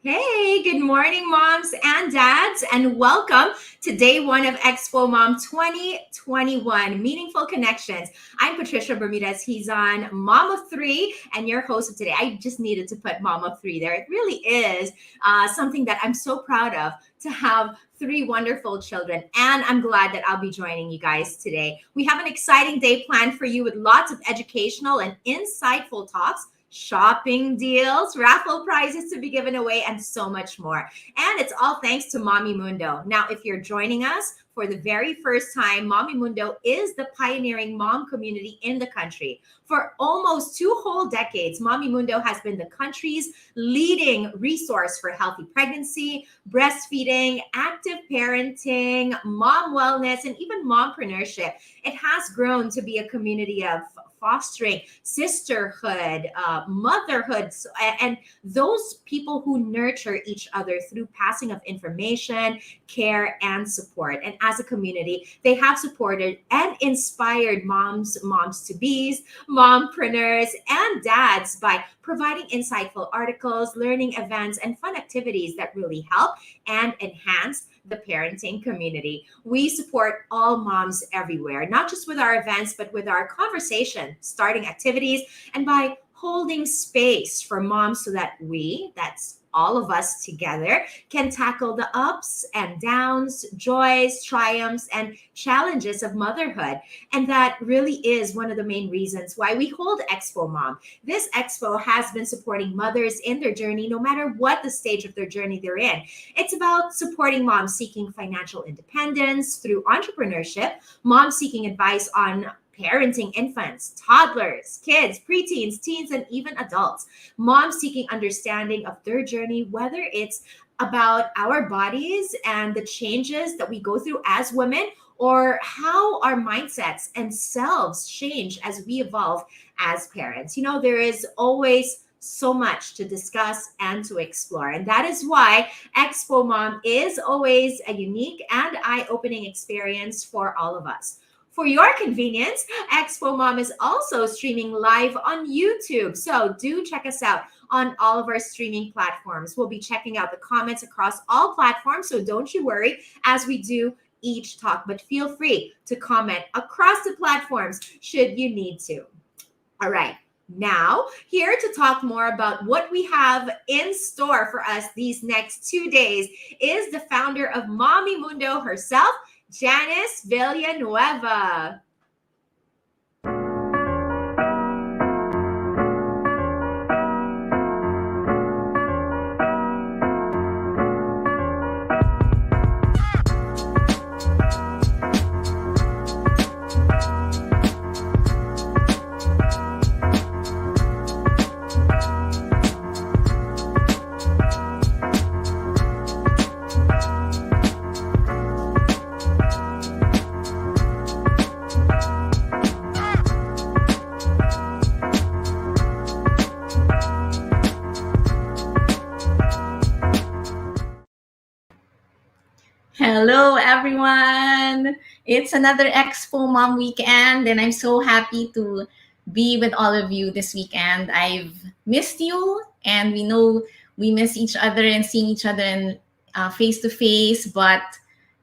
Hey, good morning, moms and dads, and welcome to day one of Expo Mom 2021 Meaningful Connections. I'm Patricia Bermudez. He's on Mom of Three, and your host of today. I just needed to put Mom of Three there. It really is something that I'm so proud of to have three wonderful children, and I'm glad that I'll be joining you guys today. We have an exciting day planned for you with lots of educational and insightful talks, shopping deals, raffle prizes to be given away, and so much more. And it's all thanks to Mommy Mundo. Now, if you're joining us for the very first time, Mommy Mundo is the pioneering mom community in the country. For almost 2 whole decades, Mommy Mundo has been the country's leading resource for healthy pregnancy, breastfeeding, active parenting, mom wellness, and even mompreneurship. It has grown to be a community of fostering sisterhood, motherhood, and those people who nurture each other through passing of information, care, and support. And as a community, they have supported and inspired moms-to-be's, mompreneurs, and dads by providing insightful articles, learning events, and fun activities that really help and enhance the parenting community. We support all moms everywhere, not just with our events, but with our conversation, starting activities, and by holding space for moms so that that's all of us together, can tackle the ups and downs, joys, triumphs, and challenges of motherhood. And that really is one of the main reasons why we hold Expo Mom. This expo has been supporting mothers in their journey, no matter what the stage of their journey they're in. It's about supporting moms seeking financial independence through entrepreneurship, moms seeking advice on parenting infants, toddlers, kids, preteens, teens, and even adults. Moms seeking understanding of their journey, whether it's about our bodies and the changes that we go through as women, or how our mindsets and selves change as we evolve as parents. You know, there is always so much to discuss and to explore. And that is why Expo Mom is always a unique and eye-opening experience for all of us. For your convenience, Expo Mom is also streaming live on YouTube. So do check us out on all of our streaming platforms. We'll be checking out the comments across all platforms, so don't you worry as we do each talk, but feel free to comment across the platforms should you need to. All right. Now, here to talk more about what we have in store for us these next 2 days is the founder of Mommy Mundo herself, Janice Villanueva. Hello, everyone. It's another Expo Mom weekend, and I'm so happy to be with all of you this weekend. I've missed you, and we know we miss each other and seeing each other in face to face, but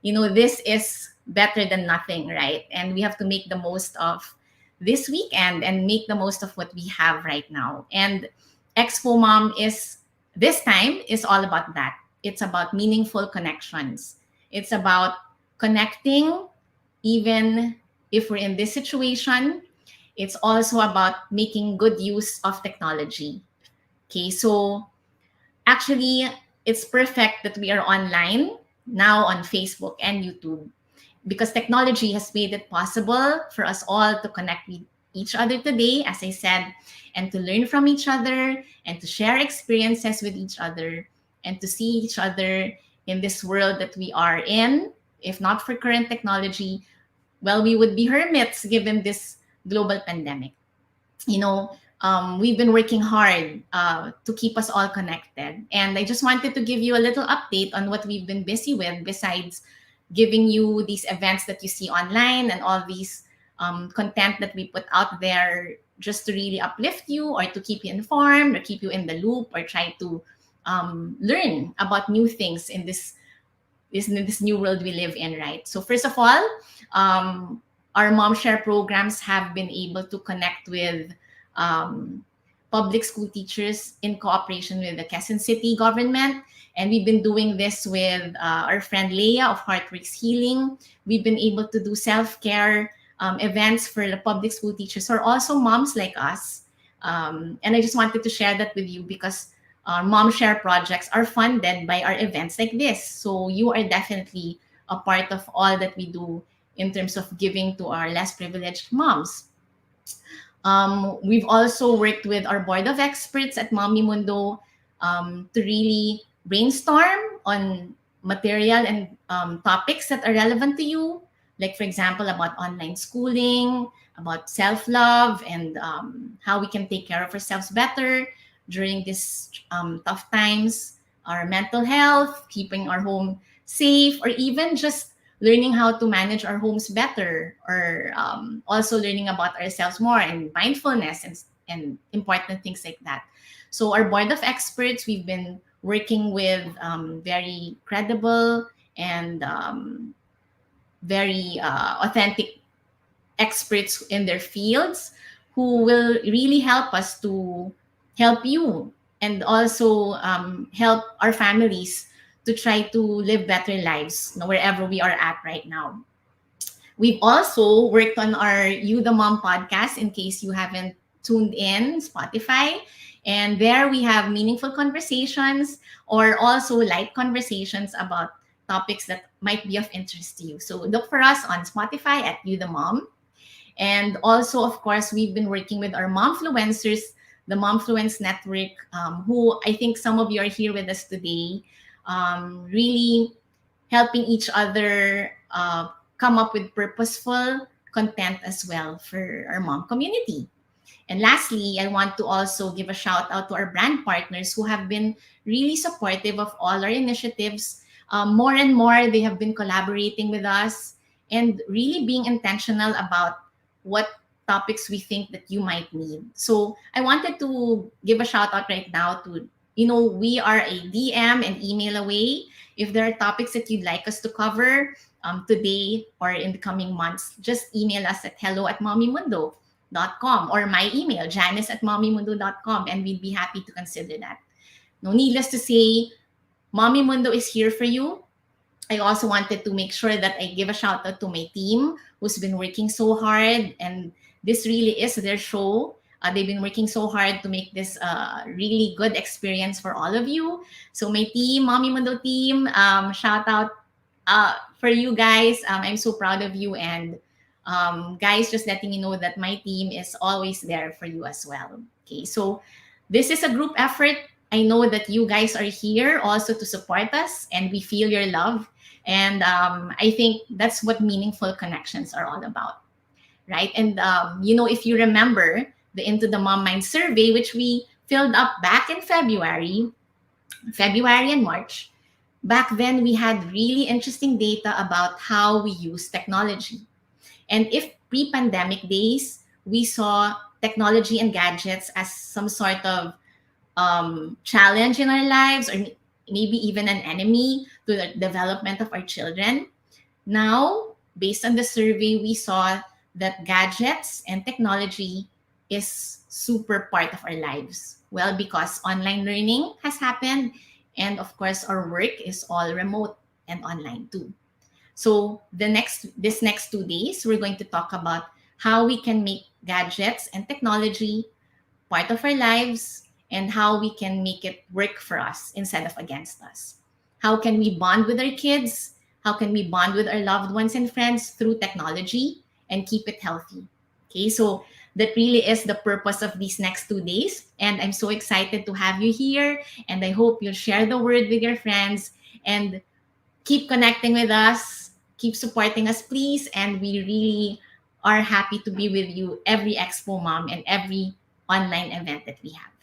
this is better than nothing, right? And we have to make the most of this weekend and make the most of what we have right now. And Expo Mom this time is all about that. It's about meaningful connections. It's about connecting even if we're in this situation. It's also about making good use of technology. Okay, so actually, it's perfect that we are online now on Facebook and YouTube because technology has made it possible for us all to connect with each other today, as I said, and to learn from each other and to share experiences with each other and to see each other in this world that we are in. If not for current technology, well, we would be hermits given this global pandemic. We've been working hard to keep us all connected. And I just wanted to give you a little update on what we've been busy with besides giving you these events that you see online and all these content that we put out there just to really uplift you or to keep you informed or keep you in the loop or try to learn about new things in this new world we live in, right? So first of all, um, our mom share programs have been able to connect with um, public school teachers in cooperation with the Quezon City government. And we've been doing this with our friend Leah of Heartworks Healing. We've been able to do self-care events for the public school teachers who are also moms like us. And I just wanted to share that with you because our mom share projects are funded by our events like this. So you are definitely a part of all that we do in terms of giving to our less privileged moms. We've also worked with our board of experts at Mommy Mundo to really brainstorm on material and topics that are relevant to you. Like, for example, about online schooling, about self love, and how we can take care of ourselves better during these tough times, our mental health, keeping our home safe, or even just learning how to manage our homes better, or also learning about ourselves more and mindfulness and important things like that. So our board of experts, we've been working with very credible and very authentic experts in their fields who will really help us to help you and also help our families to try to live better lives wherever we are at right now. We've also worked on our You the Mom podcast in case you haven't tuned in Spotify. And there we have meaningful conversations or also light conversations about topics that might be of interest to you. So look for us on Spotify at You the Mom. And also, of course, we've been working with our momfluencers, the Momfluence Network, who I think some of you are here with us today, really helping each other come up with purposeful content as well for our mom community. And lastly, I want to also give a shout out to our brand partners who have been really supportive of all our initiatives. More and more, they have been collaborating with us and really being intentional about what topics we think that you might need. So I wanted to give a shout out right now to, we are a DM and email away. If there are topics that you'd like us to cover today or in the coming months, just email us at hello@mommymundo.com or my email, janice@mommymundo.com, and we'd be happy to consider that. No, needless to say, Mommy Mundo is here for you. I also wanted to make sure that I give a shout out to my team who's been working so hard, and this really is their show. They've been working so hard to make this really good experience for all of you. So my team, Mommy Mundo team, shout out for you guys. I'm so proud of you, and guys, just letting you know that my team is always there for you as well. Okay, so this is a group effort. I know that you guys are here also to support us, and we feel your love. And I think that's what meaningful connections are all about, right? And if you remember the Into the Mom Mind survey, which we filled up back in February and March, back then we had really interesting data about how we use technology. And if pre-pandemic days, we saw technology and gadgets as some sort of challenge in our lives, or maybe even an enemy to the development of our children. Now, based on the survey, we saw that gadgets and technology is super part of our lives. Well, because online learning has happened, and of course, our work is all remote and online too. So this next 2 days, we're going to talk about how we can make gadgets and technology part of our lives, and how we can make it work for us instead of against us. How can we bond with our kids? How can we bond with our loved ones and friends through technology and keep it healthy? Okay, so that really is the purpose of these next 2 days. And I'm so excited to have you here. And I hope you'll share the word with your friends and keep connecting with us. Keep supporting us, please. And we really are happy to be with you every Expo Mom and every online event that we have.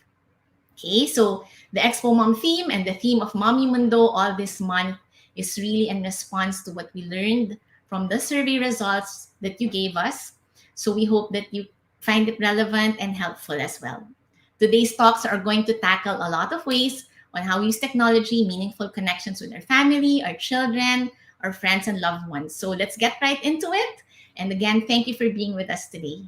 Okay, so the Expo Mom theme and the theme of Mommy Mundo all this month is really in response to what we learned from the survey results that you gave us. So we hope that you find it relevant and helpful as well. Today's talks are going to tackle a lot of ways on how we use technology, meaningful connections with our family, our children, our friends, and loved ones. So let's get right into it. And again, thank you for being with us today.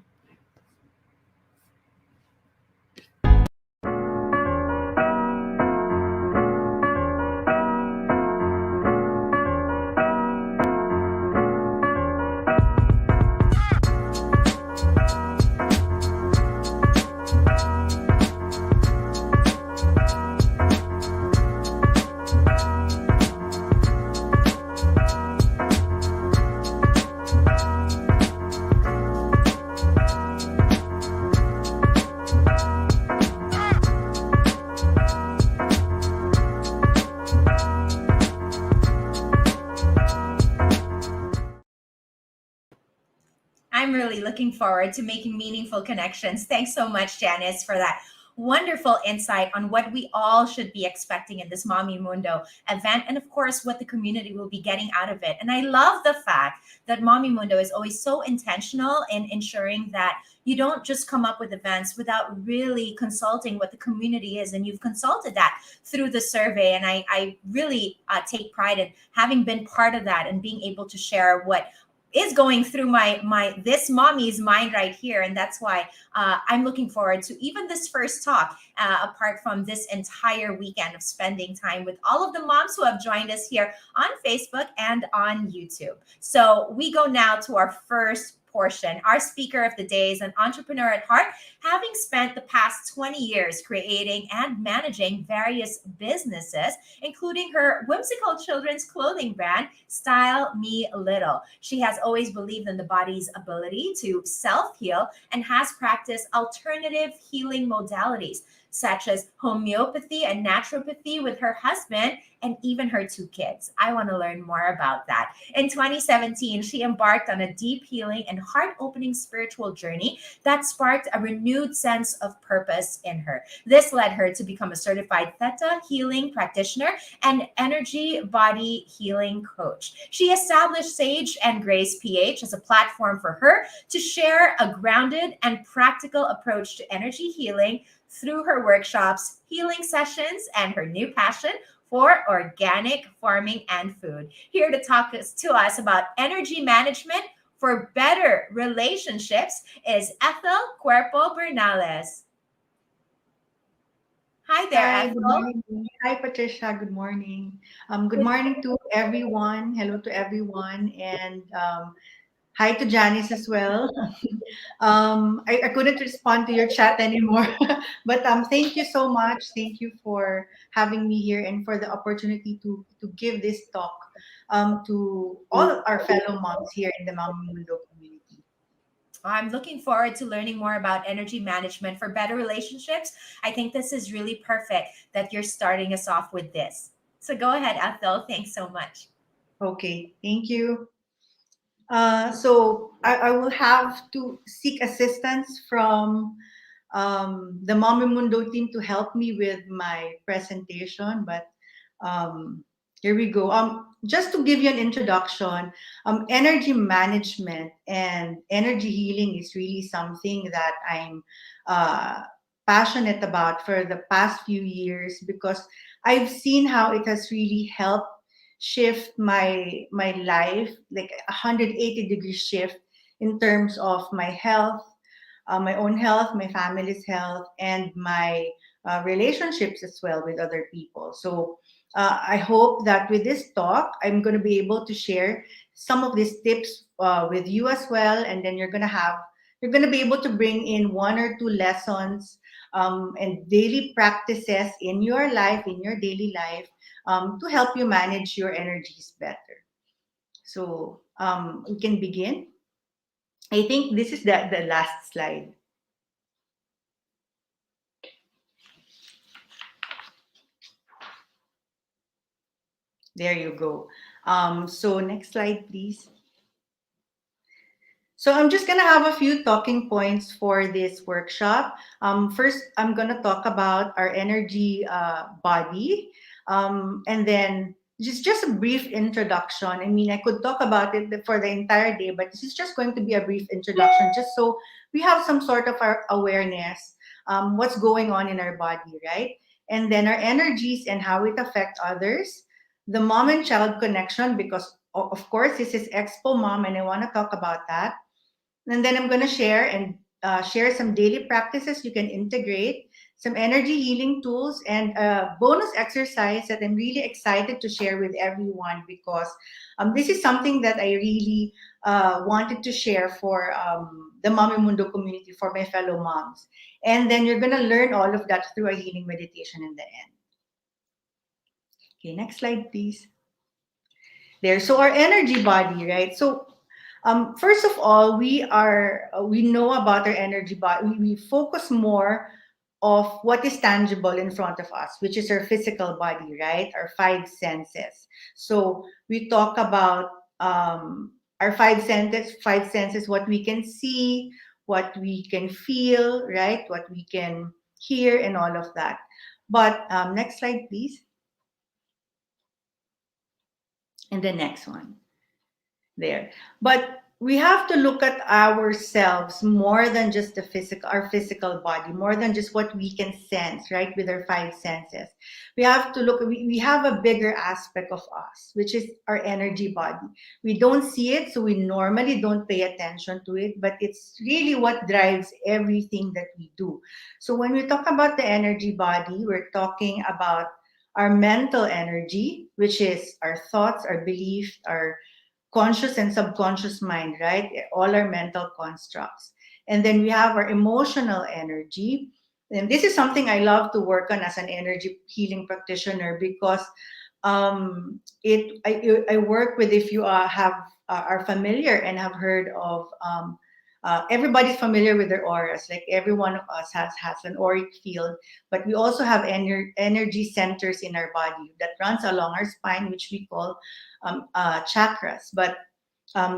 I'm really looking forward to making meaningful connections. Thanks so much, Janice, for that wonderful insight on what we all should be expecting in this Mommy Mundo event, and of course, what the community will be getting out of it. And I love the fact that Mommy Mundo is always so intentional in ensuring that you don't just come up with events without really consulting what the community is. And you've consulted that through the survey. And I really take pride in having been part of that and being able to share what is going through my this mommy's mind right here. And that's why I'm looking forward to even this first talk, apart from this entire weekend of spending time with all of the moms who have joined us here on Facebook and on YouTube. So we go now to our first portion. Our speaker of the day is an entrepreneur at heart, having spent the past 20 years creating and managing various businesses, including her whimsical children's clothing brand, Style Me Little. She has always believed in the body's ability to self-heal and has practiced alternative healing modalities, such as homeopathy and naturopathy with her husband and even her 2 kids. I want to learn more about that. In 2017, she embarked on a deep healing and heart-opening spiritual journey that sparked a renewed sense of purpose in her. This led her to become a certified Theta healing practitioner and energy body healing coach. She established Sage and Grace PH as a platform for her to share a grounded and practical approach to energy healing through her workshops, healing sessions, and her new passion for organic farming and food. Here to talk to us about energy management for better relationships is Ethel Cuerpo Bernales. Hi there, Hi, good Ethel. morning. Hi, Patricia. Good morning. Good morning to everyone. Hello to everyone, and hi to Janice as well. I couldn't respond to your chat anymore, but thank you so much. Thank you for having me here and for the opportunity to give this talk to all of our fellow moms here in the Mommy Mundo community. I'm looking forward to learning more about energy management for better relationships. I think this is really perfect that you're starting us off with this. So go ahead, Ethel. Thanks so much. Okay, thank you. So I will have to seek assistance from the Mommy Mundo team to help me with my presentation. But here we go. Just to give you an introduction, energy management and energy healing is really something that I'm uh, passionate about for the past few years because I've seen how it has really helped shift my life like 180-degree shift in terms of my health, my own health, my family's health, and my relationships as well with other people. So I hope that with this talk, I'm going to be able to share some of these tips with you as well, and then you're going to be able to bring in 1 or 2 lessons and daily practices in your life, in your daily life, to help you manage your energies better. So we can begin. I think this is the last slide. There you go. So next slide, please. So I'm just gonna have a few talking points for this workshop. First, I'm gonna talk about our energy body, and then just a brief introduction. I mean, I could talk about it for the entire day, but this is just going to be a brief introduction, just so we have some sort of our awareness, what's going on in our body, right? and then our energies and how it affect others, the mom and child connection, because of course this is Expo Mom and I want to talk about that. And then I'm going to share some daily practices you can integrate, some energy healing tools, and a bonus exercise that I'm really excited to share with everyone, because this is something that I really wanted to share for the Mommy Mundo community, for my fellow moms. And then you're going to learn all of that through a healing meditation in the end. Okay, next slide, please. There. So our energy body, right? So first of all, we know about our energy body. We focus more of what is tangible in front of us, which is our physical body, right? Our five senses. So we talk about our five senses, what we can see, what we can feel, right? What we can hear, and all of that. But next slide, please. And the next one. There. But we have to look at ourselves more than just our physical body, more than just what we can sense, right? With our five senses. We have to look, we have a bigger aspect of us, which is our energy body. We don't see it, so we normally don't pay attention to it, but it's really what drives everything that we do. So when we talk about the energy body, we're talking about our mental energy, which is our thoughts, our beliefs, our conscious and subconscious mind, right? All our mental constructs. And then we have our emotional energy. And this is something I love to work on as an energy healing practitioner, because I work with, if you are familiar and have heard of everybody's familiar with their auras. Like every one of us has an auric field, but we also have energy centers in our body that runs along our spine, which we call chakras. But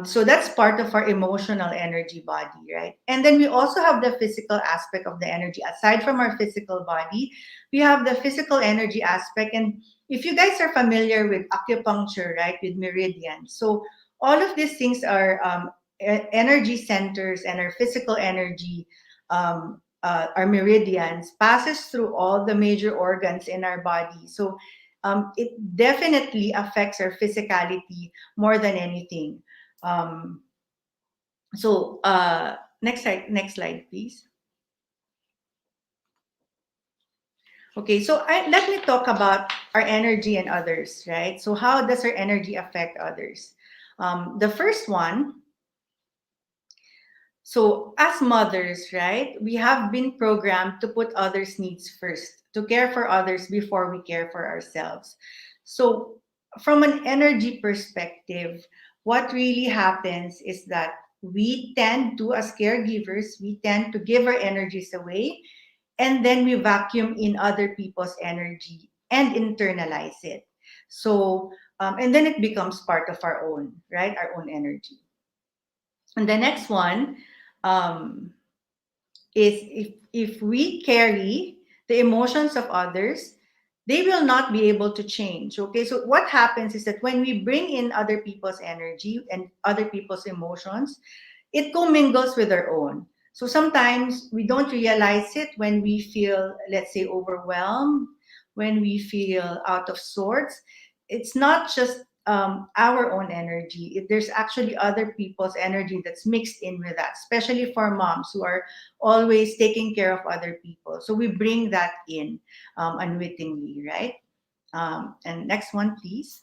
so that's part of our emotional energy body, right? And then we also have the physical aspect of the energy. Aside from our physical body, we have the physical energy aspect. And if you guys are familiar with acupuncture, right, with meridians, so all of these things are energy centers, and our physical energy, our meridians, passes through all the major organs in our body. So it definitely affects our physicality more than anything. So next slide, please. Okay, so let me talk about our energy and others, right? So how does our energy affect others? The first one, so as mothers, right, we have been programmed to put others' needs first, to care for others before we care for ourselves. So from an energy perspective, what really happens is that we tend to, as caregivers, we tend to give our energies away, and then we vacuum in other people's energy and internalize it. So, and then it becomes part of our own, right? Our own energy. And the next one is, if we carry the emotions of others, they will not be able to change. Okay, so what happens is that when we bring in other people's energy and other people's emotions, it commingles with our own. So sometimes we don't realize it when we feel, let's say, overwhelmed, when we feel out of sorts. It's not just our own energy. There's actually other people's energy that's mixed in with that, especially for moms who are always taking care of other people. So we bring that in unwittingly, right? And next one, please.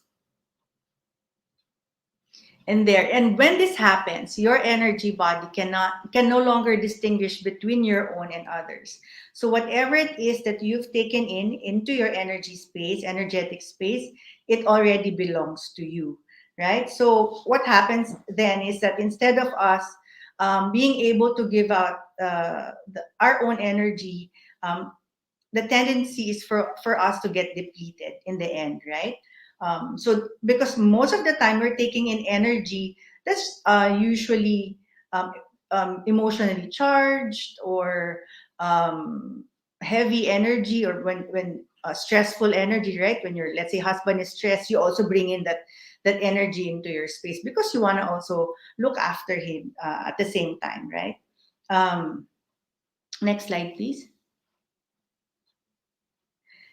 And when this happens, your energy body can no longer distinguish between your own and others. So whatever it is that you've taken into your energetic space, it already belongs to you, right? So what happens then is that instead of us being able to give out our own energy, the tendency is for us to get depleted in the end, right? So because most of the time we're taking in energy that's usually emotionally charged, or heavy energy, or when stressful energy, right? When your, let's say, husband is stressed, you also bring in that energy into your space because you want to also look after him at the same time, right? Next slide, please.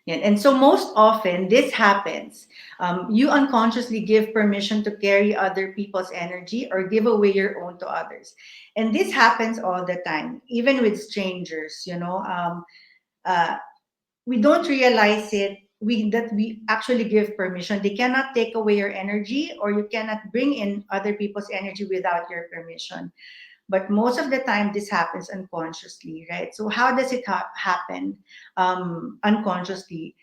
Yeah, and so most often this happens. You unconsciously give permission to carry other people's energy or give away your own to others. And this happens all the time, even with strangers, uh, we don't realize it. We actually give permission. They cannot take away your energy, or you cannot bring in other people's energy without your permission. But most of the time this happens unconsciously, right? So how does it happen unconsciously?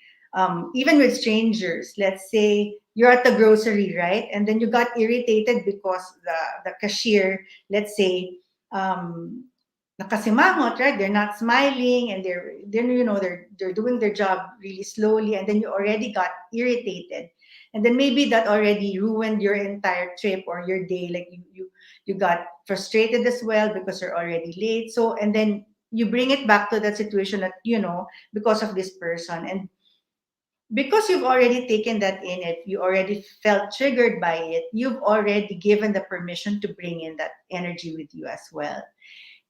Even with strangers, let's say you're at the grocery, right, and then you got irritated because the cashier, let's say, um, nakasimangot, right? They're not smiling, and they're doing their job really slowly, and then you already got irritated, and then maybe that already ruined your entire trip or your day. Like you got frustrated as well because you're already late. So, and then you bring it back to that situation that, because of this person. And because you've already taken that in, if you already felt triggered by it, you've already given the permission to bring in that energy with you as well.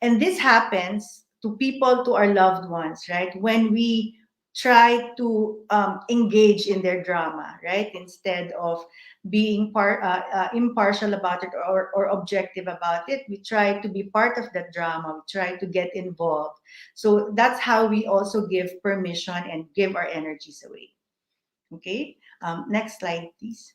And this happens to people, to our loved ones, right? When we try to engage in their drama, right? Instead of being impartial about it, or objective about it, we try to be part of that drama. We try to get involved. So that's how we also give permission and give our energies away. Okay. Next slide, please.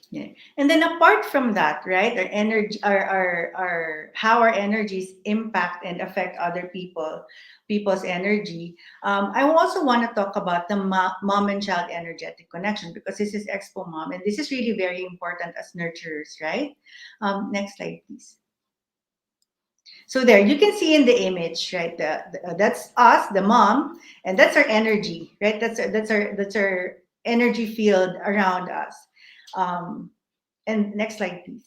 Yeah. And then apart from that, right, our energy, our how our energies impact and affect other people's energy. I also want to talk about the mom and child energetic connection, because this is Expo Mom, and this is really very important as nurturers, right? Next slide, please. So there, you can see in the image, right? That's us, the mom, and that's our energy, right? That's our energy field around us. Um, and next slide, please.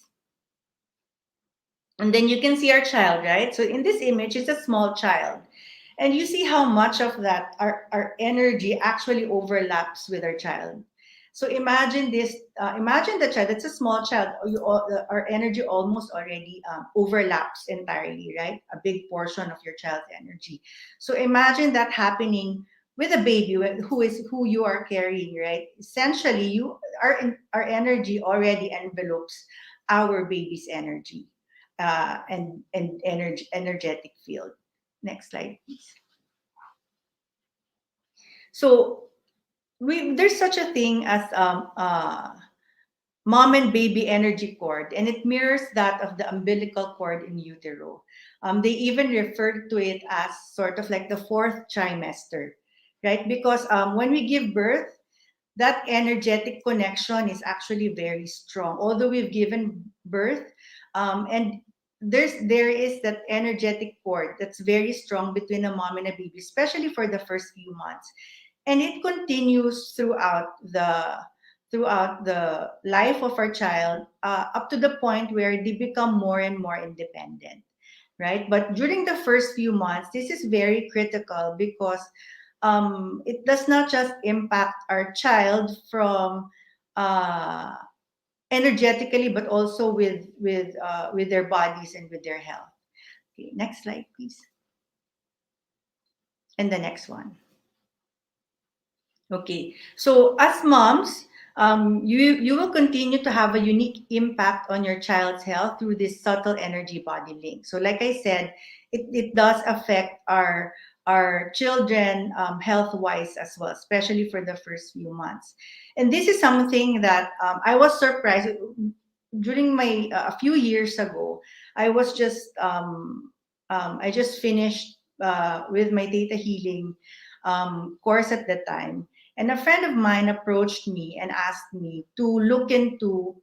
And then you can see our child, right? So in this image, it's a small child. And you see how much of that, our energy actually overlaps with our child. So imagine this, imagine the child, it's a small child, our energy almost already overlaps entirely, right? A big portion of your child's energy. So imagine that happening with a baby who you are carrying, right? Essentially, our energy already envelopes our baby's energy, and energetic field. Next slide, please. So there's such a thing as mom and baby energy cord, and it mirrors that of the umbilical cord in utero. They even refer to it as sort of like the fourth trimester, right? Because when we give birth, that energetic connection is actually very strong. Although we've given birth, and there is that energetic cord that's very strong between a mom and a baby, especially for the first few months, and it continues throughout the life of our child, up to the point where they become more and more independent, right? But during the first few months, this is very critical, because it does not just impact our child from uh, energetically, but also with their bodies and with their health. Okay, next slide, please. And the next one. Okay, so as moms, you will continue to have a unique impact on your child's health through this subtle energy body link. So, like I said, it does affect our children, health wise as well, especially for the first few months. And this is something that I was surprised during my a few years ago. I was just I just finished with my Theta Healing course at the time. And a friend of mine approached me and asked me to look into,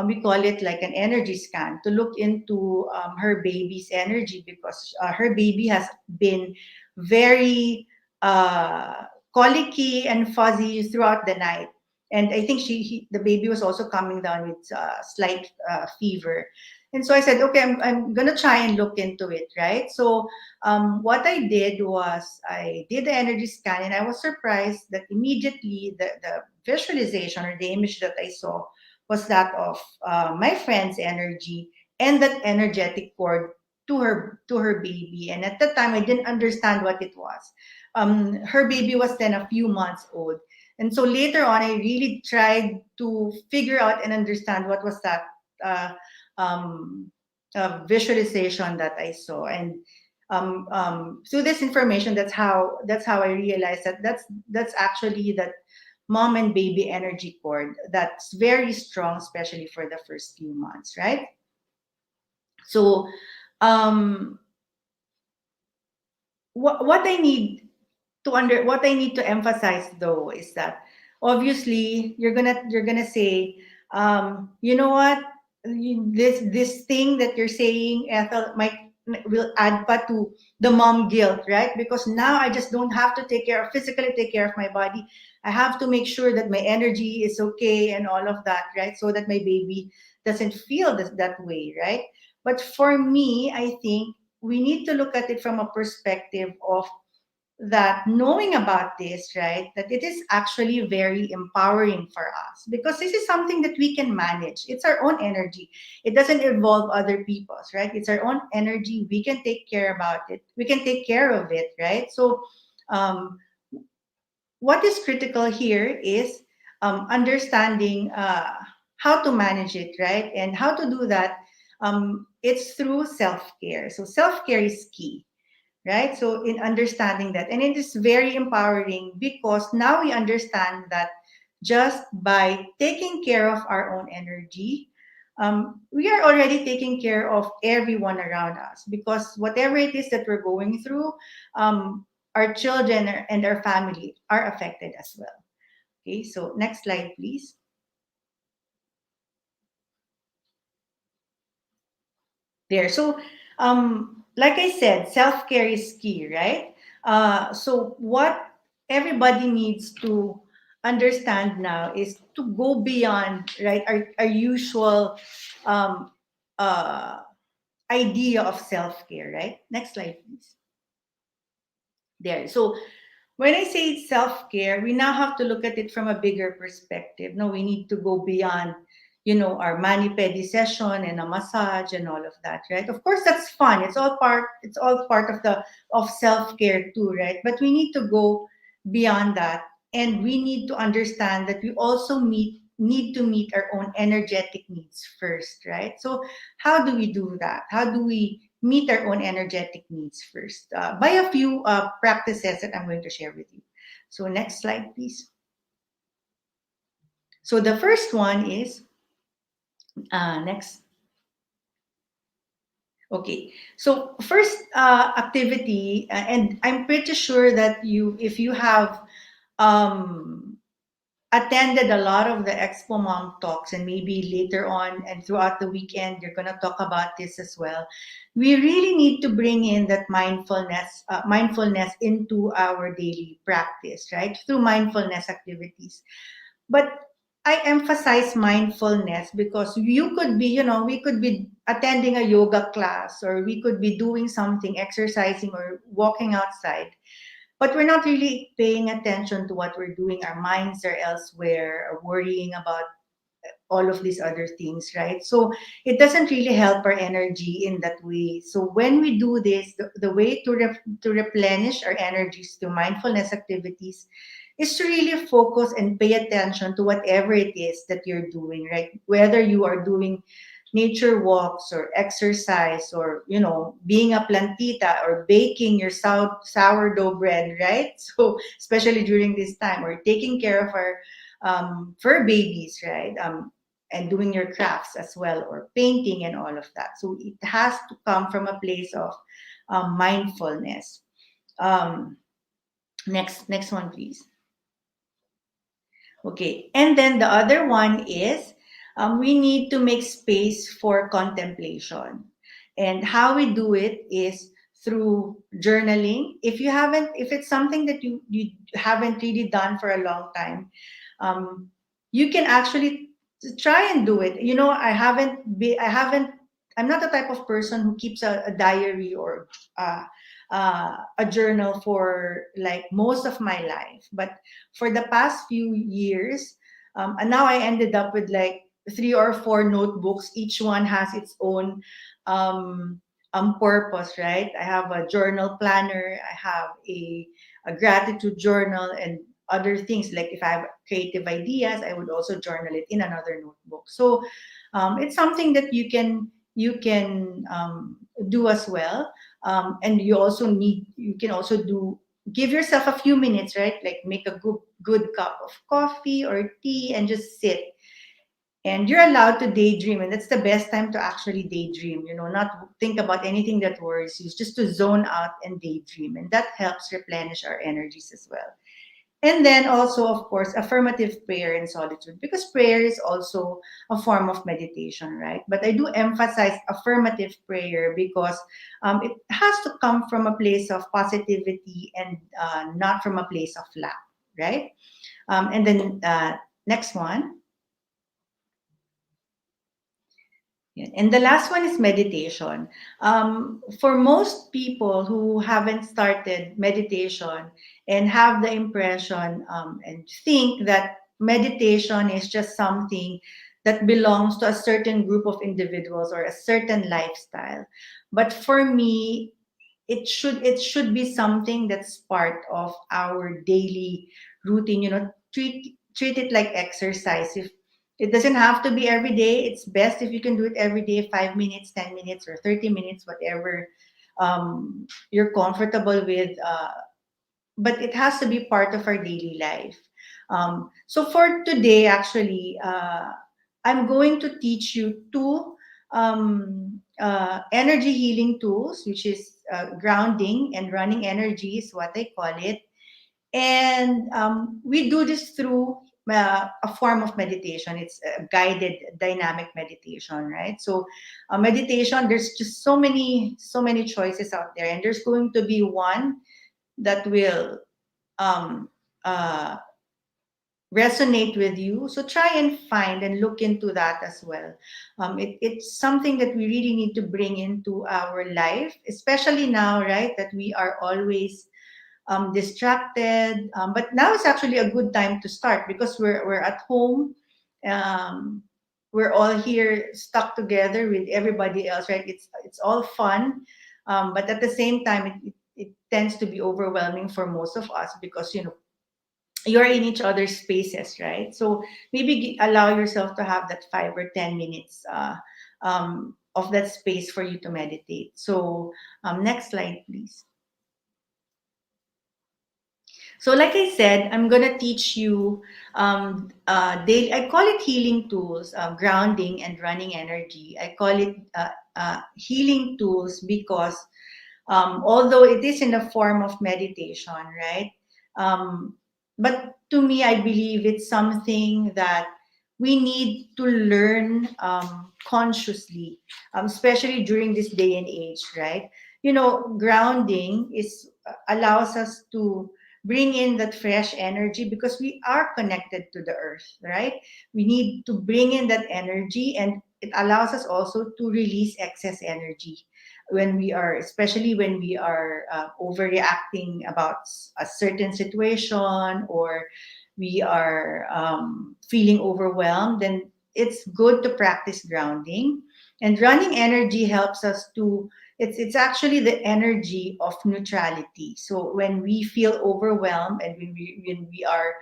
we call it like an energy scan, to look into her baby's energy, because her baby has been very colicky and fuzzy throughout the night. And I think the baby was also coming down with slight fever. And so I said, okay, I'm going to try and look into it, right? So what I did was I did the energy scan, and I was surprised that immediately the visualization, or the image that I saw, was that of my friend's energy and that energetic cord to her baby. And at the time, I didn't understand what it was. her baby was then a few months old. And so later on, I really tried to figure out and understand what was that uh, um, visualization that I saw. And through this information, that's how I realized that that's actually that mom and baby energy cord that's very strong, especially for the first few months, right? So, um, what I need what I need to emphasize though is that obviously you're gonna say, you know what, this thing that you're saying, Ethel, might will add pa to the mom guilt, right? Because now I just don't have to physically take care of my body. I have to make sure that my energy is okay and all of that, right? So that my baby doesn't feel that way, right? But for me, I think we need to look at it from a perspective of that knowing about this, right, that it is actually very empowering for us because this is something that we can manage. It's our own energy. It doesn't involve other people's, right? It's our own energy. We can take care about it. We can take care of it, right? So, um, what is critical here is understanding how to manage it, right? And how to do that. It's through self care. So, self care is key, right? So in understanding that, and it is very empowering because now we understand that just by taking care of our own energy, we are already taking care of everyone around us because whatever it is that we're going through, our children and our family are affected as well. Okay, so next slide, please. There. So, like I said, self care is key, right? So, what everybody needs to understand now is to go beyond, right, our usual um, uh, idea of self care, right? Next slide, please. There. So, when I say self care, we now have to look at it from a bigger perspective. No, we need to go beyond, our mani pedi session and a massage and all of that, right? Of course, that's fun. It's all part of the of self care too, right? But we need to go beyond that, and we need to understand that we also need to meet our own energetic needs first, right? So, how do we do that? How do we meet our own energetic needs first by a few practices that I'm going to share with you. So, next slide, please. So, the first one is next. Okay. So, first activity, and I'm pretty sure that if you have um, attended a lot of the Expo Mom talks, and maybe later on and throughout the weekend, you're going to talk about this as well. We really need to bring in that mindfulness into our daily practice, right? Through mindfulness activities. But I emphasize mindfulness because we could be attending a yoga class, or we could be doing something, exercising or walking outside, but we're not really paying attention to what we're doing. Our minds are elsewhere, or worrying about all of these other things, right? So it doesn't really help our energy in that way. So when we do this, the way to replenish our energies through mindfulness activities is to really focus and pay attention to whatever it is that you're doing, right? Whether you are doing nature walks or exercise, or being a plantita or baking your sourdough bread, right? So especially during this time, or taking care of our fur babies, right? And doing your crafts as well, or painting and all of that. So it has to come from a place of mindfulness. um, next one, please. Okay, and then the other one is we need to make space for contemplation. And how we do it is through journaling. If it's something that you haven't really done for a long time, you can actually try and do it. I'm not the type of person who keeps a diary or a journal for like most of my life. But for the past few years, and now I ended up with like 3 or 4 notebooks. Each one has its own um, purpose, right? I have a journal planner. I have a gratitude journal and other things. Like if I have creative ideas, I would also journal it in another notebook. So it's something that you can do as well. And you can also give yourself a few minutes, right? Like make a good cup of coffee or tea and just sit. And you're allowed to daydream, and that's the best time to actually daydream, not think about anything that worries you, just to zone out and daydream, and that helps replenish our energies as well. And then also, of course, affirmative prayer in solitude, because prayer is also a form of meditation, right? But I do emphasize affirmative prayer because it has to come from a place of positivity and not from a place of lack, right? And then next one. Yeah. And the last one is meditation. For most people who haven't started meditation and have the impression and think that meditation is just something that belongs to a certain group of individuals or a certain lifestyle. But for me, it should be something that's part of our daily routine. Treat it like exercise. If it doesn't have to be every day, it's best if you can do it every day, 5 minutes, 10 minutes, or 30 minutes, whatever you're comfortable with. But it has to be part of our daily life. So for today, actually, I'm going to teach you two energy healing tools, which is grounding and running energy, is what I call it. And we do this through a form of meditation. It's a guided dynamic meditation, right? So meditation, there's just so many choices out there, and there's going to be one that will um, uh, resonate with you. So try and find and look into that as well. It's something that we really need to bring into our life, especially now, right? That we are always distracted. But now is actually a good time to start because we're at home. Um, we're all here stuck together with everybody else, right? It's all fun, but at the same time, it tends to be overwhelming for most of us because you're in each other's spaces, right? So maybe allow yourself to have that 5 or 10 minutes of that space for you to meditate. So next slide, please. So, like I said, I'm gonna teach you daily. I call it healing tools, grounding and running energy. I call it healing tools because although it is in the form of meditation, right? Um, but to me, I believe it's something that we need to learn consciously, especially during this day and age, right? Grounding allows us to bring in that fresh energy because we are connected to the earth, right? We need to bring in that energy, and it allows us also to release excess energy especially when we are overreacting about a certain situation, or we are feeling overwhelmed. Then it's good to practice grounding. And running energy helps us to it's actually the energy of neutrality. So when we feel overwhelmed and when we are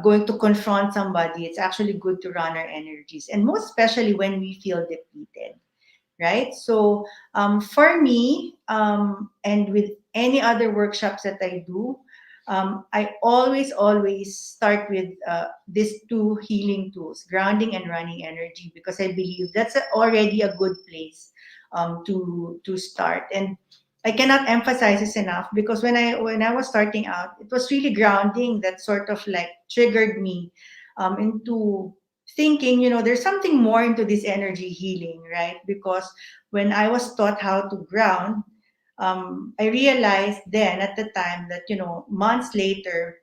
going to confront somebody, it's actually good to run our energies, and most especially when we feel depleted, right? So for me, and with any other workshops that I do, I always start with these two healing tools, grounding and running energy, because I believe that's already a good place to start. And I cannot emphasize this enough, because when I was starting out, it was really grounding that sort of like triggered me into thinking, there's something more into this energy healing, right? Because when I was taught how to ground, I realized then at the time that, months later,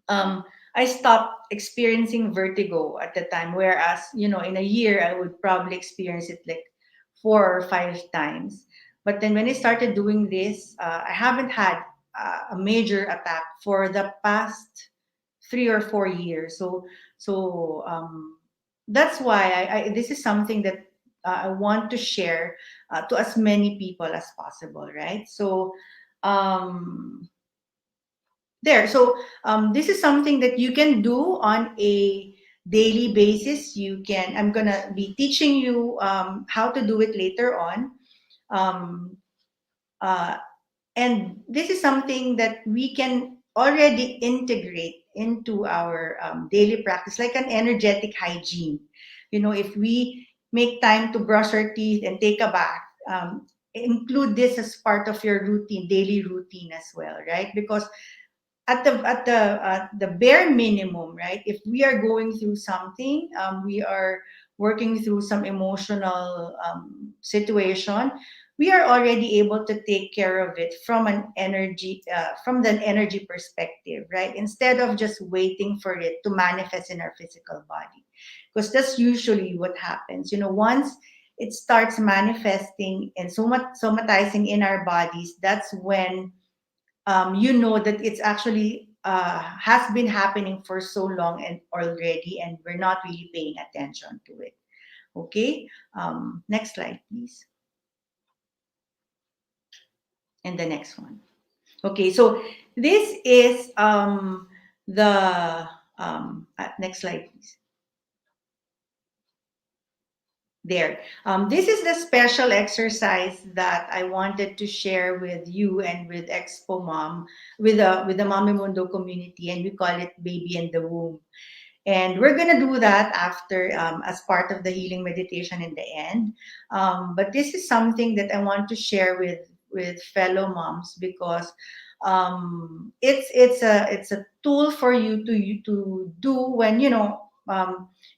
um, I stopped experiencing vertigo at the time, whereas, in a year, I would probably experience it like 4 or 5 times. But then when I started doing this, I haven't had a major attack for the past 3 or 4 years. So that's why this is something that I want to share to as many people as possible, right? So um, there. So this is something that you can do on a daily basis. You can. I'm gonna be teaching you how to do it later on. Um, uh, and this is something that we can already integrate into our daily practice, like an energetic hygiene. If we make time to brush our teeth and take a bath, include this as part of your routine, daily routine as well, right? Because at the bare minimum, right? If we are going through something, we are working through some emotional situation, we are already able to take care of it from the energy perspective, right? Instead of just waiting for it to manifest in our physical body, because that's usually what happens. Once it starts manifesting and somatizing in our bodies, that's when you know that it's actually has been happening for so long and already, and we're not really paying attention to it. Okay. Next slide, please. And the next one. Okay, so this is the next slide, please. There. This is the special exercise that I wanted to share with you and with Expo Mom, with the Mommy Mundo community, and we call it Baby in the Womb. And we're gonna do that after, as part of the healing meditation in the end. But this is something that I want to share with fellow moms, because it's a tool for you to do when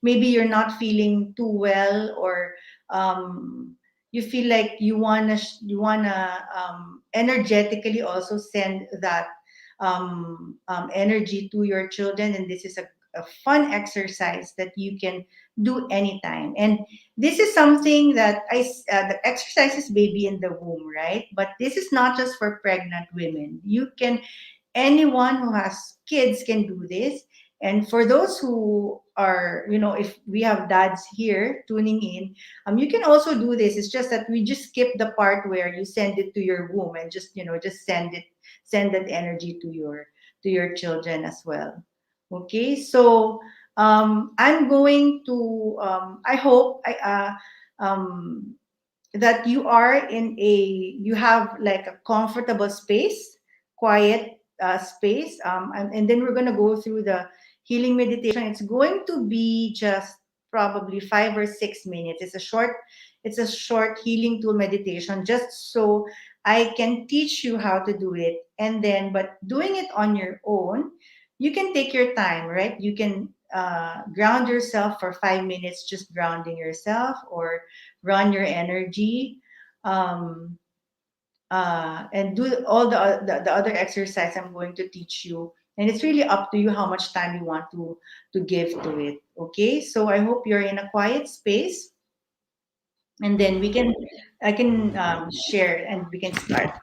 maybe you're not feeling too well, or you feel like you wanna energetically also send that energy to your children. And this is a fun exercise that you can do anytime. And this is something that the exercise is baby in the womb, right? But this is not just for pregnant women. Anyone who has kids can do this. And for those who are, if we have dads here tuning in, you can also do this. It's just that we just skip the part where you send it to your womb, and just send that energy to your children as well. Okay, so I'm going to. I hope that you have like a comfortable space, quiet space, and then we're going to go through the healing meditation. It's going to be just probably 5 or 6 minutes. It's a short healing tool meditation, just so I can teach you how to do it. And then, but doing it on your own, you can take your time, right? You can ground yourself for 5 minutes, just grounding yourself, or run your energy, um, and do all the other exercise I'm going to teach you. And it's really up to you how much time you want to give to it. Okay, so I hope you're in a quiet space, and then I can share, and we can start.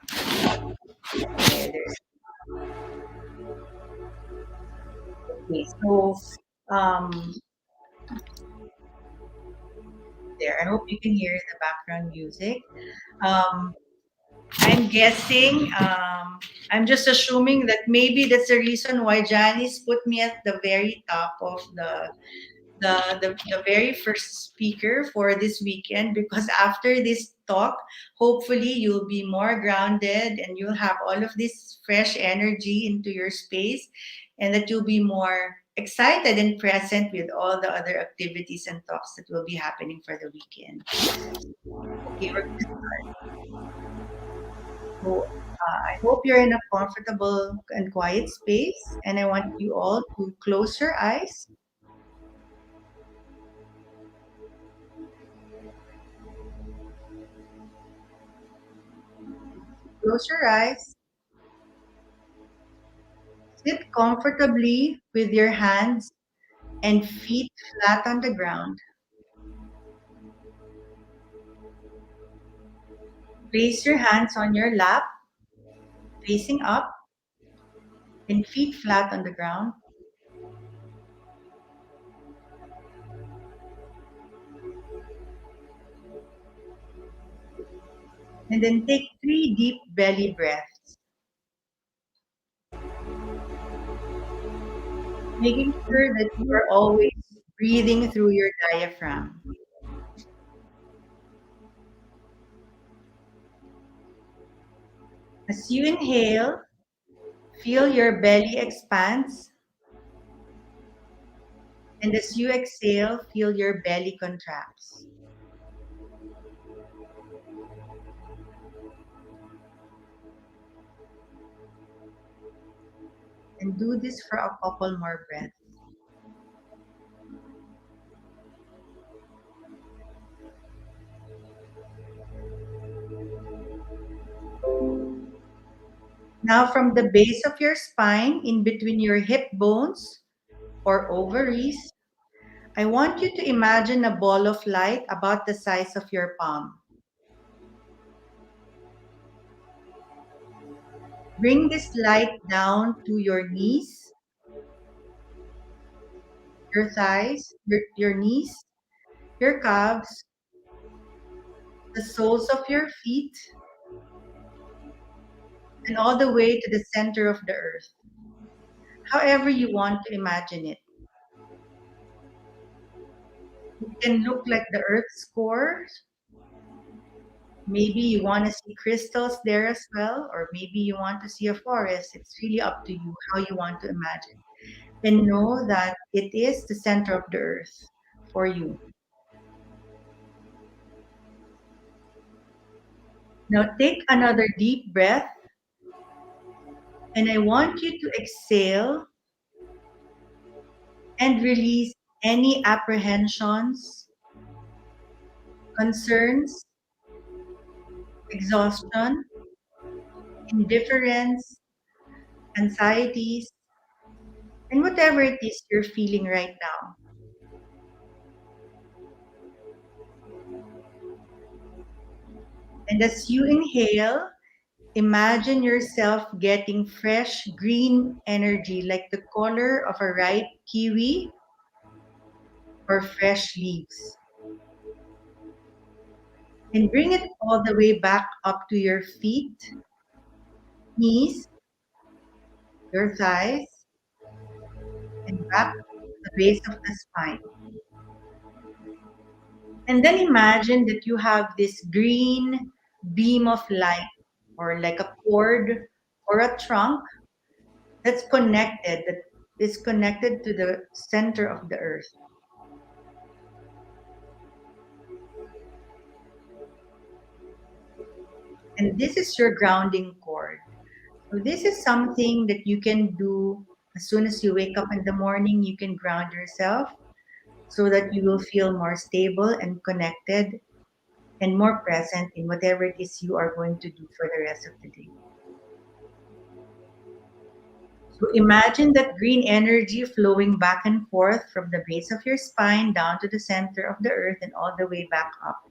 There's okay. So um, there. I hope you can hear the background music. Um, I'm guessing, I'm just assuming that maybe that's the reason why Janice put me at the very top of the very first speaker for this weekend, because after this talk, hopefully you'll be more grounded, and you'll have all of this fresh energy into your space, and that you'll be more excited and present with all the other activities and talks that will be happening for the weekend. Okay, I hope you're in a comfortable and quiet space, and I want you all to close your eyes. Close your eyes. Sit comfortably with your hands and feet flat on the ground. Place your hands on your lap, facing up, and feet flat on the ground. And then take 3 deep belly breaths. making sure that you are always breathing through your diaphragm. As you inhale, feel your belly expands, and as you exhale, feel your belly contracts. And do this for a couple more breaths. Now, from the base of your spine, in between your hip bones or ovaries, I want you to imagine a ball of light about the size of your palm. Bring this light down to your knees, your thighs, your knees, your calves, the soles of your feet, and all the way to the center of the earth. However you want to imagine it. It can look like the earth's core. Maybe you want to see crystals there as well, or maybe you want to see a forest. It's really up to you how you want to imagine. And know that it is the center of the earth for you. Now take another deep breath, and I want you to exhale and release any apprehensions, concerns, exhaustion, indifference, anxieties, and whatever it is you're feeling right now. And as you inhale, imagine yourself getting fresh green energy like the color of a ripe kiwi or fresh leaves. And bring it all the way back up to your feet, knees, your thighs, and back to the base of the spine. And then imagine that you have this green beam of light or like a cord or a trunk that is connected to the center of the earth. And this is your grounding cord. So this is something that you can do as soon as you wake up in the morning. You can ground yourself so that you will feel more stable and connected and more present in whatever it is you are going to do for the rest of the day. So imagine that green energy flowing back and forth from the base of your spine down to the center of the earth and all the way back up.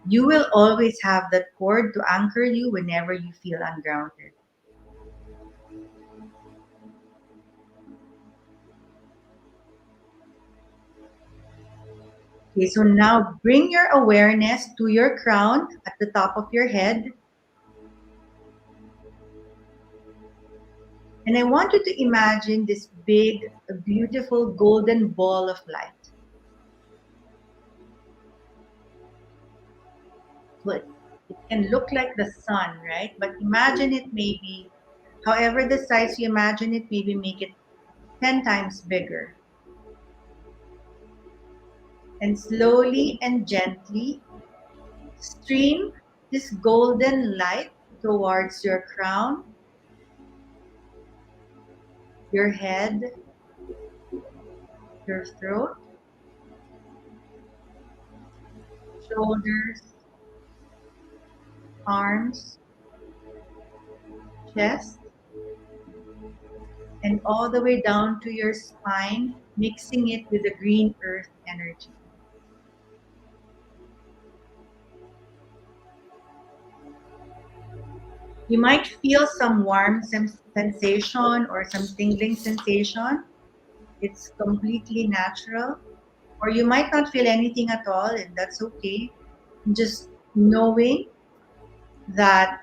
You will always have that cord to anchor you whenever you feel ungrounded. Okay, so now bring your awareness to your crown at the top of your head. And I want you to imagine this big, beautiful golden ball of light. But it can look like the sun, right? But imagine it maybe, however the size you imagine it, maybe make it 10 times bigger. And slowly and gently stream this golden light towards your crown, your head, your throat, shoulders, arms, chest, and all the way down to your spine, mixing it with the green earth energy. You might feel some warm sensation or some tingling sensation. It's completely natural. Or you might not feel anything at all, and that's okay. Just knowing that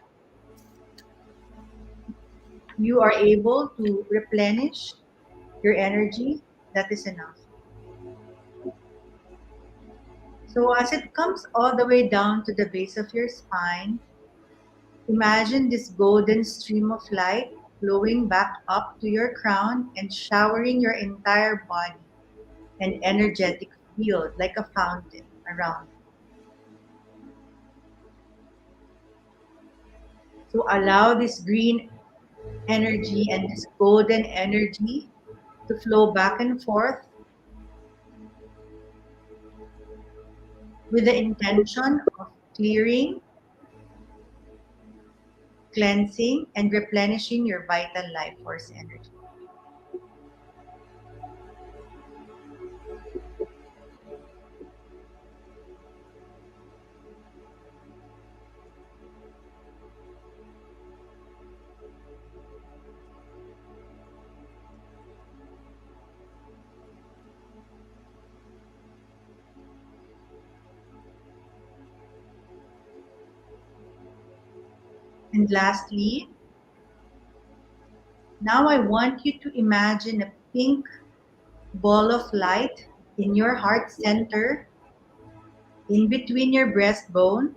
you are able to replenish your energy, that is enough. So as it comes all the way down to the base of your spine, imagine this golden stream of light flowing back up to your crown and showering your entire body, an energetic field like a fountain around. So allow this green energy and this golden energy to flow back and forth with the intention of clearing, cleansing, and replenishing your vital life force energy. And lastly, now I want you to imagine a pink ball of light in your heart center, in between your breastbone,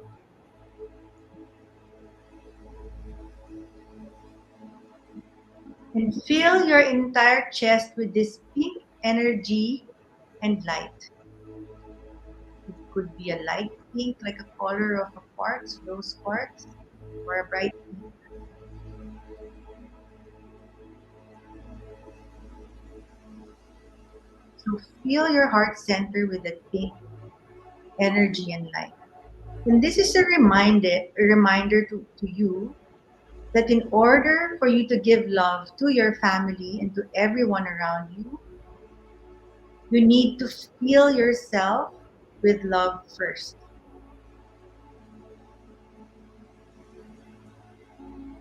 and fill your entire chest with this pink energy and light. It could be a light pink, like a color of a quartz, rose quartz, or a bright pink. So fill your heart center with that pink energy and light. And this is a reminder to you that in order for you to give love to your family and to everyone around you, you need to fill yourself with love first.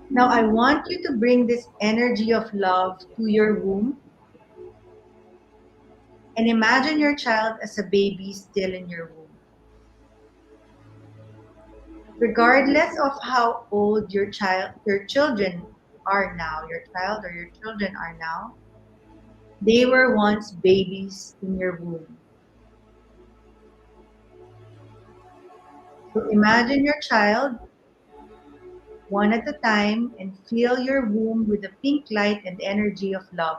Now, I want you to bring this energy of love to your womb and imagine your child as a baby still in your womb. Regardless of how old your children are now, your child or your children are now, they were once babies in your womb. So imagine your child one at a time and fill your womb with the pink light and energy of love.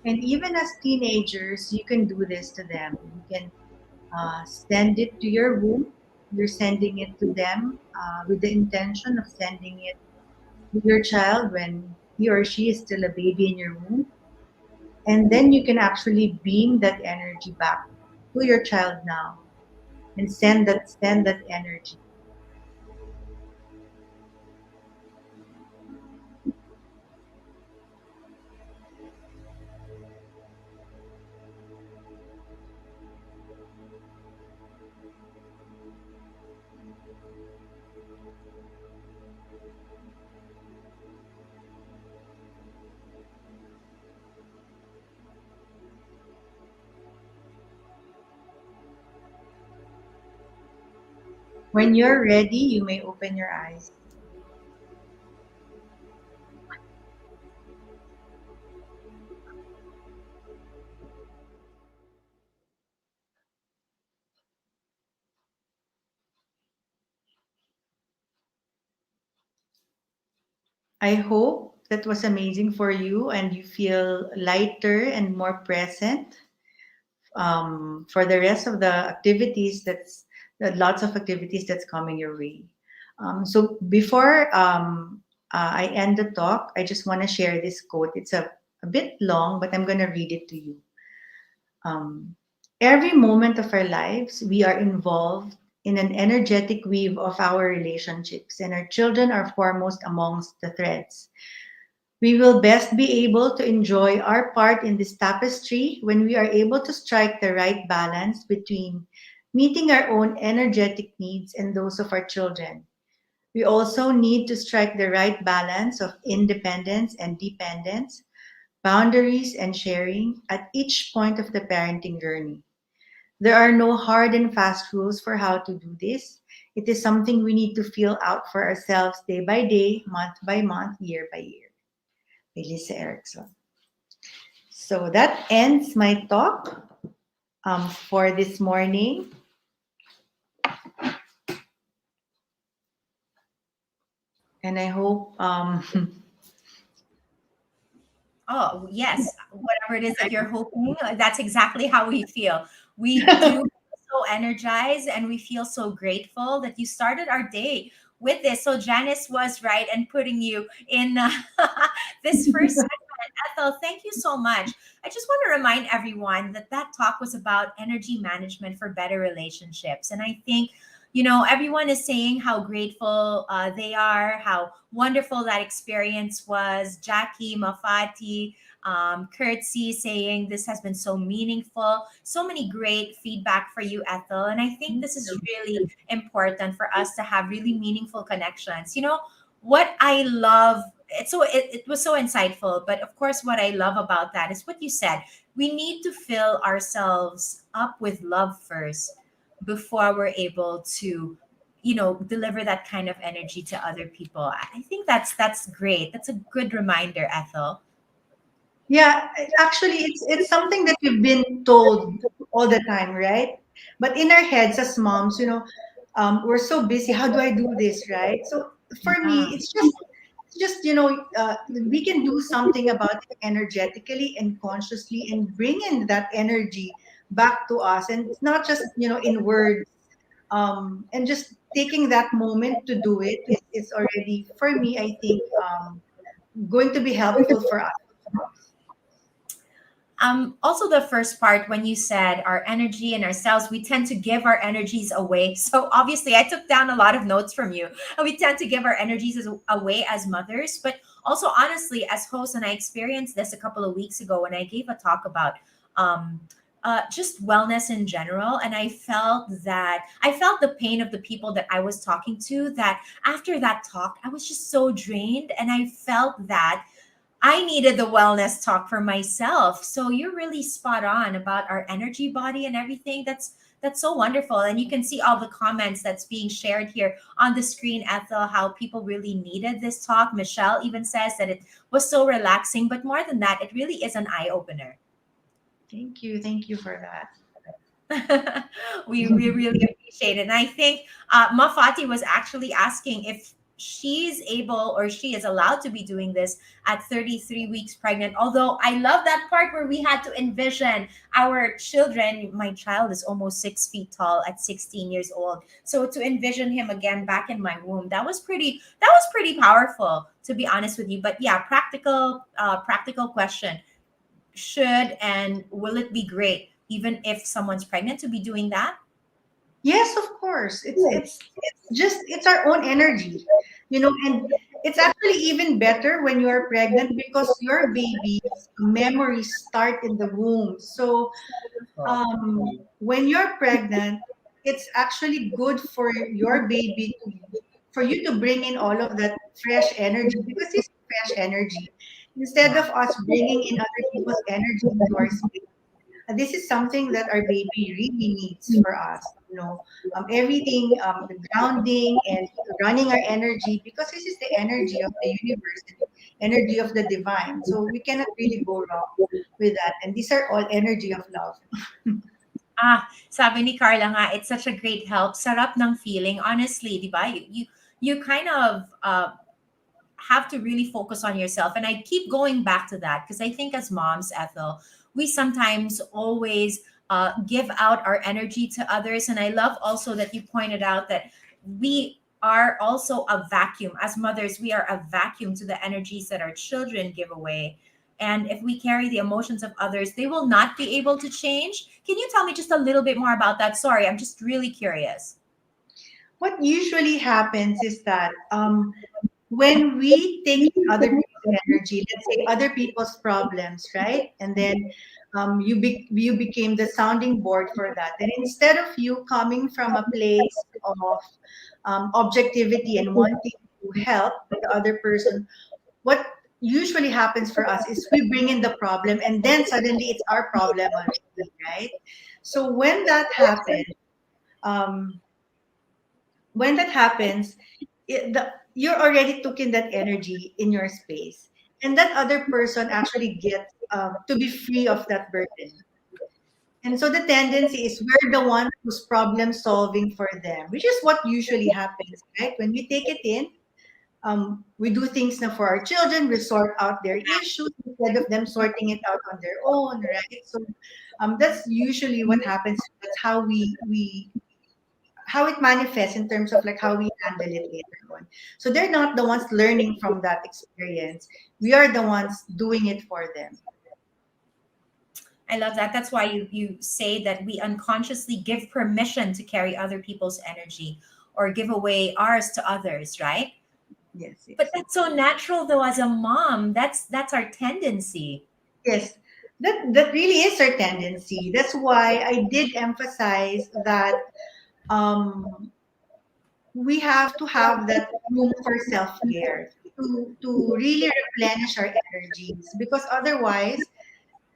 And even as teenagers, you can do this to them. You can send it to your womb. You're sending it to them with the intention of sending it to your child when he or she is still a baby in your womb. And then you can actually beam that energy back to your child now and send that energy. When you're ready, you may open your eyes. I hope that was amazing for you and you feel lighter and more present for the rest of the activities lots of activities that's coming your way. So before I end the talk, I just want to share this quote. It's a bit long, but I'm going to read it to you. Um, every moment of our lives, we are involved in an energetic weave of our relationships, and our children are foremost amongst the threads. We will best be able to enjoy our part in this tapestry when we are able to strike the right balance between meeting our own energetic needs and those of our children. We also need to strike the right balance of independence and dependence, boundaries and sharing at each point of the parenting journey. There are no hard and fast rules for how to do this. It is something we need to feel out for ourselves day by day, month by month, year by year. Elisa Erickson. So that ends my talk for this morning. And I hope Oh, yes. Whatever it is that you're hoping, that's exactly how we feel. We do feel so energized and we feel so grateful that you started our day with this. So Janice was right and putting you in this first segment. Ethel, thank you so much. I just want to remind everyone that that talk was about energy management for better relationships. And I think everyone is saying how grateful they are, how wonderful that experience was. Jackie, Mafati, Curtsy saying this has been so meaningful. So many great feedback for you, Ethel. And I think this is really important for us to have really meaningful connections. What I love, it was so insightful. But of course, what I love about that is what you said. We need to fill ourselves up with love first before we're able to deliver that kind of energy to other people. I think that's great. That's a good reminder, Ethel. yeah, actually, it's something that we've been told all the time, right? But in our heads as moms, we're so busy. How do I do this, right? So for Yeah. me, it's just we can do something about it energetically and consciously, and bring in that energy back to us, and it's not just in words. And just taking that moment to do it is already, for me, I think, going to be helpful for us. Also the first part when you said our energy and ourselves, we tend to give our energies away. So obviously I took down a lot of notes from you. And we tend to give our energies away as mothers, but also honestly as hosts. And I experienced this a couple of weeks ago when I gave a talk about um, just wellness in general. And I felt the pain of the people that I was talking to, that after that talk, I was just so drained. And I felt that I needed the wellness talk for myself. So you're really spot on about our energy body and everything. That's so wonderful. And you can see all the comments that's being shared here on the screen, Ethel, how people really needed this talk. Michelle even says that it was so relaxing. But more than that, it really is an eye opener. Thank you for that. We really appreciate it. And I think Mafati was actually asking if she's able or she is allowed to be doing this at 33 weeks pregnant. Although I love that part where we had to envision our children. My child is almost 6 feet tall at 16 years old. So to envision him again back in my womb, that was pretty powerful, to be honest with you. But yeah, practical question. Should and will it be great even if someone's pregnant to be doing that? Yes, of course. It's our own energy, and it's actually even better when you are pregnant because your baby's memories start in the womb. So when you're pregnant, it's actually good for your baby for you to bring in all of that fresh energy, because this is fresh energy, instead of us bringing in other people's energy into our space. And this is something that our baby really needs for us. Everything, the grounding and running our energy, because this is the energy of the universe, energy of the divine. So we cannot really go wrong with that. And these are all energy of love. Sabi ni Carla nga, it's such a great help. Sarap ng feeling. Honestly, di ba? You kind of have to really focus on yourself. And I keep going back to that because I think as moms, Ethel, we sometimes always give out our energy to others. And I love also that you pointed out that we are also a vacuum. As mothers, we are a vacuum to the energies that our children give away. And if we carry the emotions of others, they will not be able to change. Can you tell me just a little bit more about that? Sorry, I'm just really curious. What usually happens is that when we take other people's energy, let's say other people's problems, right? And then you became the sounding board for that. And instead of you coming from a place of objectivity and wanting to help the other person, what usually happens for us is we bring in the problem and then suddenly it's our problem already, right? So um, when that happens, you're already took in that energy in your space, and that other person actually gets to be free of that burden. And so the tendency is we're the one who's problem solving for them, which is what usually happens, right? When we take it in, we do things now for our children. We sort out their issues instead of them sorting it out on their own, right? So that's usually what happens. That's how it manifests in terms of like how we handle it later on. So they're not the ones learning from that experience. We are the ones doing it for them. I love that. That's why you say that we unconsciously give permission to carry other people's energy or give away ours to others, right? Yes, yes. But that's so natural though as a mom. That's our tendency. Yes, that really is our tendency. That's why I did emphasize that um, we have to have that room for self care to really replenish our energies. Because otherwise,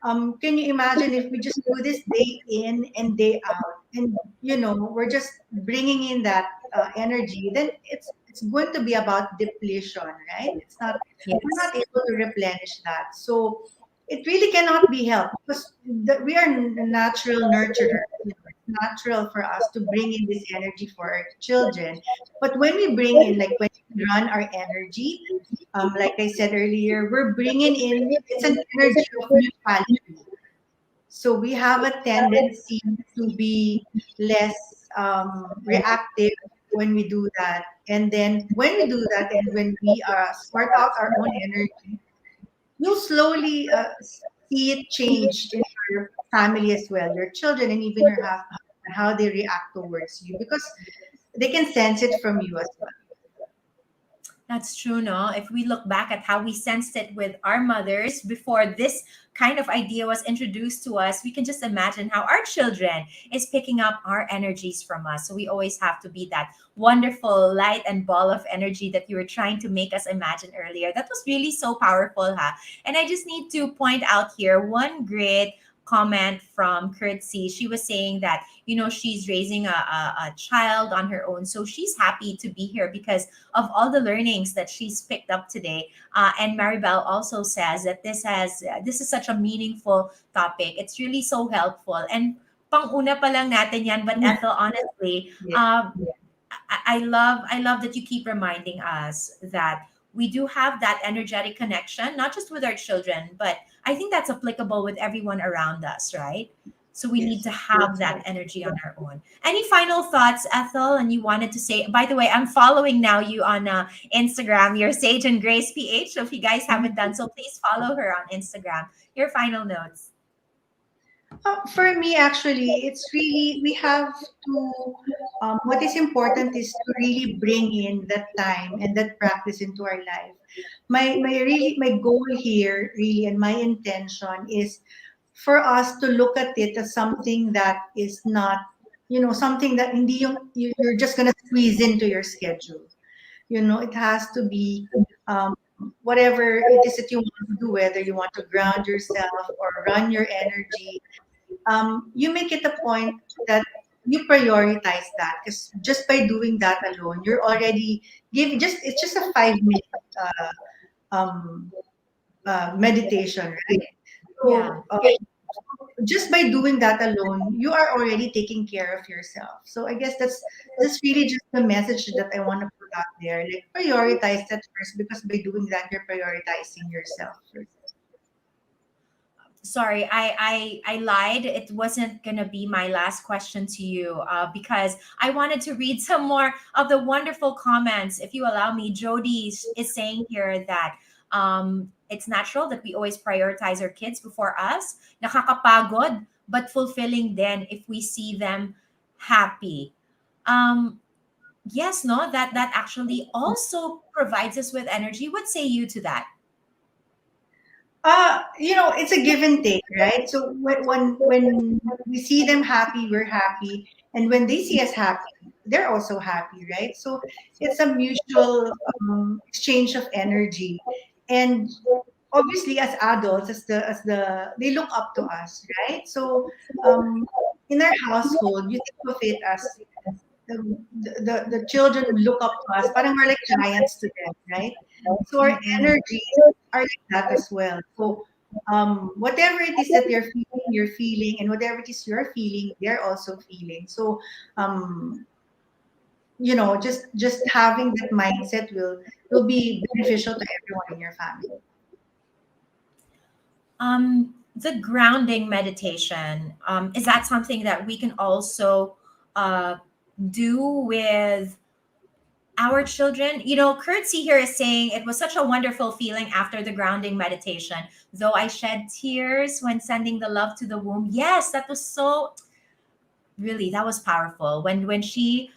can you imagine if we just do this day in and day out, and we're just bringing in that energy? Then it's going to be about depletion, right? It's not We're Yes. not able to replenish that. So it really cannot be helped because we are natural nurturers. It's natural for us to bring in this energy for our children. But when we bring in, like when we run our energy, like I said earlier, we're bringing in, it's an energy of neutrality. So we have a tendency to be less reactive when we do that. And then when we do that and when we sort out our own energy, you'll slowly see it change in your family as well, your children, and even your husband, how they react towards you because they can sense it from you as well. That's true, no? If we look back at how we sensed it with our mothers before this kind of idea was introduced to us, we can just imagine how our children is picking up our energies from us. So we always have to be that wonderful light and ball of energy that you were trying to make us imagine earlier. That was really so powerful, huh? And I just need to point out here one great comment from Curtsy. She was saying that, she's raising a child on her own. So she's happy to be here because of all the learnings that she's picked up today. And Maribel also says that this is such a meaningful topic. It's really so helpful. And pang-una pa lang natin yan, but Ethel, honestly, Yeah. I love that you keep reminding us that we do have that energetic connection, not just with our children, but I think that's applicable with everyone around us, right? So we need Yes. to have that energy on our own. Any final thoughts, Ethel? And you wanted to say, by the way, I'm following now you on Instagram, your Sage and Grace PH. So if you guys haven't done so, please follow her on Instagram. Your final notes. For me, actually, it's really, we have to, what is important is to really bring in that time and that practice into our life. My goal here, really, and my intention is for us to look at it as something that is not, something that hindi you're just going to squeeze into your schedule. It has to be um, whatever it is that you want to do, whether you want to ground yourself or run your energy, you make it a point that you prioritize that because just by doing that alone, you're already giving it's just a 5 minute um, meditation, right? Yeah. So just by doing that alone, you are already taking care of yourself. So I guess that's really just the message that I want to put out there. Like prioritize that first because by doing that, you're prioritizing yourself first. Sorry, I lied. It wasn't gonna be my last question to you because I wanted to read some more of the wonderful comments. If you allow me, Jody is saying here that it's natural that we always prioritize our kids before us. Nakakapagod, but fulfilling then if we see them happy. Um, yes, no, that actually also provides us with energy. What say you to that? It's a give and take, right? So when we see them happy, we're happy, and when they see us happy, they're also happy, right? So it's a mutual exchange of energy. And obviously, as adults, as the they look up to us, right? So in our household, you think of it as the, the children look up to us, parang we're like giants to them, right? So our Mm-mm. energies are like that as well. So whatever it is that you're feeling, and whatever it is you're feeling, they're also feeling. So um, just having that mindset will be beneficial to everyone in your family. The grounding meditation, is that something that we can also uh, do with our children? Curtsy here is saying it was such a wonderful feeling after the grounding meditation, though I shed tears when sending the love to the womb. Yes, that was so, really, that was powerful when she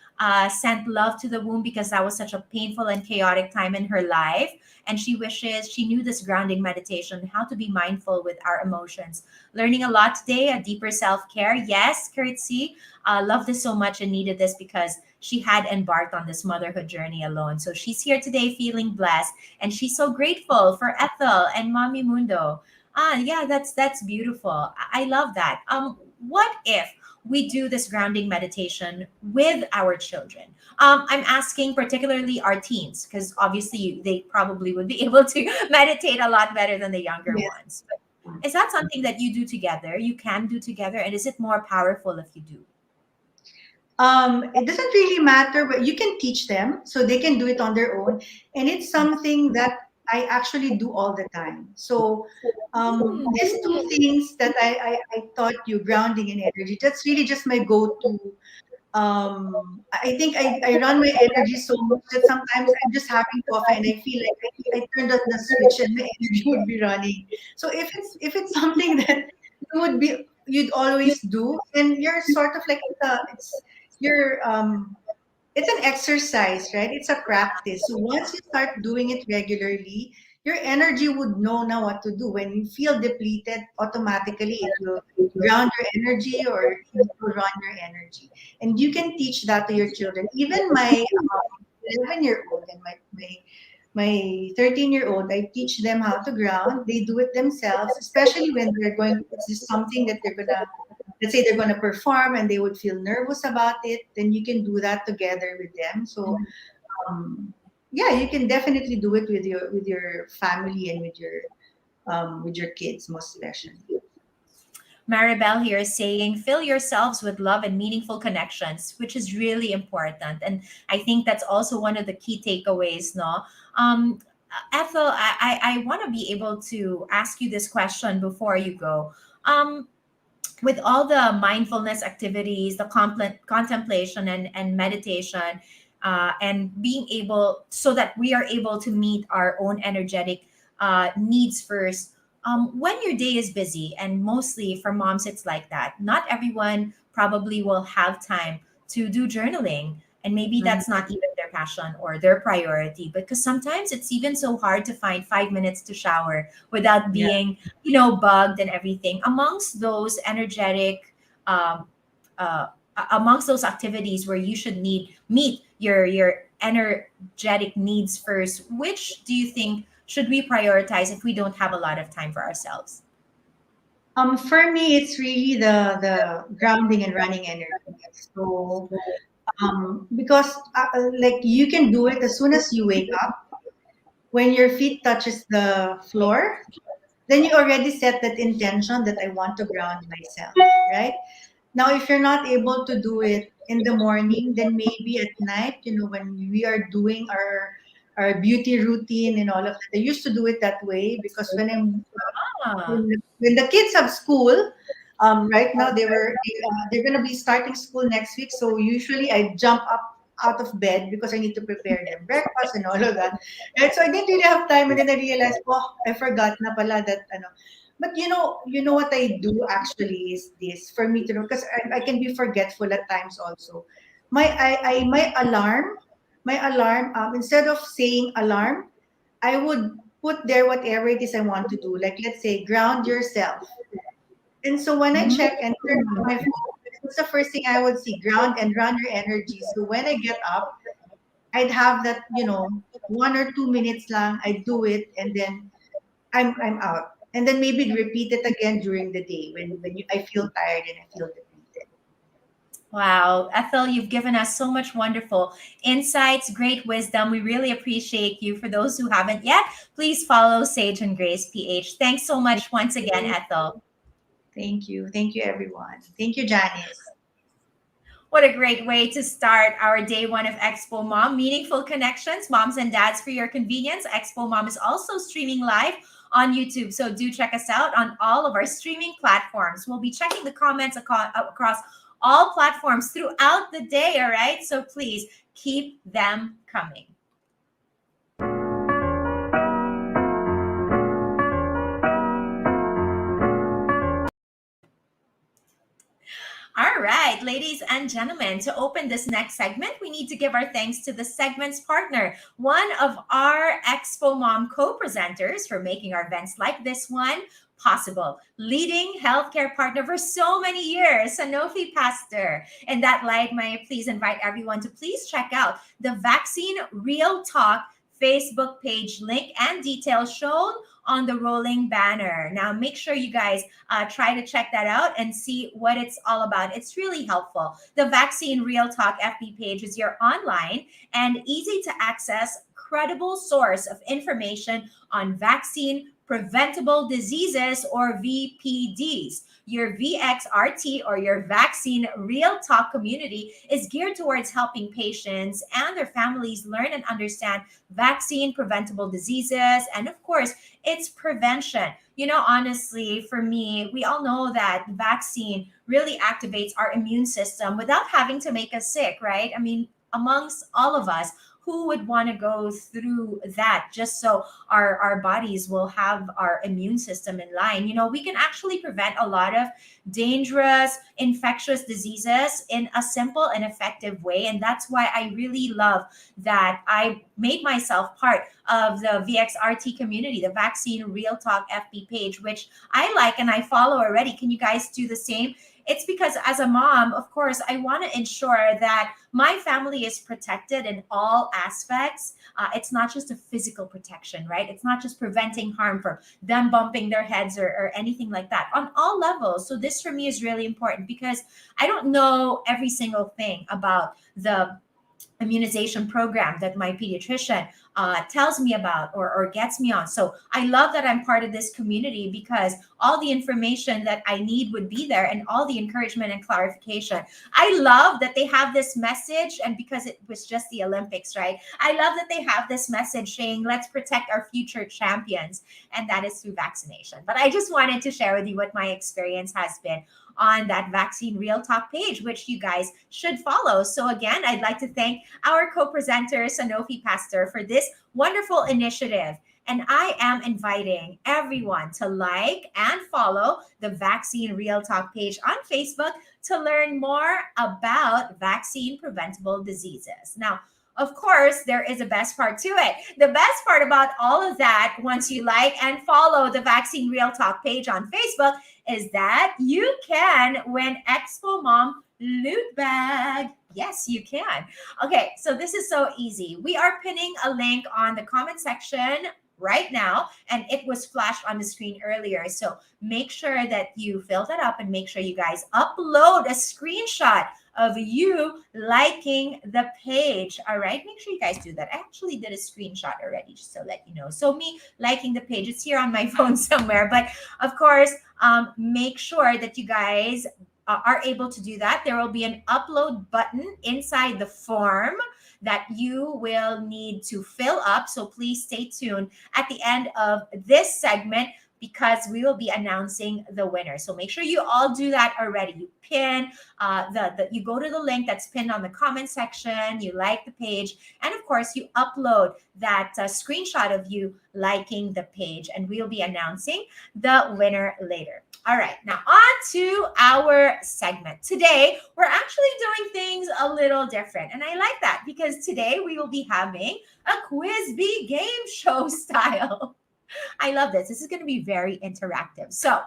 sent love to the womb, because that was such a painful and chaotic time in her life, and she knew this grounding meditation, how to be mindful with our emotions. Learning a lot today, a deeper self-care. Yes, Curtsy, love this so much and needed this because she had embarked on this motherhood journey alone. So she's here today feeling blessed, and she's so grateful for Ethel and Mommy Mundo. Yeah, that's beautiful. I love that. What if we do this grounding meditation with our children? I'm asking particularly our teens, because obviously they probably would be able to meditate a lot better than the younger Yes. ones. But is that something that you do together? You can do together, and is it more powerful if you do? It doesn't really matter, but you can teach them so they can do it on their own. And it's something that I actually do all the time. So these two things that I taught you, grounding and energy, that's really just my go-to. I think I run my energy so much that sometimes I'm just having coffee and I feel like I turned on the switch and my energy would be running. So if it's something that you'd always do, then you're sort of like you're it's an exercise, right? It's a practice. So once you start doing it regularly, your energy would know now what to do. When you feel depleted, automatically it will ground your energy, or it will run your energy. And you can teach that to your children. Even my 11-year-old and my 13-year-old, I teach them how to ground. They do it themselves, especially when it's just something that let's say they're gonna perform and they would feel nervous about it, then you can do that together with them. So um, yeah, you can definitely do it with your family and with your kids, most especially. Maribel here is saying, fill yourselves with love and meaningful connections, which is really important. And I think that's also one of the key takeaways, no? Um, Ethel, I want to be able to ask you this question before you go. With all the mindfulness activities, the contemplation and meditation, and being able, so that we are able to meet our own energetic needs first. When your day is busy, and mostly for moms, it's like that. Not everyone probably will have time to do journaling. And maybe Mhm. that's not even their passion or their priority. Because sometimes it's even so hard to find 5 minutes to shower without Yeah. being bugged and everything. Amongst those energetic, um, amongst those activities where you should meet your energetic needs first, which do you think should we prioritize if we don't have a lot of time for ourselves? For me, it's really the grounding and running energy. So because like you can do it as soon as you wake up, when your feet touches the floor, then you already set that intention that I want to ground myself, right? Now, if you're not able to do it in the morning, then maybe at night, when we are doing our beauty routine and all of that. I used to do it that way because Ah, when the kids have school, right now they're gonna be starting school next week. So usually I jump up out of bed because I need to prepare them breakfast and all of that. And so I didn't really have time, and then I realized, oh, I forgot na pala that ano. But you know what I do actually is this for me to know, because I can be forgetful at times also. My alarm, instead of saying alarm, I would put there whatever it is I want to do. Like, let's say, ground yourself. And so when I check and turn on my phone, what's the first thing I would see? Ground and run your energy. So when I get up, I'd have that, 1 or 2 minutes lang. I do it, and then I'm out. And then maybe repeat it again during the day when I feel tired and I feel depleted. Wow, Ethel, you've given us so much wonderful insights, great wisdom. We really appreciate you. For those who haven't yet, please follow Sage and Grace PH. Thanks so Thank much once again, you. Ethel. Thank you. Thank you, everyone. Thank you, Janice. What a great way to start our day one of Expo Mom. Meaningful connections, moms and dads, for your convenience. Expo Mom is also streaming live on YouTube. So do check us out on all of our streaming platforms. We'll be checking the comments across all platforms throughout the day. All right. So please keep them coming. All right, ladies and gentlemen, to open this next segment, we need to give our thanks to the segment's partner, one of our Expo Mom co-presenters, for making our events like this one possible. Leading healthcare partner for so many years, Sanofi Pasteur. In that light, may I please invite everyone to please check out the Vaccine Real Talk Facebook page, link and details shown on the rolling banner. Now, make sure you guys try to check that out and see what it's all about. It's really helpful. The Vaccine Real Talk FB page is your online and easy to access, credible source of information on vaccine preventable diseases, or VPDs. Your VXRT, or your Vaccine Real Talk community, is geared towards helping patients and their families learn and understand vaccine preventable diseases, and of course, its prevention. Honestly, for me, we all know that vaccine really activates our immune system without having to make us sick, right? I mean, amongst all of us, who would want to go through that just so our bodies will have our immune system in line? We can actually prevent a lot of dangerous infectious diseases in a simple and effective way. And that's why I really love that I made myself part of the VXRT community, the Vaccine Real Talk FB page, which I like and I follow already. Can you guys do the same? It's because as a mom, of course, I want to ensure that my family is protected in all aspects. It's not just a physical protection, right? It's not just preventing harm from them bumping their heads or anything like that, on all levels. So this for me is really important because I don't know every single thing about the immunization program that my pediatrician tells me about or gets me on. So I love that I'm part of this community because all the information that I need would be there and all the encouragement and clarification. I love that they have this message, and because it was just the Olympics, right? I love that they have this message saying, let's protect our future champions, and that is through vaccination. But I just wanted to share with you what my experience has been on that Vaccine Real Talk page, which you guys should follow. So again, I'd like to thank our co-presenter, Sanofi Pasteur, for this wonderful initiative. And I am inviting everyone to like and follow the Vaccine Real Talk page on Facebook to learn more about vaccine preventable diseases. Now, of course, there is a best part to it. The best part about all of that, once you like and follow the Vaccine Real Talk page on Facebook, is that you can win Expo Mom loot bag. Yes, you can. Okay, so this is so easy. We are pinning a link on the comment section right now, and it was flashed on the screen earlier. So make sure that you fill that up and make sure you guys upload a screenshot of you liking the page. All right, make sure you guys do that. I actually did a screenshot already, just to let you know. So me liking the page, it's here on my phone somewhere. But of course, make sure that you guys are able to do that. There will be an upload button inside the form that you will need to fill up. So please stay tuned at the end of this segment, because we will be announcing the winner. So make sure you all do that already. You pin you go to the link that's pinned on the comment section, you like the page, and of course you upload that screenshot of you liking the page, and we'll be announcing the winner later. All right, now on to our segment. Today, we're actually doing things a little different, and I like that because today we will be having a quiz bee game show style. I love this. This is going to be very interactive. So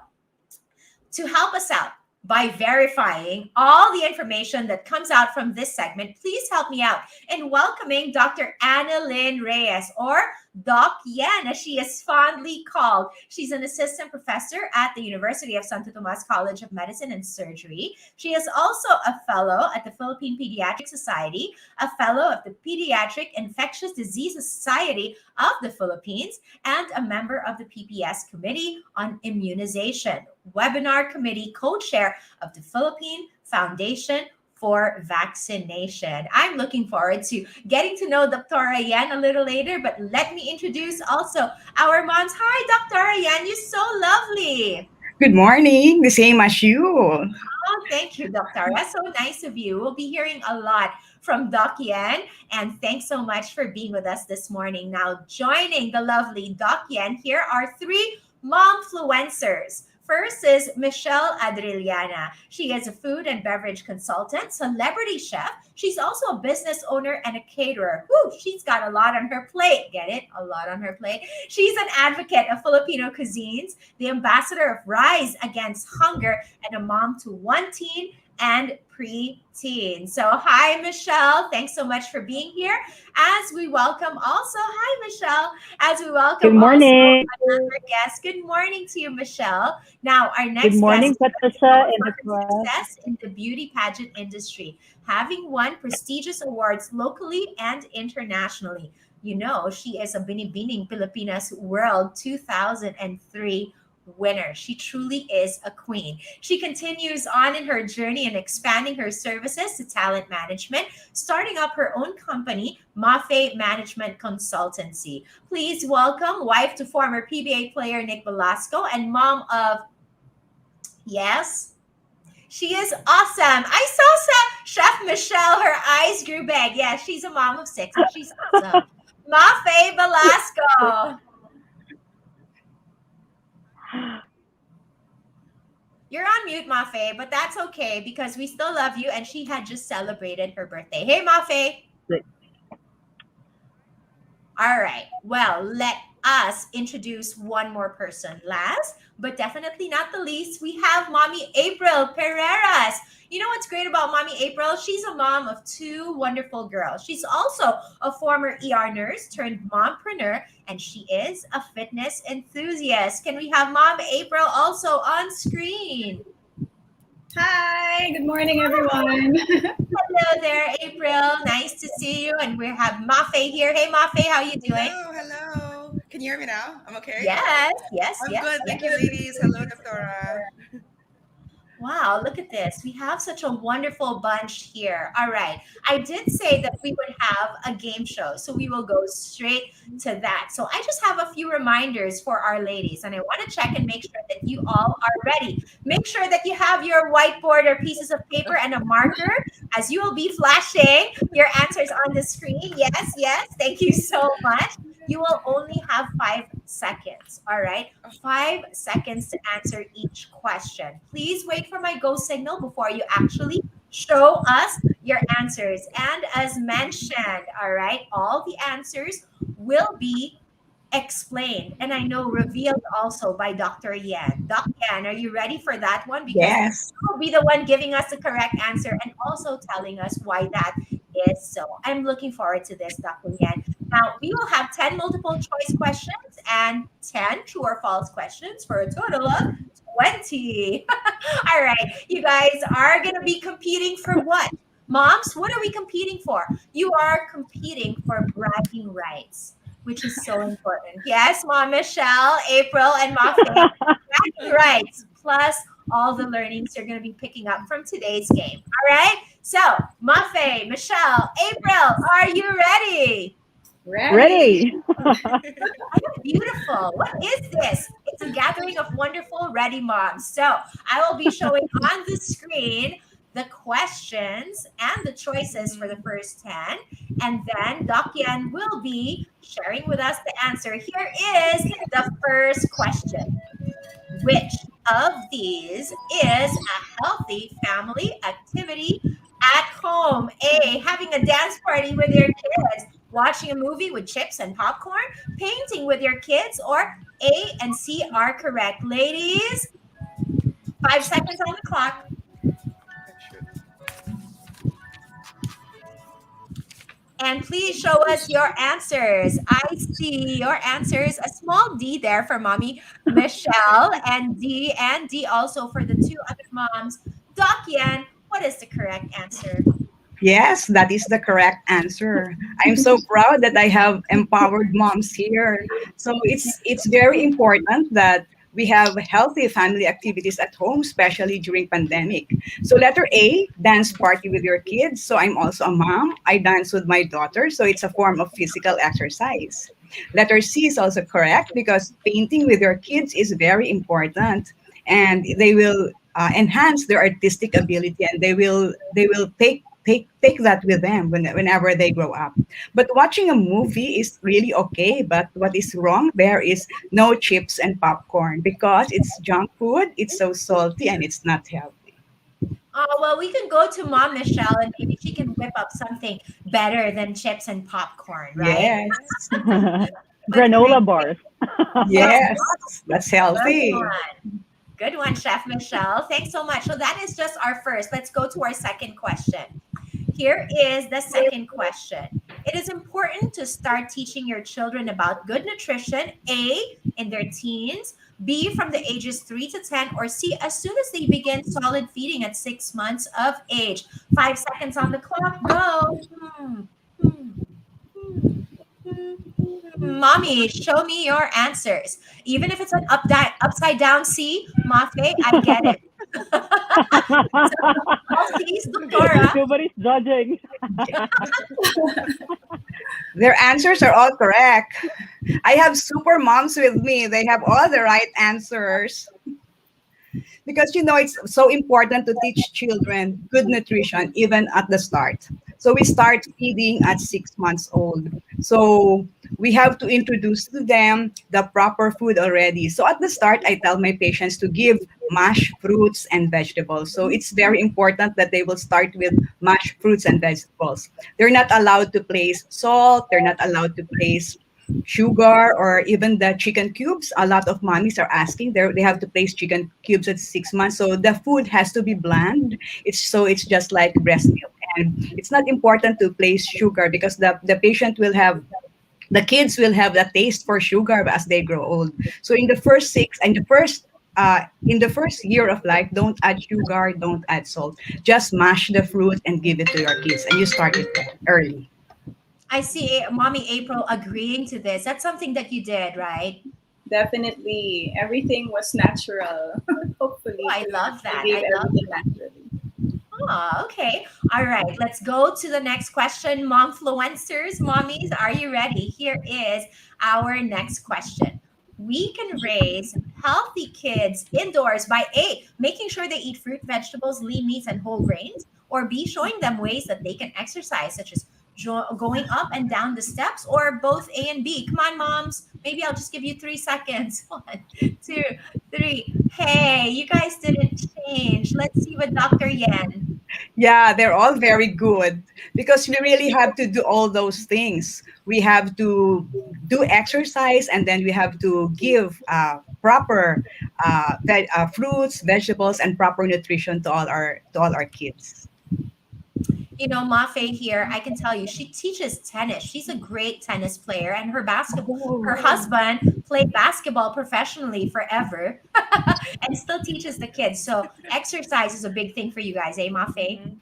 to help us out, by verifying all the information that comes out from this segment. Please help me out in welcoming Dr. Anelyn Reyes, or Doc Yen, as she is fondly called. She's an assistant professor at the University of Santo Tomas College of Medicine and Surgery. She is also a fellow at the Philippine Pediatric Society, a fellow of the Pediatric Infectious Disease Society of the Philippines, and a member of the PPS Committee on Immunization, webinar committee co-chair of the Philippine Foundation for Vaccination. I'm looking forward to getting to know Dr. Yan a little later, but let me introduce also our moms. Hi, Dr. Yan, you're so lovely. Good morning, the same as you. Oh, thank you, Dr. That's so nice of you. We'll be hearing a lot from Doc Yan, and thanks so much for being with us this morning. Now, joining the lovely Doc Yan, here are three momfluencers. First is Michelle Adrillana. She is a food and beverage consultant, celebrity chef. She's also a business owner and a caterer. Woo, she's got a lot on her plate. Get it? A lot on her plate. She's an advocate of Filipino cuisines, the ambassador of Rise Against Hunger, and a mom to one teen and pre-teen. So hi, Michelle. Thanks so much for being here. As we welcome also, hi, Michelle. As we welcome Good morning. Also another guest. Good morning to you, Michelle. Now, our next Good morning, guest Patricia is and the success in the beauty pageant industry, having won prestigious awards locally and internationally. You know, she is a Binibining Pilipinas World 2003 winner. She truly is a queen. She continues on in her journey and expanding her services to talent management, starting up her own company, Mafae Management Consultancy. Please welcome wife to former PBA player Nick Belasco and mom of, yes, she is awesome. I saw Chef Michelle, her eyes grew big. Yeah, she's a mom of 6 and she's awesome. Mafae Belasco. You're on mute, Mafae, but that's okay because we still love you, and she had just celebrated her birthday. Hey, Mafae. All right. Well, let us introduce one more person last, but definitely not the least. We have Mommy April Perreras. You know what's great about Mommy April? She's a mom of 2 wonderful girls. She's also a former ER nurse turned mompreneur, and she is a fitness enthusiast. Can we have Mom April also on screen? Hi, good morning, everyone. Hello there, April. Nice to see you. And we have Mafae here. Hey, Mafae, how you doing? Hello. Can you hear me now? I'm okay? Yes. I'm good. Thank you, ladies. Hello, Doctora. Wow, look at this. We have such a wonderful bunch here. All right. I did say that we would have a game show, so we will go straight to that. So I just have a few reminders for our ladies, and I want to check and make sure that you all are ready. Make sure that you have your whiteboard or pieces of paper and a marker, as you will be flashing your answers on the screen. Yes. Thank you so much. You will only have 5 seconds, all right? 5 seconds to answer each question. Please wait for my go signal before you actually show us your answers. And as mentioned, all right, all the answers will be explained and I know revealed also by Dr. Yan. Dr. Yan, are you ready for that one? Because Yes. you'll be the one giving us the correct answer and also telling us why that is so. I'm looking forward to this, Dr. Yan. Now, we will have 10 multiple choice questions and 10 true or false questions for a total of 20. All right, you guys are going to be competing for what? Moms, what are we competing for? You are competing for bragging rights, which is so important. Yes, Mom Michelle, April, and Mafae. Bragging rights, plus all the learnings you're going to be picking up from today's game. All right? So, Mafae, Michelle, April, are you ready? Ready. Beautiful. What is this? It's a gathering of wonderful ready moms. So, I will be showing on the screen the questions and the choices for the first 10. And then Doc Yan will be sharing with us the answer. Here is the first question. Which of these is a healthy family activity at home? A, having a dance party with your kids, watching a movie with chips and popcorn, painting with your kids, or A and C are correct. Ladies, 5 seconds on the clock. And please show us your answers. I see your answers. A small D there for Mommy Michelle and D also for the two other moms. Doc Yan, what is the correct answer? Yes, that is the correct answer. I'm so proud that I have empowered moms here. So it's very important that we have healthy family activities at home, especially during pandemic. So letter A, dance party with your kids. So I'm also a mom. I dance with my daughter, so it's a form of physical exercise. Letter C is also correct because painting with your kids is very important, and they will enhance their artistic ability, and they will take that with them whenever they grow up. But watching a movie is really okay. But what is wrong there is no chips and popcorn because it's junk food. It's so salty and it's not healthy. Oh, well, we can go to Mom Michelle and maybe she can whip up something better than chips and popcorn, right? Yes, Granola bars. yes, that's Good healthy. one. Good one, Chef Michelle. Thanks so much. So that is just our first. Let's go to our second question. Here is the second question. It is important to start teaching your children about good nutrition, A, in their teens, B, from the ages 3 to 10, or C, as soon as they begin solid feeding at 6 months of age. 5 seconds on the clock. Go. Mommy, show me your answers. Even if it's an upside down C, Mafae, I get it. So, all C's, Doctora. Nobody's judging. Their answers are all correct. I have super moms with me. They have all the right answers. Because it's so important to teach children good nutrition even at the start. So we start feeding at 6 months old. So we have to introduce to them the proper food already. So at the start, I tell my patients to give mashed fruits and vegetables. So it's very important that they will start with mashed fruits and vegetables. They're not allowed to place salt. They're not allowed to place sugar or even the chicken cubes. A lot of mommies are asking they have to place chicken cubes at 6 months. So the food has to be bland. It's just like breast milk. And it's not important to place sugar because the kids will have the taste for sugar as they grow old. So in the first in the first year of life, don't add sugar, don't add salt. Just mash the fruit and give it to your kids, and you start it early. I see Mommy April agreeing to this. That's something that you did, right? Definitely. Everything was natural. Hopefully. Oh, I love that. We gave I love everything that. naturally. Oh, okay. All right. Let's go to the next question. Momfluencers, mommies, are you ready? Here is our next question. We can raise healthy kids indoors by A, making sure they eat fruit, vegetables, lean meats, and whole grains, or B, showing them ways that they can exercise, such as going up and down the steps, or both A and B. Come on, moms. Maybe I'll just give you 3 seconds. 1, 2, 3. Hey, you guys didn't change. Let's see what Dr. Yen. Yeah, they're all very good because we really have to do all those things. We have to do exercise, and then we have to give proper fruits, vegetables, and proper nutrition to all our kids. Mafae here, I can tell you, she teaches tennis. She's a great tennis player, and her husband played basketball professionally forever and still teaches the kids. So exercise is a big thing for you guys, eh, Mafae?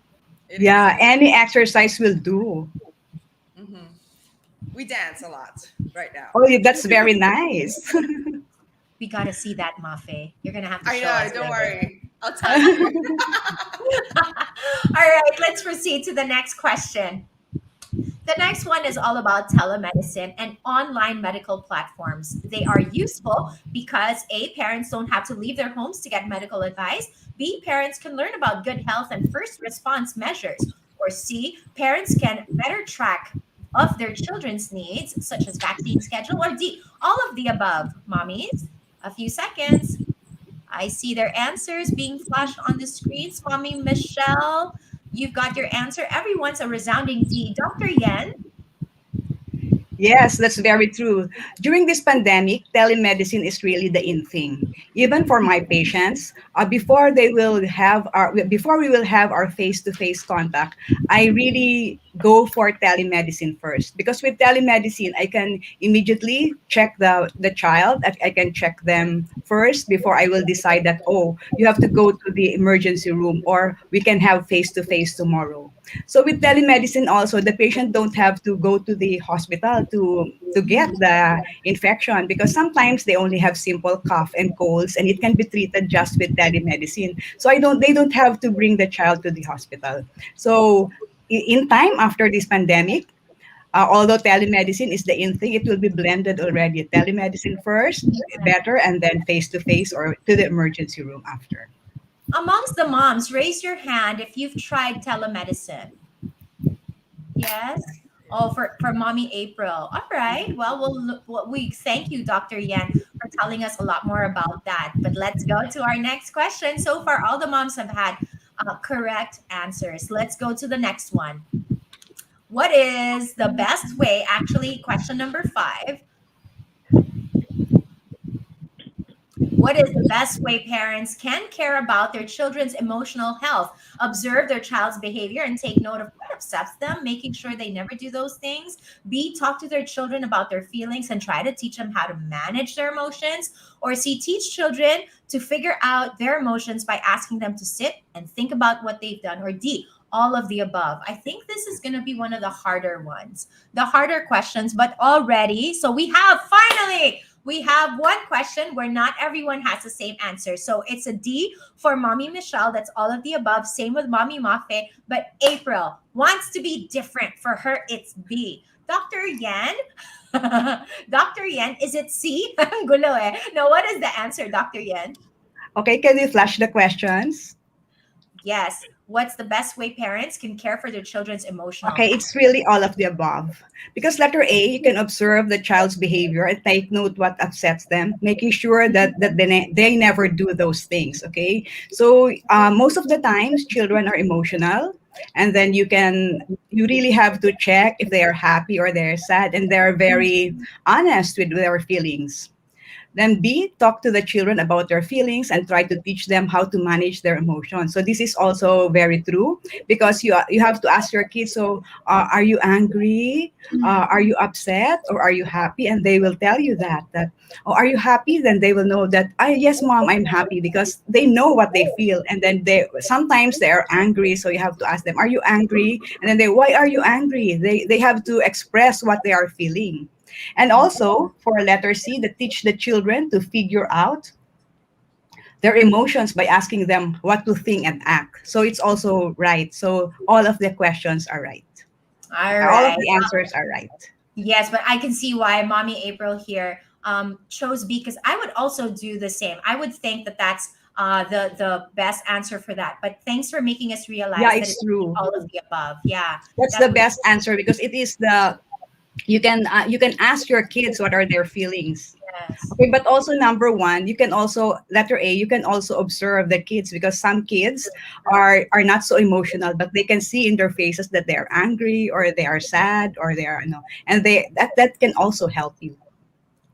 Yeah, any exercise will do. Mm-hmm. We dance a lot right now. Oh, that's very nice. We got to see that, Mafae. You're going to have to I show know, us don't later. worry. I'll tell you. All right, let's proceed to the next question. The next one is all about telemedicine and online medical platforms. They are useful because A, parents don't have to leave their homes to get medical advice. B, parents can learn about good health and first response measures. Or C, parents can better track of their children's needs, such as vaccine schedule. Or D, all of the above. Mommies, a few seconds. I see their answers being flashed on the screens. Mommy Michelle, you've got your answer. Everyone's a resounding D. Dr. Yen? Yes, that's very true. During this pandemic, telemedicine is really the in thing. Even for my patients, before we will have our face-to-face contact, I really go for telemedicine first because with telemedicine, I can immediately check the child. I can check them first before I will decide that you have to go to the emergency room or we can have face-to-face tomorrow. So with telemedicine also, the patient don't have to go to the hospital to get the infection because sometimes they only have simple cough and colds and it can be treated just with telemedicine. So they don't have to bring the child to the hospital. So in time after this pandemic, although telemedicine is the in thing, it will be blended already. Telemedicine first, better, and then face to face or to the emergency room after. Amongst the moms, raise your hand if you've tried telemedicine. Yes. Oh, for Mommy April. All right. We thank you, Dr. Yan, for telling us a lot more about that. But let's go to our next question. So far, all the moms have had correct answers. Let's go to the next one. What is the best way? Actually, question number 5. What is the best way parents can care about their children's emotional health? Observe their child's behavior and take note of what upsets them, making sure they never do those things. B, talk to their children about their feelings and try to teach them how to manage their emotions. Or C, teach children to figure out their emotions by asking them to sit and think about what they've done. Or D, all of the above. I think this is going to be one of the harder ones, the harder questions, but already. So we have one question where not everyone has the same answer. So it's a D for Mommy Michelle. That's all of the above. Same with Mommy Mafae. But April wants to be different. For her, it's B. Dr. Yan? Dr. Yan, is it C? Gulo eh. No, what is the answer, Dr. Yan? Okay, can you flash the questions? Yes. What's the best way parents can care for their children's emotional Okay, it's really all of the above. Because letter A, you can observe the child's behavior and take note what upsets them, making sure that they never do those things, okay? So most of the times, children are emotional. And then you really have to check if they are happy or they're sad. And they're very honest with their feelings. Then B, talk to the children about their feelings and try to teach them how to manage their emotions. So this is also very true because you have to ask your kids, so are you angry? Are you upset? Or are you happy? And they will tell you that are you happy? Then they will know that, yes, mom, I'm happy because they know what they feel. And then sometimes they are angry. So you have to ask them, are you angry? And then why are you angry? They have to express what they are feeling. And also for letter C, to teach the children to figure out their emotions by asking them what to think and act. So it's also right. So all of the questions are right. All right. All of the answers are right. Yes, but I can see why Mommy April here chose B, because I would also do the same. I would think that that's the best answer for that. But thanks for making us realize that it's true. All of the above. Yeah, that's the best answer because it is you can ask your kids what are their feelings. Yes. Okay, but also number 1, you can also letter A, you can also observe the kids because some kids are not so emotional, but they can see in their faces that they are angry or they are sad or they are and that can also help you.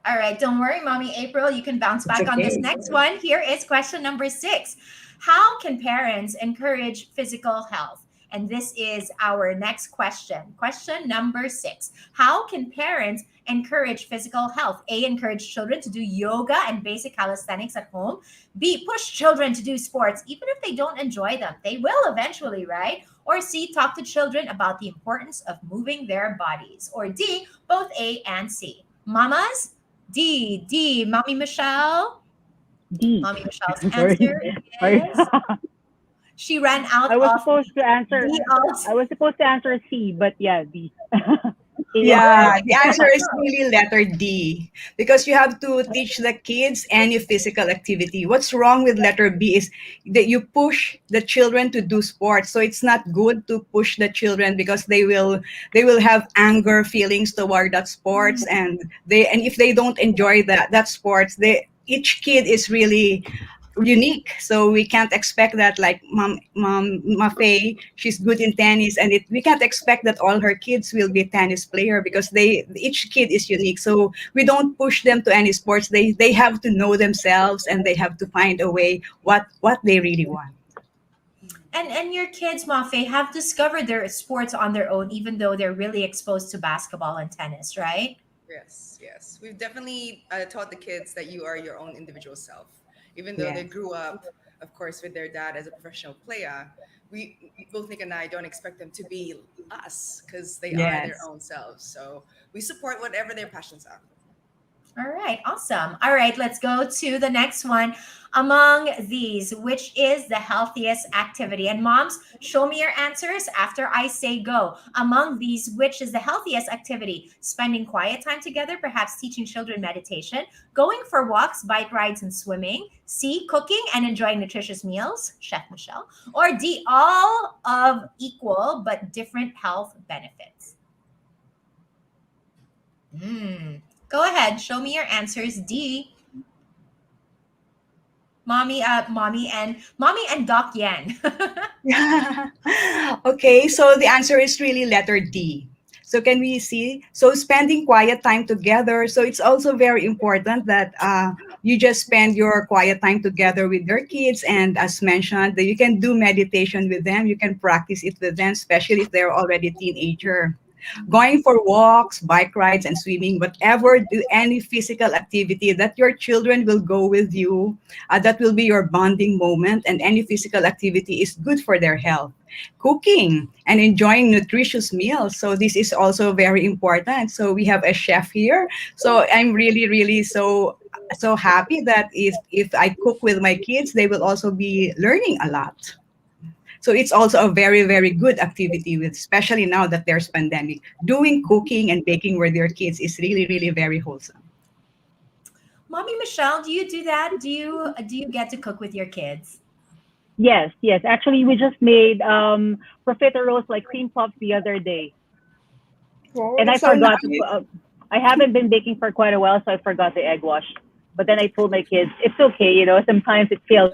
All right, don't worry, Mommy April, you can bounce back on this next one. Here is question number 6. How can parents encourage physical health? And this is our next question. Question number 6. How can parents encourage physical health? A, encourage children to do yoga and basic calisthenics at home. B, push children to do sports, even if they don't enjoy them. They will eventually, right? Or C, talk to children about the importance of moving their bodies. Or D, both A and C. Mamas? D. Mommy Michelle? D. Mommy Michelle's Sorry. answer is... She ran out I was of supposed to answer. D also. I was supposed to answer C, but yeah, D. Yeah, the answer is really letter D because you have to teach the kids any physical activity. What's wrong with letter B is that you push the children to do sports. So it's not good to push the children because they will have anger feelings toward that sports and if they don't enjoy that sports, each kid is really unique. So we can't expect that like mom Mafae, she's good in tennis, and we can't expect that all her kids will be tennis player because each kid is unique. So we don't push them to any sports. They have to know themselves and they have to find a way what they really want. And your kids, Mafe, have discovered their sports on their own, even though they're really exposed to basketball and tennis, right? Yes, yes. We've definitely taught the kids that you are your own individual self. Even though they Yes. grew up, of course, with their dad as a professional player, both Nick and I don't expect them to be us because they are their Yes. own selves. So we support whatever their passions are. All right, awesome. All right, let's go to the next one. Among these, which is the healthiest activity? And moms, show me your answers after I say go. Among these, which is the healthiest activity? Spending quiet time together, perhaps teaching children meditation, going for walks, bike rides, and swimming. C, cooking and enjoying nutritious meals, Chef Michelle. Or D, all of equal but different health benefits. Go ahead, show me your answers. D, mommy and Doc Yen. Okay, so the answer is really letter D. So can we see? So spending quiet time together. So it's also very important that you just spend your quiet time together with your kids. And as mentioned, that you can do meditation with them. You can practice it with them, especially if they're already teenager. Going for walks, bike rides, and swimming, whatever, do any physical activity that your children will go with you, that will be your bonding moment, and any physical activity is good for their health. Cooking and enjoying nutritious meals. So this is also very important. So we have a chef here. So I'm really, really so happy that if I cook with my kids, they will also be learning a lot. So it's also a very, very good activity with, especially now that there's pandemic. Doing cooking and baking with your kids is really, really very wholesome. Mommy Michelle, do you do that? Do you get to cook with your kids? Yes, yes. Actually, we just made profiteroles like cream puffs the other day, Oh, and I it's so forgot to. nice. I haven't been baking for quite a while, so I forgot the egg wash. But then I told my kids, it's okay. You know, sometimes it fails.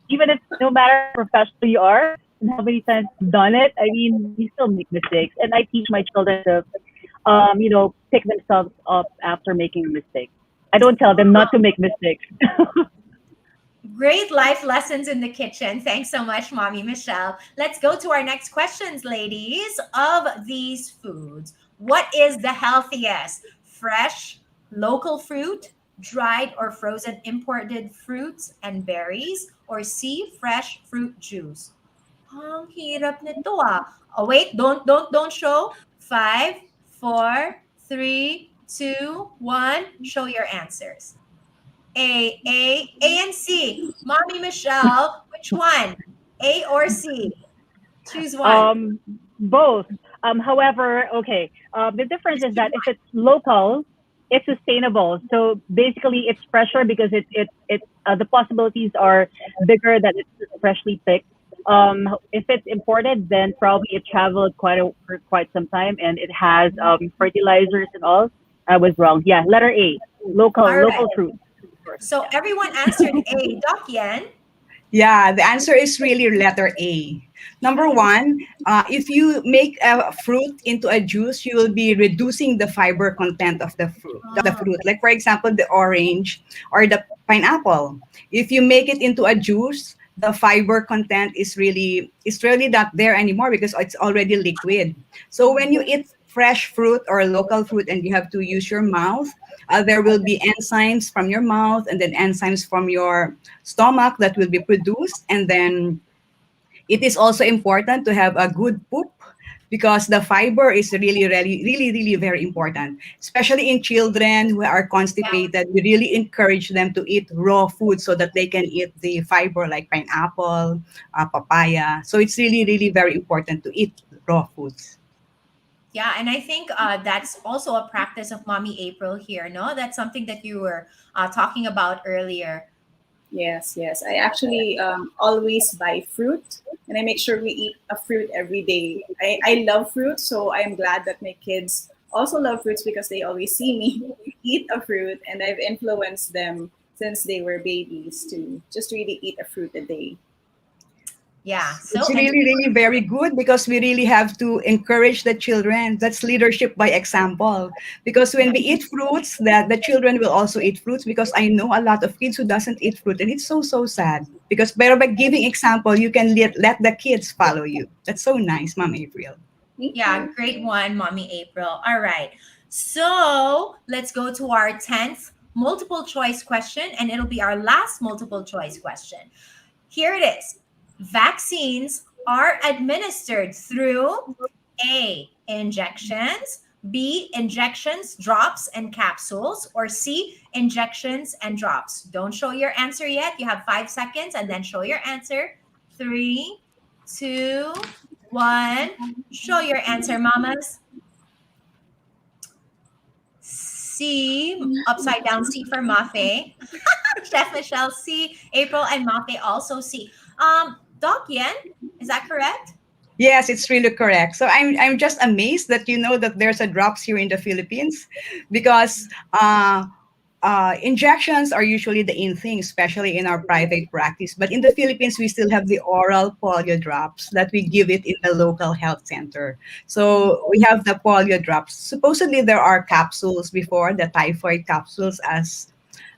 Even if no matter how professional you are and how many times you've done it, I mean, you still make mistakes. And I teach my children to, pick themselves up after making a mistake. I don't tell them not to make mistakes. Great life lessons in the kitchen. Thanks so much, Mommy Michelle. Let's go to our next questions, ladies. Of these foods, what is the healthiest? Fresh, local fruit, dried or frozen imported fruits and berries, or C, fresh fruit juice? Ang hirap nito ah. Oh, wait, don't show. 5, 4, 3, 2, 1. Show your answers. A, and C. Mommy Michelle, which one? A or C? Choose one. Both. However, okay. The difference is that if it's local, it's sustainable. So basically, it's fresher because the possibilities are bigger that it's freshly picked. If it's imported, then probably it traveled for quite some time and it has fertilizers and all. I was wrong. Yeah, letter A, local All right. local fruit. So everyone answered A. Doc Yen. Yeah, the answer is really letter A. Number one, if you make a fruit into a juice, you will be reducing the fiber content of the fruit. Like for example, the orange or the pineapple. If you make it into a juice, the fiber content is really not there anymore because it's already liquid. So when you eat fresh fruit or local fruit and you have to use your mouth, there will be enzymes from your mouth and then enzymes from your stomach that will be produced. And then it is also important to have a good poop because the fiber is really, really, really, really very important, especially in children who are constipated. We really encourage them to eat raw food so that they can eat the fiber like pineapple, papaya. So it's really, really very important to eat raw foods. Yeah, and I think that's also a practice of Mommy April here, no? That's something that you were talking about earlier. Yes, yes. I actually always buy fruit and I make sure we eat a fruit every day. I love fruit, so I'm glad that my kids also love fruits because they always see me eat a fruit and I've influenced them since they were babies to just really eat a fruit a day. Yeah. So It's really, really very good because we really have to encourage the children. That's leadership by example. Because when we eat fruits, that the children will also eat fruits. Because I know a lot of kids who doesn't eat fruit, and it's so so sad. Because by giving example, you can let the kids follow you. That's so nice, Mom April. Thank yeah, you. great one, Mommy April. All right. So let's go to our 10th multiple choice question, and it'll be our last multiple choice question. Here it is. Vaccines are administered through A, injections, B, injections, drops, and capsules, or C, injections and drops. Don't show your answer yet. You have 5 seconds and then show your answer. 3, 2, 1. Show your answer, mamas. C, upside down C for Mafae. Chef Michelle C, April and Mafae also C. Doc Yen, is that correct? Yes, it's really correct. So I'm just amazed that you know that there's a drops here in the Philippines, because injections are usually the in thing, especially in our private practice. But in the Philippines, we still have the oral polio drops that we give it in the local health center. So we have the polio drops. Supposedly there are capsules before, the typhoid capsules as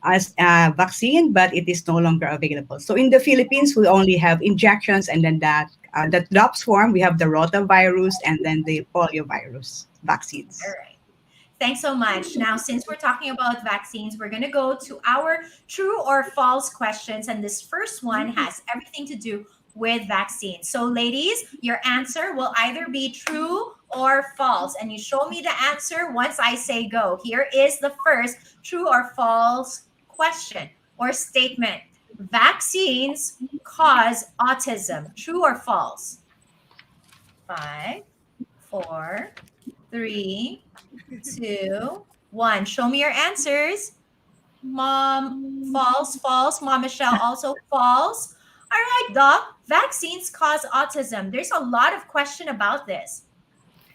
a vaccine, but it is no longer available. So in the Philippines, we only have injections, and then that drops form, we have the rotavirus and then the poliovirus vaccines. All right. Thanks so much. Now, since we're talking about vaccines, we're going to go to our true or false questions. And this first one has everything to do with vaccines. So, ladies, your answer will either be true or false. And you show me the answer once I say go. Here is the first true or false question or statement. Vaccines cause autism. True or false? 5, 4, 3, 2, 1. Show me your answers. Mom, false, false. Mom Michelle, also false. All right, Doc. Vaccines cause autism. There's a lot of question about this.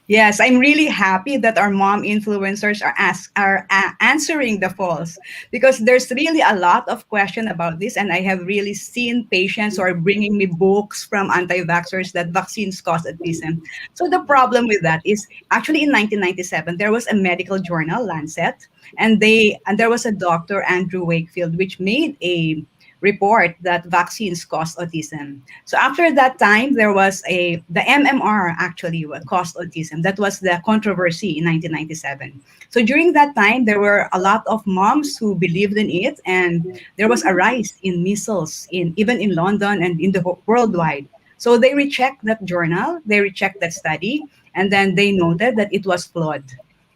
Yes, I'm really happy that our mom influencers are answering the false, because there's really a lot of question about this, and I have really seen patients who are bringing me books from anti-vaxxers that vaccines cause autism. So the problem with that is actually in 1997 there was a medical journal, Lancet, and there was a doctor, Andrew Wakefield, which made a report that vaccines cause autism. So after that time, there was the MMR actually caused autism. That was the controversy in 1997. So during that time, there were a lot of moms who believed in it, and there was a rise in measles even in London and in the worldwide. So they reject that journal, they reject that study, and then they noted that it was flawed.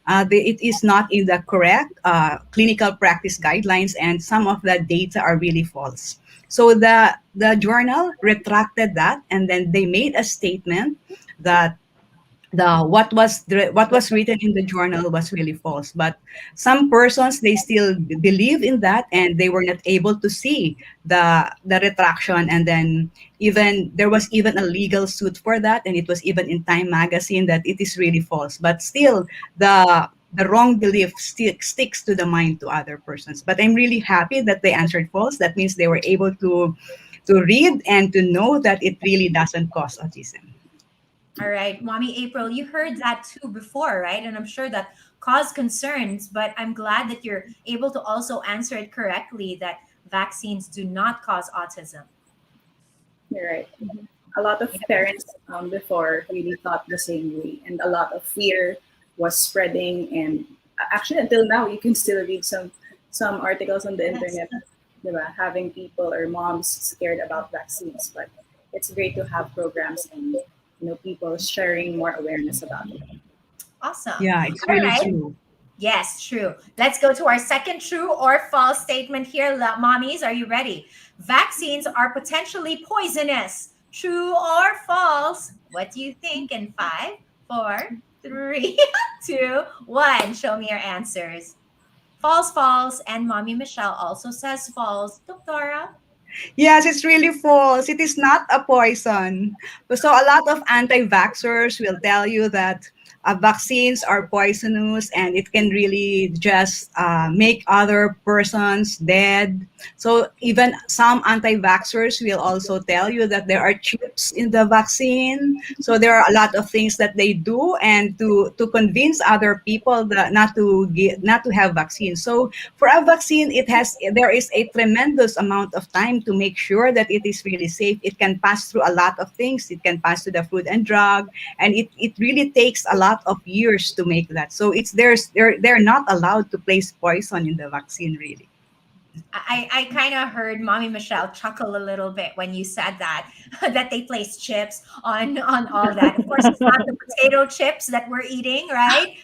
It is not in the correct clinical practice guidelines, and some of the data are really false. So the journal retracted that, and then they made a statement that what was written in the journal was really false. But some persons, they still believe in that, and they were not able to see the retraction. And then even there was even a legal suit for that, and it was even in Time magazine that it is really false. But still, the wrong belief sticks to the mind to other persons. But I'm really happy that they answered false. That means they were able to read and to know that it really doesn't cause autism. All right, Mommy April, you heard that too before, right? And I'm sure that caused concerns, but I'm glad that you're able to also answer it correctly, that vaccines do not cause autism. You're right. A lot of parents before really thought the same way, and a lot of fear was spreading. And actually, until now, you can still read some articles on the internet, diba, having people or moms scared about vaccines. But it's great to have programs and people sharing more awareness about it. Awesome. Yeah, it's All really right. true. Yes, true. Let's go to our second true or false statement here. Mommies, are you ready? Vaccines are potentially poisonous. True or false? What do you think? In 5, 4, 3, 2, 1. Show me your answers. False, false. And Mommy Michelle also says false. Doctora? Yes, it's really false. It is not a poison. So a lot of anti-vaxxers will tell you that vaccines are poisonous and it can really just make other persons dead. So even some anti-vaxxers will also tell you that there are chips in the vaccine. So there are a lot of things that they do and to convince other people that not to have vaccines. So for a vaccine, there is a tremendous amount of time to make sure that it is really safe. It can pass through a lot of things. It can pass through the food and drug, and it really takes a lot of years to make that. So they're not allowed to place poison in the vaccine really. I kind of heard Mommy Michelle chuckle a little bit when you said that that they place chips on all that. Of course, it's not the potato chips that we're eating, right?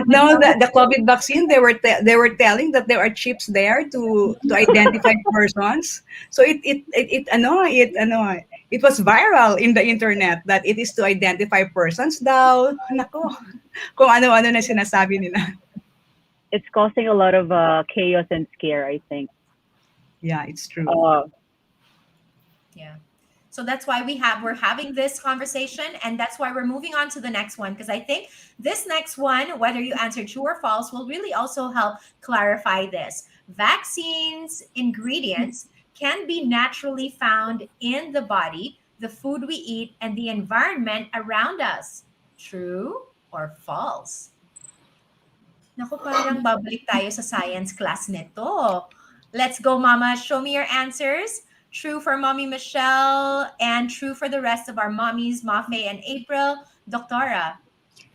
No, the COVID vaccine, they were telling that there are chips there to identify persons. So it was viral in the internet that it is to identify persons daw. Nako, kung ano-ano na sinasabi nila. It's causing a lot of chaos and scare, I think. Yeah, it's true. Yeah. So that's why we're having this conversation, and that's why we're moving on to the next one, because I think this next one, whether you answer true or false, will really also help clarify this. Vaccines ingredients can be naturally found in the body, the food we eat, and the environment around us. True or false? Naku, parang babalik tayo sa science class nito. Let's go, Mama. Show me your answers. True for Mommy Michelle and true for the rest of our mommies, Mafae and April. Doctora.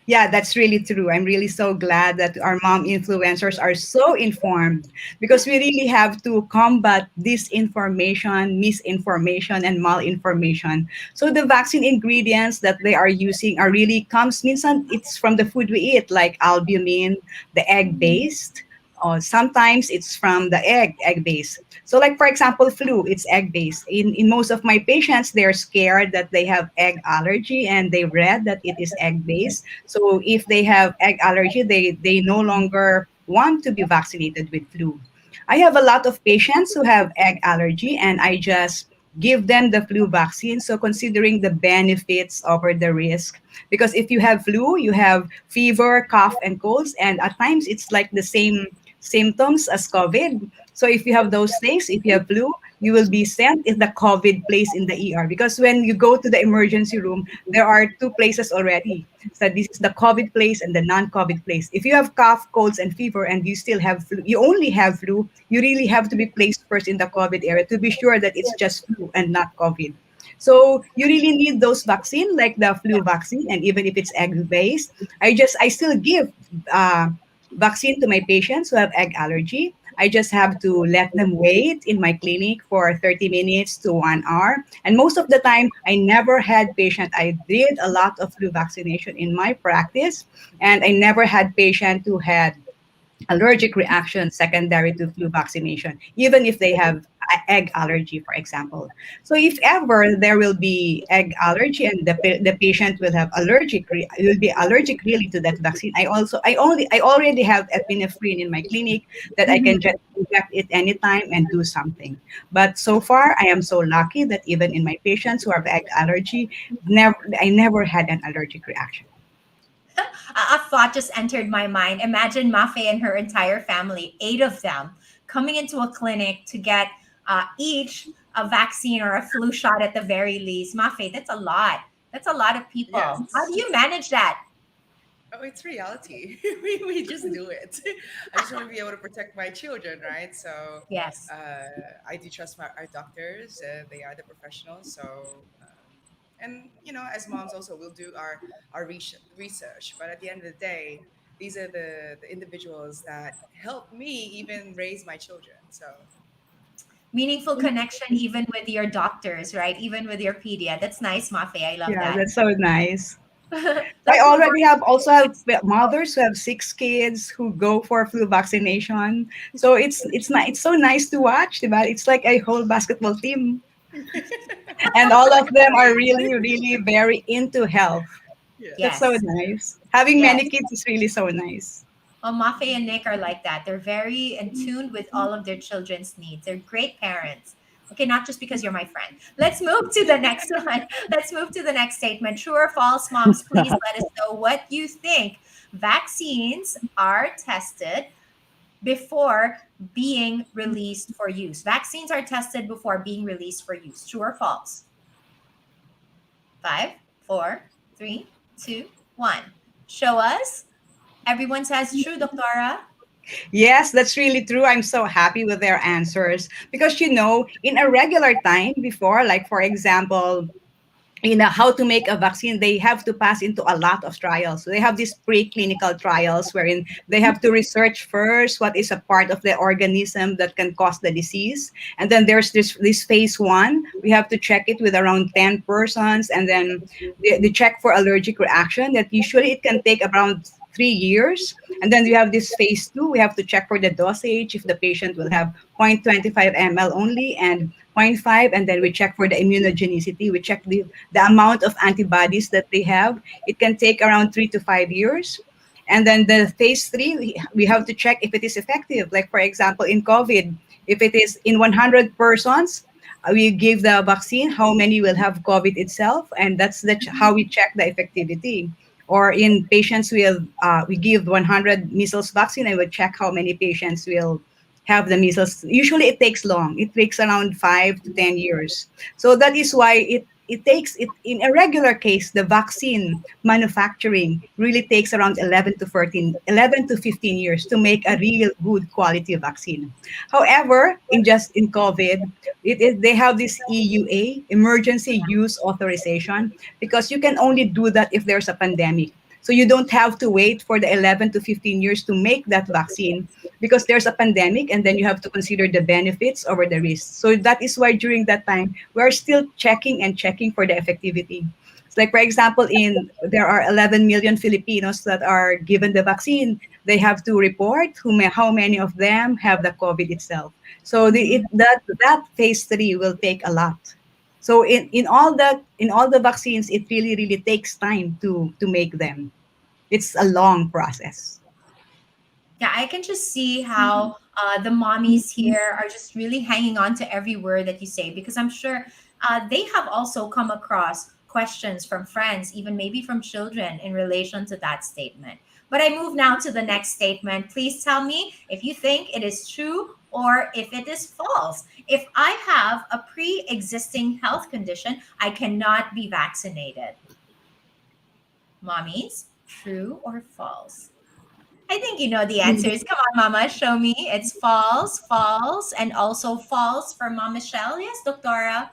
Yeah, that's really true. I'm really so glad that our mom influencers are so informed because we really have to combat disinformation, misinformation, and malinformation. So the vaccine ingredients that they are using are really minsan it's from the food we eat, like albumin, the egg based. Or sometimes it's from the egg base. So like for example, flu, it's egg based. In most of my patients, they're scared that they have egg allergy and they read that it is egg based. So if they have egg allergy, they no longer want to be vaccinated with flu. I have a lot of patients who have egg allergy and I just give them the flu vaccine. So considering the benefits over the risk, because if you have flu, you have fever, cough, and colds, and at times it's like the same symptoms as COVID. So if you have those things, if you have flu, you will be sent in the COVID place in the ER because when you go to the emergency room, there are two places already. So this is the COVID place and the non-COVID place. If you have cough, colds, and fever, and you still have flu, you only have flu, you really have to be placed first in the COVID area to be sure that it's just flu and not COVID. So you really need those vaccine like the flu vaccine, and even if it's egg based, I still give vaccine to my patients who have egg allergy. I just have to let them wait in my clinic for 30 minutes to 1 hour. And most of the time, I never had patient. I did a lot of flu vaccination in my practice, and I never had patient who had allergic reaction secondary to flu vaccination, even if they have egg allergy, for example. So if ever there will be egg allergy and the patient will have will be allergic really to that vaccine, I already have epinephrine in my clinic that I can just inject it anytime and do something. But so far, I am so lucky that even in my patients who have egg allergy, I never had an allergic reaction. A thought just entered my mind. Imagine Mafae and her entire family, 8 of them, coming into a clinic to get each a vaccine or a flu shot at the very least. Mafae, that's a lot. That's a lot of people. Yes. How do you manage that? Oh, it's reality. we just do it. I just want to be able to protect my children, right? So Yes. I do trust our doctors. They are the professionals. So, and as moms also, we'll do our research. But at the end of the day, these are the individuals that help me even raise my children. So Meaningful connection even with your doctors, right? Even with your pedia. That's nice, Mafae. I love Yeah, that. that's so nice. I Let's move already on. have mothers who have 6 kids who go for flu vaccination. So it's so nice to watch, diba? It's like a whole basketball team, and all of them are really really very into health. That's yes. so Yes. nice. Having Yes. many kids is really so nice. Well, Mafe and Nick are like that. They're very in tune with all of their children's needs. They're great parents. Okay, not just because you're my friend. Let's move to the next one. Let's move to the next statement. True or false, moms, please let us know what you think. Vaccines are tested before being released for use. Vaccines are tested before being released for use. True or false? 5, 4, 3, 2, 1. Show us. Everyone says true, Doctora. Yes, that's really true. I'm so happy with their answers because, in a regular time before, like for example, how to make a vaccine, they have to pass into a lot of trials. So they have these preclinical trials wherein they have to research first what is a part of the organism that can cause the disease. And then there's this phase one. We have to check it with around 10 persons. And then they check for allergic reaction that usually it can take around 3 years. And then we have this phase two. We have to check for the dosage if the patient will have 0.25 ml only and zero point 0.5, and then we check for the immunogenicity. We check the amount of antibodies that they have. It can take around 3 to 5 years. And then the phase three, we have to check if it is effective. Like, for example, in COVID, if it is in 100 persons, we give the vaccine, how many will have COVID itself, and that's how we check the effectivity. Or in patients with, we give 100 measles vaccine, and we check how many patients will have the measles. Usually it takes long. It takes around 5 to 10 years. So that is why it takes it in a regular case, the vaccine manufacturing really takes around 11 to 15 years to make a real good quality vaccine. However, in COVID, they have this EUA, emergency use authorization, because you can only do that if there's a pandemic. So you don't have to wait for the 11 to 15 years to make that vaccine because there's a pandemic, and then you have to consider the benefits over the risks. So that is why during that time, we're still checking for the effectivity. It's like, for example, there are 11 million Filipinos that are given the vaccine. They have to report how many of them have the COVID itself. So that phase three will take a lot. So in all the vaccines, it really, really takes time to make them. It's a long process. Yeah, I can just see how the mommies here are just really hanging on to every word that you say, because I'm sure they have also come across questions from friends, even maybe from children, in relation to that statement. But I move now to the next statement. Please tell me if you think it is true or if it is false. If I have a pre existing health condition, I cannot be vaccinated. Mommies, true or false? I think you know the answers. Come on, Mama, show me. It's false, false, and also false for Mom Michelle. Yes, Doctora.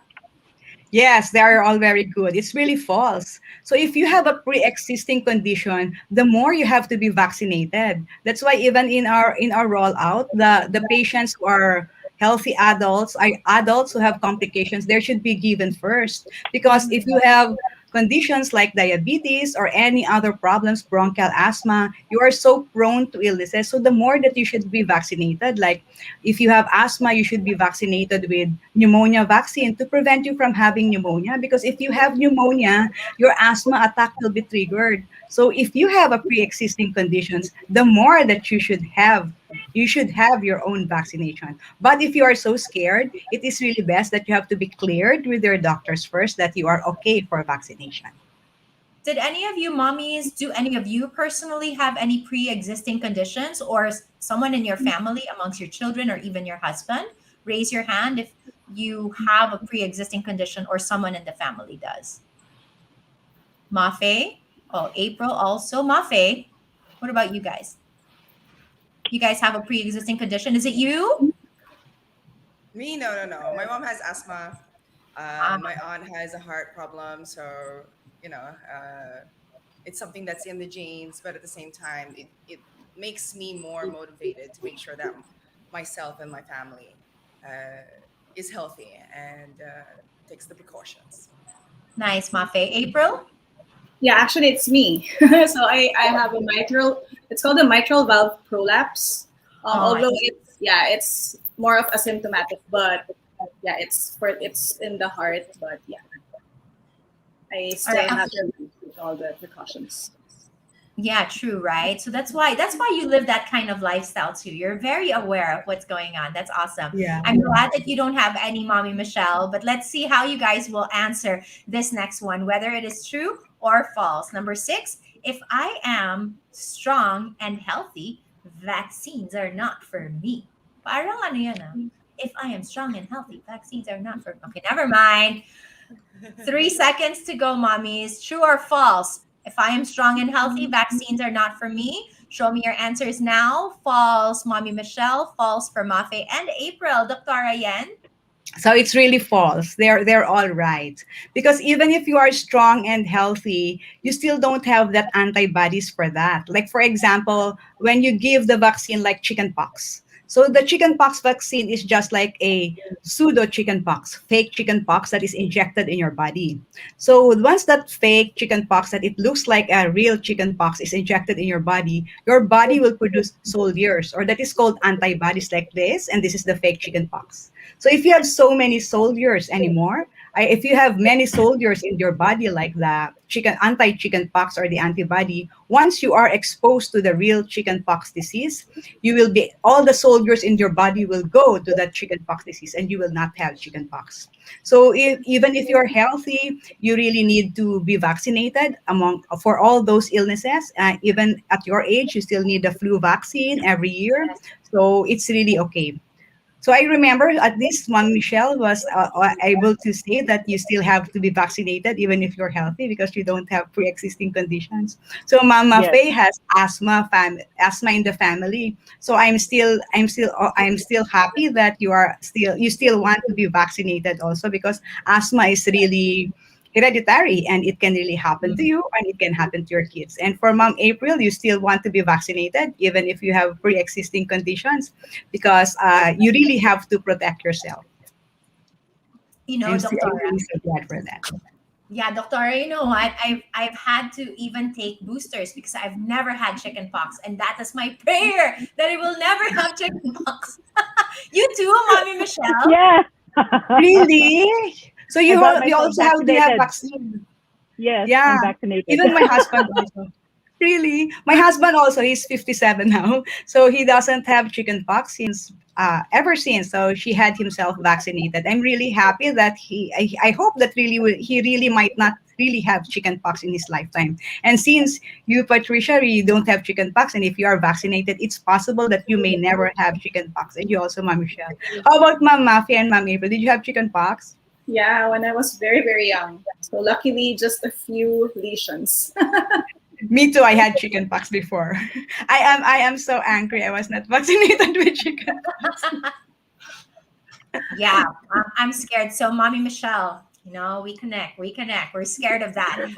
Yes, they are all very good. It's really false. So if you have a pre-existing condition, the more you have to be vaccinated. That's why even in our rollout, the patients who are healthy adults, adults who have complications, they should be given first. Because if you have conditions like diabetes or any other problems, bronchial asthma, you are so prone to illnesses. So the more that you should be vaccinated, like if you have asthma, you should be vaccinated with pneumonia vaccine to prevent you from having pneumonia. Because if you have pneumonia, your asthma attack will be triggered. So if you have a pre-existing conditions, the more that you should have your own vaccination. But if you are so scared, it is really best that you have to be cleared with your doctors first that you are okay for vaccination. Did any of you mommies, do any of you personally have any pre existing conditions, or someone in your family, amongst your children, or even your husband? Raise your hand if you have a pre existing condition or someone in the family does. Mafae? Oh, April also. Mafae, what about you guys? You guys have a pre existing condition? Is it you? Me, no, no, no. My mom has asthma. Ah, My aunt has a heart problem. So, you know, it's something that's in the genes, but at the same time, it makes me more motivated to make sure that myself and my family uh, is healthy and takes the precautions. nice, Mafae. April? Yeah, actually, it's me. So I have a mitral. It's called a mitral valve prolapse. Oh, Although it's more of asymptomatic, but yeah, it's in the heart. But yeah, I all still right. have to take all the precautions. Yeah, true, right? So that's why you live that kind of lifestyle too. You're very aware of what's going on. That's awesome. Yeah. I'm glad that you don't have any Mommy Michelle, but let's see how you guys will answer this next one, whether it is true or false. Number 6, if I am strong and healthy, vaccines are not for me. Parang ano yan ah? If I am strong and healthy, vaccines are not for me. Okay, never mind. 3 seconds to go, mommies. True or false? If I am strong and healthy, vaccines are not for me. Show me your answers now. False, Mommy Michelle. False for Mafae and April. Dr. Yen. So it's really false. They're all right. Because even if you are strong and healthy, you still don't have that antibodies for that. Like for example, when you give the vaccine like chickenpox. So the chickenpox vaccine is just like a pseudo chickenpox, fake chickenpox that is injected in your body. So once that fake chickenpox that it looks like a real chickenpox is injected in your body will produce soldiers, or that is called antibodies like this, and this is the fake chickenpox. So if you have so many soldiers anymore, if you have many soldiers in your body like the anti-chicken pox or the antibody, once you are exposed to the real chicken pox disease, you will be all the soldiers in your body will go to that chicken pox disease, and you will not have chicken pox. So even if you're healthy, you really need to be vaccinated for all those illnesses. Even at your age, you still need the flu vaccine every year. So it's really okay. So I remember at least one Michelle was able to say that you still have to be vaccinated even if you're healthy because you don't have pre-existing conditions. So Mama Yes. Faye has asthma in the family. So I'm still happy that you still want to be vaccinated also, because asthma is really hereditary and it can really happen to you and it can happen to your kids. And for Mom April, you still want to be vaccinated even if you have pre-existing conditions, because you really have to protect yourself. You know, I'm Dr. really so glad for that. Yeah, Doctor, you know what? I've had to even take boosters because I've never had chickenpox, and that is my prayer that I will never have chickenpox. You too, Mommy Michelle. Yeah. Really? So I got you myself also have to have vaccinated. vaccine. Yes, Yeah. I'm vaccinated. Even my husband also. Really? My husband also, he's 57 now. So he doesn't have chicken pox since ever since. So she had himself vaccinated. I'm really happy that I hope that he really might not really have chicken pox in his lifetime. And since you, Patricia, you don't have chicken pox, and if you are vaccinated, it's possible that you may never have chicken pox. And you also, Ma'am Michelle. How about Ma'am Mafia and Ma'am April? Did you have chicken pox? Yeah, when I was very, very young. So luckily, just a few lesions. Me too. I had chicken pox before. I am so angry. I was not vaccinated with chicken. Yeah, I'm scared. So, Mommy Michelle, you know, we connect. We're scared of that.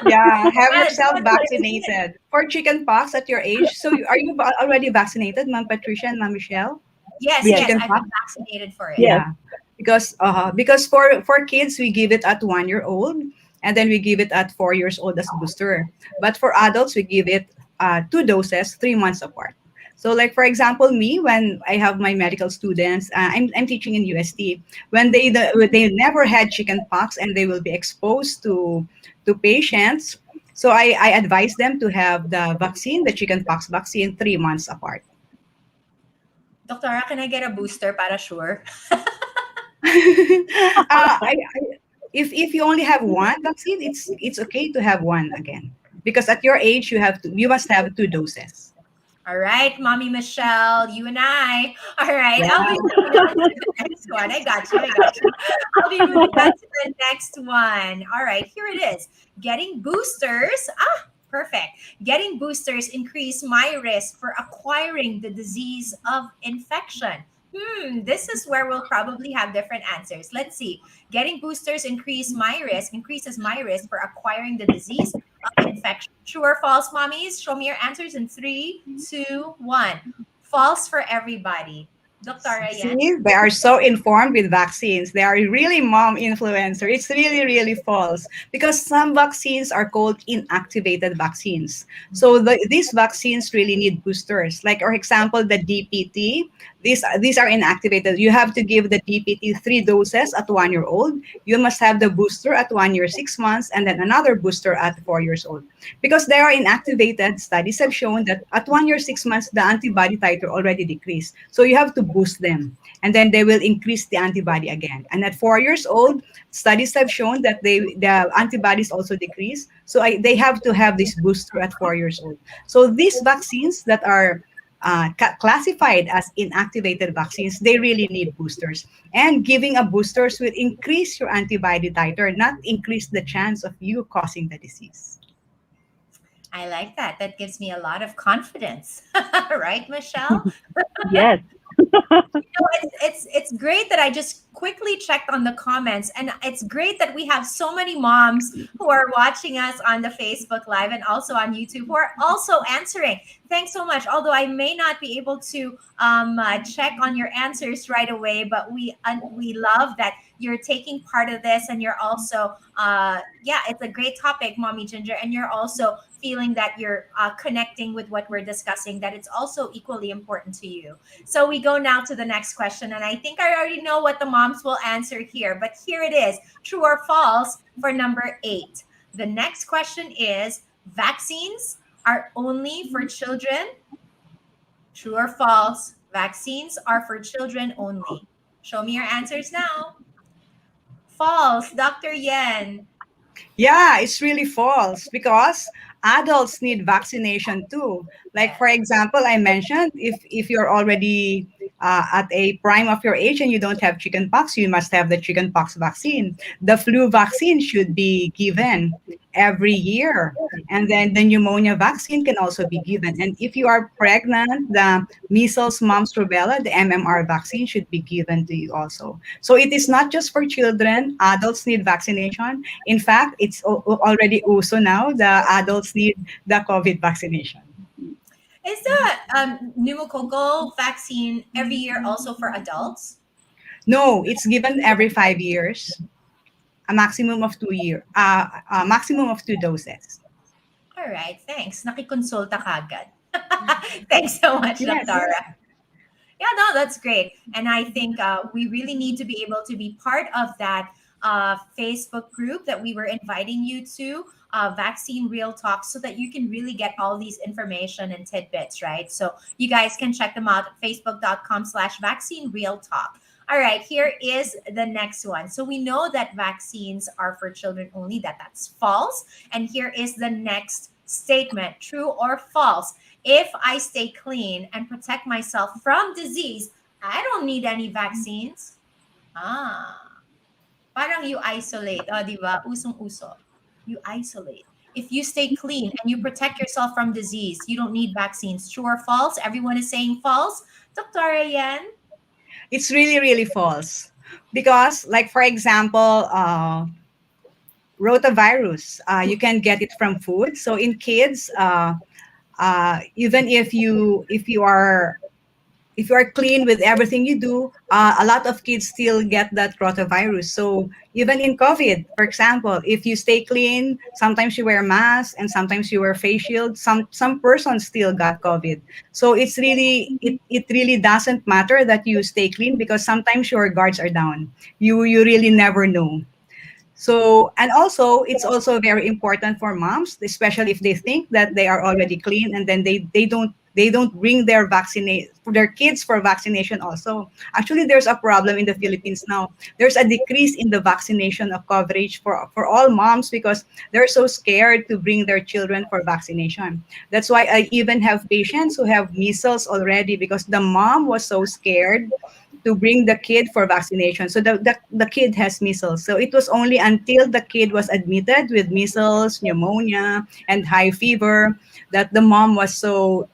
Yeah, have Well, yourself vaccinated for chicken pox at your age. So are you already vaccinated, Ma'am Patricia and Ma'am Michelle, yes, with Yes. yes, chicken I've pox? been vaccinated for it. Yes. Yeah, because for kids we give it at 1 year old, and then we give it at 4 years old as booster. But for adults we give it 2 doses, 3 months apart. So like for example, me, when I have my medical students, I'm teaching in UST. When they never had chicken pox and they will be exposed to patients, so I advise them to have the chicken pox vaccine 3 months apart. Doctora, can I get a booster para sure? If you only have one vaccine, it's okay to have one again, because at your age you must have 2 doses. All right, Mommy Michelle, you and I. All right, Yeah. I'll be moving on to the next one. I got you. I'll be moving on to the next one. All right, here it is. Getting boosters. Perfect. Getting boosters increase my risk for acquiring the disease of infection. This is where we'll probably have different answers. Let's see. Getting boosters increases my risk for acquiring the disease of infection. True or false, mommies? Show me your answers in 3, 2, 1. False for everybody. Dr. Ryan? See, they are so informed with vaccines. They are really mom influencer. It's really, really false, because some vaccines are called inactivated vaccines. So these vaccines really need boosters. Like, for example, the DPT, These are inactivated. You have to give the DPT 3 doses at 1 year old. You must have the booster at 1 year, 6 months, and then another booster at 4 years old. Because they are inactivated, studies have shown that at 1 year, 6 months, the antibody titer already decreased. So you have to boost them, and then they will increase the antibody again. And at 4 years old, studies have shown that the antibodies also decrease. So they have to have this booster at 4 years old. So these vaccines that are classified as inactivated vaccines, they really need boosters. And giving a boosters will increase your antibody titer, not increase the chance of you causing the disease. I like that. That gives me a lot of confidence. Right, Michelle? Yes. It's great that I just quickly checked on the comments, and it's great that we have so many moms who are watching us on the Facebook Live and also on YouTube who are also answering. Thanks so much. Although I may not be able to check on your answers right away, but we love that you're taking part of this, and you're also it's a great topic, Mommy Ginger, and you're also feeling that you're connecting with what we're discussing, that it's also equally important to you. So we go now to the next question, and I think I already know what the moms will answer here, but here it is: true or false for number 8. The next question is: vaccines are only for children. True or false? Vaccines are for children only. Show me your answers now. False, Dr. Yen. Yeah, it's really false because adults need vaccination too. Like for example, I mentioned if you're already at a prime of your age and you don't have chickenpox, you must have the chickenpox vaccine. The flu vaccine should be given every year, and then the pneumonia vaccine can also be given. And if you are pregnant, the measles, mumps, rubella, the MMR vaccine should be given to you also. So it is not just for children. Adults need vaccination. In fact, it's already also now the adults need the COVID vaccination. Is the pneumococcal vaccine every year also for adults? No, it's given every 5 years, a maximum of 2 year, a maximum of 2 doses. All right, thanks. Nakikonsulta ka agad. Thanks so much, Yes. Dr. Yeah, no, that's great. And I think we really need to be able to be part of that Facebook group that we were inviting you to, Vaccine Real Talk, so that you can really get all these information and tidbits, right? So you guys can check them out at facebook.com/Vaccine Real Talk. All right, here is the next one. So we know that vaccines are for children only, that's false. And here is the next statement: true or false? If I stay clean and protect myself from disease, I don't need any vaccines. Parang you isolate. Di ba? Usong-uso. You isolate. If you stay clean and you protect yourself from disease, you don't need vaccines. True or false? Everyone is saying false. Dr. Yen? It's really, really false. Because, like, for example, rotavirus, you can get it from food. So in kids, even if you are clean with everything you do, a lot of kids still get that rotavirus. So even in COVID, for example, if you stay clean, sometimes you wear masks and sometimes you wear face shields, some persons still got COVID. So it's really it really doesn't matter that you stay clean, because sometimes your guards are down. You really never know. So, and also, it's also very important for moms, especially if they think that they are already clean, and then they don't bring their kids for vaccination also. Actually, there's a problem in the Philippines now. There's a decrease in the vaccination of coverage for all moms, because they're so scared to bring their children for vaccination. That's why I even have patients who have measles already, because the mom was so scared to bring the kid for vaccination. So the kid has measles. So it was only until the kid was admitted with measles, pneumonia, and high fever that the mom was so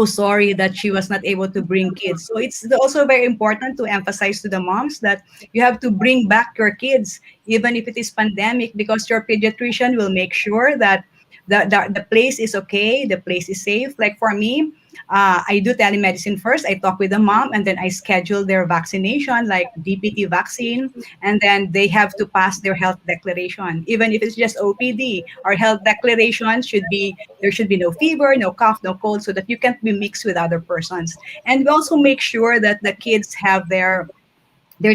sorry that she was not able to bring kids. So it's also very important to emphasize to the moms that you have to bring back your kids, even if it is pandemic, because your pediatrician will make sure that the place is okay, the place is safe. Like for me, I do telemedicine first. I talk with the mom, and then I schedule their vaccination, like DPT vaccine, and then they have to pass their health declaration. Even if it's just OPD, our health declaration should be there should be no fever, no cough, no cold, so that you can't be mixed with other persons. And we also make sure that the kids have their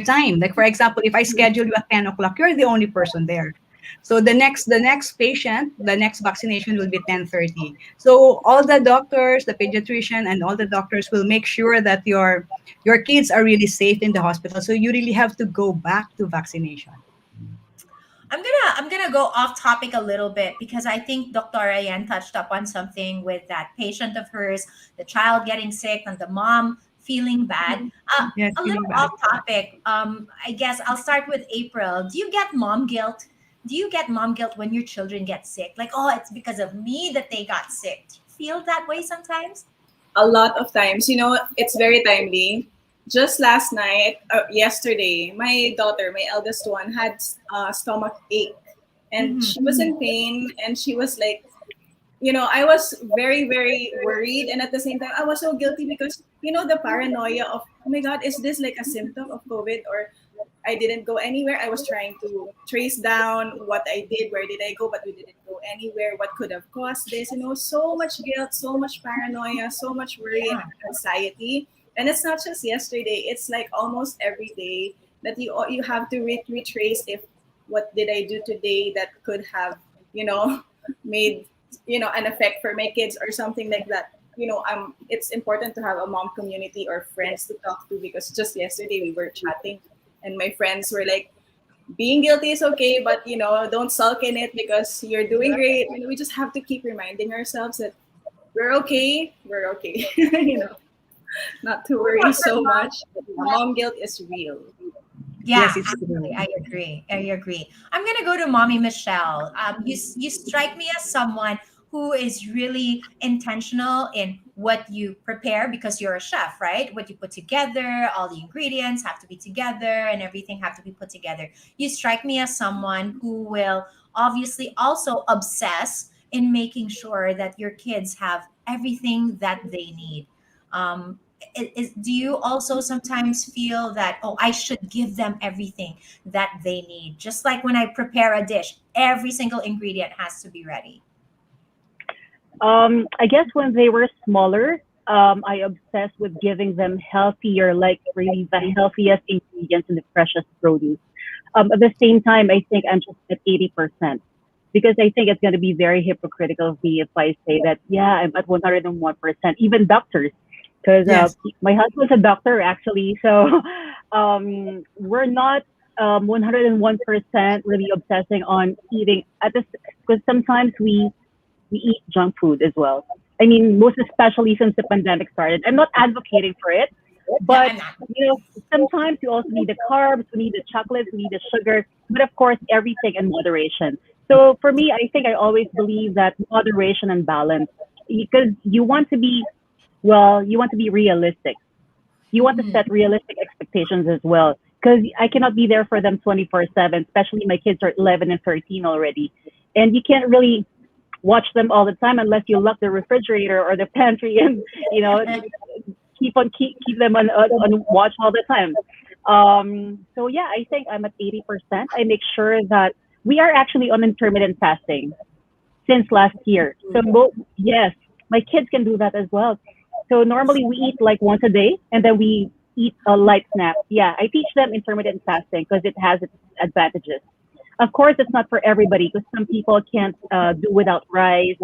time. Like for example, if I schedule you at 10 o'clock, you're the only person there. So the next patient, the next vaccination will be 10:30. So all the doctors, the pediatrician, and all the doctors will make sure that your kids are really safe in the hospital. So you really have to go back to vaccination. I'm gonna go off topic a little bit because I think Dr. Ryan touched up on something with that patient of hers, the child getting sick and the mom feeling bad. Yes, A little feeling bad. off topic. I guess I'll start with April. Do you get mom guilt? Do you get mom guilt when your children get sick? Like, oh, it's because of me that they got sick. Do you feel that way sometimes? A lot of times, it's very timely. Just last night, yesterday, my daughter, my eldest one, had stomach ache, and Mhm. she was in pain, and she was like, I was very, very worried, and at the same time, I was so guilty because the paranoia of, oh my God, is this like a symptom of COVID, or I didn't go anywhere. I was trying to trace down what I did, where did I go, but we didn't go anywhere. What could have caused this? So much guilt, so much paranoia, so much worry and Yeah. anxiety. And it's not just yesterday. It's like almost every day that you have to retrace if what did I do today that could have made an effect for my kids or something like that. It's important to have a mom community or friends to talk to, because just yesterday we were chatting and my friends were like, being guilty is okay, but don't sulk in it because you're doing great. We just have to keep reminding ourselves that we're okay. Not to worry so much. Mom guilt is real. Yeah, Yes, it's absolutely. true. I agree. I agree. I'm gonna go to Mommy Michelle. You strike me as someone who is really intentional in what you prepare because you're a chef, right? What you put together, all the ingredients have to be together, and everything have to be put together. You strike me as someone who will obviously also obsess in making sure that your kids have everything that they need. Um, do you also sometimes feel that, oh, I should give them everything that they need, just like when I prepare a dish, every single ingredient has to be ready? I guess when they were smaller, I obsessed with giving them healthier, like really the healthiest ingredients and the freshest produce. At the same time, I think I'm just at 80% because I think it's going to be very hypocritical of me if I say that, yeah, I'm at 101%, even doctors, because Yes. my husband's a doctor actually. So we're not 101% really obsessing on eating at this, because sometimes we eat junk food as well. I mean, most especially since the pandemic started. I'm not advocating for it, Yeah, but I'm not. sometimes you also need the carbs, we need the chocolates, we need the sugar, but of course, everything in moderation. So for me, I think I always believe that moderation and balance, because you want to be realistic. You want to Mhm. set realistic expectations as well. Because I cannot be there for them 24/7, especially my kids are 11 and 13 already. And you can't really watch them all the time unless you lock the refrigerator or the pantry and keep them on watch all the time. So yeah, I think I'm at 80%. I make sure that we are actually on intermittent fasting since last year. So yes, my kids can do that as well. So normally we eat like once a day and then we eat a light snack. Yeah, I teach them intermittent fasting because it has its advantages. Of course, it's not for everybody because some people can't do without rice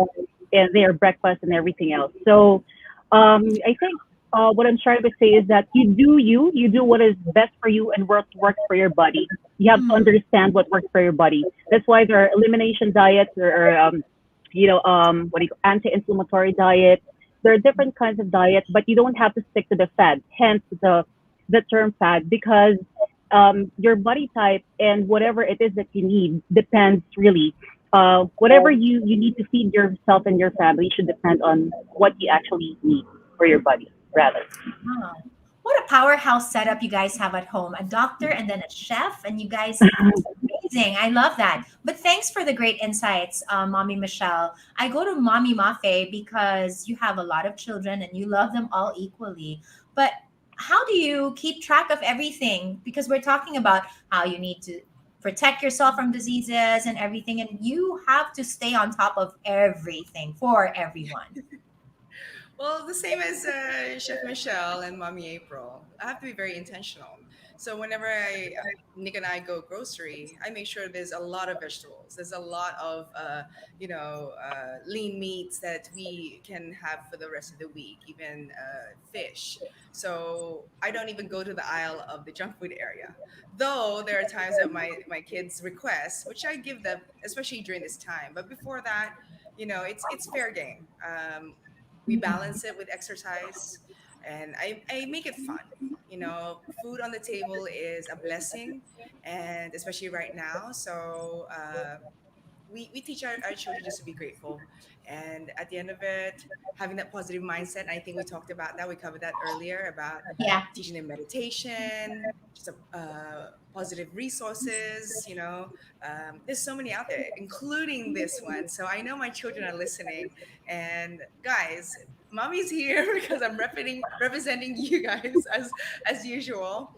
and their breakfast and everything else. So I think what I'm trying to say is that you do what is best for you and works for your body. You have to Mhm. understand what works for your body. That's why there are elimination diets or what do you anti-inflammatory diet. There are different kinds of diets, but you don't have to stick to the fad. Hence the term fad, because your body type and whatever it is that you need depends really. Whatever you need to feed yourself and your family should depend on what you actually need for your body, rather. Wow. What a powerhouse setup you guys have at home. A doctor and then a chef, and you guys, it's Amazing. I love that. But thanks for the great insights, Mommy Michelle. I go to Mommy Mafae because you have a lot of children and you love them all equally. But how do you keep track of everything? Because we're talking about how you need to protect yourself from diseases and everything, and you have to stay on top of everything for everyone. Well, the same as Chef Michelle and Mommy April. I have to be very intentional. So whenever Nick and I go grocery, I make sure there's a lot of vegetables. There's a lot of lean meats that we can have for the rest of the week, even fish. So I don't even go to the aisle of the junk food area. Though there are times that my kids request, which I give them, especially during this time. But before that, it's fair game. We balance it with exercise, and I make it fun. Food on the table is a blessing, and especially right now. So we teach our children just to be grateful, and at the end of it, having that positive mindset. I think we talked about that. We covered that earlier about Yeah. teaching them meditation, just positive resources. There's so many out there, including this one. So I know my children are listening, and guys, mommy's here because I'm representing you guys as usual,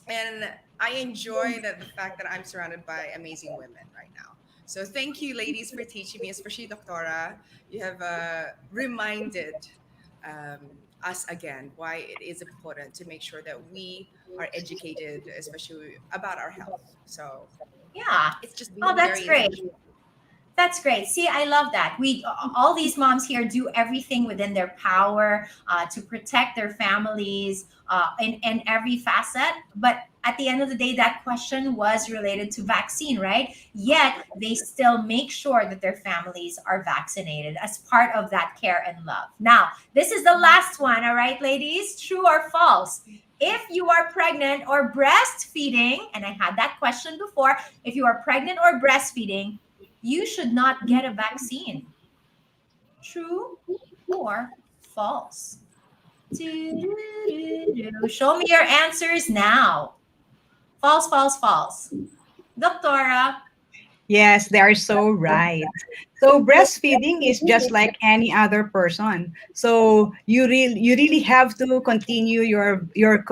and I enjoy the fact that I'm surrounded by amazing women right now. So thank you, ladies, for teaching me, especially Doctora. You have reminded us again why it is important to make sure that we are educated, especially about our health. So Yeah. it's just Oh, being that's very great. intentional. That's great. See, I love that. We all these moms here do everything within their power to protect their families in every facet. But at the end of the day, that question was related to vaccine, right? Yet they still make sure that their families are vaccinated as part of that care and love. Now, this is the last one. All right, ladies, true or false? If you are pregnant or breastfeeding, and I had that question before, if you are pregnant or breastfeeding, you should not get a vaccine. True or false? Show me your answers now. False, false, false. Doctora. Yes, they are so right. So breastfeeding is just like any other person. So you really have to continue your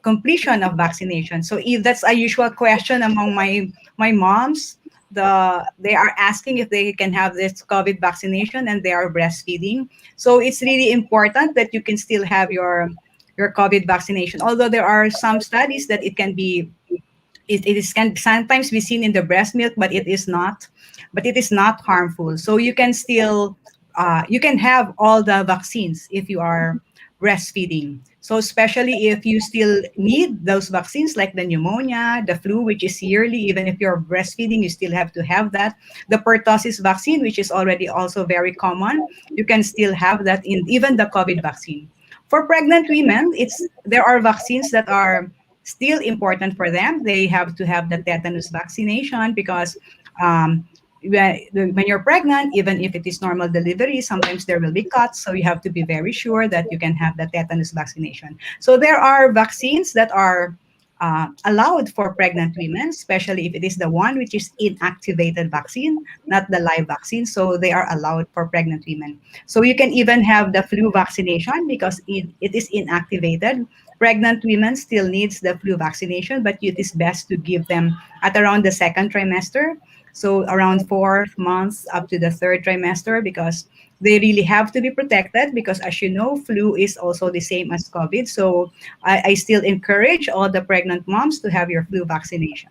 completion of vaccination. So if that's a usual question among my moms, they are asking if they can have this COVID vaccination and they are breastfeeding. So it's really important that you can still have your COVID vaccination. Although there are some studies that it is can sometimes be seen in the breast milk, but it is not harmful. So you can still you can have all the vaccines if you are breastfeeding. So especially if you still need those vaccines like the pneumonia, the flu, which is yearly, even if you're breastfeeding, you still have to have that. The pertussis vaccine, which is already also very common, you can still have that in even the COVID vaccine. For pregnant women, it's there are vaccines that are still important for them. They have to have the tetanus vaccination because um, when you're pregnant, even if it is normal delivery, sometimes there will be cuts. So you have to be very sure that you can have the tetanus vaccination. So there are vaccines that are allowed for pregnant women, especially if it is the one which is inactivated vaccine, not the live vaccine. So they are allowed for pregnant women. So you can even have the flu vaccination because it is inactivated. Pregnant women still needs the flu vaccination, but it is best to give them at around the second trimester. So around 4 months up to the third trimester, because they really have to be protected because as you know, flu is also the same as COVID. So I still encourage all the pregnant moms to have your flu vaccination.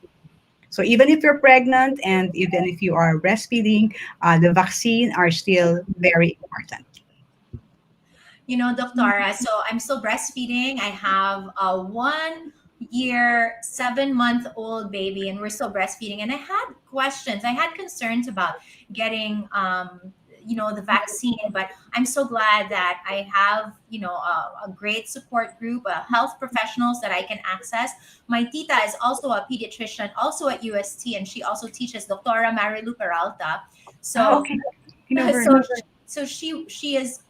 So even if you're pregnant and even if you are breastfeeding, the vaccine are still very important. Doctora, so I'm still breastfeeding. I have a 1 year, 7 month old baby, and we're still breastfeeding. And I had questions, I had concerns about getting, the vaccine, but I'm so glad that I have, a great support group, health professionals that I can access. My tita is also a pediatrician, also at UST, and she also teaches Doctora Marilu Peralta. So, Okay. You know her. so she is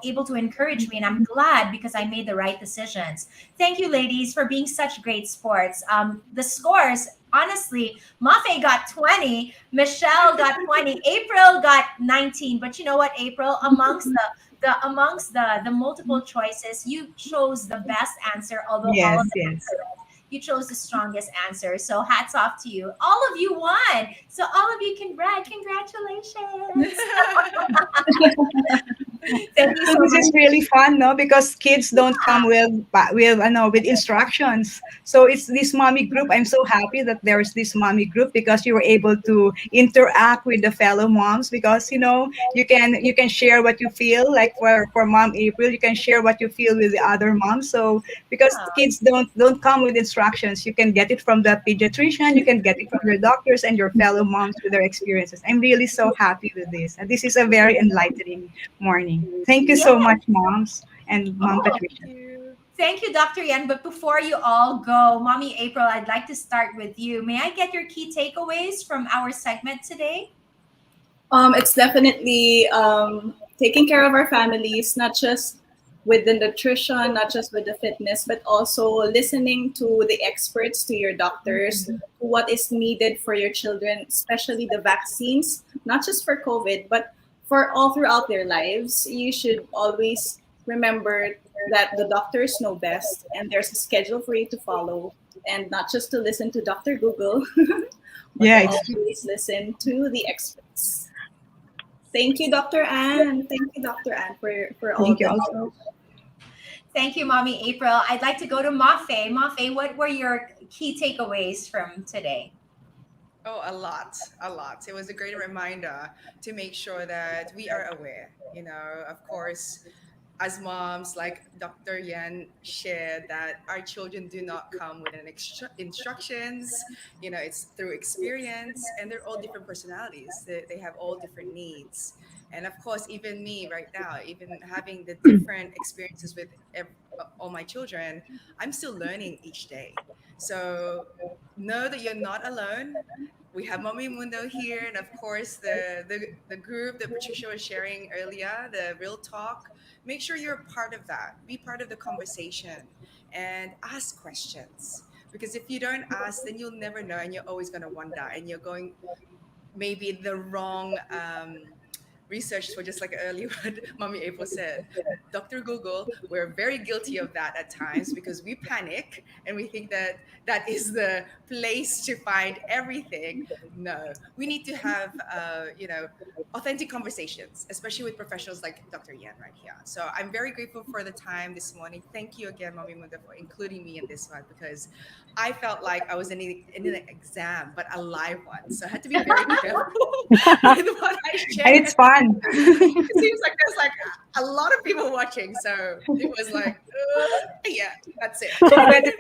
able to encourage me, and I'm glad because I made the right decisions. Thank you, ladies, for being such great sports. The scores honestly, Mafae got 20, Michelle got 20, April got 19. But you know what, April, amongst the multiple choices, you chose the best answer, although all of Yes, them yes. are correct. You chose the strongest answer. So hats off to you. All of you won. So all of you can brag. Congratulations. Thank you So so this much. is really fun, no? Because kids don't come with instructions. So it's this mommy group. I'm so happy that there's this mommy group because you were able to interact with the fellow moms because you can share what you feel. Like for Mom April, you can share what you feel with the other moms. So because Yeah. kids don't come with instructions, you can get it from the pediatrician, you can get it from your doctors and your fellow moms with their experiences. I'm really so happy with this, and this is a very enlightening morning. Thank you so Yeah. much, moms and Mom Oh, Thank Patricia. you. thank you, Dr. Yan. But before you all go, Mommy April, I'd like to start with you. May I get your key takeaways from our segment today? It's definitely taking care of our families, not just with the nutrition, not just with the fitness, but also listening to the experts, to your doctors, what is needed for your children, especially the vaccines, not just for COVID, but for all throughout their lives. You should always remember that the doctors know best and there's a schedule for you to follow, and not just to listen to Dr. Google, but Yeah, to it's always listen to the experts. Thank you, Dr. Anne. Thank you, Dr. Anne, for all thank you the also. Thank you, Mommy April. I'd like to go to Mafae. Mafae, what were your key takeaways from today? Oh, a lot, a lot. It was a great reminder to make sure that we are aware. Of course, as moms, like Dr. Yan shared, that our children do not come with an instructions. It's through experience, and they're all different personalities. They have all different needs. And of course, even me right now, even having the different experiences with all my children, I'm still learning each day. So know that you're not alone. We have Mommy Mundo here, and of course the group that Patricia was sharing earlier, the Real Talk. Make sure you're a part of that. Be part of the conversation and ask questions. Because if you don't ask, then you'll never know, and you're always going to wonder, and you're going maybe the wrong research for, just like earlier what Mommy April said. Dr. Google, we're very guilty of that at times because we panic and we think that that is the place to find everything. No, we need to have, authentic conversations, especially with professionals like Dr. Yan right here. So I'm very grateful for the time this morning. Thank you again, Mommy Mundo, for including me in this one because I felt like I was in an exam, but a live one. So I had to be very careful with what I And shared. it's fun. It seems like there's like a lot of people watching. So it was like, yeah, that's it. Competitive.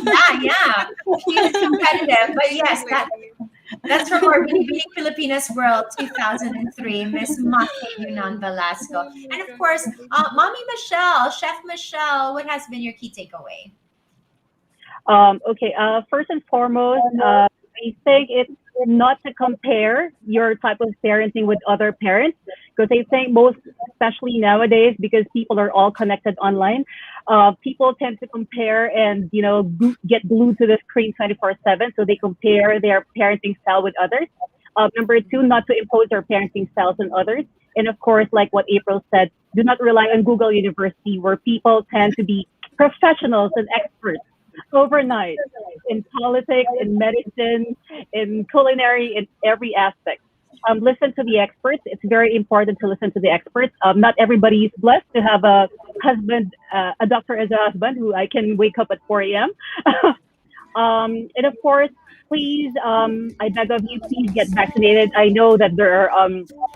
Yeah, yeah. Huge competitive. But Thank yes, you, that lady. that's from our Being Filipinas World 2003, Miss Mafae Yunon-Belasco. Oh my And of God. course, Mommy Michelle, Chef Michelle, what has been your key takeaway? Okay. First and foremost, I think it's not to compare your type of parenting with other parents, because I think most, especially nowadays, because people are all connected online, people tend to compare and get glued to the screen 24/7. So they compare their parenting style with others. Number two, not to impose their parenting styles on others. And of course, like what April said, do not rely on Google University, where people tend to be professionals and experts overnight in politics, in medicine, in culinary, in every aspect. Listen to the experts. It's very important to listen to the experts. Not everybody is blessed to have a husband, a doctor as a husband who I can wake up at 4 a.m. And of course, please, I beg of you, please get vaccinated. I know that there are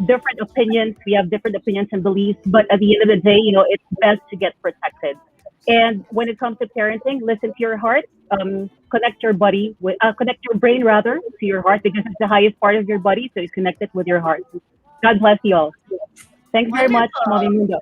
different opinions. We have different opinions and beliefs, but at the end of the day, it's best to get protected. And when it comes to parenting, listen to your heart. Connect your brain rather to your heart, because it's the highest part of your body. So you connect it with your heart. God bless you all. Thanks very much, Mommy Wonderful. Mundo.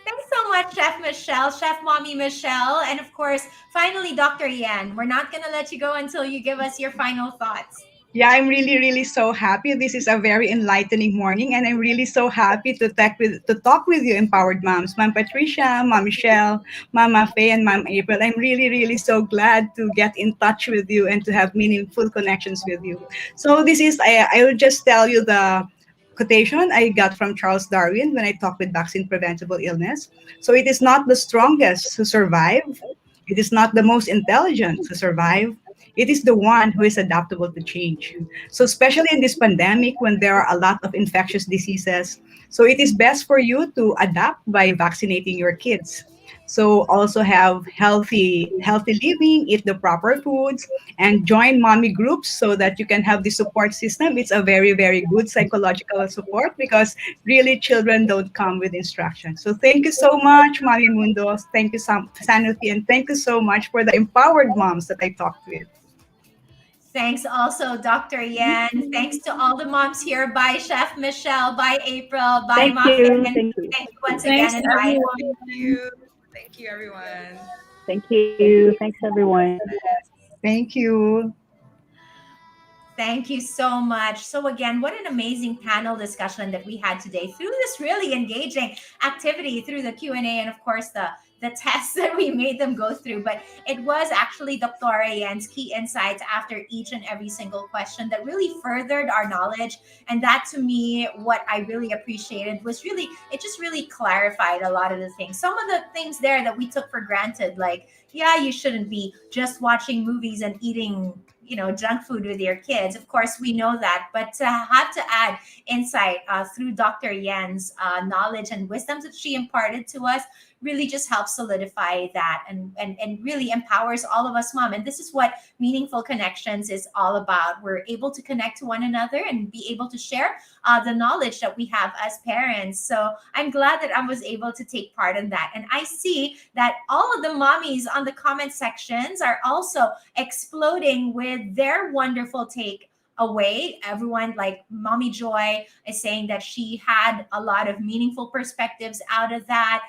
Thanks so much, Chef Michelle, Chef Mommy Michelle. And of course, finally, Dr. Yan. We're not going to let you go until you give us your final thoughts. Yeah, I'm really, really so happy. This is a very enlightening morning, and I'm really so happy to talk with you, empowered moms, Mom Patricia, Mom Michelle, Mama Faye, and Mom April. I'm really, really so glad to get in touch with you and to have meaningful connections with you. So this is I will just tell you the quotation I got from Charles Darwin when I talked with vaccine preventable illness. So it is not the strongest who survive. It is not the most intelligent who survive. It is the one who is adaptable to change. So, especially in this pandemic, when there are a lot of infectious diseases, so it is best for you to adapt by vaccinating your kids. So, also have healthy living, eat the proper foods, and join mommy groups so that you can have the support system. It's a very, very good psychological support because really children don't come with instructions. So thank you so much, Mommy Mundo. Thank you, Sanofi, and thank you so much for the empowered moms that I talked with. Thanks also, Dr. Yan. Thanks to all the moms here. Bye, Chef Michelle. Bye, April. Bye, Thank Mafae. you. And Thank you. thank you once again. Thanks, And bye. everyone. Thank you, everyone. Thank you. Thanks, everyone. Thank you. Thank you so much. So again, what an amazing panel discussion that we had today through this really engaging activity, through the Q&A, and of course the tests that we made them go through. But it was actually Dr. Yan's key insights after each and every single question that really furthered our knowledge. And that, to me, what I really appreciated was really, it just really clarified a lot of the things. Some of the things there that we took for granted, like, yeah, you shouldn't be just watching movies and eating, junk food with your kids. Of course, we know that, but to have to add insight through Dr. Yen's knowledge and wisdoms that she imparted to us really just helps solidify that, and really empowers all of us mom. And this is what meaningful connections is all about. We're able to connect to one another and be able to share the knowledge that we have as parents. So I'm glad that I was able to take part in that. And I see that all of the mommies on the comment sections are also exploding with their wonderful take away. Everyone, like Mommy Joy is saying that she had a lot of meaningful perspectives out of that.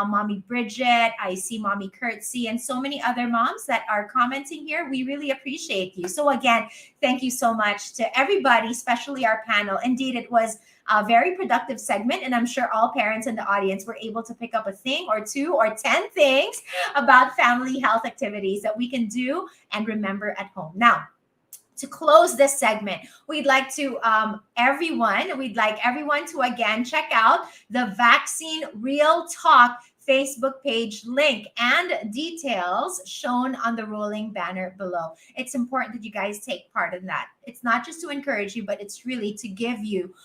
Mommy Bridget, I see Mommy Curtsy, and so many other moms that are commenting here. We really appreciate you. So again, thank you so much to everybody, especially our panel. Indeed, it was a very productive segment, and I'm sure all parents in the audience were able to pick up a thing or two or 10 things about family health activities that we can do and remember at home. Now, to close this segment, we'd like everyone to again check out the Vaccine Real Talk Facebook page link and details shown on the rolling banner below. It's important that you guys take part in that. It's not just to encourage you, but it's really to give you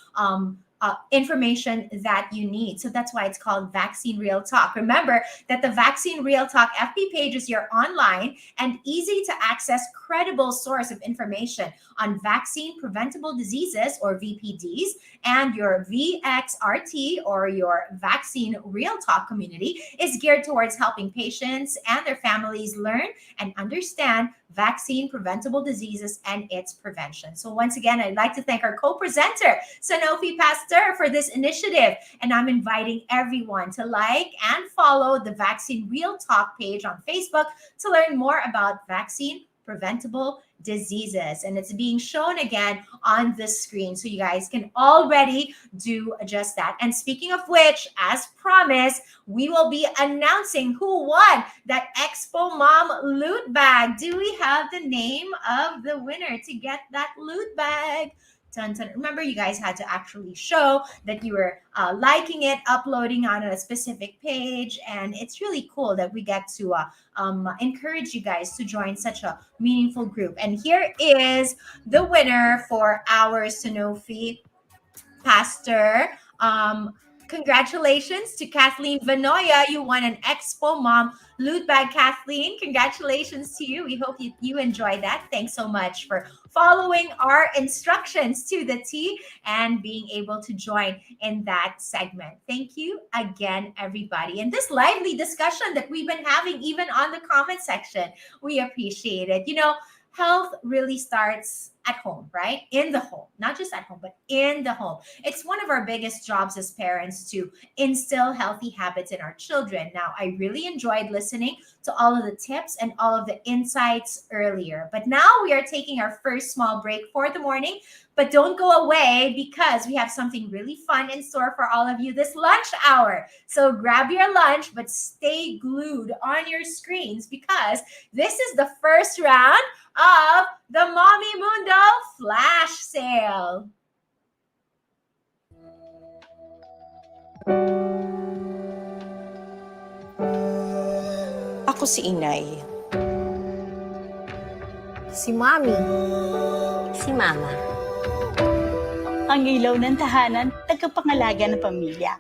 information that you need. So that's why it's called Vaccine Real Talk. Remember that the Vaccine Real Talk FB page is your online and easy to access credible source of information on vaccine preventable diseases, or VPDs, and your VXRT, or your Vaccine Real Talk community, is geared towards helping patients and their families learn and understand vaccine preventable diseases and its prevention. So once again, I'd like to thank our co-presenter, Sanofi Pasteur, for this initiative. And I'm inviting everyone to like and follow the Vaccine Real Talk page on Facebook to learn more about vaccine preventable diseases. And it's being shown again on the screen, so you guys can already do just that. And speaking of which, as promised, we will be announcing who won that Expo Mom loot bag. Do we have the name of the winner to get that loot bag? Dun, dun. Remember, you guys had to actually show that you were liking it, uploading on a specific page. And it's really cool that we get to encourage you guys to join such a meaningful group. And here is the winner for our Sanofi Pasteur. Congratulations to Kathleen Vanoya. You won an Expo Mom loot bag, Kathleen. Congratulations to you. We hope you enjoyed that. Thanks so much for following our instructions to the T and being able to join in that segment. Thank you again, everybody. And this lively discussion that we've been having, even on the comment section, we appreciate it. Health really starts at home, right? In the home, not just at home, but in the home. It's one of our biggest jobs as parents to instill healthy habits in our children. Now, I really enjoyed listening to all of the tips and all of the insights earlier. But now we are taking our first small break for the morning. But don't go away because we have something really fun in store for all of you this lunch hour. So grab your lunch, but stay glued on your screens because this is the first round of the Mommy Mundo Flash Sale. Ako si Inay. Si Mommy. Si Mama. Ang ilaw ng tahanan, tagapangalaga ng pamilya.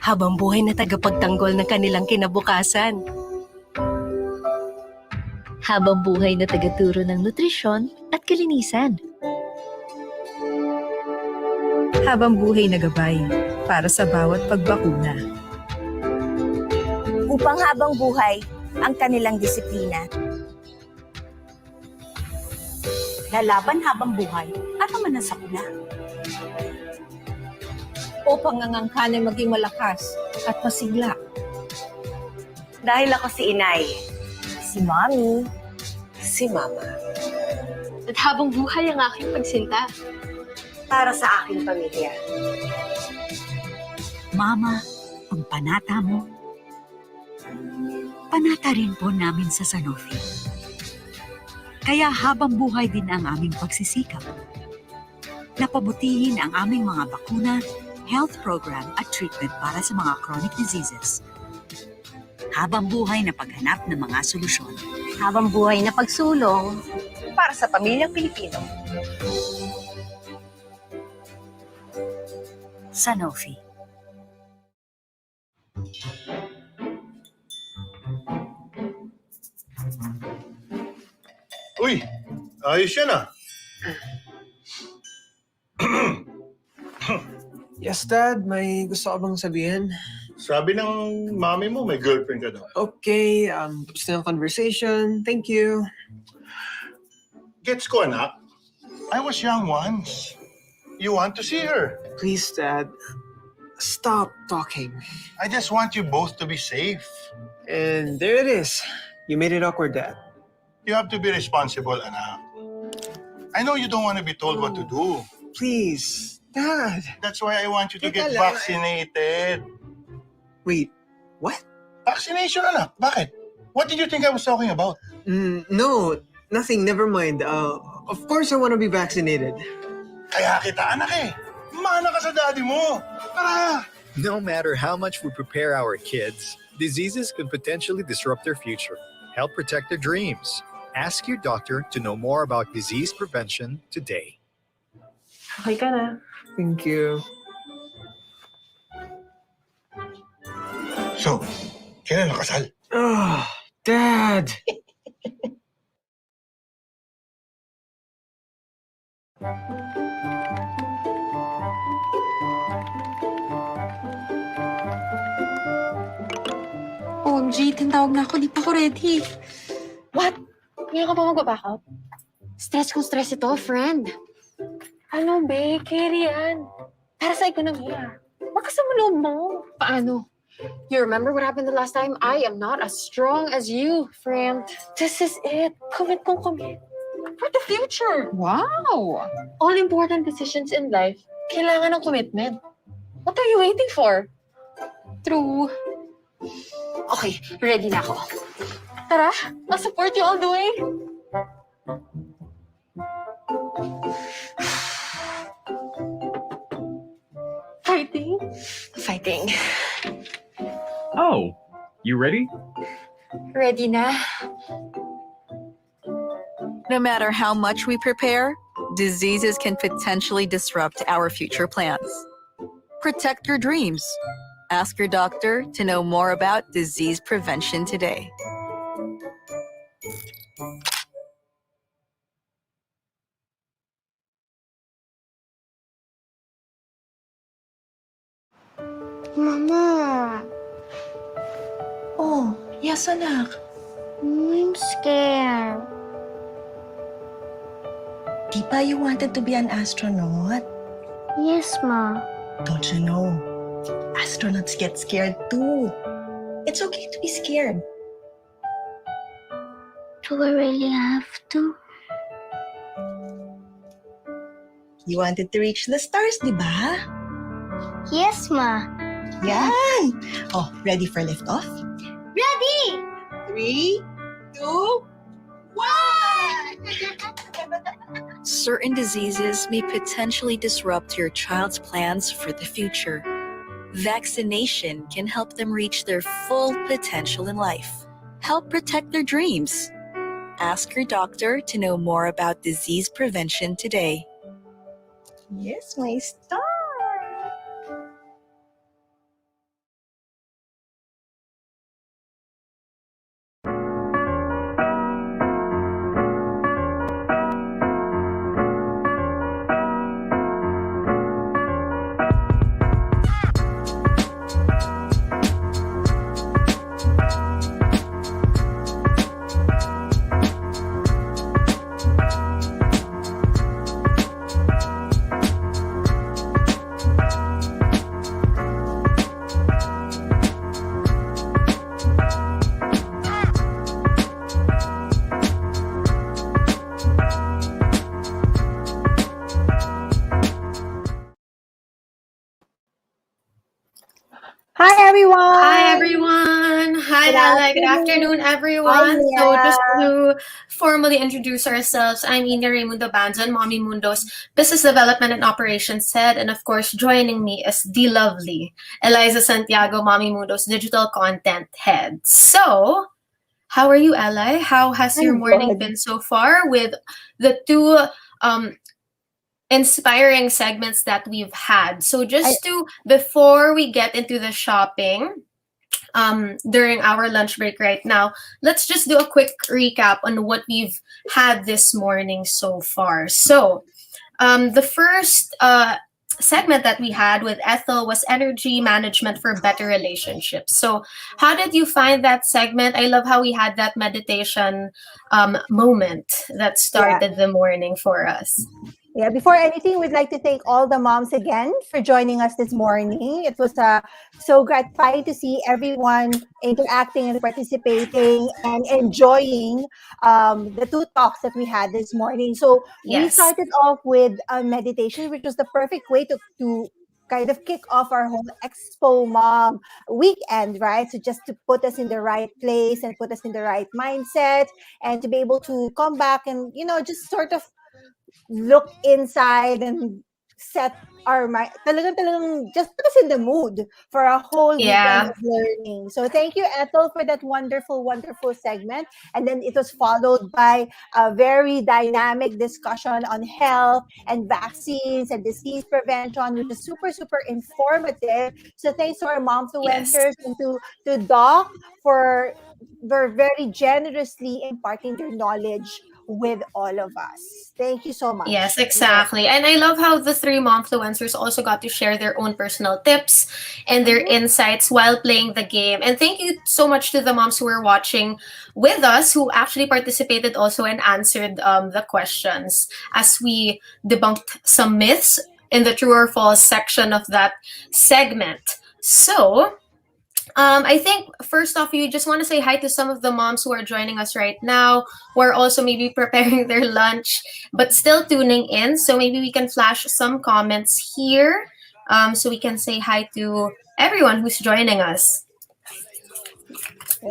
Habang buhay na tagapagtanggol ng kanilang kinabukasan. Habang buhay na tagaturo ng nutrisyon at kalinisan. Habang buhay na gabay para sa bawat pagbakuna. Upang habang buhay ang kanilang disiplina. Lalaban habang buhay at naman ang sakuna. Upang ang angkan ay maging malakas at masigla. Dahil ako si Inay, si Mommy, Si Mama. At habang buhay ang aking pagsinta. para sa aking pamilya. Mama, ang panata mo. Panata rin po namin sa Sanofi. Kaya habang buhay din ang aming pagsisikap. Napabutihin ang aming mga bakuna, health program at treatment para sa mga chronic diseases. Habang buhay na paghanap ng mga solusyon. Habang buhay na pagsulong Para sa pamilyang Pilipino. Sanofi. Uy, ayos yan ah. Yes, Dad. May gusto ka bang sabihin? Sabi ng mami mo, may girlfriend ka daw. Okay, tapos na yung conversation. Thank you. Gets ko, anak. I was young once. You want to see her. Please, Dad. Stop talking. I just want you both to be safe. And there it is. You made it awkward, Dad. You have to be responsible, anak. I know you don't want to be told what to do. Please, Dad. That's why I want you to Teka get lang. vaccinated. Wait, what? Vaccination, anak. Bakit? What did you think I was talking about? No, nothing. Never mind. Of course I want to be vaccinated. Kaya kita, anak eh. Mana ka sa daddy mo. Tara! No matter how much we prepare our kids, diseases could potentially disrupt their future. Help protect their dreams. Ask your doctor to know more about disease prevention today. Okay ka na. Thank you. So, kailan nakasal? Oh, Dad. OMG, tinawag na ako. Di pa ako ready. What? Ngayon ka pa mag-back out? Stress kung stress ito, friend. Ano, be? Carry yan. Para sa ekonomiya. Makasama loob mo. Paano? You remember what happened the last time? I am not as strong as you, friend. This is it. Commit kung commit. For the future. Wow! All important decisions in life, kailangan ng commitment. What are you waiting for? True. Okay, ready na ako. Tara, I'll support you all the way. Fighting? Fighting. Oh, you ready? Ready na. No matter how much we prepare, diseases can potentially disrupt our future plans. Protect your dreams. Ask your doctor to know more about disease prevention today. Mama. Oh, yes anak. I'm scared. Di ba you wanted to be an astronaut? Yes, Ma. Don't you know? Astronauts get scared too. It's okay to be scared. Do I really have to? You wanted to reach the stars, di ba? Yes, Ma. Yan! Oh, ready for liftoff? Ready! 3, 2, 1! Certain diseases may potentially disrupt your child's plans for the future. Vaccination can help them reach their full potential in life. Help protect their dreams. Ask your doctor to know more about disease prevention today. Yes, my star! Hi, everyone. Hi, everyone. Hi, Good Ella. Good afternoon. afternoon, everyone. Hi, So, just Mia. to formally introduce ourselves, I'm Raymundo Banzon, Mommy Mundo's Business Development and Operations Head. And of course, joining me is the lovely Eliza Santiago, Mommy Mundo's Digital Content Head. So, how are you, Eli? How has your I'm morning good. been so far with the two inspiring segments that we've had? So before we get into the shopping during our lunch break right now, let's just do a quick recap on what we've had this morning so far. So the first segment that we had with Ethel was energy management for better relationships. So how did you find that segment? I love how we had that meditation moment that started the morning for us. Yeah, before anything, we'd like to thank all the moms again for joining us this morning. It was so gratifying to see everyone interacting and participating and enjoying the two talks that we had this morning. So we Yes. started off with a meditation, which was the perfect way to kind of kick off our whole Expo Mom weekend, right? So just to put us in the right place and put us in the right mindset and to be able to come back and, just sort of look inside and set our mind, talagang just put us in the mood for a whole weekend of learning. So thank you, Ethel, for that wonderful, wonderful segment. And then it was followed by a very dynamic discussion on health and vaccines and disease prevention, which is super, super informative. So thanks to our momfluencers and to Doc for very generously imparting their knowledge with all of us. Thank you so much. Yes, exactly. And I love how the three momfluencers also got to share their own personal tips and their insights while playing the game. And thank you so much to the moms who were watching with us, who actually participated also and answered the questions as we debunked some myths in the true or false section of that segment. So I think first off, you just want to say hi to some of the moms who are joining us right now, who are also maybe preparing their lunch, but still tuning in. So maybe we can flash some comments here so we can say hi to everyone who's joining us.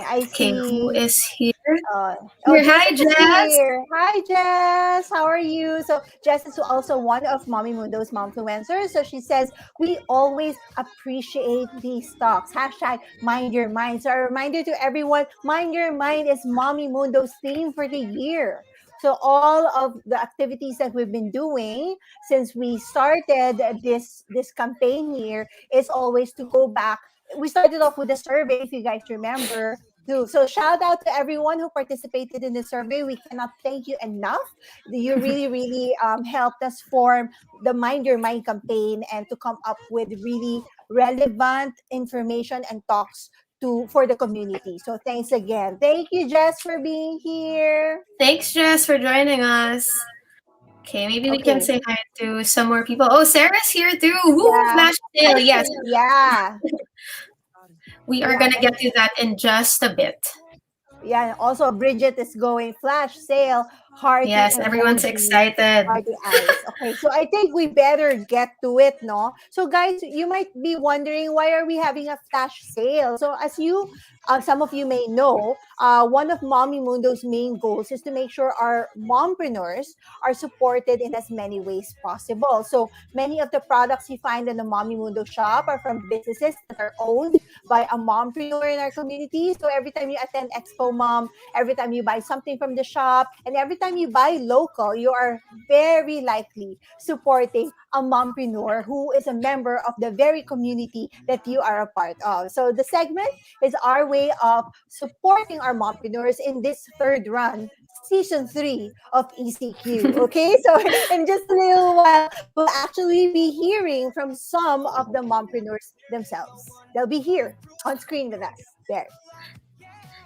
I see. Okay, who is here? Hi, Jess. Here. Hi, Jess. How are you? So Jess is also one of Mommy Mundo's momfluencers. So she says, we always appreciate these talks. Hashtag mind your mind. So a reminder to everyone, mind your mind is Mommy Mundo's theme for the year. So all of the activities that we've been doing since we started this campaign here is always to go back. We started off with a survey, if you guys remember. So shout out to everyone who participated in the survey. We cannot thank you enough. You really, really helped us form the Mind Your Mind campaign and to come up with really relevant information and talks for the community. So thanks again. Thank you, Jess, for being here. Thanks, Jess, for joining us. Okay, maybe we can Okay. say hi to some more people. Oh, Sarah's here too. Woo, Yeah. flash sale. Yes, Yeah. we are Yeah. gonna get to that in just a bit. Yeah. Also, Bridget is going flash sale, hearty Yes, everyone's emoji, excited. hearty eyes. Okay, so I think we better get to it, no? So, guys, you might be wondering why are we having a flash sale? So, as you, some of you may know, one of Mommy Mundo's main goals is to make sure our mompreneurs are supported in as many ways possible. So, many of the products you find in the Mommy Mundo shop are from businesses that are owned by a mompreneur in our community. So every time you attend Expo Mom, every time you buy something from the shop, and every time you buy local, you are very likely supporting a mompreneur who is a member of the very community that you are a part of. So the segment is our way of supporting our mompreneurs in this third run, season 3 of ECQ. Okay, so in just a little while, we'll actually be hearing from some of the mompreneurs themselves. They'll be here on screen with us. There.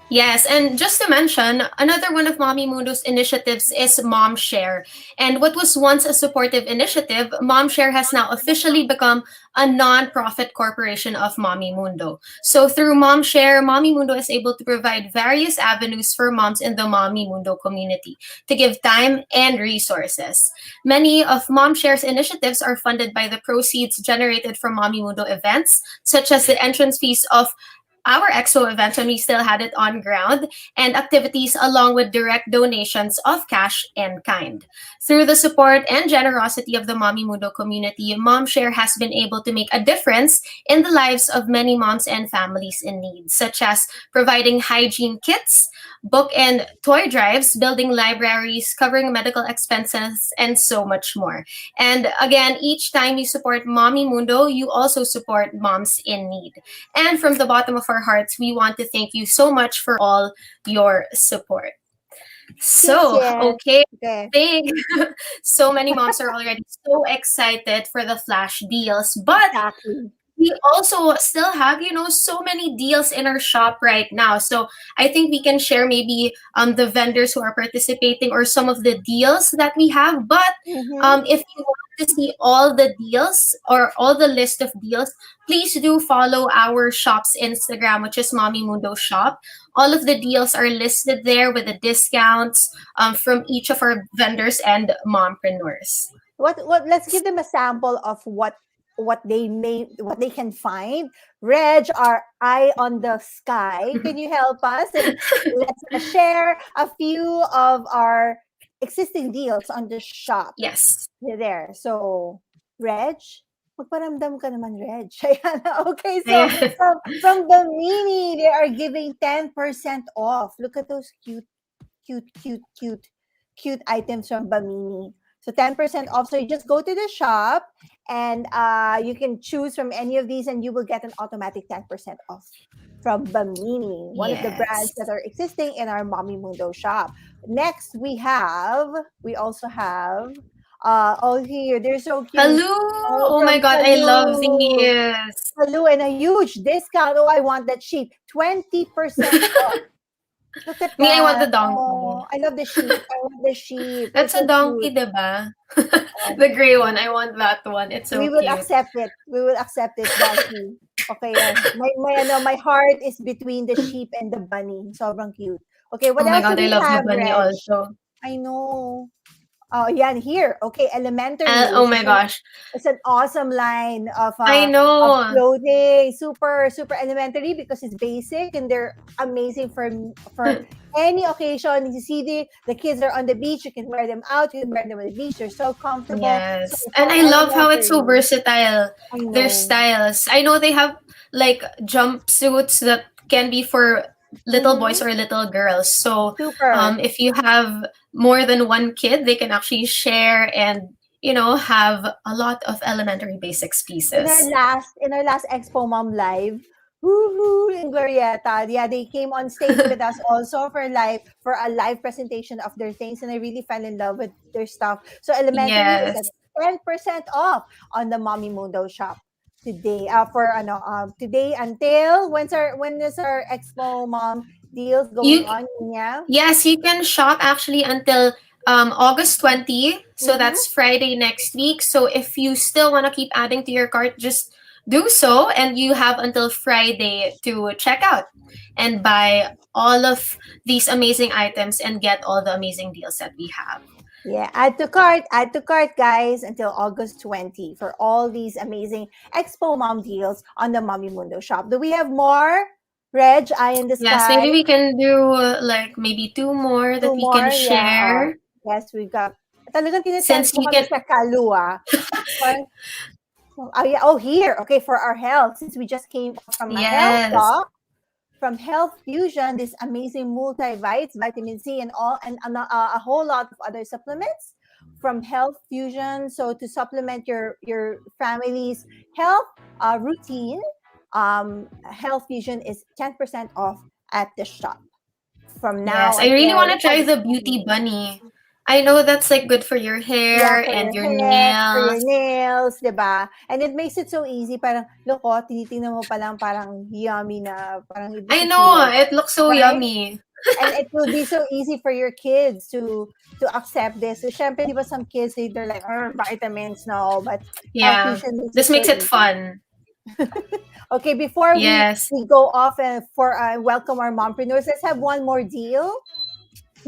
Yes, and just to mention, another one of Mommy Mundo's initiatives is Mom Share. And what was once a supportive initiative, Mom Share has now officially become a non-profit corporation of Mommy Mundo. So through Mom Share, Mommy Mundo is able to provide various avenues for moms in the Mommy Mundo community to give time and resources. Many of Mom Share's initiatives are funded by the proceeds generated from Mommy Mundo events, such as the entrance fees of our EXO event when we still had it on ground, and activities along with direct donations of cash and kind. Through the support and generosity of the Mommy Mundo community, Mom Share has been able to make a difference in the lives of many moms and families in need, such as providing hygiene kits, book and toy drives, building libraries, covering medical expenses, and so much more. And again, each time you support Mommy Mundo, you also support moms in need. And from the bottom of our hearts, we want to thank you so much for all your support. So, okay, I think so many moms are already so excited for the flash deals, but we also still have, so many deals in our shop right now. So I think we can share maybe the vendors who are participating or some of the deals that we have. But if you want to see all the deals or all the list of deals, please do follow our shop's Instagram, which is Mommy Mundo Shop. All of the deals are listed there with the discounts from each of our vendors and mompreneurs. What let's give them a sample of what they can find. Reg, our eye on the sky, can you help us and let's share a few of our existing deals on the shop? Yes. There. So, Reg, magparamdam ka naman, Reg. Okay, so from the mini, they are giving 10% off. Look at those cute items from Bamini. So 10% off. So you just go to the shop and you can choose from any of these and you will get an automatic 10% off from Bamini, one of the brands that are existing in our Mommy Mundo shop. Next, we also have, here, they're so cute. Hello! Oh my God, I love these. Hello, and a huge discount. Oh, I want that sheep. 20% off. Look at Me, that. I want the donkey. Oh, I love the sheep. I want the sheep. That's a donkey, diba? The gray one. I want that one. It's so We will cute. accept it. We will accept it, donkey. Okay, my heart is between the sheep and the bunny. Sobrang cute. Okay, what Oh my else God, do I we love have, the bunny Reg? also. I know. Oh, yeah, here. Okay, elementary. Oh my gosh. It's an awesome line of I know. of clothing. Super elementary because it's basic and they're amazing for any occasion. You see the kids are on the beach, you can wear them out, you can wear them on the beach. They're so comfortable. Yes. So And I love how it's so elementary. versatile. Their styles. I know they have like jumpsuits that can be for little boys or little girls. So if you have more than one kid, they can actually share and have a lot of elementary basics pieces. In our last Expo Mom live, in Glorieta, yeah, they came on stage with us also for a live presentation of their things, and I really fell in love with their stuff. So elementary is at 10% off on the Mommy Mundo shop today. Today until when is our Expo Mom deals going on? Yeah. Yes, you can shop actually until August 20. So Mhm. that's Friday next week. So if you still want to keep adding to your cart, just do so. And you have until Friday to check out and buy all of these amazing items and get all the amazing deals that we have. Yeah, add to cart, guys, until August 20 for all these amazing Expo Mom deals on the Mommy Mundo shop. Do we have more? Reg, Eye in the Yes, Sky. maybe we can do like maybe two more that Two we can more? Yeah. share. Yes, we got. Talagang Since tinetempt mo you kami can, sa kalua. Oh, yeah. Oh, here. Okay, for our health, since we just came from a health yes. talk, from Health Fusion, this amazing multivites, vitamin C, and all, and a whole lot of other supplements from Health Fusion. So to supplement your family's health routine, Health Fusion is 10% off at the shop from now Yes, I really want to until try August the beauty bunny. I know that's like good for your Yeah, hair for and your your hair, for your nails. nails, 'di ba? And it makes it so easy. Parang, loko, tinitingnan mo pa lang parang yummy na, parang hindi I siya know, chewable, it looks so right? yummy. And it will be so easy for your kids to accept this. So, syempre, di ba, some kids, they're like, vitamins, no. But Health Yeah, Fusion makes this it so makes it easy. fun. Okay, before Yes. we go off and for welcome our mompreneurs, let's have one more deal.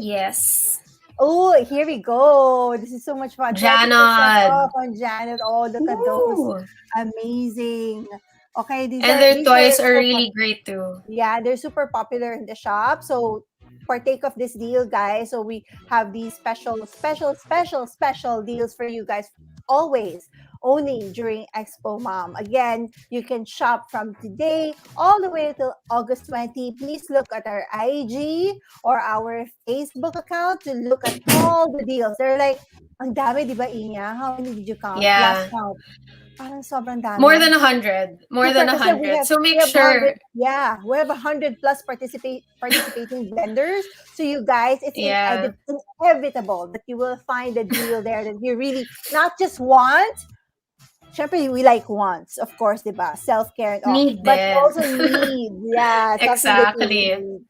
Yes. Oh, here we go. This is so much fun. 20% Janet. off on Janet. Oh, look at those. Ooh. Amazing. Okay, And their these toys are so really great too. yeah, they're super popular in the shop. So partake of this deal, guys. So we have these special deals for you guys always, only during Expo Mom. Again, you can shop from today all the way till August 20. Please look at our IG or our Facebook account to look at all the deals. They're like, ang dami, di ba, Inya? How many did you count? Yeah. Last count. Parang sobrang dami. More than 100. More than Super, kasi 100. So make sure. we have 100 plus participating vendors. So you guys, it's Yeah. inevitable that you will find a deal there that you really not just want. Syempre, we like wants, of course, diba? Self-care and all. Need But din. also need. Yeah, something that you Exactly. need.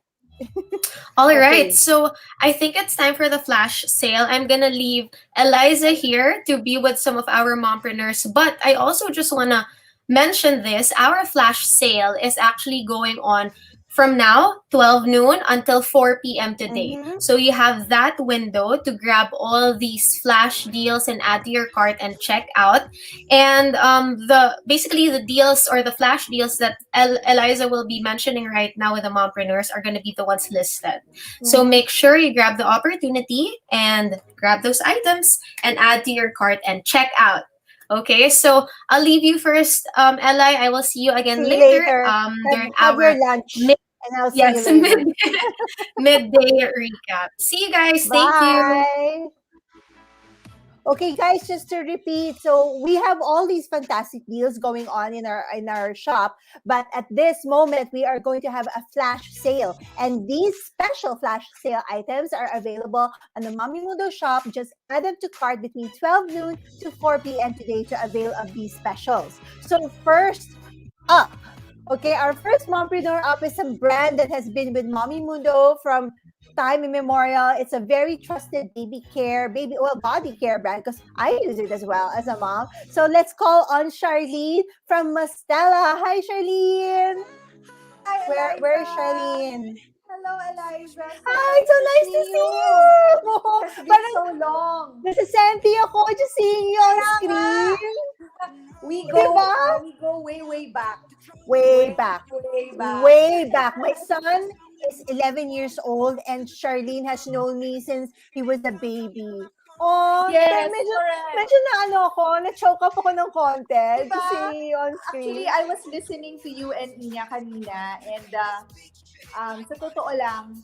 All right, Okay. so I think it's time for the flash sale. I'm gonna leave Eliza here to be with some of our mompreneurs, but I also just wanna mention this. Our flash sale is actually going on from now, 12 noon until 4 p.m. today. Mhm. So you have that window to grab all these flash deals and add to your cart and check out. And the deals or the flash deals that Eliza will be mentioning right now with the mompreneurs are going to be the ones listed. So Mhm. make sure you grab the opportunity and grab those items and add to your cart and check out. Okay, so I'll leave you first, Eli. I will see you again See you later. later. During Have your our lunch. And I'll see yes, you later. midday recap. See you guys. Thank you. Bye. Okay, guys, just to repeat, so we have all these fantastic deals going on in our shop, but at this moment we are going to have a flash sale, and these special flash sale items are available on the Mommy Mundo shop. Just add them to cart between 12 noon to 4 p.m. today to avail of these specials. So first up, okay, our first mompreneur up is a brand that has been with Mommy Mundo from time immemorial. It's a very trusted body care brand because I use it as well as a mom. So let's call on Charlene from Mastella. Hi, Charlene. Hi, Where is Eliza. Charlene? Hello, Eliza. Hi, so nice to see you. It's been so long. Nasa-senti ako just seeing you on Kaya nga. screen. We Diba? go way back. Way back. Way back. Way back. My son is 11 years old and Charlene has known me since he was a baby. Oh, Yes, medyo correct. na na-choke up ako ng konti to Diba? see you on screen. Actually, I was listening to you and Inya kanina, and sa totoo lang,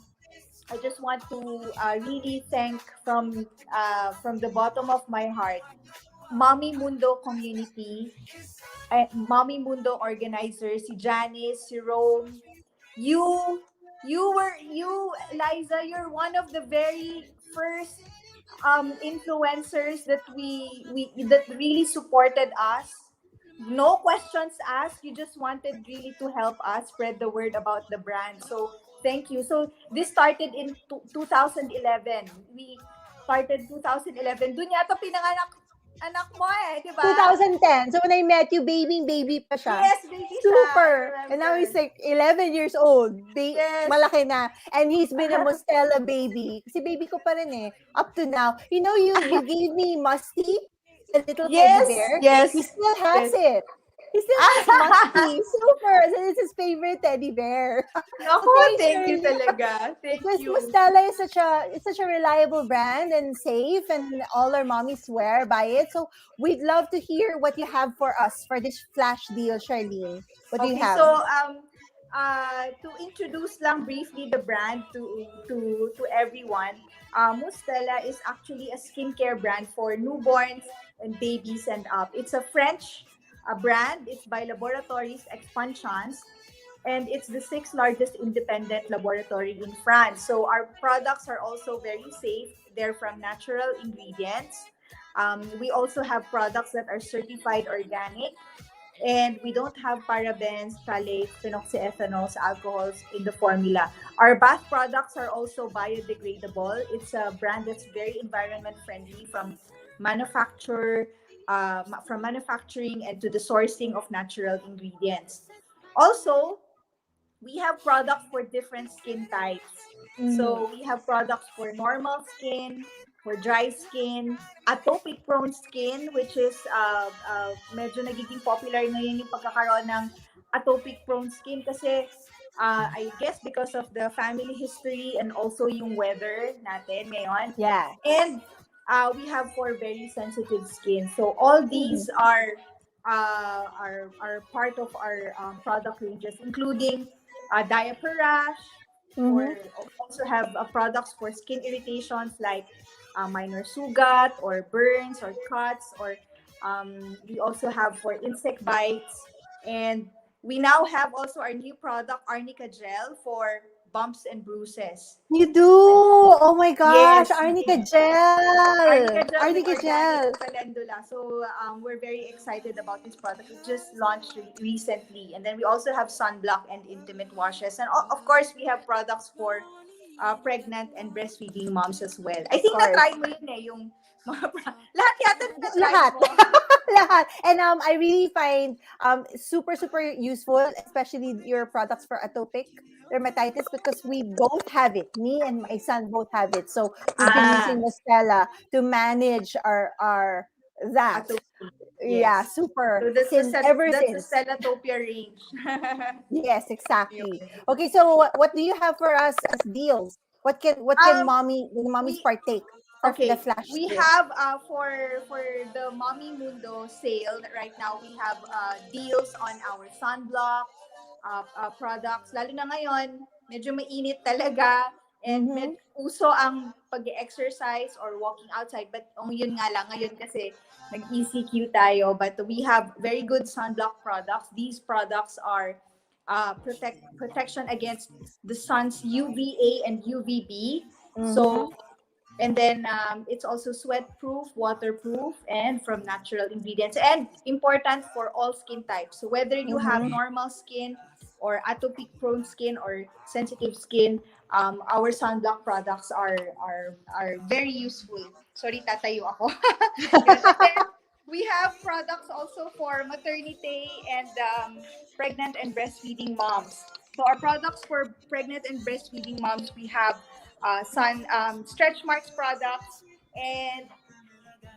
I just want to really thank from the bottom of my heart, Mommy Mundo community, Mommy Mundo organizers, si Janice, si Rome, you, Eliza, you're one of the very first influencers that that really supported us. No questions asked. You just wanted really to help us spread the word about the brand. So thank you. So this started in 2011. started 2011. Doon yata pinanganak anak mo di ba? 2010. So when I met you, baby pa siya. Yes, baby Super. siya. And now he's like 11 years old. Yes. Malaki na. And he's been a Mostella baby. Kasi baby ko pa rin up to now. You know, you gave me Musty, the little teddy bear. Yes. He still has it. He still has Musty. Super. So it's his favorite teddy bear. Naku, thank you talaga. Thank you. Mostella is such a reliable brand and safe, and all our mommies swear by it. So we'd love to hear what you have for us for this flash deal, Charlene. What do you have? So to introduce lang briefly the brand to everyone, Mostella is actually a skincare brand for newborns and babies and up. It's a French brand. It's by Laboratories Expansions, and it's the 6th largest independent laboratory in France. So our products are also very safe. They're from natural ingredients. We also have products that are certified organic, and we don't have parabens, phthalates, phenoxyethanols, alcohols in the formula. Our bath products are also biodegradable. It's a brand that's very environment friendly from manufacturing and to the sourcing of natural ingredients. Also, we have products for different skin types. So we have products for normal skin, for dry skin, atopic prone skin, which is medyo nagiging popular ngayon yung pagkakaroon ng atopic prone skin kasi I guess because of the family history and also yung weather natin ngayon. Yeah. And we have for very sensitive skin. So all these are part of our product ranges, including diaper rash. Or also have products for skin irritations like minor sugat or burns or cuts, or we also have for insect bites. And we now have also our new product, Arnica Gel, for bumps and bruises. You do? Oh my gosh, Yes, Arnica Gel. Arnica Gel with calendula. So we're very excited about this product. It just launched recently. And then we also have sunblock and intimate washes. And of course, we have products for pregnant and breastfeeding moms as well. I think na-try mo yun yung mga lahat yata na-try mo. Lahat. And I really find super useful, especially your products for atopic dermatitis, because we both have it. Me and my son both have it. So we've been using Mostella to manage our that. Yeah, super. So that's ever the since. Stellatopia range. Yes, exactly. Okay, so what do you have for us as deals? What can mommies partake? Okay, The flash we deal? have for the Mommy Mundo sale right now, we have deals on our sunblock products. Lalo na ngayon, medyo mainit talaga, and uso ang pag-exercise or walking outside. But yun nga lang, ngayon kasi nag-ECQ tayo, but we have very good sunblock products. These products are protection against the sun's UVA and UVB. So, and then it's also sweat-proof, waterproof, and from natural ingredients. And important for all skin types. So whether you have normal skin or atopic-prone skin or sensitive skin, our sunblock products are very useful. Sorry, tatayo ako. We have products also for maternity and pregnant and breastfeeding moms. So our products for pregnant and breastfeeding moms, we have stretch marks products, and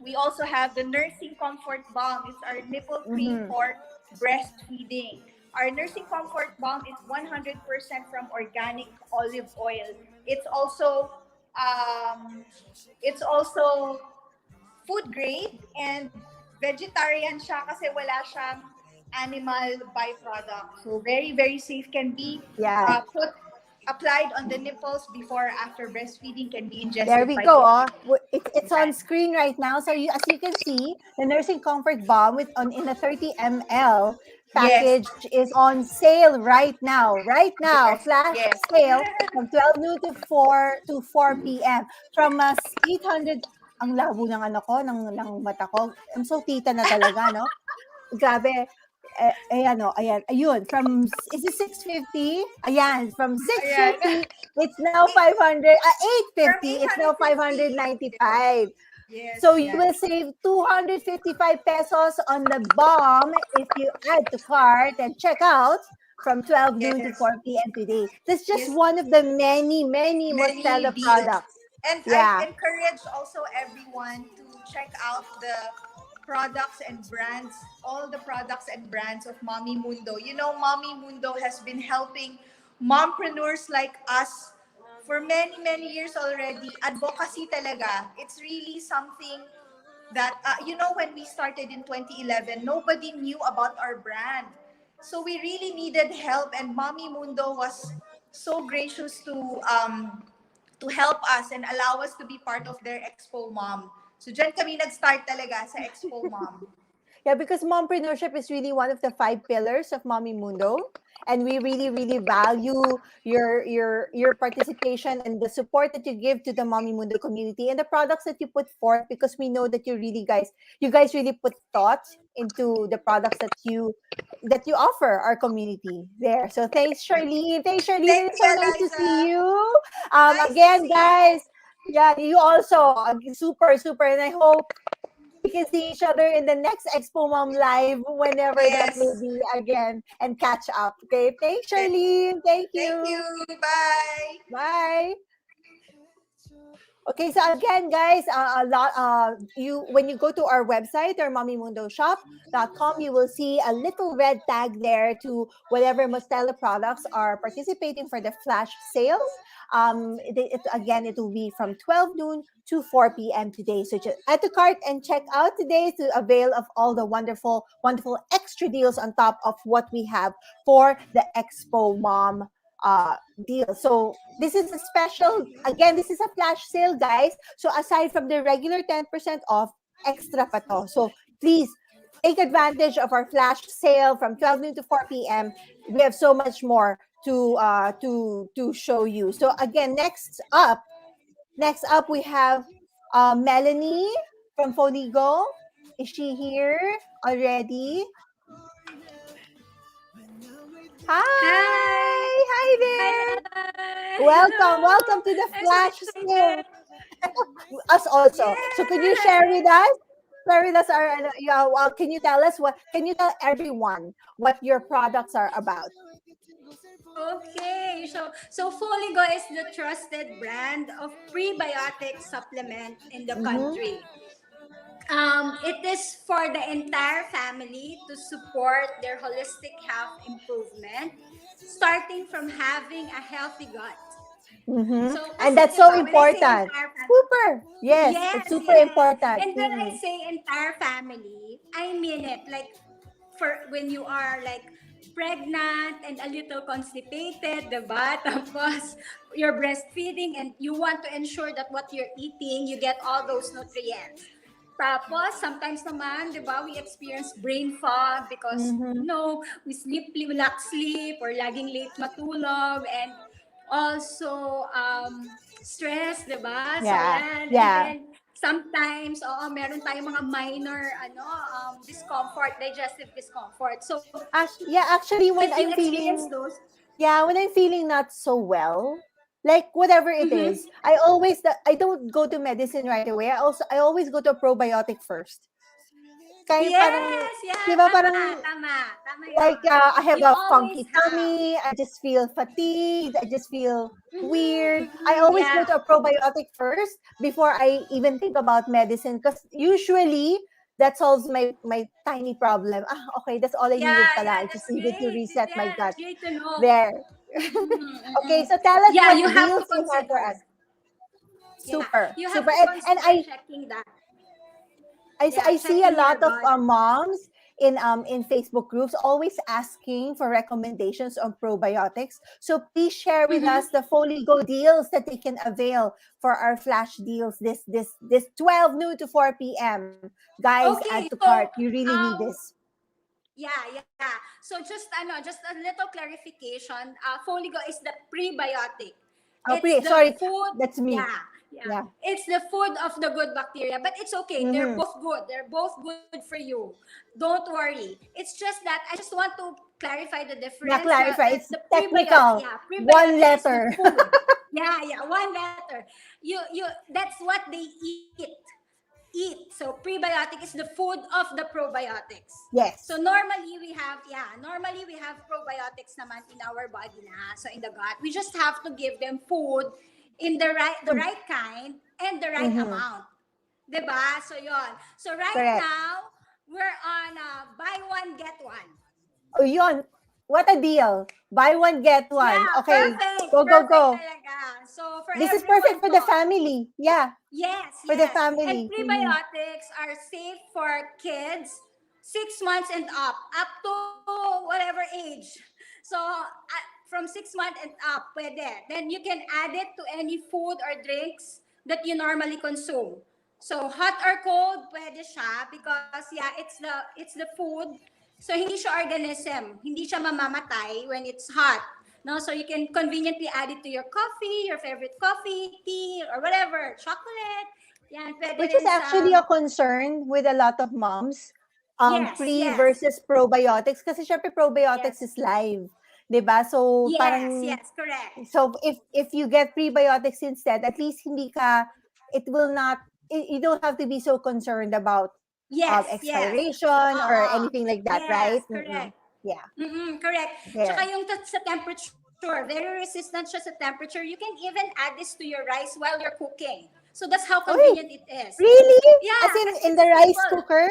we also have the Nursing Comfort Balm. It's our nipple cream for breastfeeding. Our Nursing Comfort Balm is 100% from organic olive oil. It's also food grade and vegetarian siya kasi wala siyang animal byproduct. So very, very safe, can be applied on the nipples before after breastfeeding, can be ingested. There we go. It's on screen right now. So as you can see, the Nursing Comfort Balm in a 30 ml package is on sale right now. Flash sale from 12 noon to 4 p.m. From 800, ang labo ng ng mata ko. I'm so tita na talaga, no? Grabe. ayun, is it 650? Ayan, from Ayan. 650, it's now 500, From 850, it's now 595. Yes, So you yes. will save 255 pesos on the bomb if you add to cart and check out from 12 noon to Yes. 4 p.m. today. That's just Yes. one of the many Many Mostella deals. products. And Yeah. I encourage also everyone to check out the products and brands, all the products and brands of Mommy Mundo. You know, Mommy Mundo has been helping mompreneurs like us for many years already. Advocacy talaga. It's really something that, when we started in 2011, nobody knew about our brand. So we really needed help, and Mommy Mundo was so gracious to help us and allow us to be part of their Expo Mom. So dyan kami nag-start talaga sa Expo Mom. Yeah, because mompreneurship is really one of the 5 pillars of Mommy Mundo, and we really value your participation and the support that you give to the Mommy Mundo community and the products that you put forth, because we know that you guys really put thought into the products that you offer our community there. So thanks, Charlene. Thanks, Charlene. Thank It's so you, nice to Eliza. see you. Nice to Again, see guys. Yeah, you also super, and I hope we can see each other in the next Expo Mom Live whenever that may Yes. be again and catch up. Okay. Thanks, Charlene. Thank Thank you. you. Bye. Bye. Okay, so again, guys, when you go to our website or mommymundoshop.com, you will see a little red tag there to whatever Mostella products are participating for the flash sales. Again, it will be from 12 noon to 4 p.m. today. So just add to cart and check out today to avail of all the wonderful extra deals on top of what we have for the Expo Mom deal. So this is a special, again, this is a flash sale, guys. So aside from the regular 10% off, extra pa to. So please take advantage of our flash sale from 12 noon to 4 p.m. We have so much more to show you. So again, next up we have Melanie from Foligo. Is she here already? Hi there. Welcome to the flash sale. Us also. So can you share with us? Can you tell us can you tell everyone what your products are about? Okay, so Foligo is the trusted brand of prebiotic supplement in the country. It is for the entire family to support their holistic health improvement, starting from having a healthy gut. So, And kasi, that's so diba, when I say important. entire family, Super. Yes, it's super important. and when I say entire family, I mean it. Like, for when you are like pregnant and a little constipated, diba? Tapos you're breastfeeding and you want to ensure that what you're eating, you get all those nutrients. Tapos, sometimes naman, di ba, we experience brain fog because, we lack sleep or laging late matulog, and also stress, di ba? So, yan. And then, sometimes, meron tayong mga minor, discomfort, digestive discomfort. So, Actually, when if you I'm experience feeling, those, when I'm feeling not so well, like whatever it is, I don't go to medicine right away. I always go to a probiotic first. Kaya parang, diba, tama like yun. I have You a always funky tummy. I just feel fatigued. I just feel weird. I always go to a probiotic first before I even think about medicine, because usually that solves my tiny problem. Okay, that's all I needed pala. I just needed to reset my gut. Great to know. There. Okay, so tell us what you have deals to you have for consider. us. Super. You have Super. to And consider checking that. I see a checking lot your of gut. moms in Facebook groups always asking for recommendations on probiotics. So please share with us the Foligo deals that they can avail for our flash deals this 12 noon to 4 p.m. Guys, add to cart. You really need this. Yeah. So just a little clarification. Foligo is the prebiotic. It's the Sorry, food. that's me. Yeah. It's the food of the good bacteria, but it's okay. They're both good. They're both good for you. Don't worry. It's just that I just want to clarify the difference. Clarify. It's The technical. prebiotic One is the letter. food. One letter. That's what they eat. So prebiotic is the food of the probiotics. Yes. So normally we have probiotics naman in our body na. So in the gut, we just have to give them food in the right kind and the right amount. Diba? So yon. So right now, we're on buy one, get one. Oh, yun. What a deal. Buy one, get one. Yeah, okay. Perfect. Go. Talaga. So for This is perfect for the family. Yeah. Yes. For the family. And prebiotics are safe for kids 6 months and up to whatever age. So from 6 months and up, pwede. Then you can add it to any food or drinks that you normally consume. So hot or cold, pwede siya because it's the food. So hindi siya organism, hindi siya mamamatay when it's hot. No, so you can conveniently add it to your coffee, your favorite coffee, tea, or whatever, chocolate. Yan, pwede Which is actually a concern with a lot of moms. Pre versus probiotics kasi syempre probiotics is live. 'Di ba? So parang correct. So if you get prebiotics instead, at least you don't have to be so concerned about expiration or anything like that, right? Correct. Yeah. Correct. Yeah. Tsaka yung sa temperature, very resistant siya sa temperature. You can even add this to your rice while you're cooking. So that's how convenient it is. Really? Yeah. As in the rice cooker?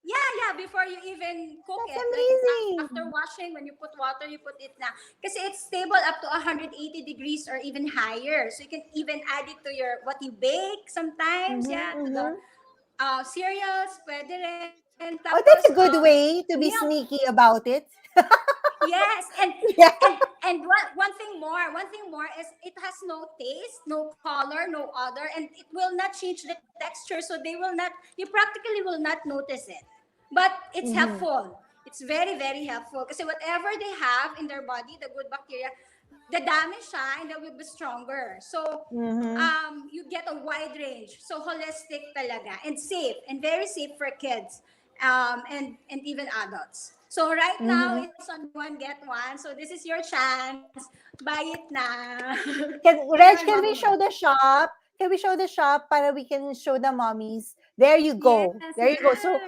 Yeah, before you even cook That's it. amazing. Like after washing, when you put water, you put it na. Kasi it's stable up to 180 degrees or even higher. So you can even add it to what you bake sometimes. To the cereals, pwede rin. Tapos, that's a good way to be sneaky about it. Yes, and one thing more is it has no taste, no color, no odor, and it will not change the texture. So you practically will not notice it. But it's helpful. It's very, very helpful. Because whatever they have in their body, the good bacteria, the damage siya and they will be stronger. So you get a wide range. So holistic talaga and safe and very safe for kids and even adults. So right now it's on one get one. So this is your chance. Buy it na. Can we show the shop? Can we show the shop para we can show the mommies? There you go. Yes, there you go. So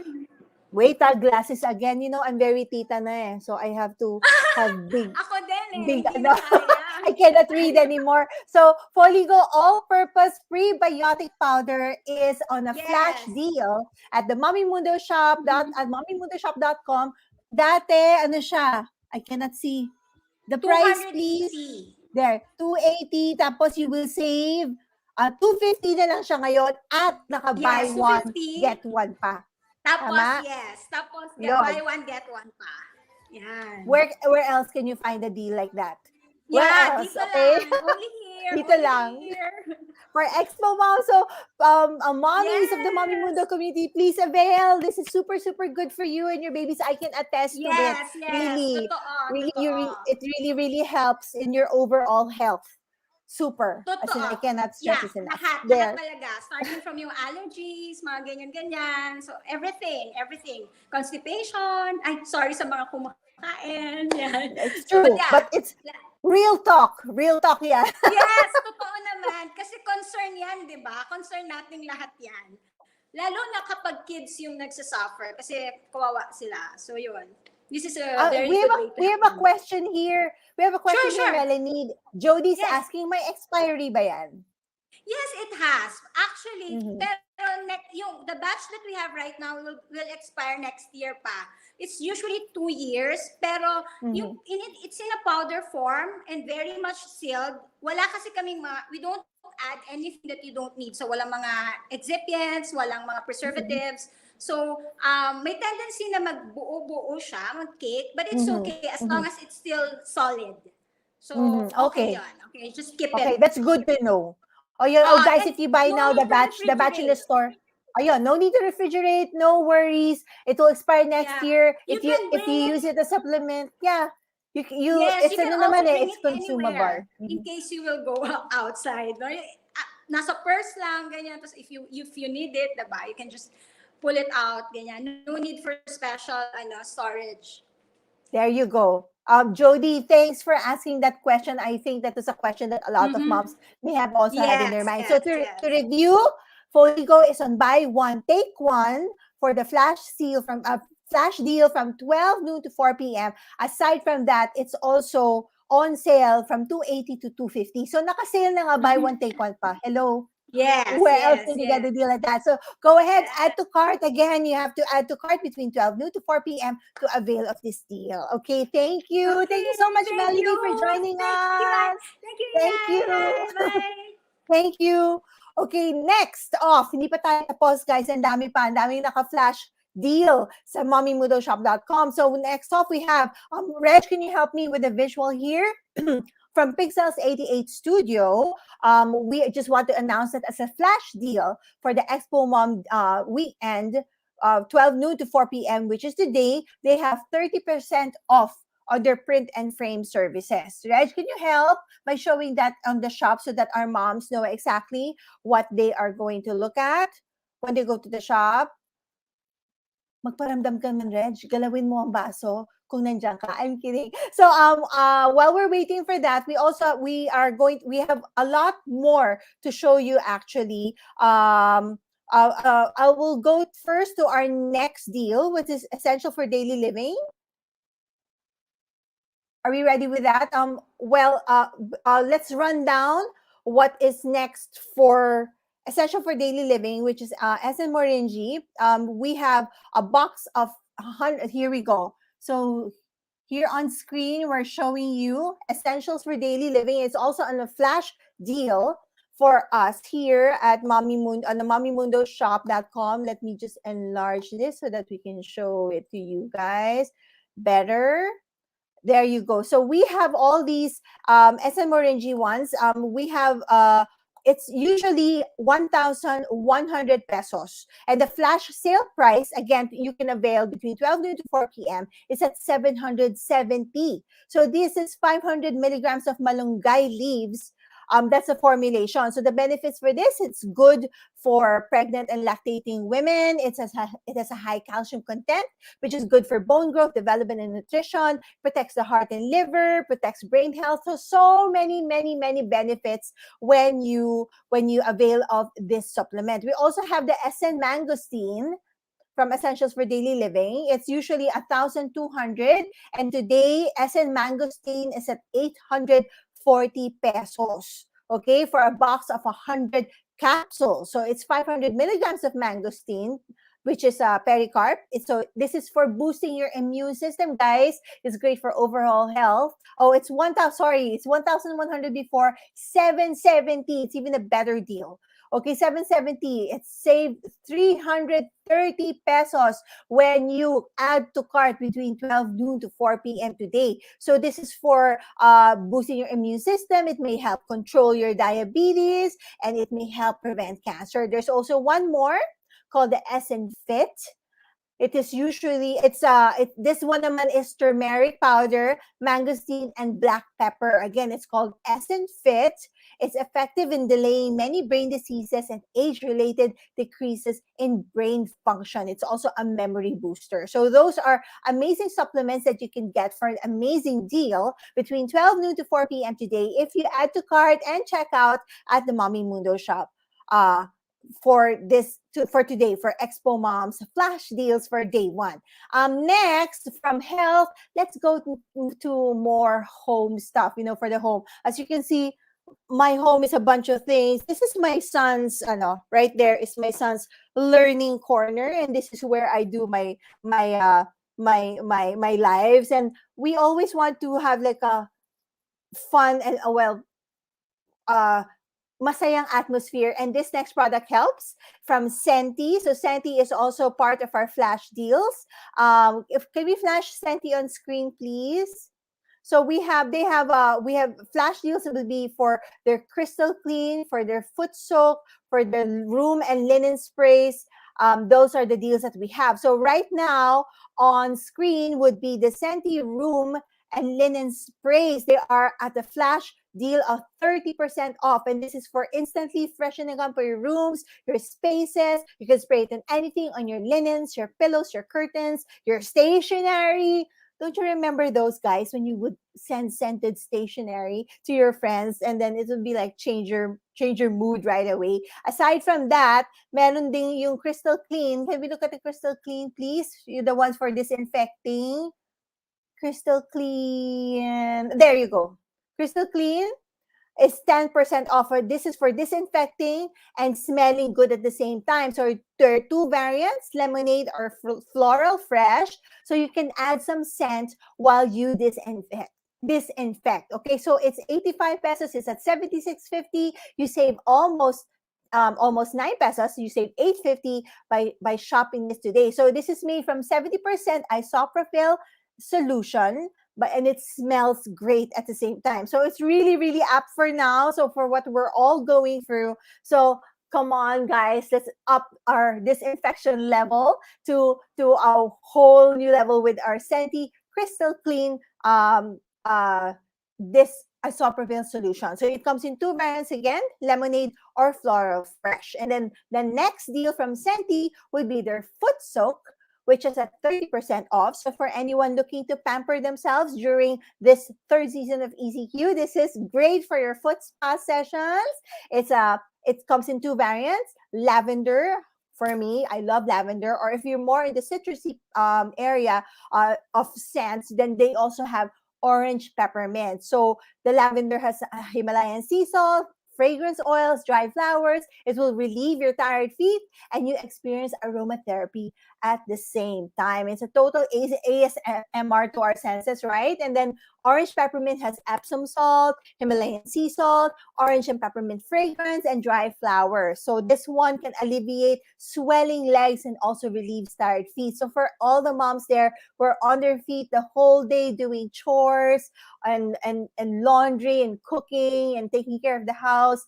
wait, glasses again. I'm very tita na eh. So I have to have big. Ako din eh. Big, Hindi na kaya. I cannot read anymore. So Foligo All-Purpose Prebiotic Powder is on a flash deal at the Mommy Mundo Shop at mommymundoshop.com. Dati, siya? I cannot see. The price, please. There, 280. Tapos you will save 250 na lang siya ngayon at naka-buy one, get one pa. Tapos, Tama? Tapos, buy one, get one pa. Yan. Where else can you find a deal like that? Where else? Dito Okay? lang. Only here. Dito lang. For Expo Mom. So, mommies of the Mommy Mundo community, please avail. This is super, super good for you and your babies. I can attest to it. Really, it really, really helps in your overall health. Super. As in, I cannot stress this enough. Lahat talaga. Starting from yung allergies, mga ganyan-ganyan. So, everything. Constipation. Sorry sa mga kumakain. Yan. It's true. But it's real talk. Real talk yan. Yes, totoo naman. Kasi concern yan, di ba? Concern nating lahat yan. Lalo na kapag kids yung nagsasuffer kasi kawawa sila. So, yun. This is a very good way to we have a question here. We have a question here, Melanie. Jody's asking, may expiry ba yan? Yes, it has. Actually, pero the batch that we have right now will expire next year pa. It's usually 2 years, pero it's in a powder form and very much sealed. Wala kasi kaming we don't add anything that you don't need. So walang mga excipients, walang mga preservatives. So, may tendency na magbuo-buo siya, mag-cake, but it's okay as long as it's still solid. So, okay yun. Okay, just keep it. Okay, that's good to know. Guys, if you buy now the batch in the store, no need to refrigerate, no worries. It will expire next year. If you use it as a supplement, it's consumable. In case you will go outside. No? nasa purse lang, ganyan. Tapos if you need it, diba, you can just pull it out, ganyan. No need for special storage. There you go. Jody, thanks for asking that question. I think that is a question that a lot of moms may have also had in their mind. So to review, Foligo is on buy one, take one for the flash deal from 12 noon to 4 p.m. Aside from that, it's also on sale from 280 to 250. So naka-sale na nga buy one, take one pa. Hello? Yes, Where else can you get a deal like that? So go ahead, add to cart. Again, you have to add to cart between 12 noon to 4 p.m. to avail of this deal. Okay, thank you. Okay, thank you so much, Melody, for joining us. Thank you. Bye. Thank you. Okay, next off, hindi pa tayo tapos, guys. Ang daming naka-flash deal sa mommymundoshop.com. So next off, we have, Reg, can you help me with the visual here? From Pixels 88 Studio, we just want to announce that as a flash deal for the EXPO MOM weekend, 12 noon to 4 p.m., which is today, they have 30% off on their print and frame services. Reg, can you help by showing that on the shop so that our moms know exactly what they are going to look at when they go to the shop? Magparamdam ka man, Reg. Galawin mo ang baso kung nandiyan ka. I'm kidding. So while we're waiting for that, we have a lot more to show you actually. I will go first to our next deal, which is essential for daily living. Are we ready with that? Let's run down what is next for essential for daily living, which is SN Morinji. We have a box of 100. Here we go. So here on screen, we're showing you essentials for daily living. It's also on a flash deal for us here at Mommy Mundo on the mommymundoshop.com. Let me just enlarge this so that we can show it to you guys better. There you go. So we have all these SM Orange ones. We have it's usually 1,100 pesos. And the flash sale price, again, you can avail between 12 noon to 4 p.m. is at 770. So this is 500 milligrams of malunggay leaves. That's a formulation. So the benefits for this, it's good for pregnant and lactating women. It has a high calcium content, which is good for bone growth, development, and nutrition, protects the heart and liver, protects brain health. So many benefits when you avail of this supplement. We also have the SN Mangosteen from Essentials for Daily Living. It's usually 1,200, and today SN Mangosteen is at 840 pesos. Okay, for a box of 100 capsules. So it's 500 milligrams of mangosteen, which is pericarp. So this is for boosting your immune system, guys. It's great for overall health. Oh, it's 1,100 before, 770. It's even a better deal. Okay, 770. It's saved 330 pesos when you add to cart between 12 noon to 4 p.m. today. So this is for boosting your immune system. It may help control your diabetes, and it may help prevent cancer. There's also one more called the SN Fit. It is usually, this one naman is turmeric powder, mangosteen, and black pepper. Again, it's called SN Fit. It's effective in delaying many brain diseases and age-related decreases in brain function. It's also a memory booster. So those are amazing supplements that you can get for an amazing deal between 12 noon to 4 p.m. today if you add to cart and check out at the Mommy Mundo shop. For today, for EXPO Mom's flash deals for day one. Next, from health, let's go to more home stuff, for the home. As you can see, my home is a bunch of things. This is my son's, right there is my son's learning corner, and this is where I do my lives. And we always want to have like a fun and masayang atmosphere, and this next product helps from Senti. So Senti is also part of our flash deals. Can we flash Senti on screen, please? So we have flash deals that will be for their crystal clean, for their foot soak, for the room and linen sprays. Those are the deals that we have. So right now on screen would be the Senti room and linen sprays. They are at the flash deal of 30% off. And this is for instantly freshening up your rooms, your spaces. You can spray it on anything, on your linens, your pillows, your curtains, your stationery. Don't you remember those guys when you would send scented stationery to your friends and then it would be like change your mood right away? Aside from that, meron ding yung Crystal Clean. Can we look at the Crystal Clean, please? You're the ones for disinfecting. Crystal Clean. There you go. Crystal Clean is 10% offer. This is for disinfecting and smelling good at the same time. So there are two variants, lemonade or floral fresh. So you can add some scent while you disinfect. Okay, so it's 85 pesos. It's at 76.50. You save almost 9 pesos. You save 8.50 by shopping this today. So this is made from 70% isopropyl solution, and it smells great at the same time. So it's really up for now. So for what we're all going through. So come on, guys, let's up our disinfection level to a whole new level with our Senti Crystal Clean this isopropyl solution. So it comes in two variants again, lemonade or floral fresh. And then the next deal from Senti would be their foot soak, which is at 30% off. So for anyone looking to pamper themselves during this third season of ECQ, this is great for your foot spa sessions. It comes in two variants, lavender. For me, I love lavender. Or if you're more in the citrusy area of scents, then they also have orange peppermint. So the lavender has Himalayan sea salt, fragrance oils, dry flowers. It will relieve your tired feet and you experience aromatherapy at the same time. It's a total ASMR to our senses, right? And then orange peppermint has Epsom salt, Himalayan sea salt, orange and peppermint fragrance, and dry flowers. So this one can alleviate swelling legs and also relieve tired feet. So for all the moms there who are on their feet the whole day doing chores and laundry and cooking and taking care of the house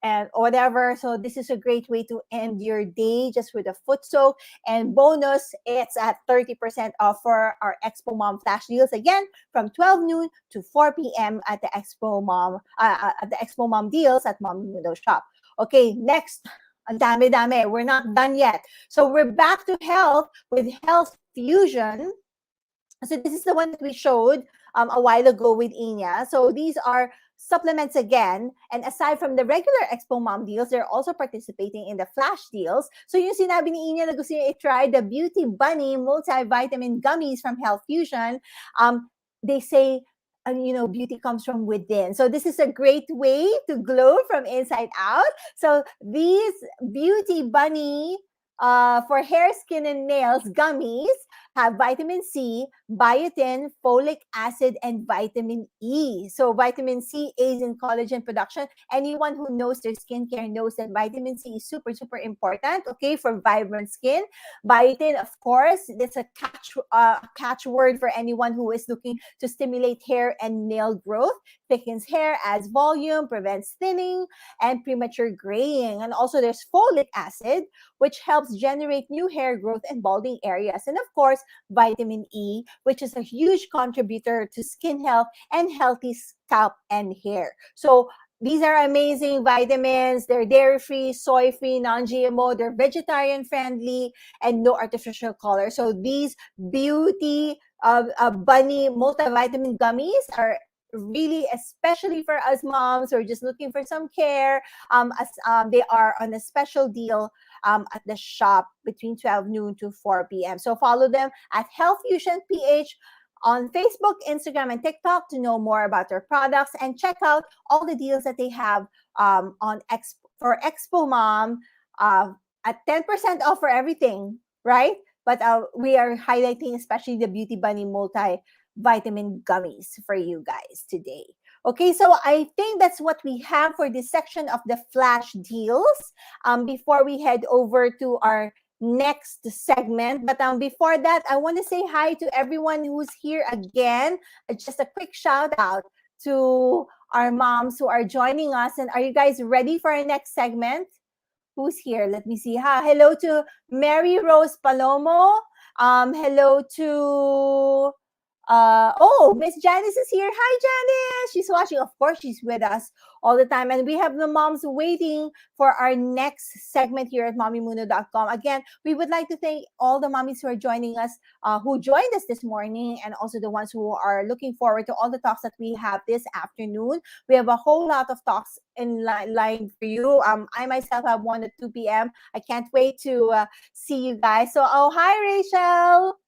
and whatever. So this is a great way to end your day just with a foot soak. And bonus, it's at 30% off for our Expo Mom flash deals again from 12 noon to 4 p.m. at the Expo Mom deals at Mommy Mundo Shop. Okay, next. Ang dami-dami. We're not done yet. So we're back to health with Health Fusion. So this is the one that we showed a while ago with Inya. So these are supplements again. And aside from the regular Expo Mom deals, they're also participating in the flash deals. So yung sinabi ni Inya na gusto niya i-try the Beauty Bunny multivitamin gummies from Health Fusion, they say, beauty comes from within. So this is a great way to glow from inside out. So these Beauty Bunny for hair, skin, and nails gummies have vitamin C, biotin, folic acid, and vitamin E. So vitamin C aids in collagen production. Anyone who knows their skincare knows that vitamin C is super important, okay, for vibrant skin. Biotin, of course, that's a catchword for anyone who is looking to stimulate hair and nail growth, thickens hair, adds volume, prevents thinning, and premature graying. And also there's folic acid, which helps generate new hair growth and balding areas. And of course, vitamin E, which is a huge contributor to skin health and healthy scalp and hair. So these are amazing vitamins. They're dairy-free, soy-free, non-GMO. They're vegetarian-friendly and no artificial color. So these Beauty Bunny multivitamin gummies are really especially for us moms who are just looking for some care. They are on a special deal at the shop between 12 noon to 4 p.m. So follow them at Health Fusion PH on Facebook, Instagram, and TikTok to know more about their products and check out all the deals that they have for Expo Mom at 10% off for everything, right? But we are highlighting especially the Beauty Bunny multivitamin gummies for you guys today. Okay, so I think that's what we have for this section of the flash deals before we head over to our next segment. But before that, I want to say hi to everyone who's here again. Just a quick shout out to our moms who are joining us. And are you guys ready for our next segment? Who's here? Let me see. Hello to Mary Rose Palomo. Hello to Oh, Miss Janice is here. Hi, Janice. She's watching. Of course, she's with us all the time. And we have the moms waiting for our next segment here at mommymundo.com. Again, we would like to thank all the mommies who are joining us, who joined us this morning, and also the ones who are looking forward to all the talks that we have this afternoon. We have a whole lot of talks in line for you. I myself have one at 2 p.m. I can't wait to see you guys. So, oh, hi, Rachel.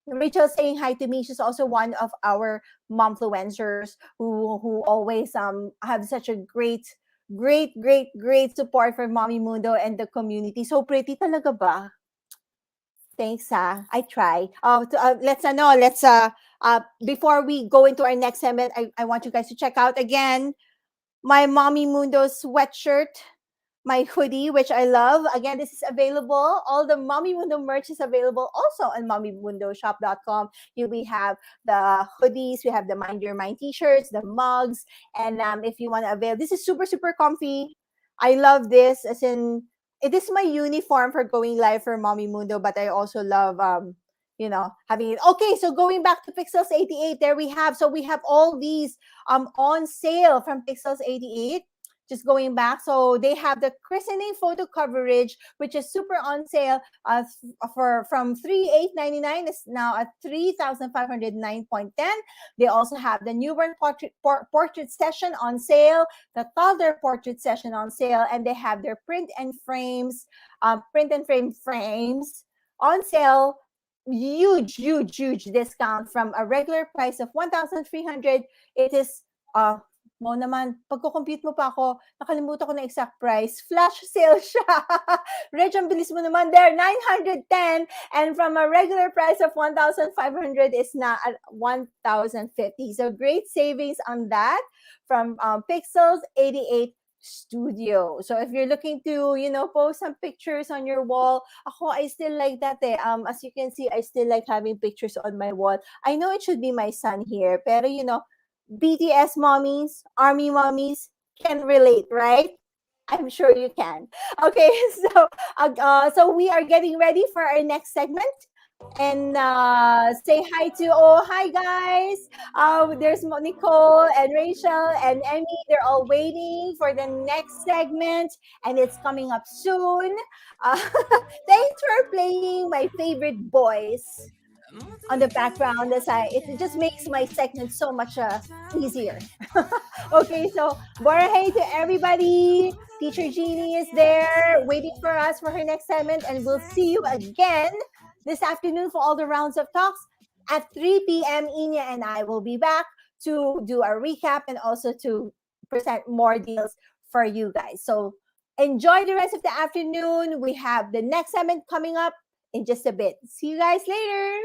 Rachel's saying hi to me. She's also one of our momfluencers who always have such a great support for Mommy Mundo and the community. So pretty talaga ba? Thanks, I try. Let's before we go into our next segment, I want you guys to check out again my Mommy Mundo sweatshirt, my hoodie, which I love. Again, this is available. All the Mommy Mundo merch is available also on mommymundoshop.com. Here we have the hoodies, we have the Mind Your Mind t-shirts, the mugs, and if you want to avail, this is super, super comfy. I love this, as in, it is my uniform for going live for Mommy Mundo, but I also love, having it. Okay, so going back to Pixels 88, there we have. So we have all these on sale from Pixels 88. Just going back, so they have the christening photo coverage, which is super on sale from $3,899 is now at $3,509.10. They also have the newborn portrait session on sale, the toddler portrait session on sale, and they have their print and frame frames on sale. Huge discount from a regular price of 1,300. It is mo naman, pagko-compute mo pa ako, nakalimutan ko na exact price. Flash sale siya. Reg, ang bilis mo naman there. 910, and from a regular price of 1,500 is now at 1,050. So great savings on that from Pixels 88 Studio. So if you're looking to, post some pictures on your wall, I still like that eh. As you can see, I still like having pictures on my wall. I know it should be my son here, pero BTS mommies, army mommies can relate, right? I'm sure you can. Okay, so we are getting ready for our next segment. And say hi to, hi guys. There's Nicole and Rachel and Emmy. They're all waiting for the next segment, and it's coming up soon. Thanks for playing my favorite boys on the background. It just makes my segment so much easier. Okay, so hey to everybody. Teacher Jeannie is there waiting for us for her next segment, and we'll see you again this afternoon for all the rounds of talks at 3 p.m. Inya and I will be back to do a recap and also to present more deals for you guys. So enjoy the rest of the afternoon. We have the next segment coming up in just a bit. See you guys later.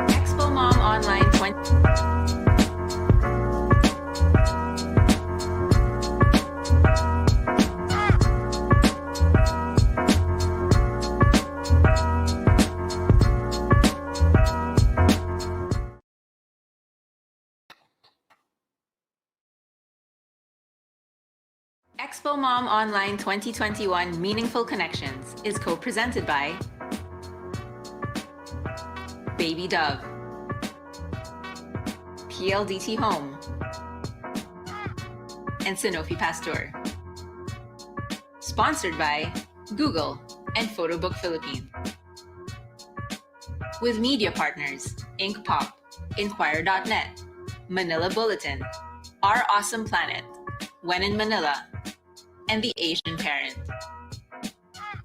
EXPO Mom Online 20. EXPO Mom Online 2021 Meaningful Connections is co-presented by Baby Dove, PLDT Home, and Sanofi Pasteur. Sponsored by Google and Photobook Philippines. With media partners Ink Pop, Inquire.net, Manila Bulletin, Our Awesome Planet, When in Manila, and The Asian Parent.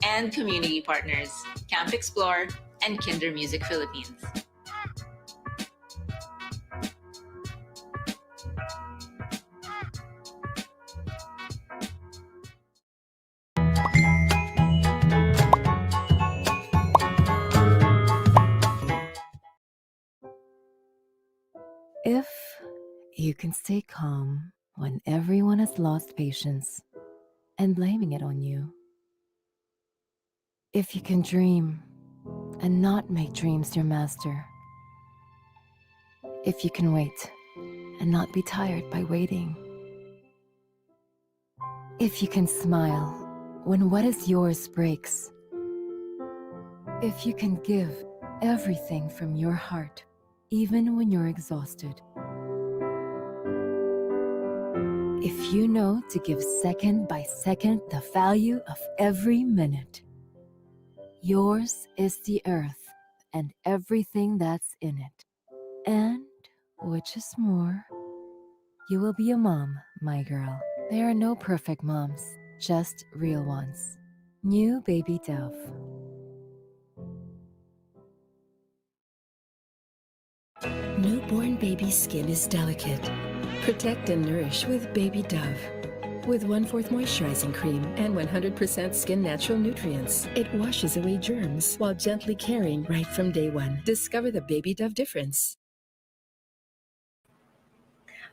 And community partners Camp Explore and Kinder Music Philippines. If you can stay calm when everyone has lost patience, and blaming it on you. If you can dream and not make dreams your master. If you can wait and not be tired by waiting. If you can smile when what is yours breaks. If you can give everything from your heart, even when you're exhausted. If you know to give second by second the value of every minute. Yours is the earth and everything that's in it. And, which is more, you will be a mom, my girl. There are no perfect moms, just real ones. New Baby Dove. Newborn baby skin is delicate. Protect and nourish with Baby Dove. With 1/4 moisturizing cream and 100% skin natural nutrients, it washes away germs while gently caring right from day one. Discover the Baby Dove difference.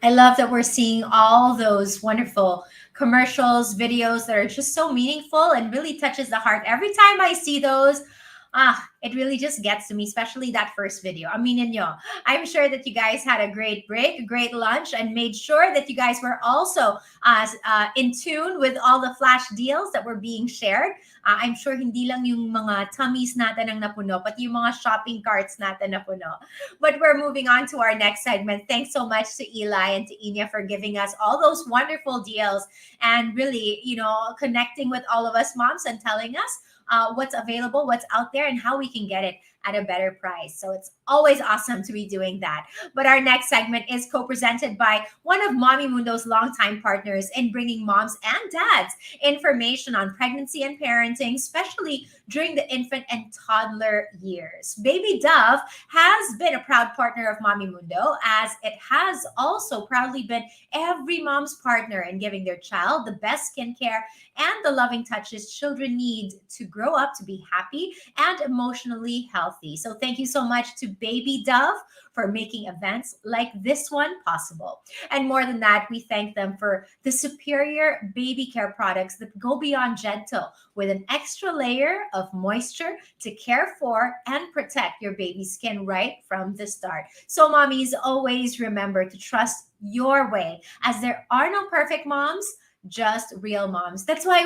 I love that we're seeing all those wonderful commercials, videos that are just so meaningful and really touches the heart. Every time I see those, it really just gets to me, especially that first video. I'm sure that you guys had a great break, a great lunch, and made sure that you guys were also in tune with all the flash deals that were being shared. I'm sure hindi lang yung mga tummies natin ang napuno, pati yung mga shopping carts natin napuno. But we're moving on to our next segment. Thanks so much to Eli and to Inya for giving us all those wonderful deals and really, connecting with all of us moms and telling us what's available, what's out there, and how we can get it at a better price. So it's always awesome to be doing that. But our next segment is co-presented by one of Mommy Mundo's longtime partners in bringing moms and dads information on pregnancy and parenting, especially during the infant and toddler years. Baby Dove has been a proud partner of Mommy Mundo, as it has also proudly been every mom's partner in giving their child the best skincare and the loving touches children need to grow up to be happy and emotionally healthy. So thank you so much to Baby Dove for making events like this one possible. And more than that, we thank them for the superior baby care products that go beyond gentle with an extra layer of moisture to care for and protect your baby's skin right from the start. So mommies, always remember to trust your way, as there are no perfect moms, just real moms. That's why,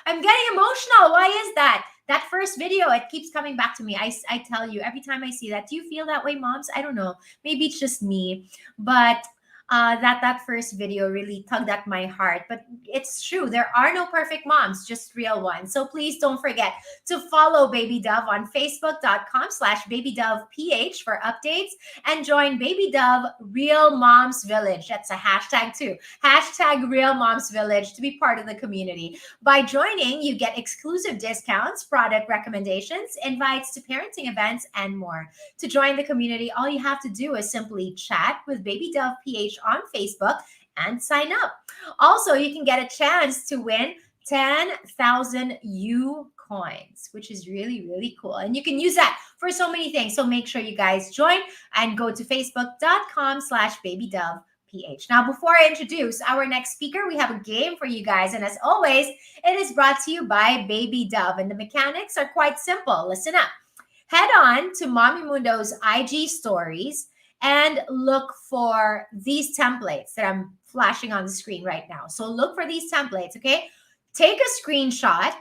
I'm getting emotional. Why is that? That first video, it keeps coming back to me. I tell you, every time I see that, do you feel that way, moms? I don't know. Maybe it's just me, but that first video really tugged at my heart. But it's true. There are no perfect moms, just real ones. So please don't forget to follow Baby Dove on Facebook.com/BabyDovePH for updates, and join Baby Dove Real Moms Village. That's a hashtag too. Hashtag Real Moms Village to be part of the community. By joining, you get exclusive discounts, product recommendations, invites to parenting events, and more. To join the community, all you have to do is simply chat with Baby Dove PH on Facebook and sign up. Also, you can get a chance to win 10,000 U coins, which is really, really cool. And you can use that for so many things. So make sure you guys join and go to Facebook.com/BabyDovePH. Now, before I introduce our next speaker, we have a game for you guys. And as always, it is brought to you by Baby Dove. And the mechanics are quite simple. Listen up. Head on to Mommy Mundo's IG stories and look for these templates that I'm flashing on the screen right now. So look for these templates, okay? Take a screenshot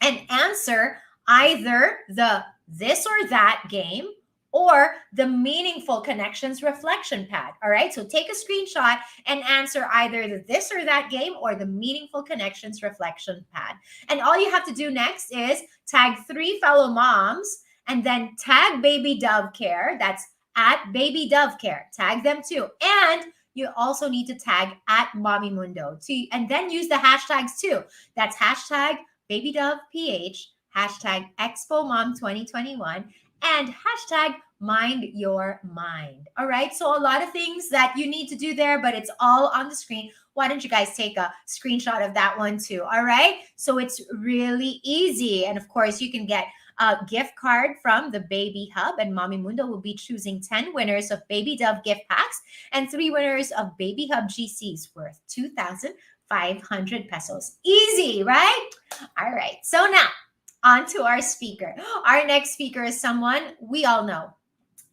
and answer either the this or that game or the Meaningful Connections reflection pad, all right? So take a screenshot and answer either the this or that game or the Meaningful Connections reflection pad. And all you have to do next is tag 3 fellow moms and then tag Baby Dove Care. That's at Baby Dove Care. Tag them too. And you also need to tag at Mommy Mundo too, and then use the hashtags too. That's hashtag Baby Dove PH, hashtag EXPO MOM 2021, and hashtag Mind Your Mind. All right. So a lot of things that you need to do there, but it's all on the screen. Why don't you guys take a screenshot of that one too? All right. So it's really easy. And of course, you can get a gift card from the Baby Hub, and Mommy Mundo will be choosing 10 winners of Baby Dove gift packs and 3 winners of Baby Hub GCs worth 2,000 500 pesos. Easy, right? All right. So now, on to our speaker. Our next speaker is someone we all know.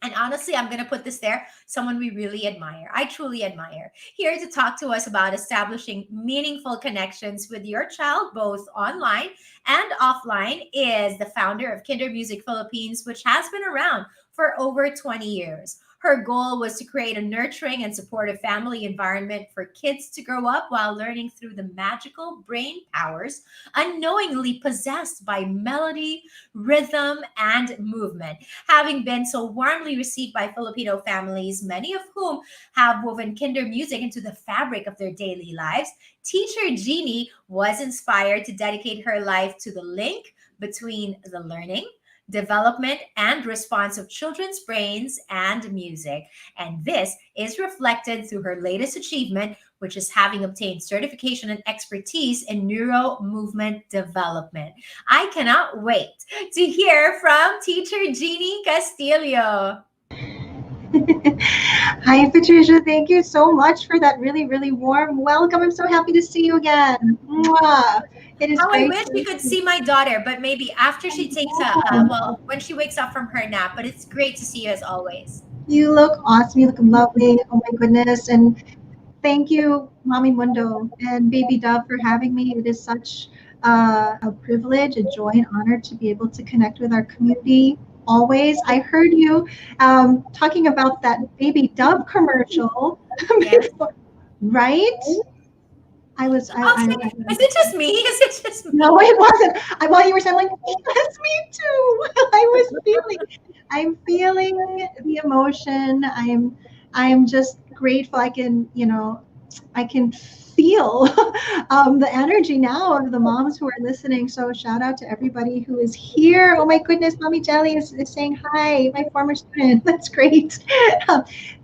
And honestly, I'm going to put this there, someone we really admire. I truly admire. Here to talk to us about establishing meaningful connections with your child, both online and offline, is the founder of Kinder Music Philippines, which has been around for over 20 years. Her goal was to create a nurturing and supportive family environment for kids to grow up while learning through the magical brain powers unknowingly possessed by melody, rhythm, and movement. Having been so warmly received by Filipino families, many of whom have woven Kinder music into the fabric of their daily lives, teacher Jeannie was inspired to dedicate her life to the link between the learning, development, and response of children's brains and music. And this is reflected through her latest achievement, which is having obtained certification and expertise in neuro movement development. I cannot wait to hear from teacher Jeannie Castillo. Hi, Patricia. Thank you so much for that really, really warm welcome. I'm so happy to see you again. Mwah. It is I great. wish you could see my daughter, but maybe after she takes when she wakes up from her nap. But it's great to see you as always. You look awesome. You look lovely. Oh my goodness. And thank you, Mommy Mundo and Baby Dove, for having me. It is such a privilege, a joy, and honor to be able to connect with our community. Always. I heard you talking about that Baby Dove commercial. Yes. Right? Is it just me? Is it just me? No, it wasn't. While you were saying, like, yes, me too. I'm feeling the emotion. I'm just grateful. I can feel the energy now of the moms who are listening. So shout out to everybody who is here. Oh my goodness, Mommy Jelly is saying hi, my former student. That's great.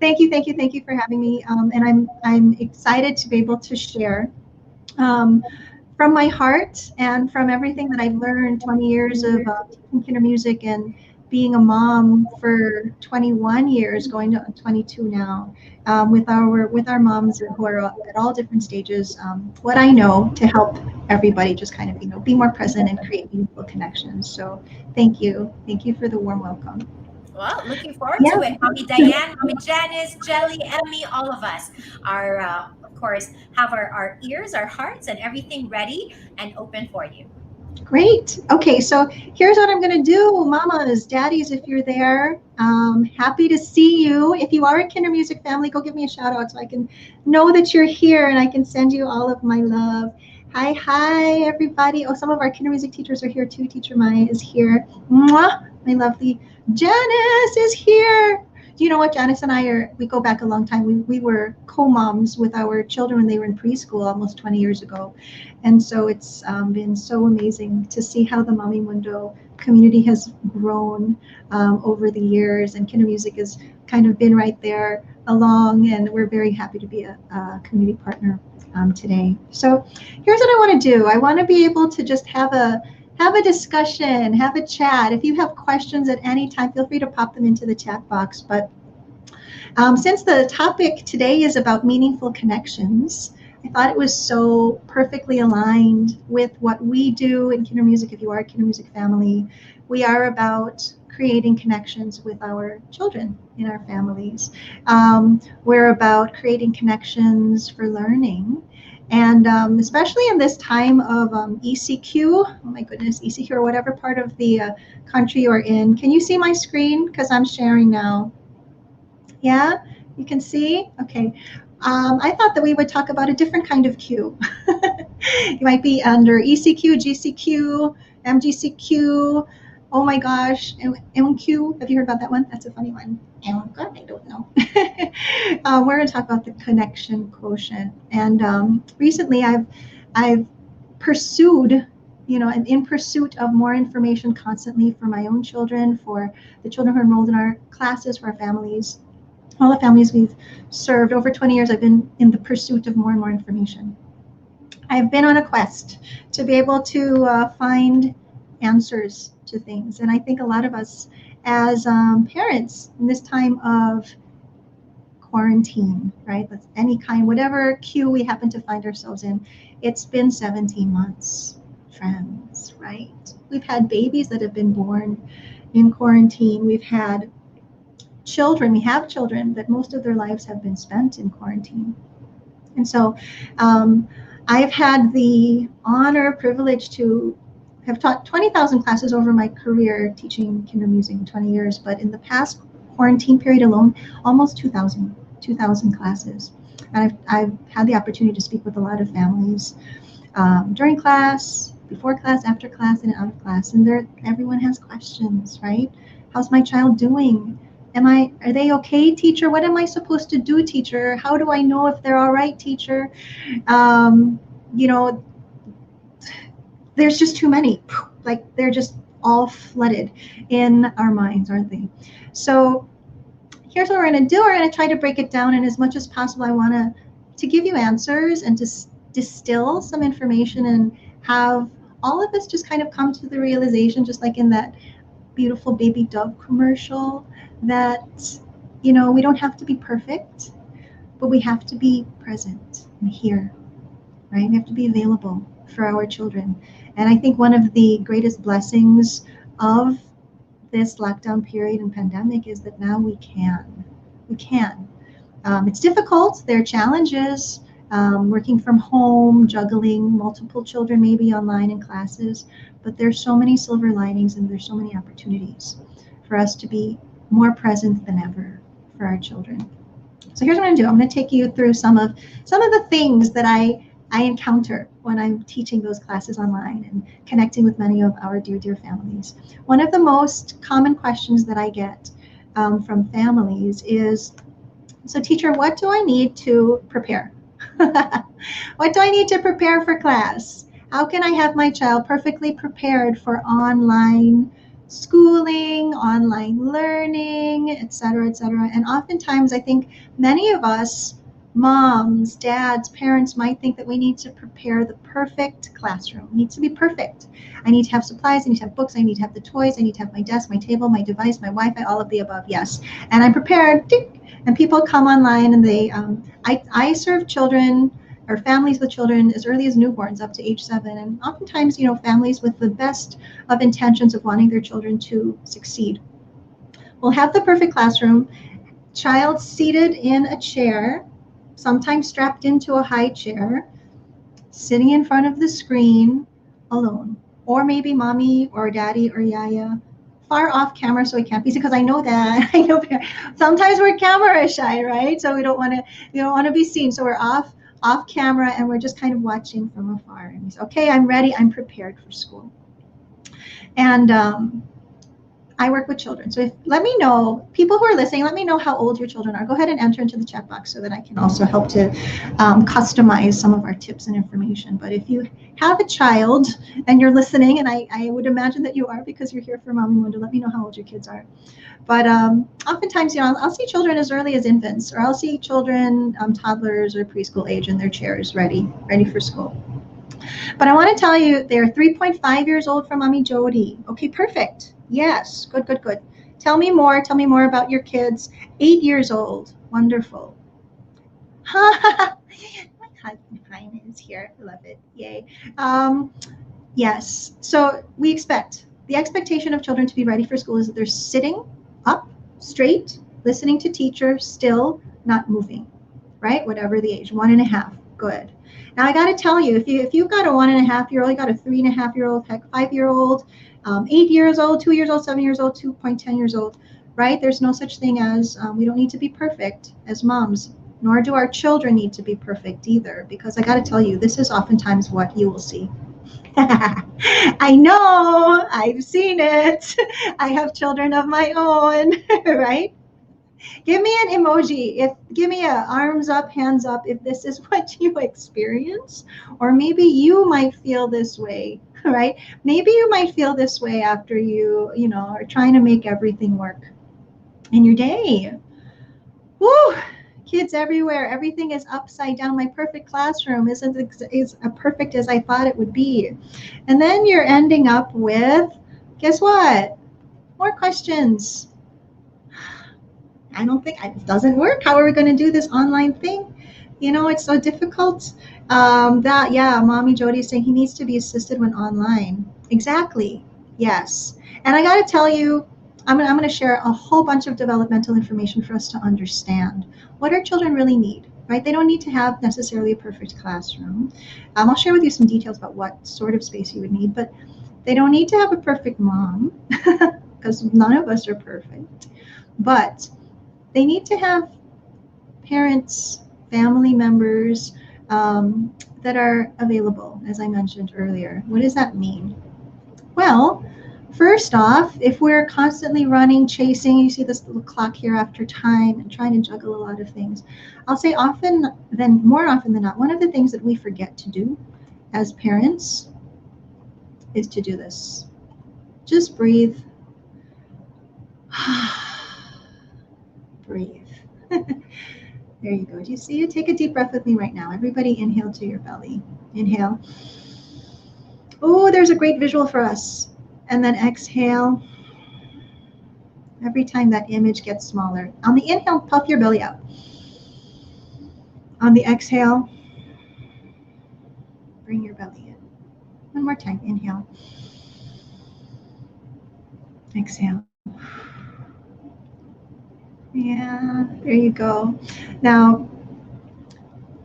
Thank you for having me. And I'm excited to be able to share from my heart and from everything that I've learned 20 years of teaching Kinder music and being a mom for 21 years, going to 22 now, with our moms who are at all different stages, what I know to help everybody just kind of be more present and create meaningful connections. So thank you for the warm welcome. Well, looking forward to it. Mommy Diane, Mommy Janice, Jelly, Emmy, all of us are, of course, have our ears, our hearts, and everything ready and open for you. Great. Okay, so here's what I'm going to do. Mamas, daddies, if you're there, happy to see you. If you are a Kinder Music family, go give me a shout out so I can know that you're here and I can send you all of my love. Hi, everybody. Oh, some of our Kinder Music teachers are here too. Teacher Maya is here. Mwah! My lovely Janice is here. Do you know what? Janice and we go back a long time. We were co-moms with our children when they were in preschool almost 20 years ago. And so it's been so amazing to see how the Mommy Mundo community has grown over the years. And Kinder Music has kind of been right there along. And we're very happy to be a community partner today. So here's what I want to do. I want to be able to just have a discussion, have a chat. If you have questions at any time, feel free to pop them into the chat box. But since the topic today is about meaningful connections, I thought it was so perfectly aligned with what we do in Kinder Music. If you are a Kinder Music family, we are about creating connections with our children in our families. We're about creating connections for learning. And especially in this time of ECQ, oh my goodness, ECQ or whatever part of the country you're in. Can you see my screen? Because I'm sharing now. Yeah, you can see? Okay. I thought that we would talk about a different kind of Q. You might be under ECQ, GCQ, MGCQ. Oh my gosh, MQ. Have you heard about that one? That's a funny one. I don't know. We're going to talk about the connection quotient. And recently I've pursued, I'm in pursuit of more information constantly for my own children, for the children who are enrolled in our classes, for our families. All the families we've served over 20 years, I've been in the pursuit of more and more information. I've been on a quest to be able to find answers to things. And I think a lot of us as parents in this time of quarantine, right? That's any kind, whatever queue we happen to find ourselves in. It's been 17 months, friends, right? We've had babies that have been born in quarantine. We've had children, we have children that most of their lives have been spent in quarantine. And so I've had the honor, privilege to have taught 20,000 classes over my career teaching kinder music in 20 years, but in the past quarantine period alone, almost 2,000 classes. And I've had the opportunity to speak with a lot of families during class, before class, after class, and out of class. And everyone has questions, right? How's my child doing? Are they okay, teacher? What am I supposed to do, teacher? How do I know if they're all right, teacher? You know, there's just too many. Like, they're just all flooded in our minds, aren't they? So here's what we're going to do. We're going to try to break it down, and as much as possible, I want to give you answers and to distill some information and have all of us just kind of come to the realization, just like in that beautiful Baby Dove commercial, that, you know, we don't have to be perfect, but we have to be present and here, right? We have to be available for our children. And I think one of the greatest blessings of this lockdown period and pandemic is that now we can. It's difficult. There are challenges, working from home, juggling multiple children maybe online in classes, but there's so many silver linings and there's so many opportunities for us to be more present than ever for our children. So here's what I'm going to do. I'm going to take you through some of the things that I encounter when I'm teaching those classes online and connecting with many of our dear families. One of the most common questions that I get from families is, so teacher, what do I need to prepare? What do I need to prepare for class? How can I have my child perfectly prepared for online schooling, online learning, et cetera, et cetera? And oftentimes I think many of us, moms, dads, parents, might think that we need to prepare the perfect classroom. It needs to be perfect. I need to have supplies, I need to have books, I need to have the toys, I need to have my desk, my table, my device, my Wi-Fi, all of the above, yes. And I'm prepared, tick, and people come online and they, I serve children or families with children as early as newborns up to age 7. And oftentimes, you know, families with the best of intentions of wanting their children to succeed will have the perfect classroom, child seated in a chair, sometimes strapped into a high chair, sitting in front of the screen alone, or maybe mommy or daddy or yaya far off camera so he can't be seen, because I know that sometimes we're camera shy, right? So we don't want to be seen, so we're off camera and we're just kind of watching from afar. And he's okay, I'm ready, I'm prepared for school. And I work with children. So let me know, people who are listening, let me know how old your children are. Go ahead and enter into the chat box so that I can also help to customize some of our tips and information. But if you have a child and you're listening, and I would imagine that you are because you're here for Mommy Mundo, let me know how old your kids are. But oftentimes, you know, I'll see children as early as infants, or I'll see children, toddlers or preschool age in their chairs ready for school. But I want to tell you, they're 3.5 years old for Mommy Jody. Okay, perfect. Yes, good. Tell me more about your kids. 8 years old. Wonderful. My husband Jaime is here. I love it. Yay. Yes. So the expectation of children to be ready for school is that they're sitting up straight, listening to teacher, still not moving, right? Whatever the age, 1.5. Good. Now I got to tell you, if you've got a 1.5-year-old, you got a 3.5-year-old, heck, 5-year-old, 8 years old, 2 years old, 7 years old, 2.10 years old, right? There's no such thing as, we don't need to be perfect as moms, nor do our children need to be perfect either, because I got to tell you, this is oftentimes what you will see. I know, I've seen it. I have children of my own, right? Give me an emoji. Give me a arms up, hands up if this is what you experience, or maybe you might feel this way, right? Maybe you might feel this way after you are trying to make everything work in your day. Woo! Kids everywhere. Everything is upside down. My perfect classroom isn't as perfect as I thought it would be. And then you're ending up with, guess what? More questions. I don't think it doesn't work. How are we going to do this online thing? You know, it's so difficult. Mommy Jody is saying he needs to be assisted when online. Exactly. Yes. And I got to tell you, I'm going to share a whole bunch of developmental information for us to understand what our children really need, right? They don't need to have necessarily a perfect classroom. I'll share with you some details about what sort of space you would need, but they don't need to have a perfect mom because none of us are perfect. But they need to have parents, family members that are available, as I mentioned earlier. What does that mean? Well, first off, if we're constantly running, chasing, you see this little clock here after time and trying to juggle a lot of things, I'll say more often than not, one of the things that we forget to do as parents is to do this. Just breathe. Breathe. There you go. Do you see it? Take a deep breath with me right now. Everybody inhale to your belly. Inhale. Oh, there's a great visual for us. And then exhale. Every time that image gets smaller. On the inhale, puff your belly out. On the exhale, bring your belly in. One more time. Inhale. Exhale. Yeah, there you go. Now,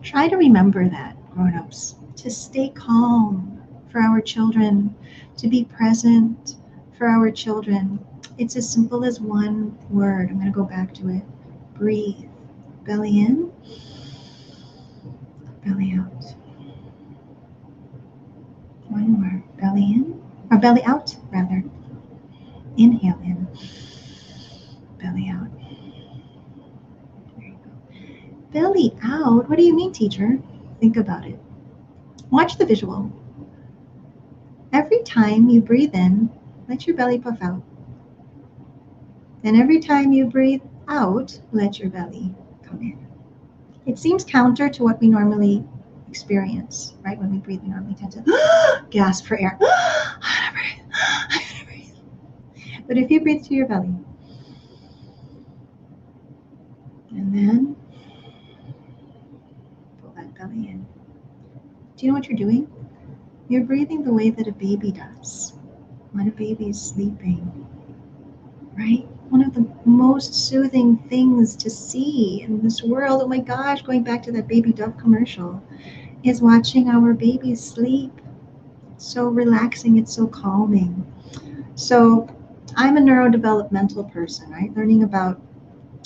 try to remember that, grown-ups, to stay calm for our children, to be present for our children. It's as simple as one word. I'm going to go back to it. Breathe. Belly in, belly out. One more. Belly in, or belly out, rather. Inhale in, belly out. There you go. Belly out? What do you mean, teacher? Think about it. Watch the visual. Every time you breathe in, let your belly puff out. And every time you breathe out, let your belly come in. It seems counter to what we normally experience, right? When we breathe, we normally tend to gasp for air. I'm gonna breathe. But if you breathe to your belly, and then pull that belly in. Do you know what you're doing? You're breathing the way that a baby does when a baby is sleeping, right? One of the most soothing things to see in this world, oh my gosh, going back to that Baby Dove commercial, is watching our babies sleep. It's so relaxing, it's so calming. So I'm a neurodevelopmental person, right? Learning about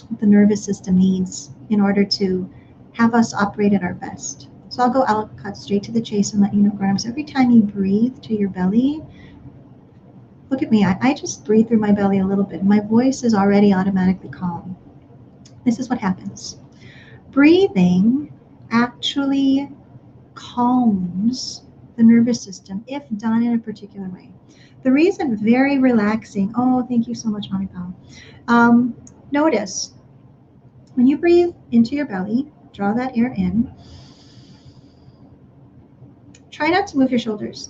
what the nervous system needs in order to have us operate at our best. So I'll cut straight to the chase and let you know, grown-ups, every time you breathe to your belly, look at me, I just breathe through my belly a little bit. My voice is already automatically calm. This is what happens. Breathing actually calms the nervous system if done in a particular way. The reason, very relaxing. Oh, thank you so much, Mommy Pao. Notice, when you breathe into your belly, draw that air in. Try not to move your shoulders.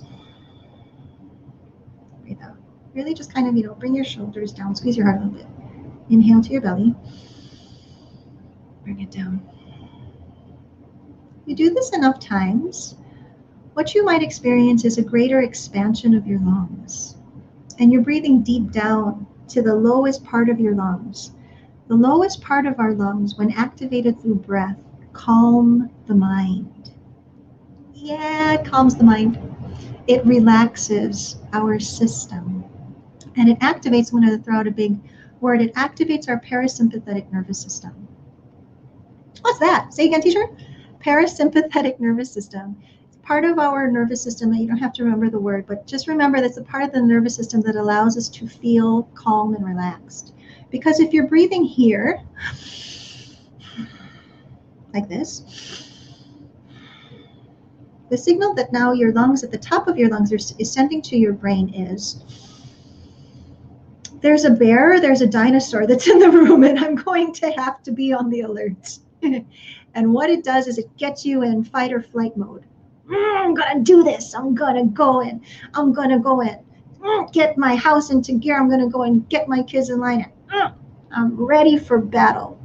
Breathe out. Really just kind of, bring your shoulders down, squeeze your heart a little bit. Inhale to your belly. Bring it down. You do this enough times, what you might experience is a greater expansion of your lungs. And you're breathing deep down to the lowest part of your lungs. The lowest part of our lungs, when activated through breath, calm the mind. Yeah, it calms the mind. It relaxes our system. And it activates, I'm going to throw out a big word, it activates our parasympathetic nervous system. What's that? Say again, teacher. Parasympathetic nervous system. It's part of our nervous system that you don't have to remember the word, but just remember that's a part of the nervous system that allows us to feel calm and relaxed. Because if you're breathing here, like this, the signal that now your lungs, at the top of your lungs, is sending to your brain is, there's a bear, there's a dinosaur that's in the room, and I'm going to have to be on the alert. And what it does is it gets you in fight or flight mode. I'm gonna do this. I'm gonna go in. Get my house into gear. I'm gonna go and get my kids in line. ready for battle.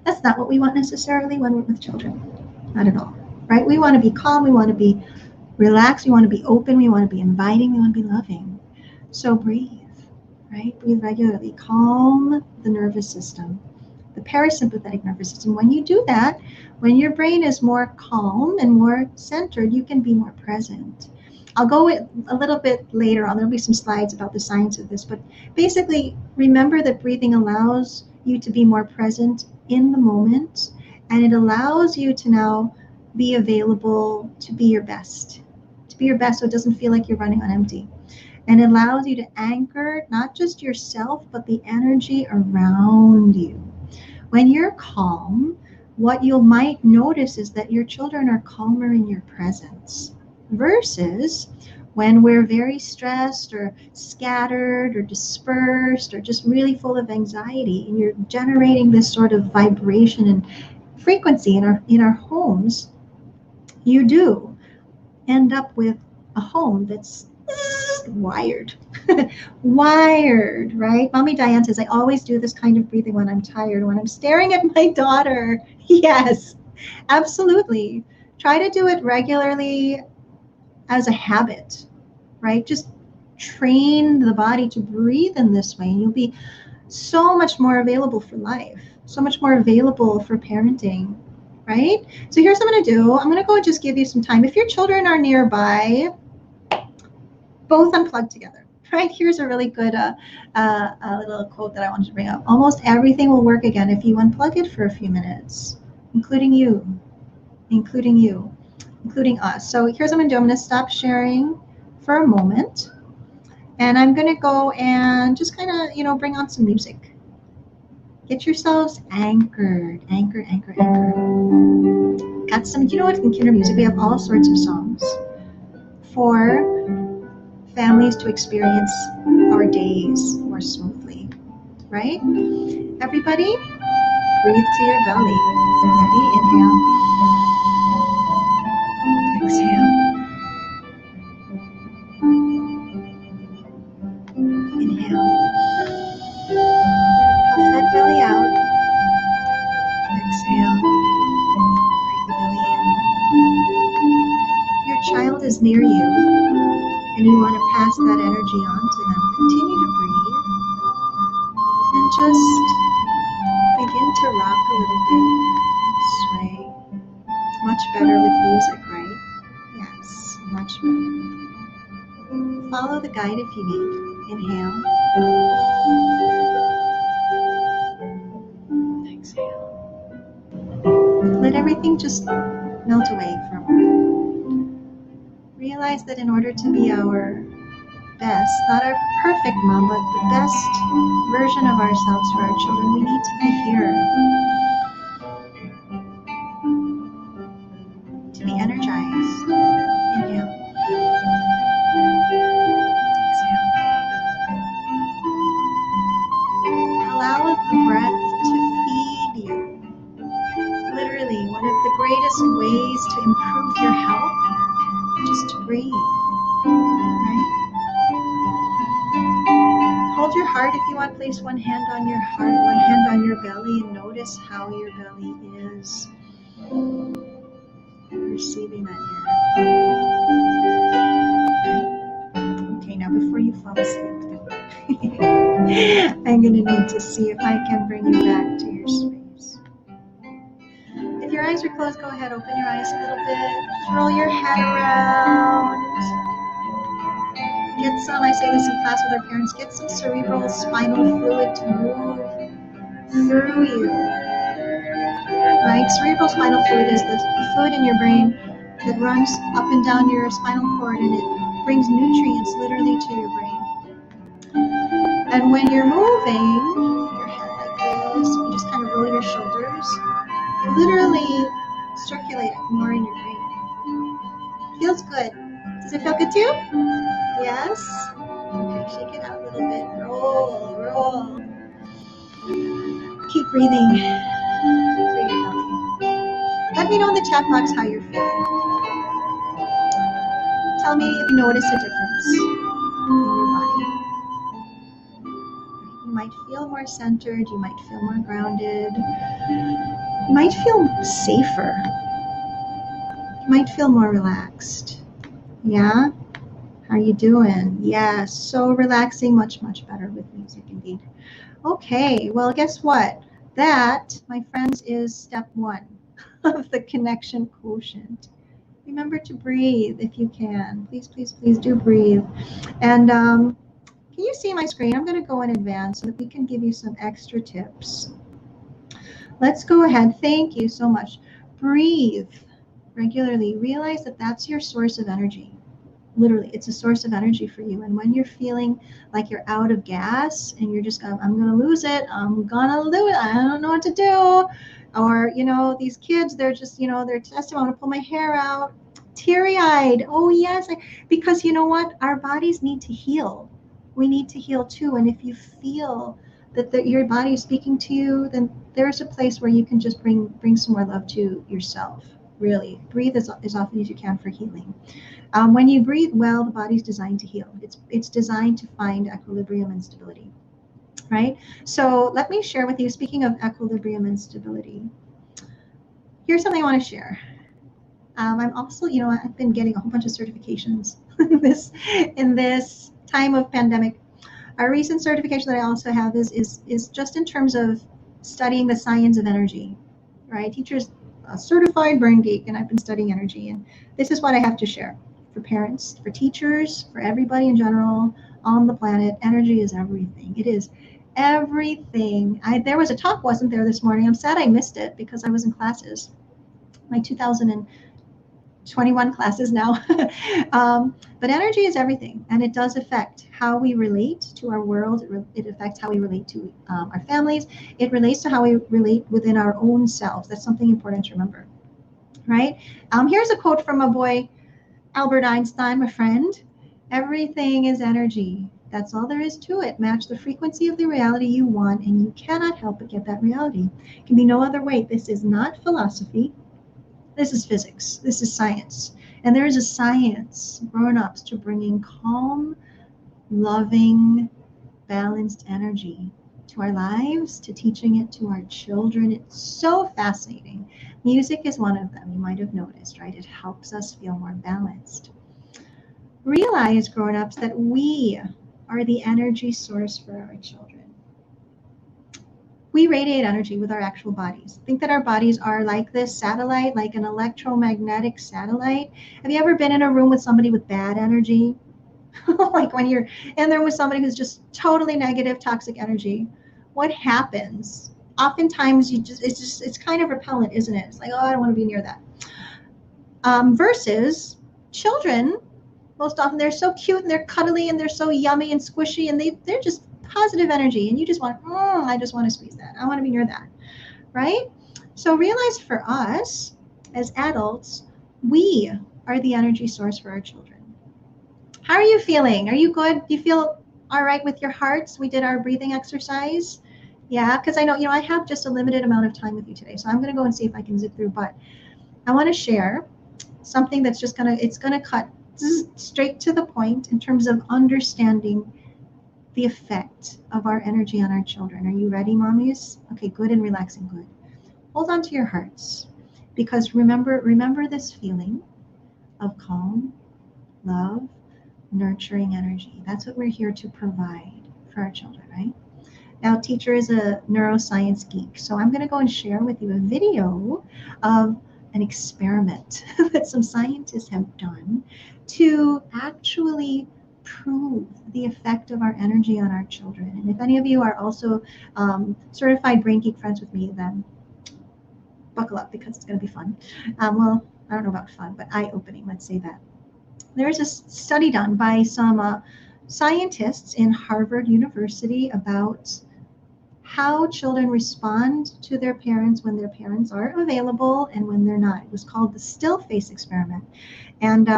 That's not what we want necessarily when we're with children. Not at all, right? We want to be calm. We want to be relaxed. We want to be open. We want to be inviting. We want to be loving. So breathe, right? Breathe regularly. Calm the nervous system, the parasympathetic nervous system. When you do that, when your brain is more calm and more centered, you can be more present. I'll go with a little bit later on. There'll be some slides about the science of this, but basically remember that breathing allows you to be more present in the moment, and it allows you to now be available to be your best, so it doesn't feel like you're running on empty. And it allows you to anchor not just yourself, but the energy around you. When you're calm, what you might notice is that your children are calmer in your presence, versus when we're very stressed or scattered or dispersed or just really full of anxiety, and you're generating this sort of vibration and frequency in our homes, you do end up with a home that's wired. Wired, right? Mommy Diane says, I always do this kind of breathing when I'm tired, when I'm staring at my daughter. Yes, absolutely. Try to do it regularly as a habit, right? Just train the body to breathe in this way, and you'll be so much more available for life, so much more available for parenting, right? So here's what I'm going to do. I'm going to go and just give you some time. If your children are nearby, both unplug together, right? Here's a really good a little quote that I wanted to bring up. Almost everything will work again if you unplug it for a few minutes, including you, including us. So here's what I'm going to do. I'm going to stop sharing for a moment, and I'm going to go and just kind of, bring on some music. Get yourselves anchored, anchor. Got some, you know what, in Kinder Music, we have all sorts of songs for families to experience our days more smoothly, right? Everybody, breathe to your belly. Ready? Inhale. Exhale. Inhale. Puff that belly out. Exhale. Breathe the belly in. Your child is near you, and you want to pass that energy on to them. Continue to breathe and just begin to rock a little bit, sway. Much better with music, right? Yes, much better. Follow the guide if you need. Inhale. Exhale. Let everything just melt away for a moment. Realize that in order to be our best, not our perfect mom, but the best version of ourselves for our children, we need to be here. To be energized. Inhale. Exhale. Allow the breath to feed you. Literally, one of the greatest ways to improve your health, just to breathe. Right? Hold your heart if you want. Place one hand on your heart, one hand on your belly, and notice how your belly is receiving that air. Okay, now before you fall asleep, I'm going to need to see if I can bring you back to your space. If your eyes are closed, go ahead, open your eyes a little bit. Just roll your head around. Get some, I say this in class with our parents, get some cerebral spinal fluid to move through you. Right? Cerebral spinal fluid is the fluid in your brain that runs up and down your spinal cord, and it brings nutrients literally to your brain. And when you're moving your head like this, you just kind of roll your shoulders, you literally circulate it more in your brain. Feels good. Does it feel good to you? Yes? Okay, shake it out a little bit. Roll. Keep breathing through your belly. Let me know in the chat box how you're feeling. Tell me if you notice a difference in your body. You might feel more centered, you might feel more grounded, you might feel safer, you might feel more relaxed. Yeah? How you doing? Yeah, so relaxing, much better with music indeed. Okay, well, guess what? That, my friends, is step 1 of the connection quotient. Remember to breathe if you can. Please do breathe. And can you see my screen? I'm going to go in advance so that we can give you some extra tips. Let's go ahead. Thank you so much. Breathe regularly. Realize that that's your source of energy. Literally, it's a source of energy for you. And when you're feeling like you're out of gas and you're just going, I'm going to lose it. I'm going to lose it. I don't know what to do. Or, you know, these kids, they're just, you know, they're testing, I want to pull my hair out. Teary-eyed. Oh, yes. Because you know what? Our bodies need to heal. We need to heal too. And if you feel that your body is speaking to you, then there's a place where you can just bring some more love to yourself. Really. Breathe as often as you can for healing. When you breathe well, the body's designed to heal. It's designed to find equilibrium and stability, right? So let me share with you, speaking of equilibrium and stability, here's something I want to share. I'm also, you know, I've been getting a whole bunch of certifications in this time of pandemic. A recent certification that I also have is just in terms of studying the science of energy, right? Teachers, a certified brain geek, and I've been studying energy, and this is what I have to share. For parents, for teachers, for everybody in general on the planet, energy is everything. It is everything. There was a talk, wasn't there, this morning? I'm sad I missed it because I was in classes, my 2021 classes now. But energy is everything, and it does affect how we relate to our world. It affects how we relate to our families. It relates to how we relate within our own selves. That's something important to remember, right? Here's a quote from my boy, Albert Einstein, my friend. Everything is energy. That's all there is to it. Match the frequency of the reality you want, and you cannot help but get that reality. It can be no other way. This is not philosophy. This is physics. This is science. And there is a science, grown-ups, to bringing calm, loving, balanced energy to our lives, to teaching it to our children. It's so fascinating. Music is one of them. You might have noticed, right? It helps us feel more balanced. Realize, grown-ups, that we are the energy source for our children. We radiate energy with our actual bodies. Think that our bodies are like this satellite, like an electromagnetic satellite. Have you ever been in a room with somebody with bad energy? Like when you're in there with somebody who's just totally negative, toxic energy. What happens? Oftentimes it's kind of repellent, isn't it? It's like, oh, I don't want to be near that. Versus children, most often they're so cute and they're cuddly and they're so yummy and squishy, and they're just positive energy, and you just want, I just want to squeeze that. I want to be near that, right? So realize for us as adults, we are the energy source for our children. How are you feeling? Are you good? Do you feel all right with your hearts? We did our breathing exercise. Yeah, because I know, I have just a limited amount of time with you today, so I'm going to go and see if I can zip through, but I want to share something that's just it's going to cut straight to the point in terms of understanding the effect of our energy on our children. Are you ready, mommies? Okay, good and relaxing, good. Hold on to your hearts, because remember this feeling of calm, love, nurturing energy. That's what we're here to provide for our children, right? Now, teacher is a neuroscience geek, so I'm going to go and share with you a video of an experiment that some scientists have done to actually prove the effect of our energy on our children. And if any of you are also certified brain geek friends with me, then buckle up, because it's going to be fun. Well, I don't know about fun, but eye-opening, let's say that. There's a study done by some scientists in Harvard University about how children respond to their parents when their parents are available and when they're not. It was called the still face experiment. And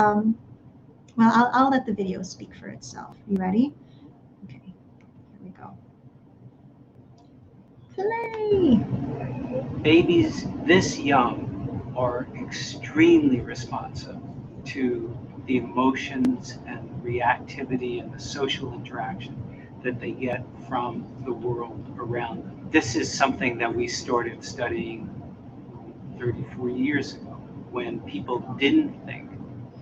well, I'll let the video speak for itself. You ready? Okay, here we go. Play. Babies this young are extremely responsive to the emotions and reactivity and the social interaction that they get from the world around them. This is something that we started studying 34 years ago, when people didn't think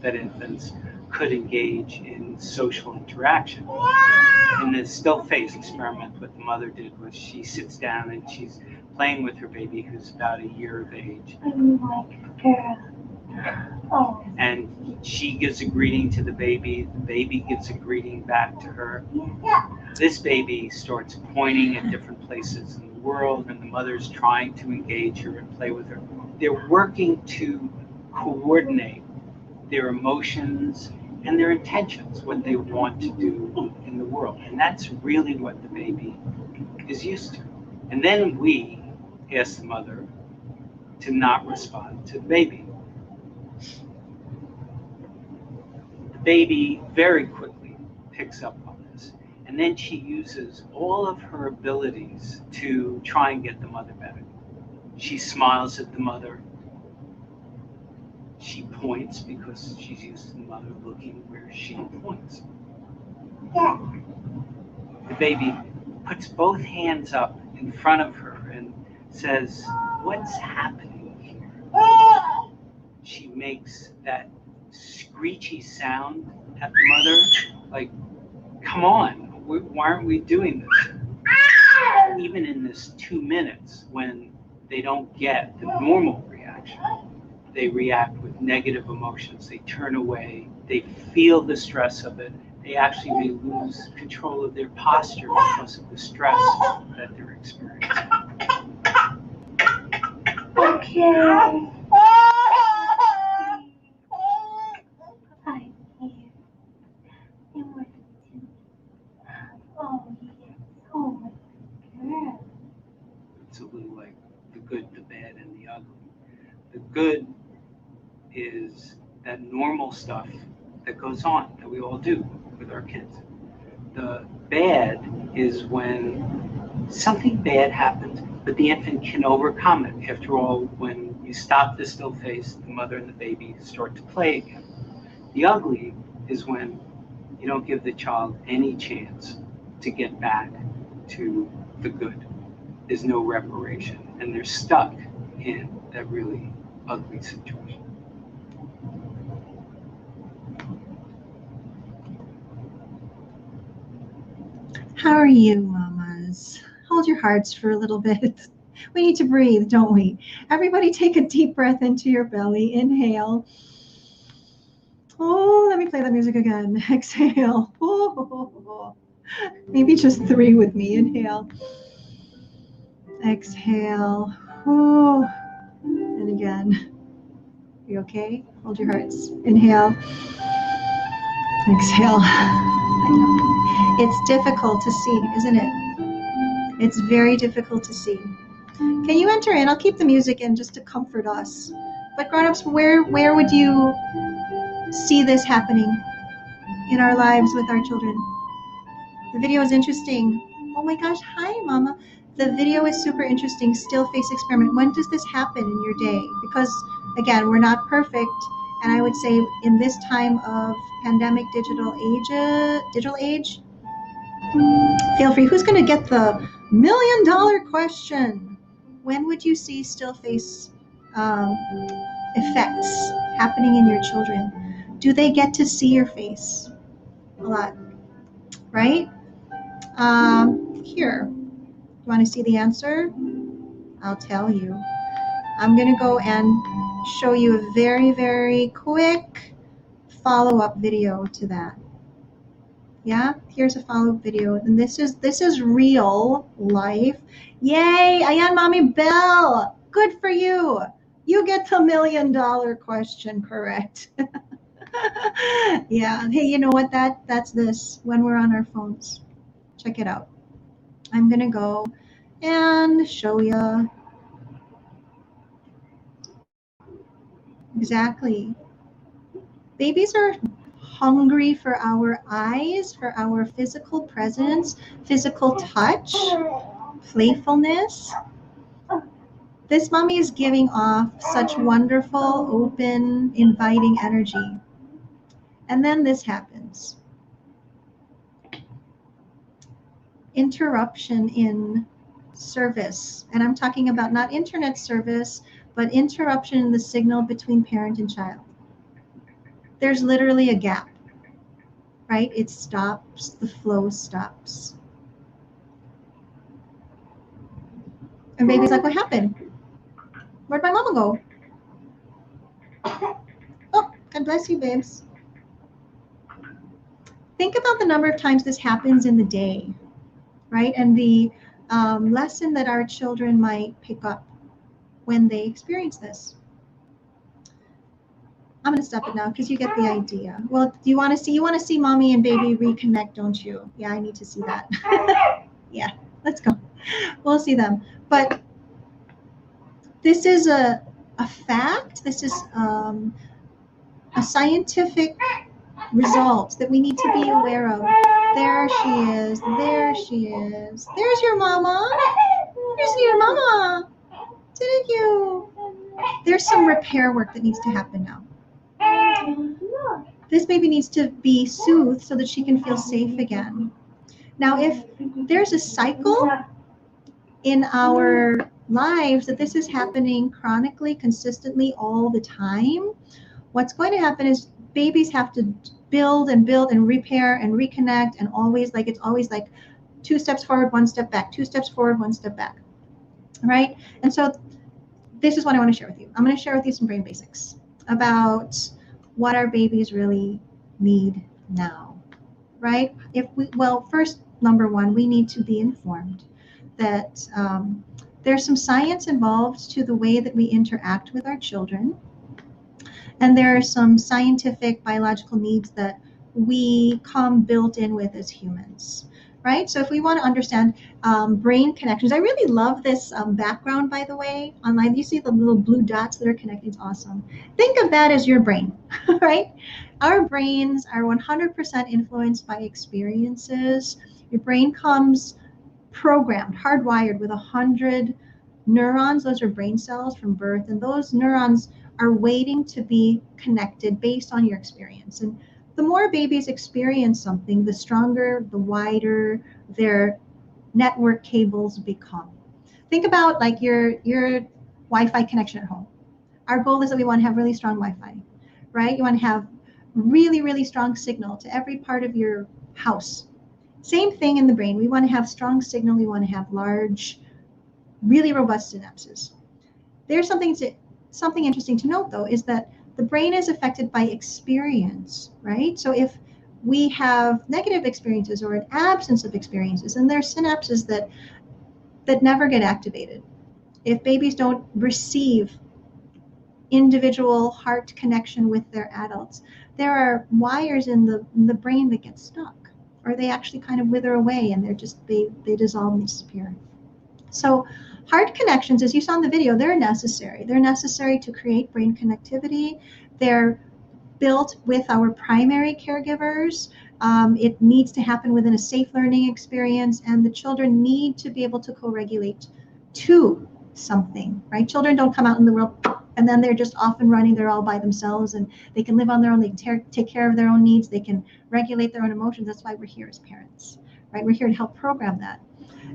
that infants could engage in social interaction. And the still face experiment what the mother did was she sits down and she's playing with her baby who's about a year of age. And she gives a greeting to the baby gives a greeting back to her. This baby starts pointing at different places in the world, and the mother's trying to engage her and play with her. They're working to coordinate their emotions and their intentions, what they want to do in the world. And that's really what the baby is used to. And then we ask the mother to not respond to the baby. The baby very quickly picks up on this. And then she uses all of her abilities to try and get the mother better. She smiles at the mother. She points because she's used to the mother looking where she points. The baby puts both hands up in front of her and says, "What's happening here?" She makes that screechy sound at the mother, like, "Come on, why aren't we doing this?" Even in this 2 minutes, when they don't get the normal reaction, they react with negative emotions. They turn away. They feel the stress of it. They actually may lose control of their posture because of the stress that they're experiencing. Okay. It's a little like the good, the bad, and the ugly. The good is that normal stuff that goes on, that we all do with our kids. The bad is when something bad happens, but the infant can overcome it. After all, when you stop the still face, the mother and the baby start to play again. The ugly is when you don't give the child any chance to get back to the good. There's no reparation, and they're stuck in that really ugly situation. How are you, mamas? Hold your hearts for a little bit. We need to breathe, don't we? Everybody take a deep breath into your belly. Inhale. Oh, let me play the music again. Exhale. Oh, maybe just 3 with me. Inhale. Exhale. Oh, and again. You okay? Hold your hearts. Inhale. Exhale. I know. It's difficult to see, isn't it? It's very difficult to see. Can you enter in? I'll keep the music in just to comfort us. But grown-ups, where would you see this happening in our lives with our children? The video is interesting. Oh my gosh, hi, Mama. The video is super interesting. Still face experiment. When does this happen in your day? Because, again, we're not perfect. And I would say in this time of pandemic digital age, feel free. Who's going to get the $1 million question? When would you see still face effects happening in your children? Do they get to see your face? A lot, right? Here, you want to see the answer? I'll tell you. I'm going to go and show you a very, very quick follow-up video to that. Yeah, here's a follow-up video, and this is real life. Yay! Ayan, Mommy Bell. Good for you. You get the $1 million question correct. Yeah. Hey, you know what? That's this when we're on our phones. Check it out. I'm gonna go and show you exactly. Babies are hungry for our eyes, for our physical presence, physical touch, playfulness. This mommy is giving off such wonderful, open, inviting energy. And then this happens. interruption in service. And I'm talking about not internet service, but interruption in the signal between parent and child. There's literally a gap, right? It stops, the flow stops. And baby's like, what happened? Where'd my mama go? Oh, God bless you, babes. Think about the number of times this happens in the day, right? And the lesson that our children might pick up when they experience this. I'm going to stop it now because you get the idea. Well, do you want to see mommy and baby reconnect, don't you? Yeah, I need to see that. Yeah, let's go. We'll see them. But this is a fact. This is a scientific result that we need to be aware of. There she is. There she is. There's your mama. There's your mama. Didn't you? There's some repair work that needs to happen now. This baby needs to be soothed so that she can feel safe again. Now, if there's a cycle in our lives that this is happening chronically, consistently, all the time, what's going to happen is babies have to build and repair and reconnect, and always like, it's always like 2 steps forward, 1 step back, 2 steps forward, 1 step back, right? And so this is what I want to share with you. I'm going to share with you some brain basics about what our babies really need now, right? First, number one, we need to be informed that there's some science involved to the way that we interact with our children. And there are some scientific biological needs that we come built in with as humans, right? So if we want to understand brain connections, I really love this background, by the way, online. You see the little blue dots that are connected. It's awesome. Think of that as your brain, right? Our brains are 100% influenced by experiences. Your brain comes programmed, hardwired with 100 neurons. Those are brain cells from birth, and those neurons are waiting to be connected based on your experience. And the more babies experience something, the stronger, the wider their network cables become. Think about like your Wi-Fi connection at home. Our goal is that we want to have really strong Wi-Fi, right? You want to have really, really strong signal to every part of your house. Same thing in the brain. We want to have strong signal. We want to have large, really robust synapses. There's something interesting to note, though, is that the brain is affected by experience, right? So if we have negative experiences or an absence of experiences, and there's synapses that never get activated. If babies don't receive individual heart connection with their adults, there are wires in the brain that get stuck, or they actually kind of wither away, and they dissolve and disappear. So heart connections, as you saw in the video, they're necessary. They're necessary to create brain connectivity. They're built with our primary caregivers. It needs to happen within a safe learning experience, and the children need to be able to co-regulate to something, right? Children don't come out in the world and then they're just off and running. They're all by themselves, and they can live on their own. They can take care of their own needs. They can regulate their own emotions. That's why we're here as parents, right? We're here to help program that.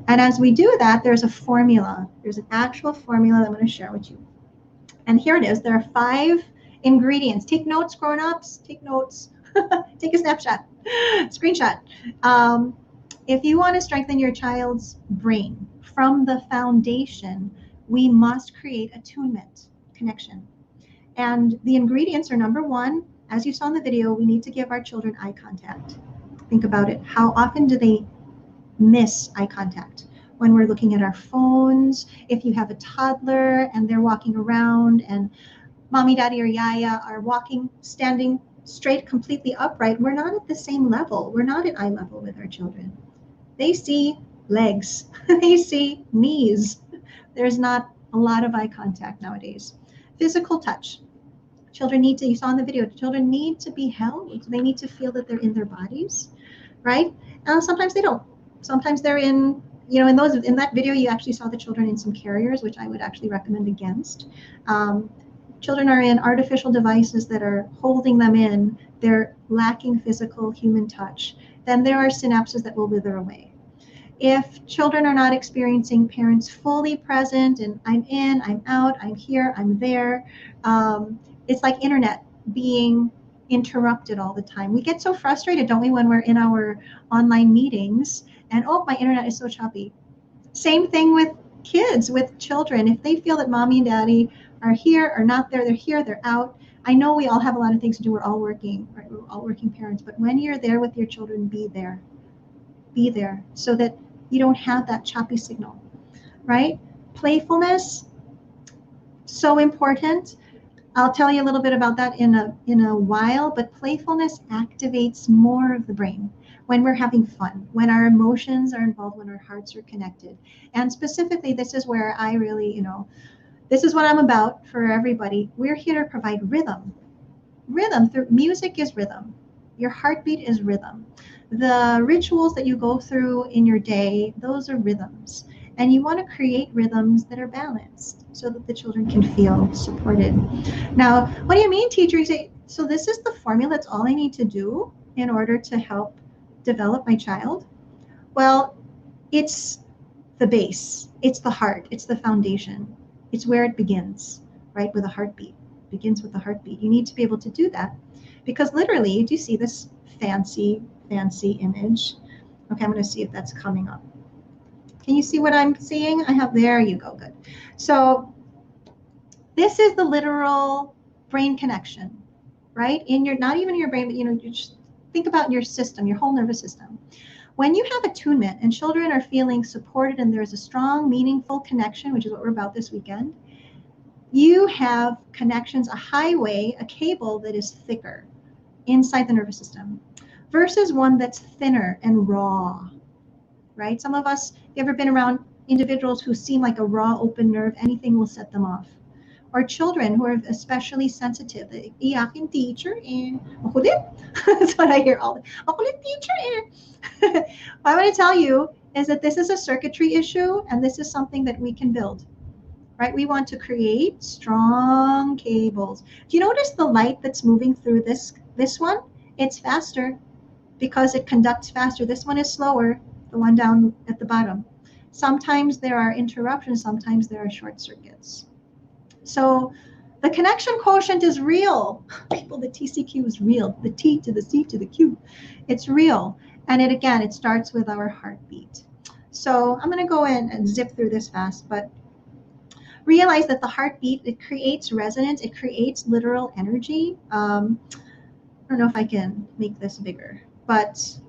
And as we do that, there's a formula. There's an actual formula that I'm going to share with you. And here it is. There are 5 ingredients. Take notes, grown-ups. Take notes. Take a snapshot, screenshot. If you want to strengthen your child's brain from the foundation, we must create attunement, connection. And the ingredients are, number 1, as you saw in the video, we need to give our children eye contact. Think about it. How often do they miss eye contact? When we're looking at our phones, if you have a toddler and they're walking around and mommy, daddy, or yaya are standing straight, completely upright, we're not at the same level. We're not at eye level with our children. They see legs. They see knees. There's not a lot of eye contact nowadays. Physical touch. Children need to, you saw in the video, children need to be held. They need to feel that they're in their bodies, right? Sometimes they don't. Sometimes they're in that video, you actually saw the children in some carriers, which I would actually recommend against. Children are in artificial devices that are holding them in. They're lacking physical human touch. Then there are synapses that will wither away. If children are not experiencing parents fully present and I'm in, I'm out, I'm here, I'm there, it's like internet being interrupted all the time. We get so frustrated, don't we, when we're in our online meetings and, oh, my internet is so choppy. Same thing with kids, with children. If they feel that mommy and daddy are here or not there, they're here, they're out. I know we all have a lot of things to do. We're all working, right? We're all working parents. But when you're there with your children, be there. Be there so that you don't have that choppy signal, right? Playfulness, so important. I'll tell you a little bit about that in a while, but playfulness activates more of the brain when we're having fun, when our emotions are involved, when our hearts are connected. And specifically, this is where I really, this is what I'm about for everybody. We're here to provide rhythm. Rhythm, through music is rhythm. Your heartbeat is rhythm. The rituals that you go through in your day, those are rhythms. And you want to create rhythms that are balanced so that the children can feel supported. Now, what do you mean, teacher? You say, so this is the formula, that's all I need to do in order to help develop my child? Well, it's the base, it's the heart, it's the foundation. It's where it begins, right? With a heartbeat. It begins with the heartbeat. You need to be able to do that because literally, do you see this fancy image? Okay, I'm going to see if that's coming up. Can you see what I'm seeing? There you go, good. So this is the literal brain connection, right? Not even your brain, but you just think about your system, your whole nervous system. When you have attunement and children are feeling supported and there's a strong, meaningful connection, which is what we're about this weekend, you have connections, a highway, a cable that is thicker inside the nervous system versus one that's thinner and raw, right? Some of us, you ever been around individuals who seem like a raw, open nerve, anything will set them off. Or children who are especially sensitive. The iyakin teacher, makulit. That's what I hear all the makulit teacher. What I want to tell you is that this is a circuitry issue and this is something that we can build, right? We want to create strong cables. Do you notice the light that's moving through this one? It's faster because it conducts faster. This one is slower, the one down at the bottom. Sometimes there are interruptions, sometimes there are short circuits. So the connection quotient is real. People, the TCQ is real. The T to the C to the Q. It's real. And it starts with our heartbeat. So I'm going to go in and zip through this fast, but realize that the heartbeat, it creates resonance. It creates literal energy. I don't know if I can make this bigger, but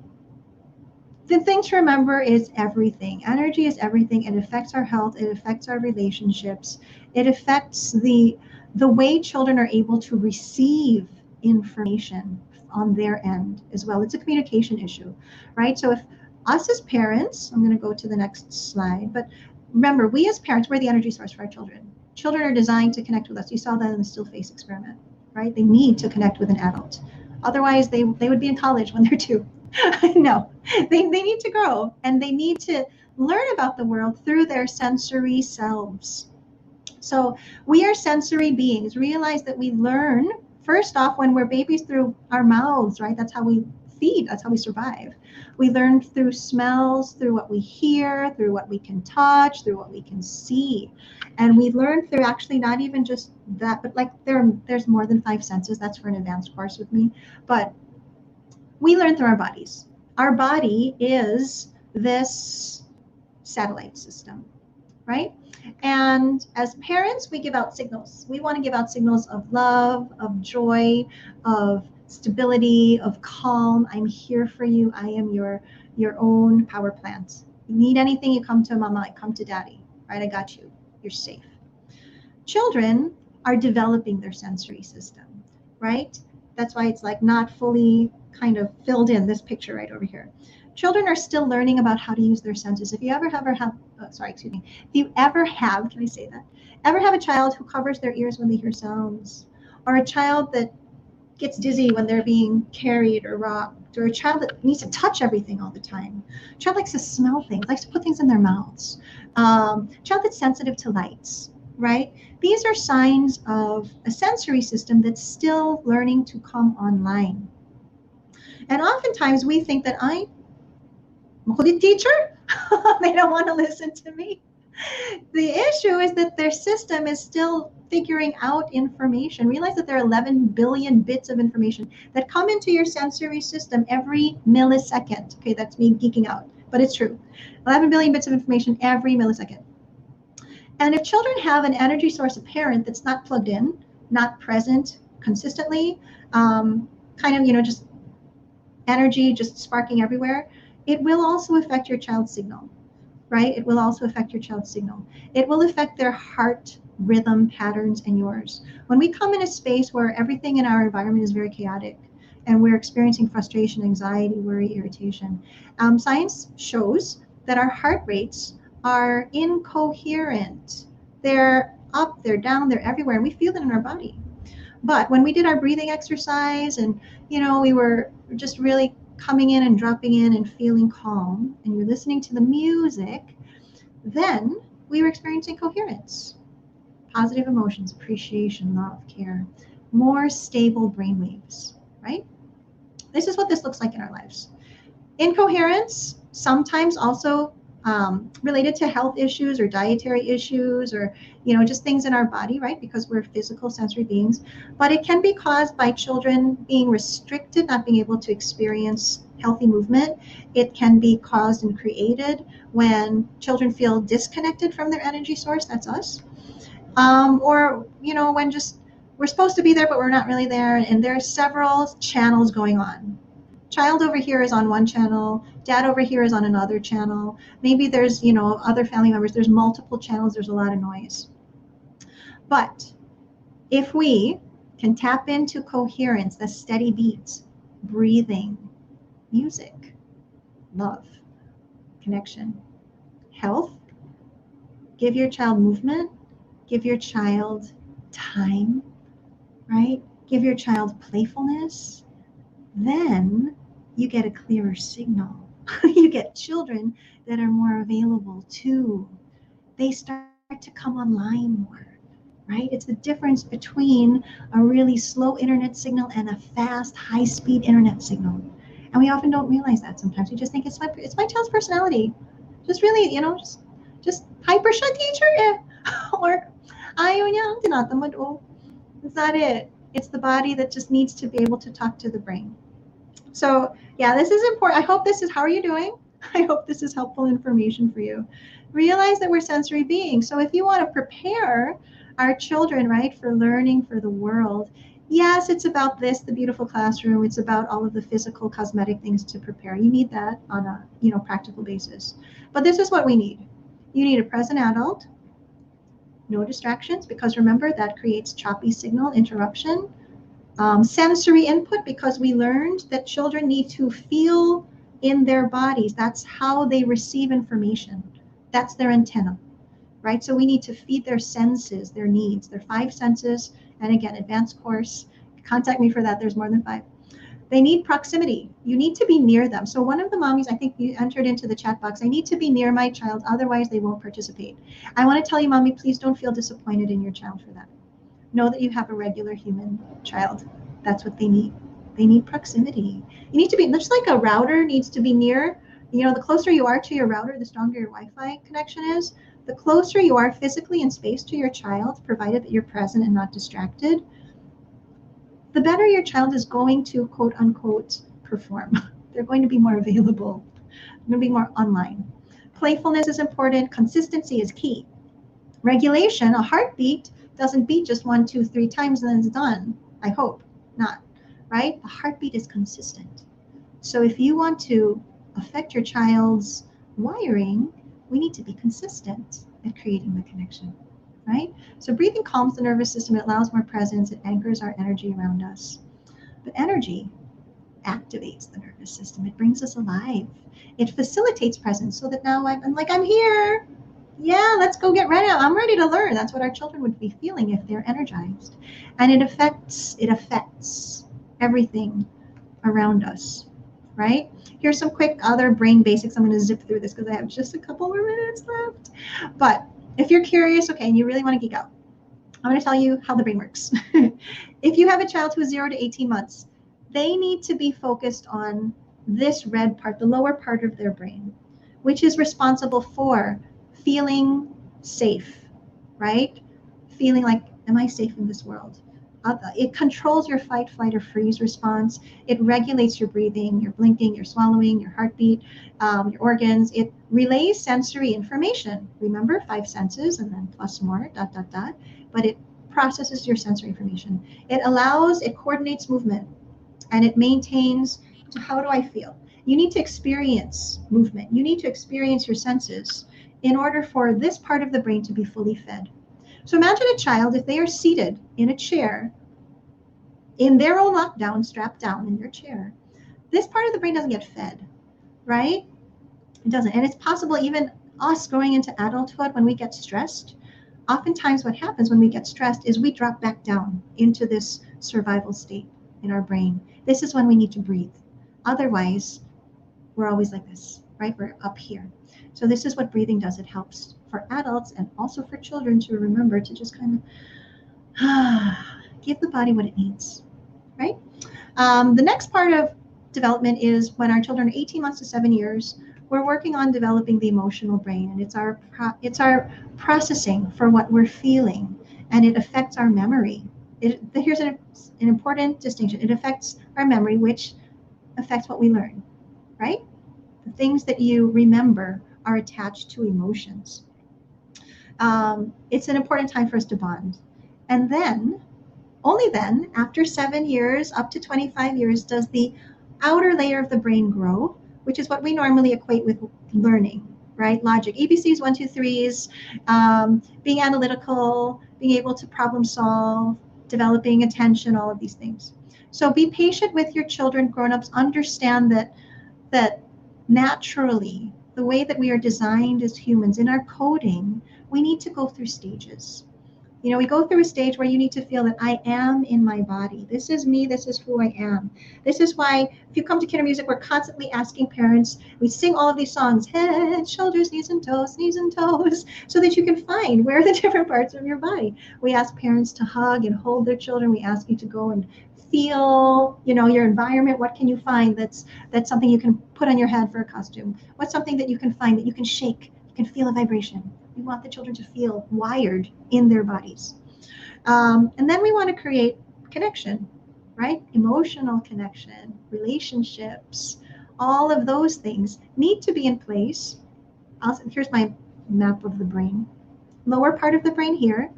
the thing to remember is everything. Energy is everything. It affects our health. It affects our relationships. It affects the way children are able to receive information on their end as well. It's a communication issue, right? So if us as parents, I'm going to go to the next slide, but remember, we as parents, we're the energy source for our children. Children are designed to connect with us. You saw that in the still face experiment, right? They need to connect with an adult. Otherwise, they would be in college when they're 2. No, they need to grow and they need to learn about the world through their sensory selves. So we are sensory beings. Realize that we learn first off when we're babies through our mouths, right? That's how we feed. That's how we survive. We learn through smells, through what we hear, through what we can touch, through what we can see. And we learn through actually not even just that, but like there's more than 5 senses. That's for an advanced course with me. But we learn through our bodies. Our body is this satellite system, right? And as parents, we give out signals. We want to give out signals of love, of joy, of stability, of calm. I'm here for you. I am your own power plant. You need anything, you come to mama, I come to daddy, right? I got you. You're safe. Children are developing their sensory system, right? That's why it's like not fully kind of filled in, this picture right over here. Children are still learning about how to use their senses. If you ever have, can I say that? Ever have a child who covers their ears when they hear sounds? Or a child that gets dizzy when they're being carried or rocked? Or a child that needs to touch everything all the time? A child likes to smell things, likes to put things in their mouths. A child that's sensitive to lights, right? These are signs of a sensory system that's still learning to come online. And oftentimes we think that I'm a teacher, They don't want to listen to me. The issue is that their system is still figuring out information. Realize that there are 11 billion bits of information that come into your sensory system every millisecond. Okay, that's me geeking out, but it's true. 11 billion bits of information every millisecond. And if children have an energy source, a parent that's not plugged in, not present consistently, kind of, just energy just sparking everywhere, it will also affect your child's signal, right? It will also affect your child's signal. It will affect their heart rhythm patterns and yours. When we come in a space where everything in our environment is very chaotic and we're experiencing frustration, anxiety, worry, irritation, science shows that our heart rates are incoherent. They're up, they're down, they're everywhere, and we feel it in our body. But when we did our breathing exercise and, we were just really coming in and dropping in and feeling calm, and you're listening to the music, then we were experiencing coherence, positive emotions, appreciation, love, care, more stable brain waves, right? This is what this looks like in our lives. Incoherence, sometimes also related to health issues or dietary issues or, just things in our body, right? Because we're physical sensory beings. But it can be caused by children being restricted, not being able to experience healthy movement. It can be caused and created when children feel disconnected from their energy source, that's us. Or, when just we're supposed to be there, but we're not really there. And there are several channels going on. Child over here is on one channel, dad over here is on another channel. Maybe there's, other family members, there's multiple channels, there's a lot of noise. But if we can tap into coherence, the steady beats, breathing, music, love, connection, health, give your child movement, give your child time, right? Give your child playfulness, then you get a clearer signal. You get children that are more available too. They start to come online more, right? It's the difference between a really slow internet signal and a fast, high-speed internet signal. And we often don't realize that sometimes. We just think it's my child's personality. Just really, just hyper siya, teacher, eh. Or ayaw niya, tinatamad, oh. It's not it. It's the body that just needs to be able to talk to the brain. So yeah, this is important. I hope this is, how are you doing? I hope this is helpful information for you. Realize that we're sensory beings. So if you want to prepare our children, right, for learning for the world, yes, it's about this, the beautiful classroom. It's about all of the physical, cosmetic things to prepare. You need that on a, practical basis. But this is what we need. You need a present adult, no distractions, because remember that creates choppy signal interruption. Sensory input, because we learned that children need to feel in their bodies. That's how they receive information. That's their antenna, right? So we need to feed their senses, their needs, their 5 senses. And again, advanced course, contact me for that. There's more than 5. They need proximity. You need to be near them. So one of the mommies, I think you entered into the chat box, I need to be near my child, otherwise they won't participate. I want to tell you, mommy, please don't feel disappointed in your child for that. Know that you have a regular human child. That's what they need. They need proximity. You need to be, just like a router needs to be near, the closer you are to your router, the stronger your Wi-Fi connection is. The closer you are physically in space to your child, provided that you're present and not distracted, the better your child is going to, quote unquote, perform. They're going to be more available. They're going to be more online. Playfulness is important. Consistency is key. Regulation, a heartbeat, doesn't beat just 1, 2, 3 times and then it's done. I hope not, right? The heartbeat is consistent. So if you want to affect your child's wiring, we need to be consistent at creating the connection, right? So breathing calms the nervous system. It allows more presence. It anchors our energy around us. But energy activates the nervous system. It brings us alive. It facilitates presence so that now I'm here. Yeah, let's go get ready. I'm ready to learn. That's what our children would be feeling if they're energized. And it affects everything around us, right? Here's some quick other brain basics. I'm going to zip through this because I have just a couple more minutes left. But if you're curious, okay, and you really want to geek out, I'm going to tell you how the brain works. If you have a child who is 0 to 18 months, they need to be focused on this red part, the lower part of their brain. which is responsible for feeling safe, right? Feeling like, am I safe in this world? It controls your fight, flight, or freeze response. It regulates your breathing, your blinking, your swallowing, your heartbeat, your organs. It relays sensory information. Remember, 5 senses and then plus more, ... But it processes your sensory information. It coordinates movement, and it maintains, so how do I feel? You need to experience movement. You need to experience your senses in order for this part of the brain to be fully fed. So imagine a child, if they are seated in a chair, in their own lockdown, strapped down in their chair, this part of the brain doesn't get fed, right? It doesn't. And it's possible even us growing into adulthood when we get stressed, oftentimes what happens when we get stressed is we drop back down into this survival state in our brain. This is when we need to breathe. Otherwise, we're always like this, right? We're up here. So this is what breathing does. It helps for adults and also for children to remember to just kind of give the body what it needs, right? The next part of development is when our children are 18 months to 7 years, we're working on developing the emotional brain, and it's our processing for what we're feeling, and it affects our memory. Here's an important distinction. It affects our memory, which affects what we learn, right? The things that you remember are attached to emotions. It's an important time for us to bond. And then, only then, after 7 years, up to 25 years, does the outer layer of the brain grow, which is what we normally equate with learning, right? Logic, ABCs, 1, 2, 3s, being analytical, being able to problem solve, developing attention, all of these things. So be patient with your children. Grown-ups, understand that naturally, the way that we are designed as humans in our coding, we need to go through stages. You know, we go through a stage where you need to feel that I am in my body. This is me. This is who I am. This is why if you come to Kinder Music, we're constantly asking parents, we sing all of these songs, head, shoulders, knees and toes, so that you can find where are the different parts of your body. We ask parents to hug and hold their children. We ask you to go and feel, you know, your environment. What can you find that's something you can put on your head for a costume? What's something that you can find that you can shake? You can feel a vibration. We want the children to feel wired in their bodies. And then we want to create connection, right? Emotional connection, relationships, all of those things need to be in place. Here's my map of the brain. Lower part of the brain here,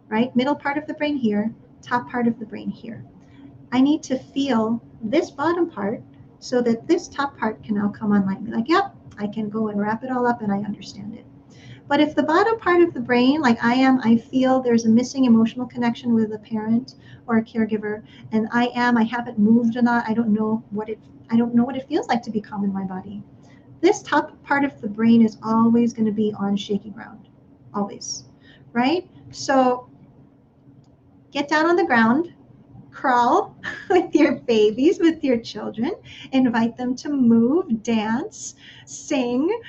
right? Middle part of the brain here, top part of the brain here. I need to feel this bottom part so that this top part can now come online. Be like, yep, I can go and wrap it all up and I understand it. But if the bottom part of the brain, like I feel there's a missing emotional connection with a parent or a caregiver, and I haven't moved enough, I don't know what it feels like to be calm in my body. This top part of the brain is always going to be on shaky ground, always, right? So get down on the ground, crawl with your babies, with your children, invite them to move, dance, sing,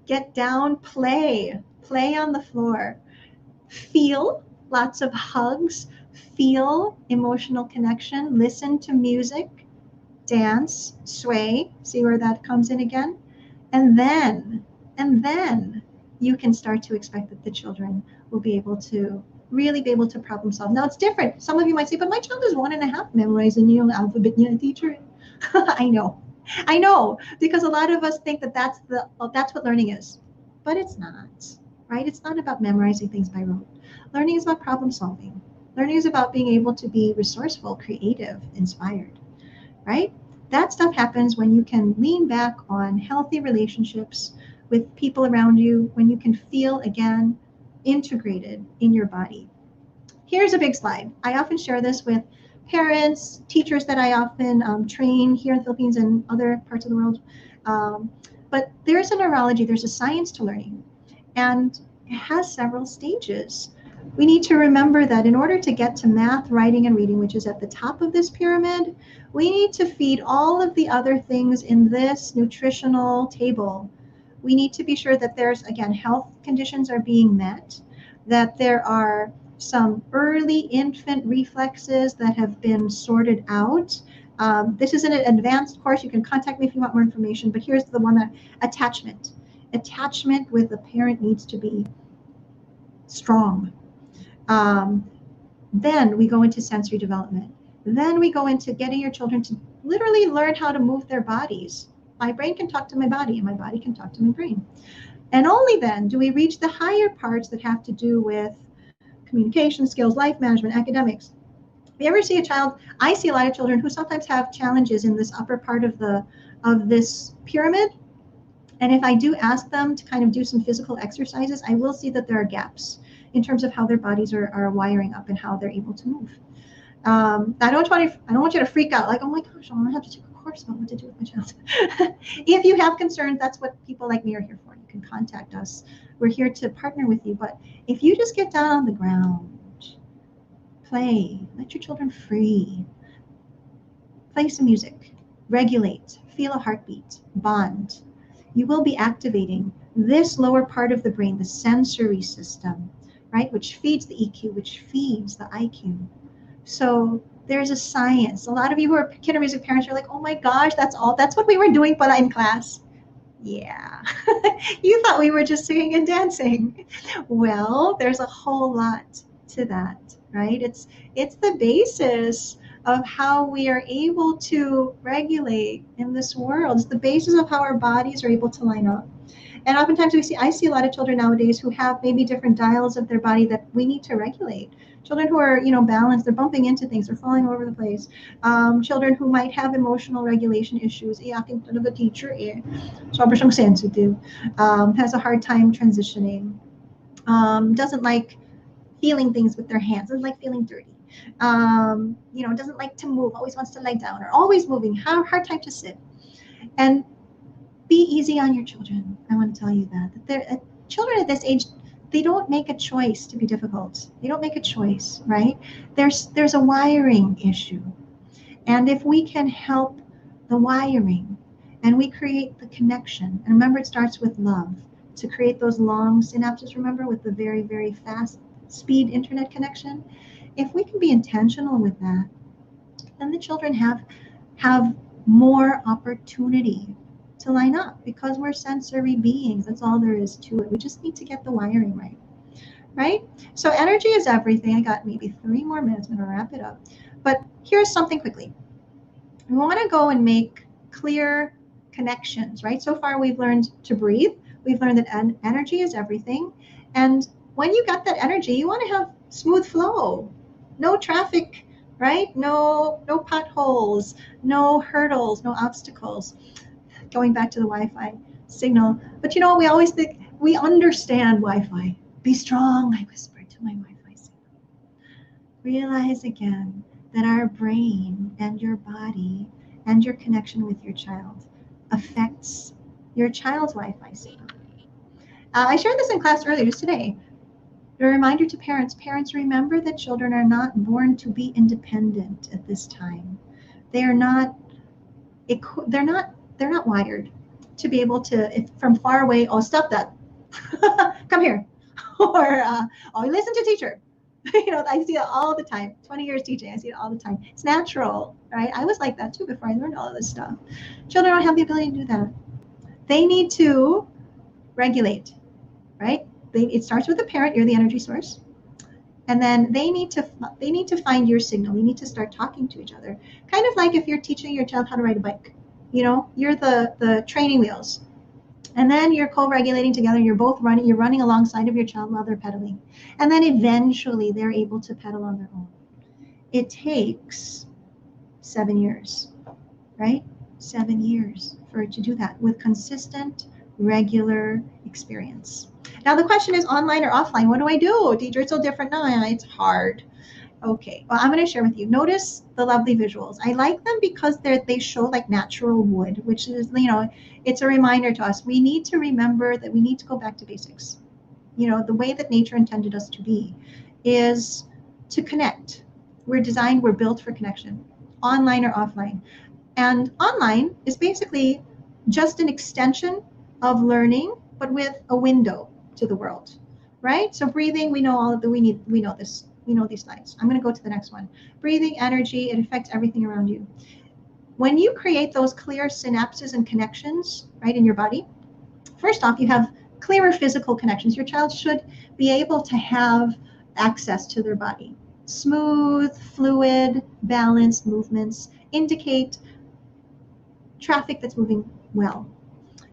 get down, play on the floor, feel lots of hugs, feel emotional connection, listen to music, dance, sway, see where that comes in again, and then you can start to expect that the children will be able to really be able to problem solve. Now it's different. Some of you might say, but my child is 1.5 memorizing the alphabet, teacher. I know, because a lot of us think that that's what learning is, but it's not, right? It's not about memorizing things by rote. Learning is about problem solving. Learning is about being able to be resourceful, creative, inspired, right? That stuff happens when you can lean back on healthy relationships with people around you, when you can feel, again, integrated in your body. Here's a big slide. I often share this with parents, teachers that I often train here in the Philippines and other parts of the world. But there's a neurology, there's a science to learning, and it has several stages. We need to remember that in order to get to math, writing, and reading, which is at the top of this pyramid, we need to feed all of the other things in this nutritional table. We need to be sure that there's, again, health conditions are being met, that there are some early infant reflexes that have been sorted out, This is an advanced course. You can contact me if you want more information, but here's the one that attachment. Attachment with the parent needs to be strong. Then we go into sensory development. Then we go into getting your children to literally learn how to move their bodies. My brain can talk to my body, and my body can talk to my brain. And only then do we reach the higher parts that have to do with communication skills, life management, academics. If you ever see a child, I see a lot of children who sometimes have challenges in this upper part of this pyramid. And if I do ask them to kind of do some physical exercises, I will see that there are gaps in terms of how their bodies are wiring up and how they're able to move. I don't want you to freak out like, oh my gosh, I'm gonna have to take a course about what to do with my child. If you have concerns, that's what people like me are here for. You can contact us. We're here to partner with you. But if you just get down on the ground, play, let your children free, play some music, regulate, feel a heartbeat, bond, you will be activating this lower part of the brain, the sensory system, right, which feeds the EQ, which feeds the IQ. So there's a science. A lot of you who are kinder music parents are like, oh my gosh, that's what we were doing pala in class. Yeah, you thought we were just singing and dancing. Well, there's a whole lot to that, right? It's the basis of how we are able to regulate in this world. It's the basis of how our bodies are able to line up. And oftentimes I see a lot of children nowadays who have maybe different dials of their body that we need to regulate. Children who are, balanced, they're bumping into things, they're falling all over the place. Children who might have emotional regulation issues. Aking to the teacher, sobra siyang sensitive, has a hard time transitioning, doesn't like feeling things with their hands, doesn't like feeling dirty, doesn't like to move, always wants to lie down, or always moving, hard time to sit. And be easy on your children. I want to tell you that children at this age, they don't make a choice to be difficult. They don't make a choice, right? There's a wiring issue. And if we can help the wiring and we create the connection, and remember it starts with love, to create those long synapses, remember, with the very, very fast speed internet connection. If we can be intentional with that, then the children have more opportunity to line up, because we're sensory beings. That's all there is to it. We just need to get the wiring right? So energy is everything. I got maybe 3 more minutes. I'm going to wrap it up. But here's something quickly. We want to go and make clear connections, right? So far, we've learned to breathe. We've learned that energy is everything. And when you got that energy, you want to have smooth flow, no traffic, right? No potholes, no hurdles, no obstacles. Going back to the Wi-Fi signal. But we always think we understand Wi-Fi. Be strong, I whispered to my Wi-Fi signal. Realize again that our brain and your body and your connection with your child affects your child's Wi-Fi signal. I shared this in class earlier just today. A reminder to parents. Parents, remember that children are not born to be independent at this time. They're not wired to be able to, if from far away, oh, stop that. Come here. Or, oh, listen to teacher. I see it all the time. 20 years teaching, I see it all the time. It's natural, right? I was like that too before I learned all of this stuff. Children don't have the ability to do that. They need to regulate, right? It starts with the parent. You're the energy source. And then they need to find your signal. You need to start talking to each other. Kind of like if you're teaching your child how to ride a bike. You're the training wheels. And then you're co-regulating together. You're both running. You're running alongside of your child while they're pedaling. And then eventually they're able to pedal on their own. It takes 7 years, right? 7 years for it to do that with consistent, regular experience. Now the question is online or offline. What do I do? Teacher, it's so different now. It's hard. Okay, well, I'm going to share with you. Notice the lovely visuals. I like them because they show like natural wood, which is, it's a reminder to us. We need to remember that we need to go back to basics. The way that nature intended us to be is to connect. We're built for connection, online or offline. And online is basically just an extension of learning, but with a window to the world, right? So breathing, we know this. We know these slides. I'm going to go to the next one. Breathing, energy, it affects everything around you. When you create those clear synapses and connections, right, in your body, first off, you have clearer physical connections. Your child should be able to have access to their body. Smooth, fluid, balanced movements indicate traffic that's moving well.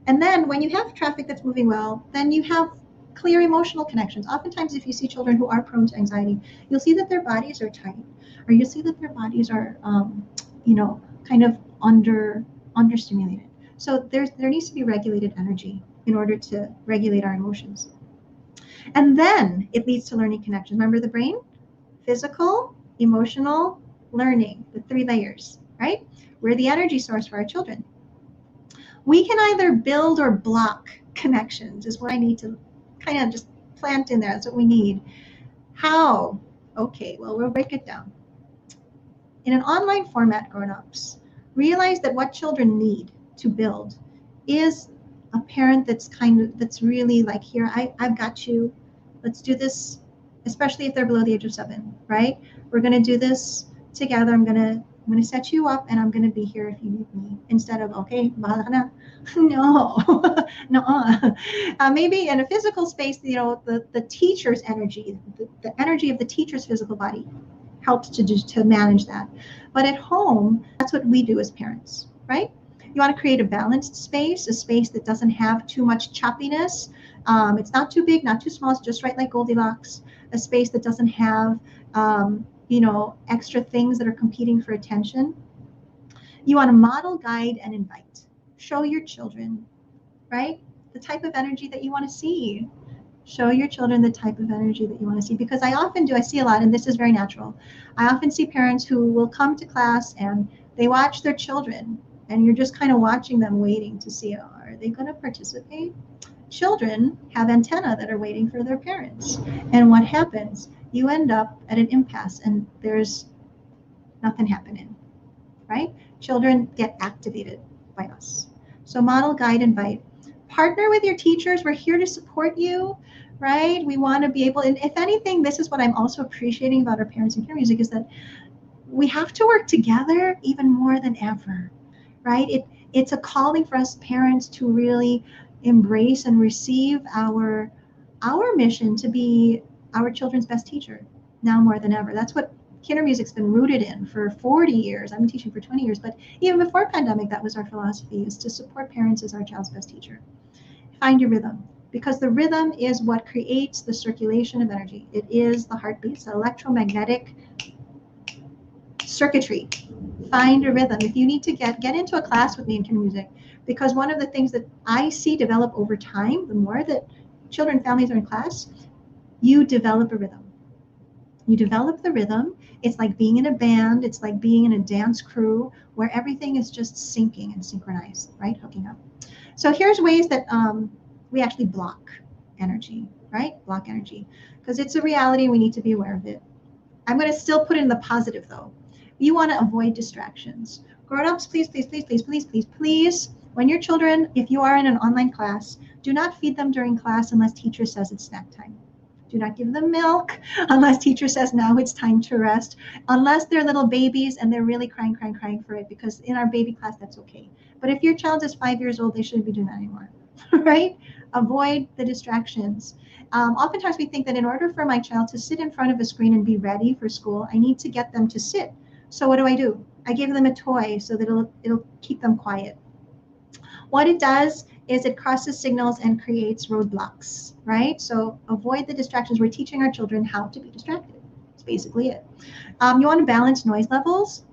And then when you have traffic that's moving well, then you have clear emotional connections. Oftentimes, if you see children who are prone to anxiety, you'll see that their bodies are tight, or you'll see that their bodies are, kind of understimulated. So there needs to be regulated energy in order to regulate our emotions. And then it leads to learning connections. Remember the brain? Physical, emotional, learning, the 3 layers, right? We're the energy source for our children. We can either build or block connections, is what I need to kind of just plant in there. That's what we need. How? Okay, well, we'll break it down. In an online format, grown-ups, realize that what children need to build is a parent that's really like, here, I've got you. Let's do this, especially if they're below the age of 7, right? We're going to do this together. I'm going to set you up, and I'm going to be here if you need me. Instead of, okay, bahala ka na. No. Maybe in a physical space, the teacher's energy, the energy of the teacher's physical body helps to manage that. But at home, that's what we do as parents, right? You want to create a balanced space, a space that doesn't have too much choppiness. It's not too big, not too small. It's just right like Goldilocks. A space that doesn't have, extra things that are competing for attention. You want to model, guide, and invite. Show your children, right, the type of energy that you want to see. Show your children the type of energy that you want to see. Because I see a lot, and this is very natural. I often see parents who will come to class and they watch their children, and you're just kind of watching them waiting to see, are they going to participate? Children have antennae that are waiting for their parents. And what happens? You end up at an impasse, and there's nothing happening, right? Children get activated by us. So model, guide, invite. Partner with your teachers. We're here to support you, right? We want to be able, and if anything, this is what I'm also appreciating about our parents in care music, is that we have to work together even more than ever, right? It's a calling for us parents to really embrace and receive our mission to be our children's best teacher now more than ever. That's what kinder music's been rooted in for 40 years. I've been teaching for 20 years, but even before pandemic, that was our philosophy, is to support parents as our child's best teacher. Find your rhythm, because the rhythm is what creates the circulation of energy. It is the heartbeat, it's the electromagnetic circuitry. Find a rhythm. If you need to get into a class with me in kinder music, because one of the things that I see develop over time, the more that children and families are in class, you develop a rhythm. You develop the rhythm. It's like being in a band. It's like being in a dance crew where everything is just syncing and synchronized, right? Hooking up. So here's ways that we actually block energy, right? Block energy, because it's a reality. We need to be aware of it. I'm going to still put in the positive, though. You want to avoid distractions. Grown-ups, please, when your children, if you are in an online class, do not feed them during class unless teacher says it's snack time. Do not give them milk unless teacher says now it's time to rest, unless they're little babies and they're really crying for it, because in our baby class, that's okay. But if your child is 5 years old, they shouldn't be doing that anymore, right? Avoid the distractions. Oftentimes we think that in order for my child to sit in front of a screen and be ready for school, I need to get them to sit. So what do? I give them a toy so that it'll keep them quiet. What it does is it crosses signals and creates roadblocks, right? So avoid the distractions. We're teaching our children how to be distracted. That's basically it. You want to balance noise levels.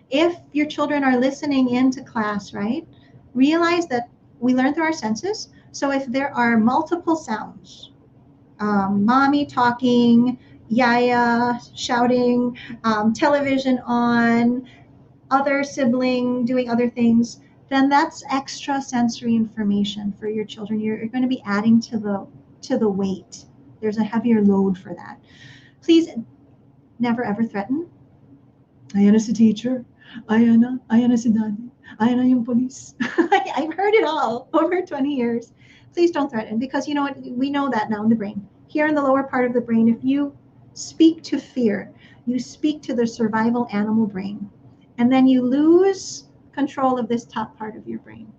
If your children are listening into class, right, realize that we learn through our senses. So if there are multiple sounds, mommy talking, yaya shouting, television on, other sibling doing other things, then that's extra sensory information for your children. You're going to be adding to the weight. There's a heavier load for that. Please never ever threaten. Ayan si teacher. Ayan si daddy. Ayan yung police. I've heard it all over 20 years. Please don't threaten, because you know what? We know that now in the brain. Here in the lower part of the brain, if you speak to fear, you speak to the survival animal brain. And then you lose control of this top part of your brain,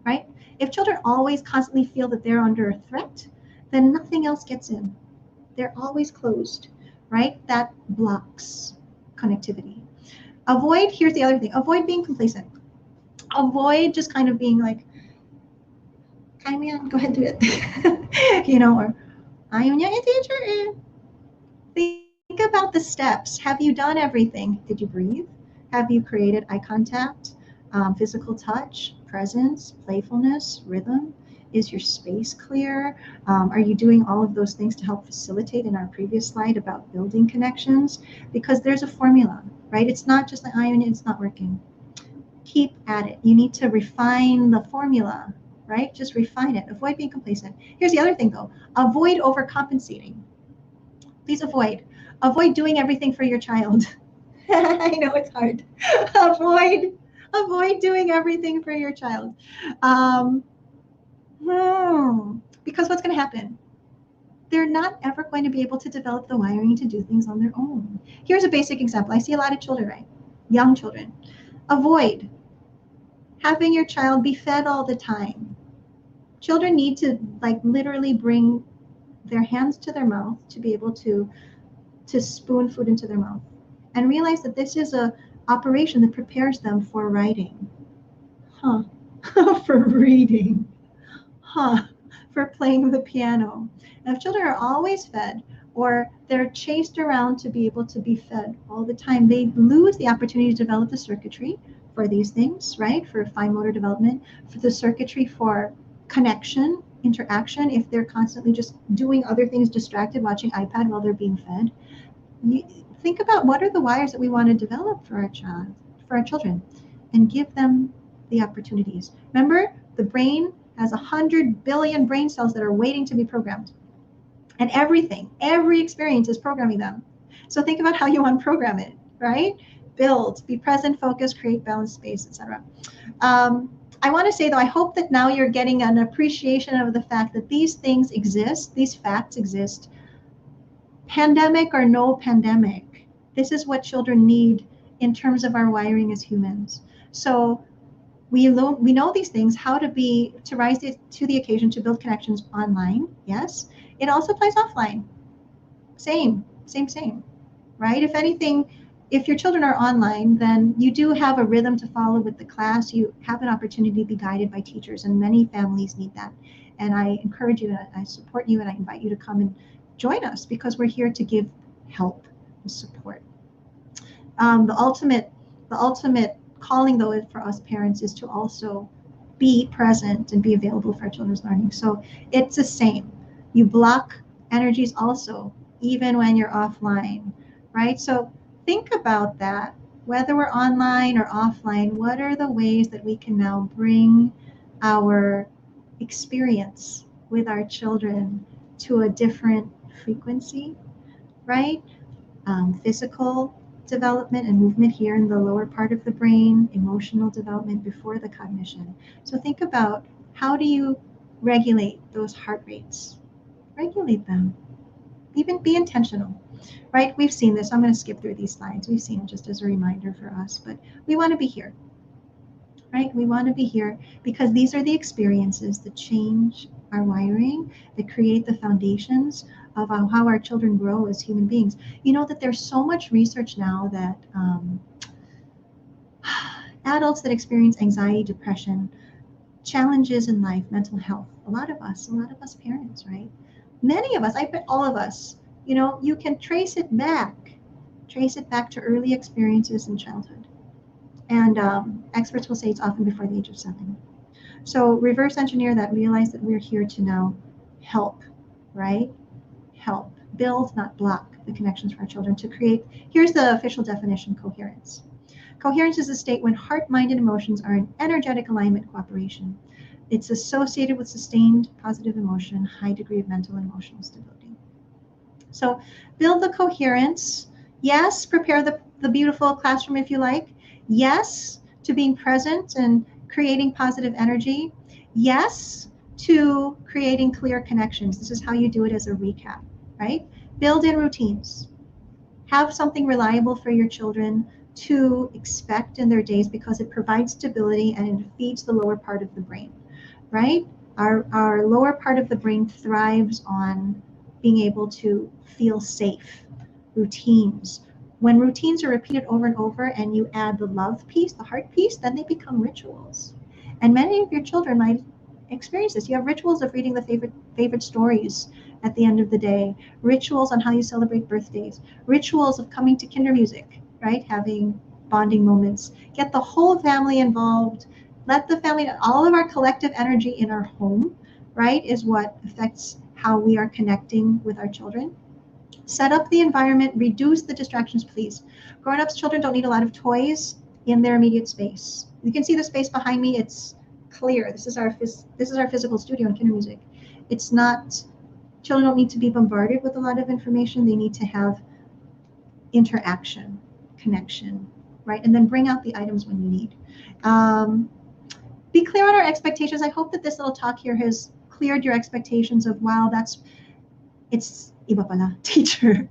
right? If children always constantly feel that they're under a threat, then nothing else gets in. They're always closed, right? That blocks connectivity. Avoid, here's the other thing, avoid being complacent. Avoid just kind of being like, "Hi, man, go ahead, do it." Or, "I'm your teacher." Think about the steps. Have you done everything? Did you breathe? Have you created eye contact, physical touch, presence, playfulness, rhythm? Is your space clear? Are you doing all of those things to help facilitate in our previous slide about building connections? Because there's a formula, right? It's not just the iron, it's not working. Keep at it. You need to refine the formula, right? Just refine it. Avoid being complacent. Here's the other thing though. Avoid overcompensating. Please avoid. Avoid doing everything for your child. I know it's hard. Avoid doing everything for your child. Because what's going to happen? They're not ever going to be able to develop the wiring to do things on their own. Here's a basic example. I see a lot of children, right? Young children. Avoid having your child be fed all the time. Children need to literally bring their hands to their mouth to be able to spoon food into their mouth, and realize that this is a operation that prepares them for writing, for reading, for playing the piano. And if children are always fed, or they're chased around to be able to be fed all the time, they lose the opportunity to develop the circuitry for these things, right? For fine motor development, for the circuitry for connection, interaction. If they're constantly just doing other things, distracted, watching iPad while they're being fed, think about what are the wires that we want to develop for our children, and give them the opportunities. Remember, the brain has 100 billion brain cells that are waiting to be programmed, and every experience is programming them. So think about how you unprogram it, right? Build, be present, focus, create balanced space, etc. I want to say though, I hope that now you're getting an appreciation of the fact that these things exist, these facts exist, pandemic or no pandemic. This is what children need in terms of our wiring as humans. So we know these things, how to rise to the occasion, to build connections online. Yes, it also applies offline. Same, right? If anything, if your children are online, then you do have a rhythm to follow with the class. You have an opportunity to be guided by teachers, and many families need that. And I encourage you, I support you, and I invite you to come and join us, because we're here to give help and support. The ultimate calling though for us parents is to also be present and be available for our children's learning. So it's the same. You block energies also, even when you're offline, right? So think about that. Whether we're online or offline, what are the ways that we can now bring our experience with our children to a different frequency, right? Physical development and movement here in the lower part of the brain, emotional development before the cognition. So think about, how do you regulate those heart rates? Regulate them. Even be intentional, right? We've seen this. I'm going to skip through these slides. We've seen it just as a reminder for us, but we want to be here, right? We want to be here because these are the experiences that change our wiring, that create the foundations of how our children grow as human beings. You know that there's so much research now that adults that experience anxiety, depression, challenges in life, mental health, a lot of us parents, right? Many of us, I bet all of us, you can trace it back to early experiences in childhood. And experts will say it's often before the age of 7. So reverse engineer that, realize that we're here to now help, right? Help, build, not block the connections for our children to create. Here's the official definition: coherence. Coherence is a state when heart, mind, and emotions are in energetic alignment, cooperation. It's associated with sustained positive emotion, high degree of mental and emotional stability. So build the coherence. Yes, prepare the beautiful classroom if you like. Yes, to being present and creating positive energy. Yes, to creating clear connections. This is how you do it as a recap, right? Build in routines. Have something reliable for your children to expect in their days because it provides stability and it feeds the lower part of the brain, right? Our lower part of the brain thrives on being able to feel safe, routines. When routines are repeated over and over and you add the love piece, the heart piece, then they become rituals. And many of your children might experience this. You have rituals of reading the favorite stories at the end of the day, rituals on how you celebrate birthdays, rituals of coming to kinder music, right? Having bonding moments. Get the whole family involved. Let the family, all of our collective energy in our home, right, is what affects how we are connecting with our children. Set up the environment, reduce the distractions, please. Grown-ups, children don't need a lot of toys in their immediate space. You can see the space behind me, it's clear. This is our physical studio in kinder music. It's not, children don't need to be bombarded with a lot of information. They need to have interaction, connection, right? And then bring out the items when you need. Be clear on our expectations. I hope that this little talk here has cleared your expectations of, wow, it's iba pala, teacher.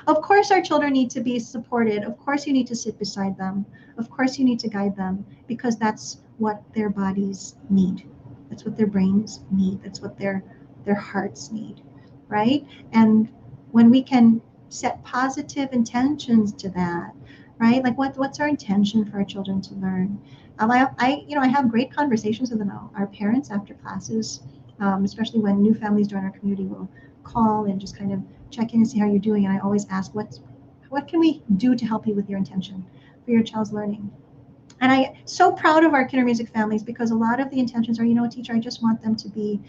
Of course our children need to be supported. Of course you need to sit beside them. Of course you need to guide them because that's what their bodies need. That's what their brains need. That's what their hearts need, right? And when we can set positive intentions to that, right? Like what's our intention for our children to learn? I have great conversations with them, our parents after classes, especially when new families join our community will call and just kind of check in and see how you're doing. And I always ask, what can we do to help you with your intention for your child's learning? And I'm so proud of our kinder music families because a lot of the intentions are, teacher, I just want them to be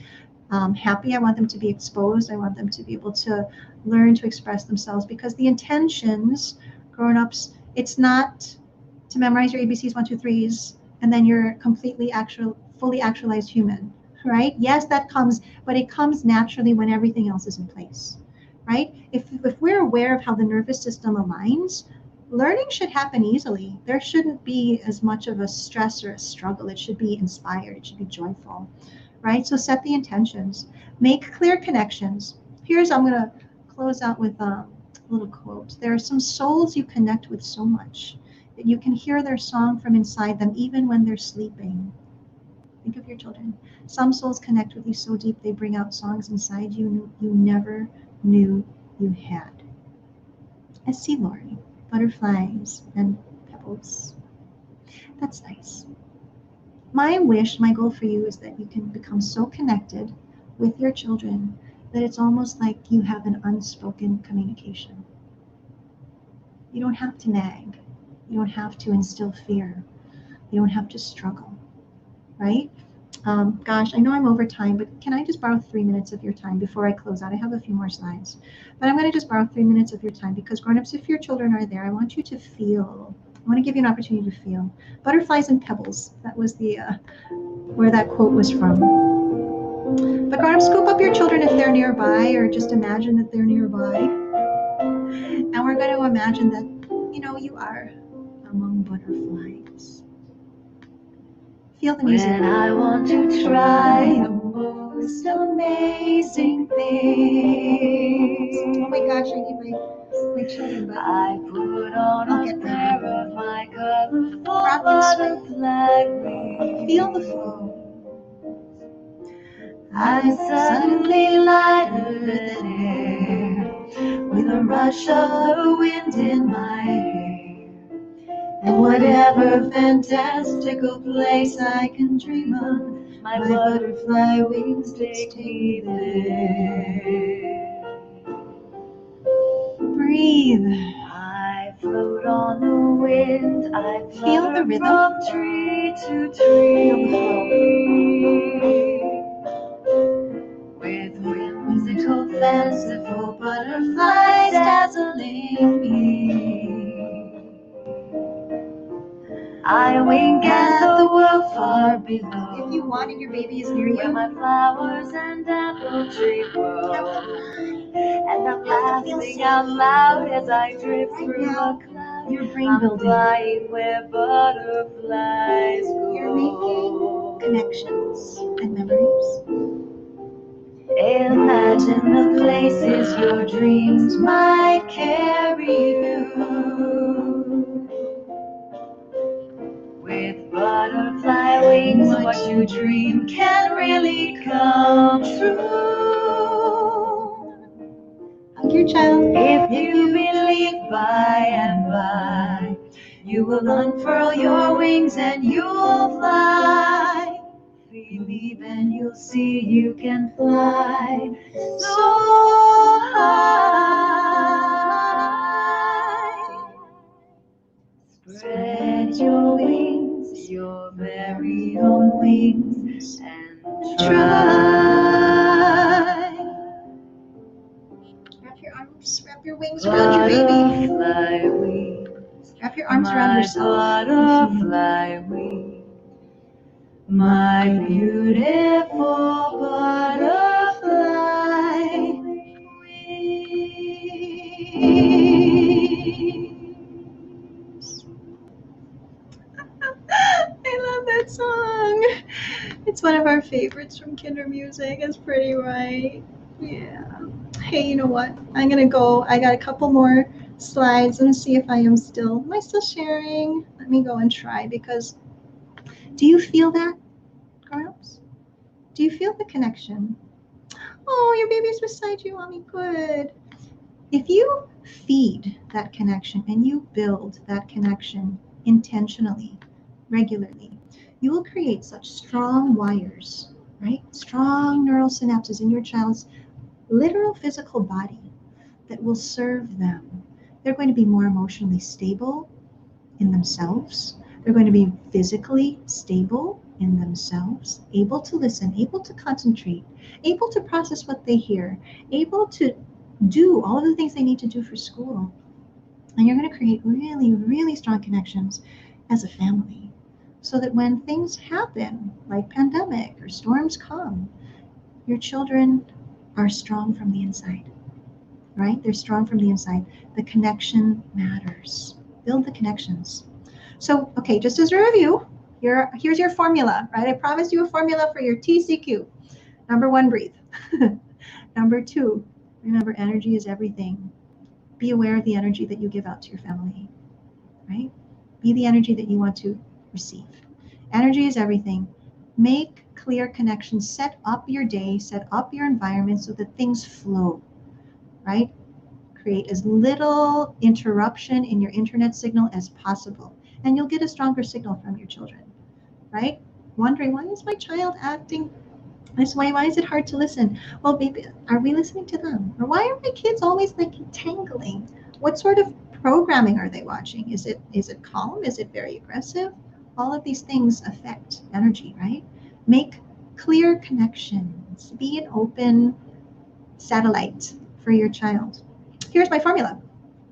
happy. I want them to be exposed. I want them to be able to learn to express themselves because the intentions, grown-ups, it's not to memorize your ABCs, 1, 2, 3s, and then you're fully actualized human, right? Yes, that comes, but it comes naturally when everything else is in place, right? If we're aware of how the nervous system aligns, learning should happen easily. There shouldn't be as much of a stress or a struggle. It should be inspired. It should be joyful, right? So set the intentions. Make clear connections. I'm going to close out with a little quote. There are some souls you connect with so much that you can hear their song from inside them even when they're sleeping. Think of your children. Some souls connect with you so deep they bring out songs inside you never knew you had. I see, Lori. Butterflies and pebbles. That's nice. My goal for you is that you can become so connected with your children that it's almost like you have an unspoken communication. You don't have to nag. You don't have to instill fear. You don't have to struggle, right? Gosh, I know I'm over time, but can I just borrow 3 minutes of your time before I close out? I have a few more slides, but I'm going to just borrow 3 minutes of your time because grown-ups, if your children are there, I want you to feel. I want to give you an opportunity to feel. Butterflies and pebbles. That was where that quote was from. But grown-ups, scoop up your children if they're nearby, or just imagine that they're nearby. And we're going to imagine that, you are among butterflies. Feel the music. When I want to try the most amazing things. Oh my gosh, I need my children back. I put on a pair of my colorful butterfly wings. Feel the flow. I suddenly lighter than air with a rush of the wind in my hair. And whatever fantastical place I can dream of, my butterfly wings take me there. Breathe. I float on the wind, I feel the rhythm from tree to tree. With whimsical, fanciful butterflies dazzling me. I wink at the world far below. If you want and your baby is near you, where my flowers and apple tree grow. And I'm laughing out loud as I drift through a cloud. Your brain building. Flying where butterflies go. You're making connections and memories. Imagine the places your dreams might carry you. what you dream can really come true. Hug your child. If you believe by and by, you will unfurl your wings and you'll fly. Believe and you'll see you can fly so high. Spread your wings, your very own wings, and try. Wrap your arms, wrap your wings around your baby. Butterfly wings, Wrap your arms around yourself. butterfly wings, my beautiful butterfly wings. I love that song. It's one of our favorites from Kinder Music. It's pretty right. Yeah. Hey, you know what? I'm gonna go. I got a couple more slides and see if am I still sharing? Let me go and try, because do you feel that, girls? Do you feel the connection? Oh, your baby's beside you, mommy. Good. If you feed that connection and you build that connection intentionally, regularly, you will create such strong wires, right? Strong neural synapses in your child's literal physical body that will serve them. They're going to be more emotionally stable in themselves. They're going to be physically stable in themselves, able to listen, able to concentrate, able to process what they hear, able to do all of the things they need to do for school. And you're going to create really, really strong connections as a family, so that when things happen, like pandemic or storms come, your children are strong from the inside, right? They're strong from the inside. The connection matters. Build the connections. So, okay, just as a review, here's your formula, right? I promised you a formula for your TCQ. Number 1, breathe. Number 2, remember, energy is everything. Be aware of the energy that you give out to your family, right? Be the energy that you want to receive. Energy is everything. Make clear connections. Set up your day, set up your environment so that things flow, right? Create as little interruption in your internet signal as possible, and you'll get a stronger signal from your children, right? Wondering, why is my child acting this way? Why is it hard to listen? Well, baby, are we listening to them? Or why are my kids always like entangling? What sort of programming are they watching? Is it calm? Is it very aggressive? All of these things affect energy, right? Make clear connections. Be an open satellite for your child. Here's my formula,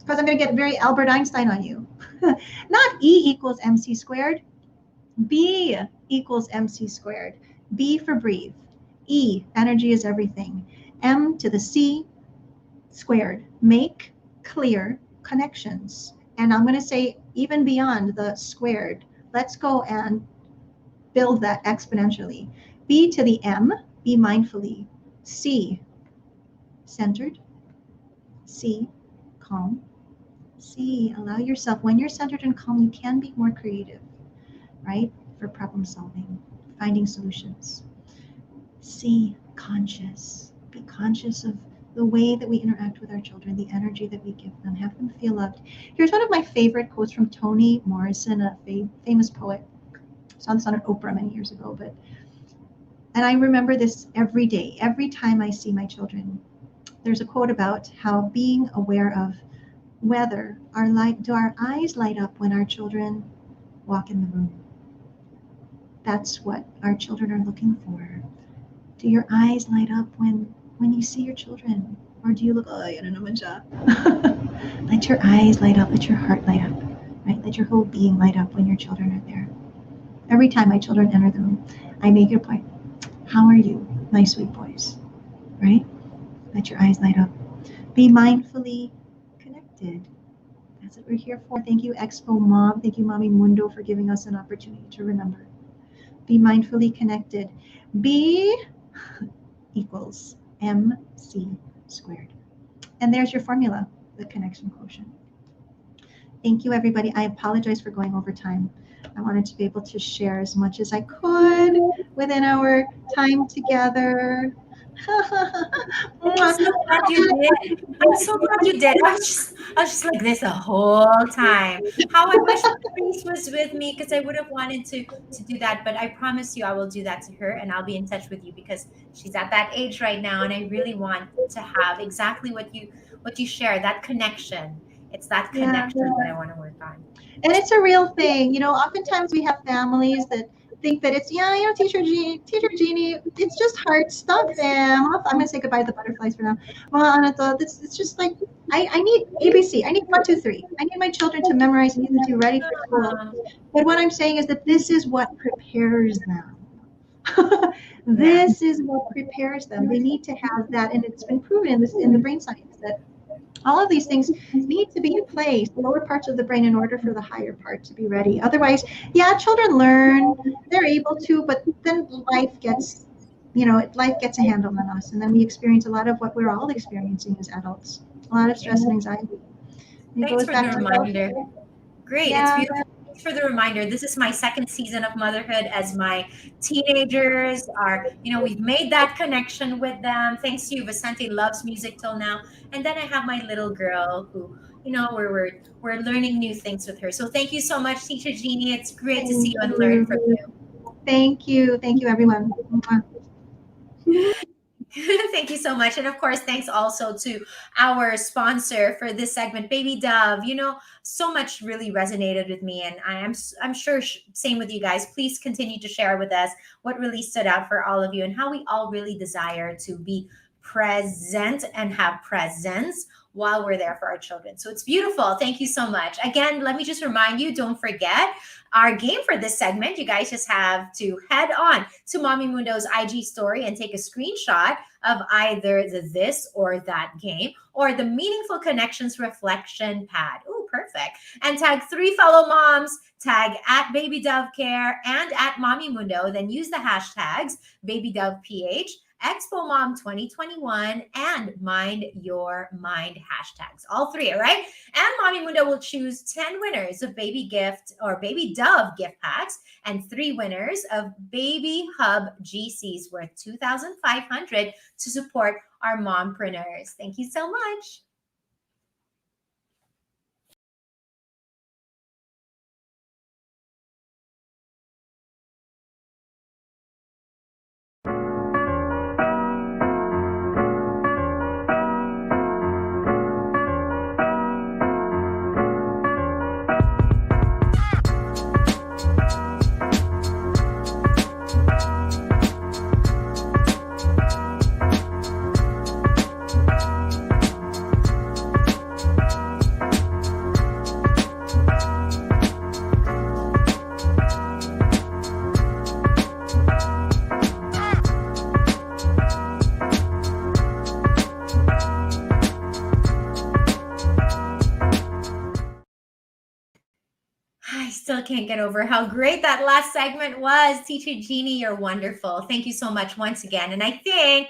because I'm going to get very Albert Einstein on you. Not E equals MC squared. B equals MC squared. B for breathe. E, energy is everything. M to the C squared. Make clear connections. And I'm going to say even beyond the squared. Let's go and build that exponentially. B to the M, be mindfully. C, centered. C, calm. C, allow yourself, when you're centered and calm, you can be more creative, right? For problem solving, finding solutions. C, conscious. Be conscious of the way that we interact with our children, the energy that we give them, have them feel loved. Here's one of my favorite quotes from Toni Morrison, a famous poet. I saw this on an Oprah many years ago, and I remember this every day, every time I see my children. There's a quote about how being aware of whether do our eyes light up when our children walk in the room. That's what our children are looking for. Do your eyes light up when you see your children? Or do you look, oh, yan na naman siya. Let your eyes light up, let your heart light up, right? Let your whole being light up when your children are there. Every time my children enter the room, I make it a point. How are you, my sweet boys? Right? Let your eyes light up. Be mindfully connected. That's what we're here for. Thank you, EXPO Mom. Thank you, Mommy Mundo, for giving us an opportunity to remember. Be mindfully connected. B equals MC squared. And there's your formula, the connection quotient. Thank you, everybody. I apologize for going over time. I wanted to be able to share as much as I could within our time together. I'm so glad you did. I'm so glad you did. I was just like this the whole time. How I wish Grace was with me because I would have wanted to do that. But I promise you, I will do that to her, and I'll be in touch with you because she's at that age right now, and I really want to have exactly what you share, that connection. It's that connection that I want to work on. And it's a real thing. Oftentimes we have families that think that it's, Teacher Jeannie, it's just hard stuff. I'm going to say goodbye to the butterflies for now. It's just like, I need ABC. I need 1, 2, 3. I need my children to memorize and get to ready for school. But what I'm saying is that this is what prepares them. This is what prepares them. They need to have that, and it's been proven in the brain science that all of these things need to be in place, the lower parts of the brain, in order for the higher part to be ready. Otherwise, children learn, they're able to, but then life gets a handle on us, and then we experience a lot of what we're all experiencing as adults, a lot of stress and anxiety. Thanks for the reminder. Great, it's beautiful. Thanks for the reminder. This is my second season of motherhood as my teenagers are, we've made that connection with them. Thanks to you, Vicente loves music till now. And then I have my little girl who, we're learning new things with her. So thank you so much, Teacher Jeannie. It's great to see you and learn from you. Thank you. Thank you, everyone. Thank you so much. And of course, thanks also to our sponsor for this segment, Baby Dove. So much really resonated with me, and I'm sure same with you guys. Please continue to share with us what really stood out for all of you and how we all really desire to be present and have presence while we're there for our children. So it's beautiful. Thank you so much. Again, let me just remind you, don't forget our game for this segment. You guys just have to head on to Mommy Mundo's IG story and take a screenshot of either the this or that game or the Meaningful Connections reflection pad. Oh, perfect. And tag 3 fellow moms, tag at Baby Dove Care and at Mommy Mundo. Then use the hashtags Baby Dove PH, EXPO MOM 2021, and Mind Your Mind hashtags. All 3, all right? And Mommy Mundo will choose 10 winners of Baby Gift or Baby Dove gift packs and 3 winners of Baby Hub GCs worth $2,500 to support our mompreneurs. Thank you so much. Still can't get over how great that last segment was. Teacher Jeannie, you're wonderful. Thank you so much once again. And I think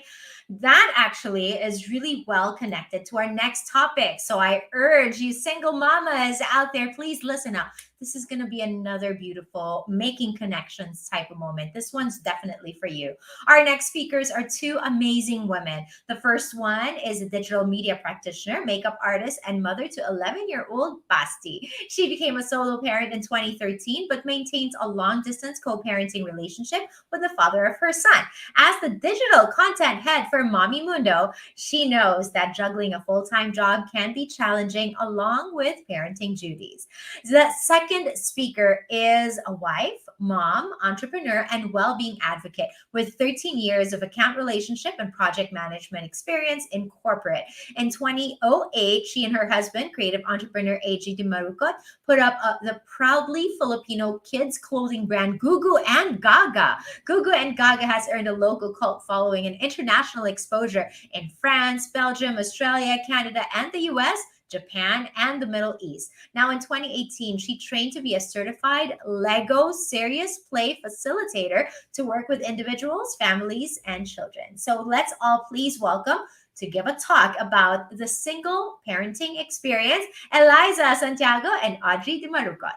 that actually is really well connected to our next topic. So I urge you single mamas out there, please listen up. This is going to be another beautiful making connections type of moment. This one's definitely for you. Our next speakers are 2 amazing women. The first one is a digital media practitioner, makeup artist, and mother to 11-year-old Basti. She became a solo parent in 2013, but maintains a long-distance co-parenting relationship with the father of her son. As the digital content head for Mommy Mundo, she knows that juggling a full-time job can be challenging along with parenting duties. The second speaker is a wife, mom, entrepreneur, and well-being advocate with 13 years of account relationship and project management experience in corporate. In 2008, she and her husband, creative entrepreneur AG Dimarucot, put up the proudly Filipino kids clothing brand Gugu and Gaga. Gugu and Gaga has earned a local cult following and international exposure in France, Belgium, Australia, Canada, and the US, Japan, and the Middle East. Now, in 2018, she trained to be a certified Lego Serious Play facilitator to work with individuals, families, and children. So let's all please welcome to give a talk about the single parenting experience, Eliza, Santiago, and Audrey Dimarucot.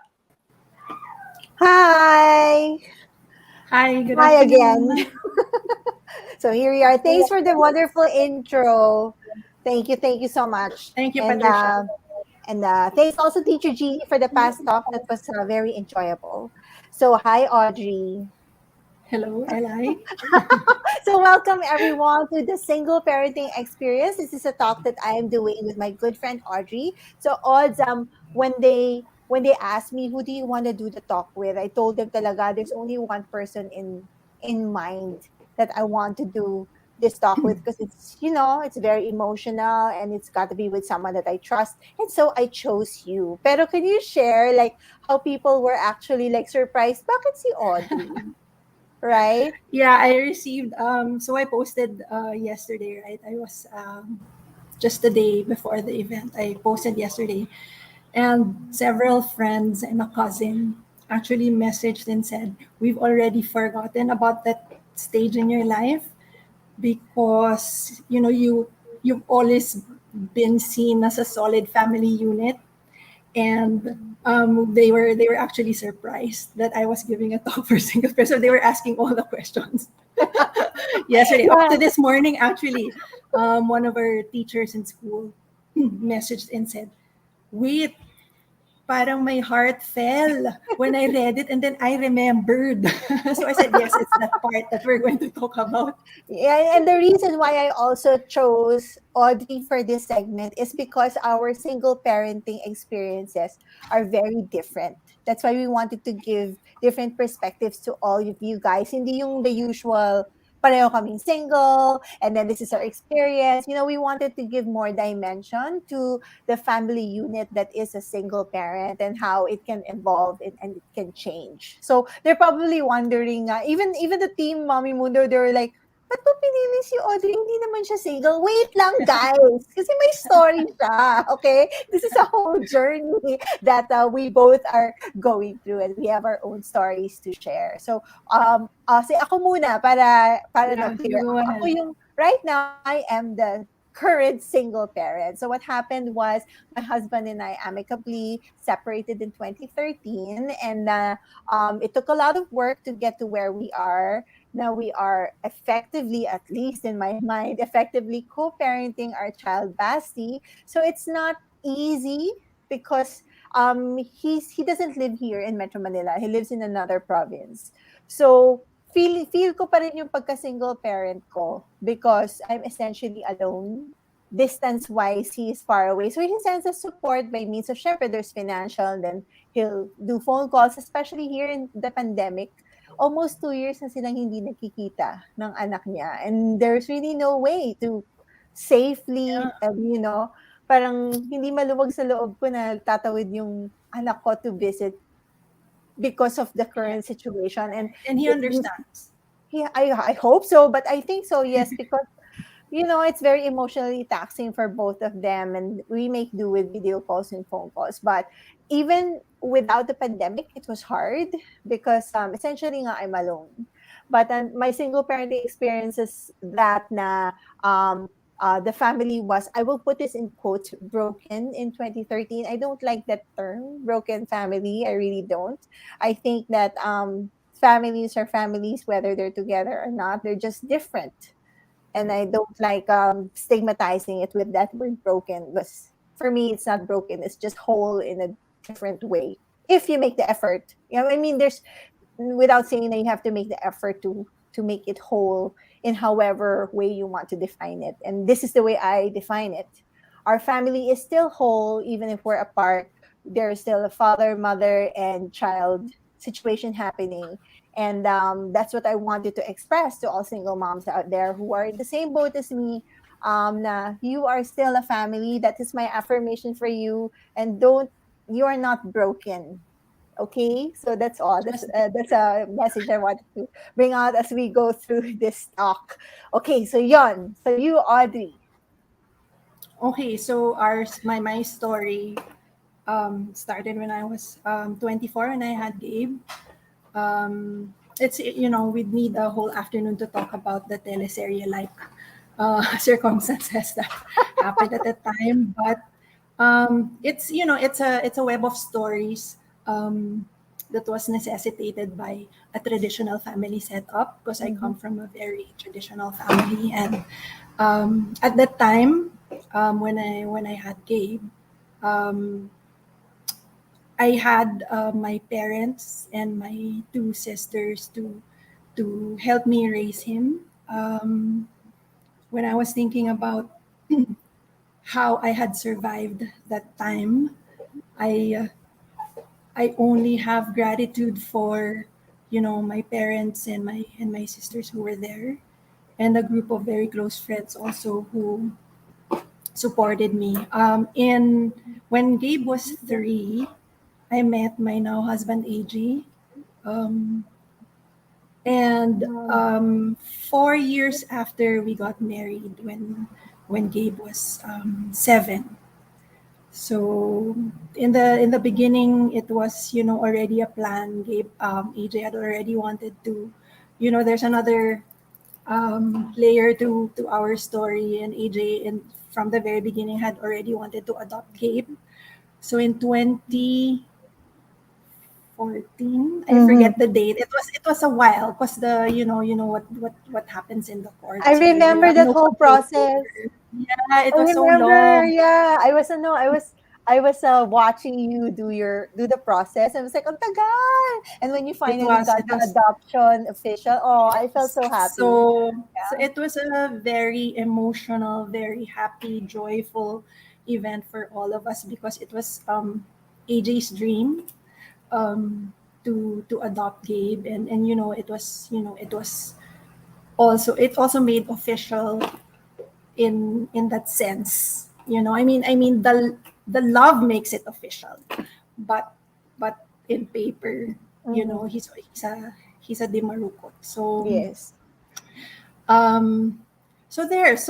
Hi. Hi, good Hi again. afternoon. So here we are. Thanks for the wonderful intro. Thank you so much. Thank you, And Patricia. thanks also Teacher Jeannie for the past talk. That was very enjoyable. So hi Audrey. Hello, Eli. So welcome everyone to the single parenting experience. This is a talk that I am doing with my good friend Audrey. So odds when they asked me who do you want to do the talk with, I told them talaga there's only one person in mind that I want to do this talk with because it's very emotional and it's got to be with someone that I trust. And so I chose you. Pero can you share like how people were actually like surprised? Bakit si Audrey? Right? Yeah, I received so I posted yesterday, right? I was just the day before the event. I posted yesterday and several friends and a cousin actually messaged and said, "We've already forgotten about that stage in your life because you've always been seen as a solid family unit." And they were actually surprised that I was giving a talk for single parents. So they were asking all the questions yesterday. Up to this morning, actually, one of our teachers in school messaged and said, "Wait, parang my heart fell when I read it, and then I remembered." So I said, "Yes, it's that part that we're going to talk about." Yeah, and the reason why I also chose Audrey for this segment is because our single parenting experiences are very different. That's why we wanted to give different perspectives to all of you guys. Hindi yung the usual, pareho kaming single, and then this is our experience. We wanted to give more dimension to the family unit that is a single parent and how it can evolve and it can change. So they're probably wondering, even the team Mommy Mundo, they were like, ba't mo pinili si Audrey? Hindi naman siya single. Wait lang, guys. Kasi may story siya. Okay? This is a whole journey that we both are going through and we have our own stories to share. So, say ako muna para Yeah, clear. you go Ako ahead. right now, I am the current single parent. So what happened was my husband and I amicably separated in 2013, and it took a lot of work to get to where we are. Now we are effectively, at least in my mind, effectively co-parenting our child Basti. So it's not easy because he doesn't live here in Metro Manila. He lives in another province. So feel ko pa rin yung pagka-single parent ko because I'm essentially alone. Distance-wise, he is far away. So he sends us support by means of, syempre, there's financial, and then he'll do phone calls, especially here in the pandemic. Almost 2 years na silang hindi nakikita ng anak niya. And there's really no way to safely, parang hindi maluwag sa loob ko na tatawid yung anak ko to visit because of the current situation. And he understands. Yeah, I hope so, but I think so, yes, because it's very emotionally taxing for both of them, and we make do with video calls and phone calls. But even without the pandemic, it was hard because essentially nga, I'm alone. But my single parenting experience is that the family was, I will put this in quotes, broken in 2013. I don't like that term, broken family. I really don't. I think that families are families, whether they're together or not. They're just different, and I don't like stigmatizing it with that word broken, because for me it's not broken, it's just whole in a different way if you make the effort. I mean, there's, without saying that you have to make the effort to make it whole in however way you want to define it, and this is the way I define it. Our family is still whole even if we're apart. There's still a father, mother, and child situation happening. And that's what I wanted to express to all single moms out there who are in the same boat as me. Na you are still a family. That is my affirmation for you. And you are not broken. Okay, so that's all. That's a message I wanted to bring out as we go through this talk. Okay, so yon. So you, Audrey. Okay, so my story started when I was 24 and I had Gabe. It's we'd need a whole afternoon to talk about the teleserye like circumstances that happened at the time, but it's it's a web of stories. that was necessitated by a traditional family setup, because I come Mhm. from a very traditional family. And at that time, when I had Gabe, um, I had my parents and my two sisters to help me raise him. When I was thinking about how I had survived that time, I I only have gratitude for, my parents and my sisters who were there, and a group of very close friends also who supported me. In When Gabe was 3, I met my now husband AJ, um, and 4 years after we got married, when Gabe was 7. So in the beginning, it was already a plan. AJ had already wanted to, there's another layer to our story, and AJ from the very beginning had already wanted to adopt Gabe. So in 2014, I Mhm. forget the date. It was a while, because what happens in the I courts. You remember have that no whole control process. over. Yeah, it I was so remember, long. yeah. I was watching you do the process. I was like, "Ang tagal!" And when you It finally was. got It the was. adoption official, oh, I felt so happy. So it was a very emotional, very happy, joyful event for all of us, because it was AJ's dream, to adopt Gabe. And it also made official in that sense. I mean the love makes it official, but in paper, Mhm. he's a Dimarucot. So Yes. um so it's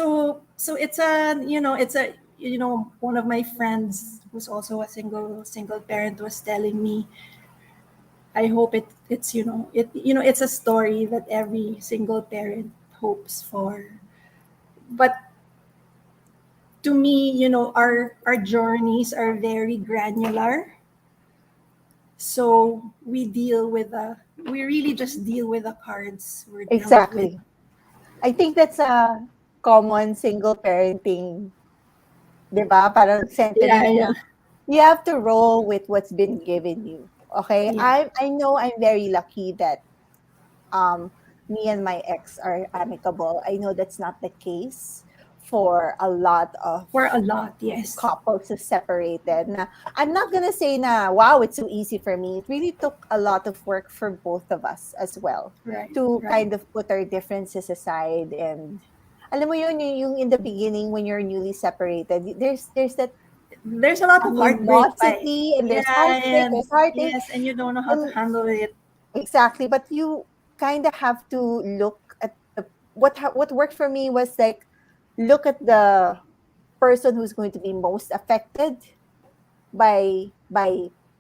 one of my friends who's also a single parent was telling me, I hope it's a story that every single parent hopes for. But to me, our journeys are very granular. So we really just deal with the cards we're dealt with. Exactly. I think that's a common single parenting, 'di ba? Parang Yeah, sentiment yeah. na you have to roll with what's been given you. Okay? Yeah. I know I'm very lucky that um me and my ex are amicable. I know that's not the case for a lot of For a lot, yes. couples who separated. Na, I'm not gonna say na wow, it's so easy for me. It really took a lot of work for both of us as well Right, to right. kind of put our differences aside. And alam mo yun, yung in the beginning when you're newly separated, there's that There's a lot of heartbreak, right? animosity, and there's Yeah, heartbreak, and there's heartache, yes, and you don't know how to and handle it. exactly. But you kind of have to look at what worked for me was like look at the person who's going to be most affected by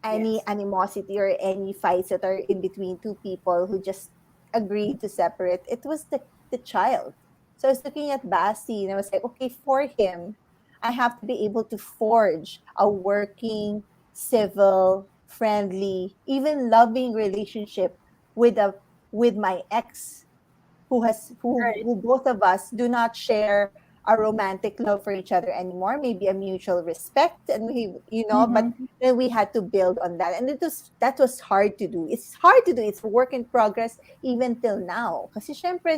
any Yes. animosity or any fights that are in between two people who just agreed to separate. It was the child. So I was looking at Basti and I was like, okay, for him, I have to be able to forge a working, civil, friendly, even loving relationship with a with my ex Right. who both of us do not share a romantic love for each other anymore, maybe a mutual respect, and but Mm-hmm. then we had to build on that, and that was hard to do. It's hard to do. It's a work in progress even till now, kasi syempre,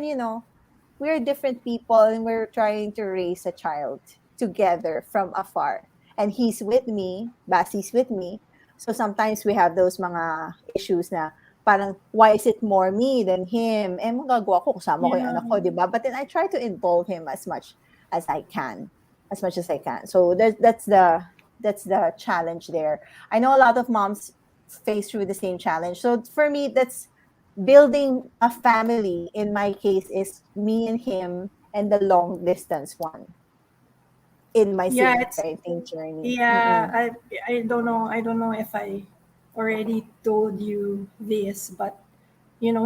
we're different people and we're trying to raise a child together from afar. And he's with me, Basi's with me. So sometimes we have those mga issues na parang, why is it more me than him? Eh, magagawa ko, kasama ko yung Yeah. anak ko, di ba? But then I try to involve him as much as I can. As much as I can. So that's the challenge there. I know a lot of moms face through the same challenge. So for me, that's building a family in my case is me and him and the long distance one in my Yeah, single it's parenting journey. yeah, Mm-mm. I don't know if I already told you this, but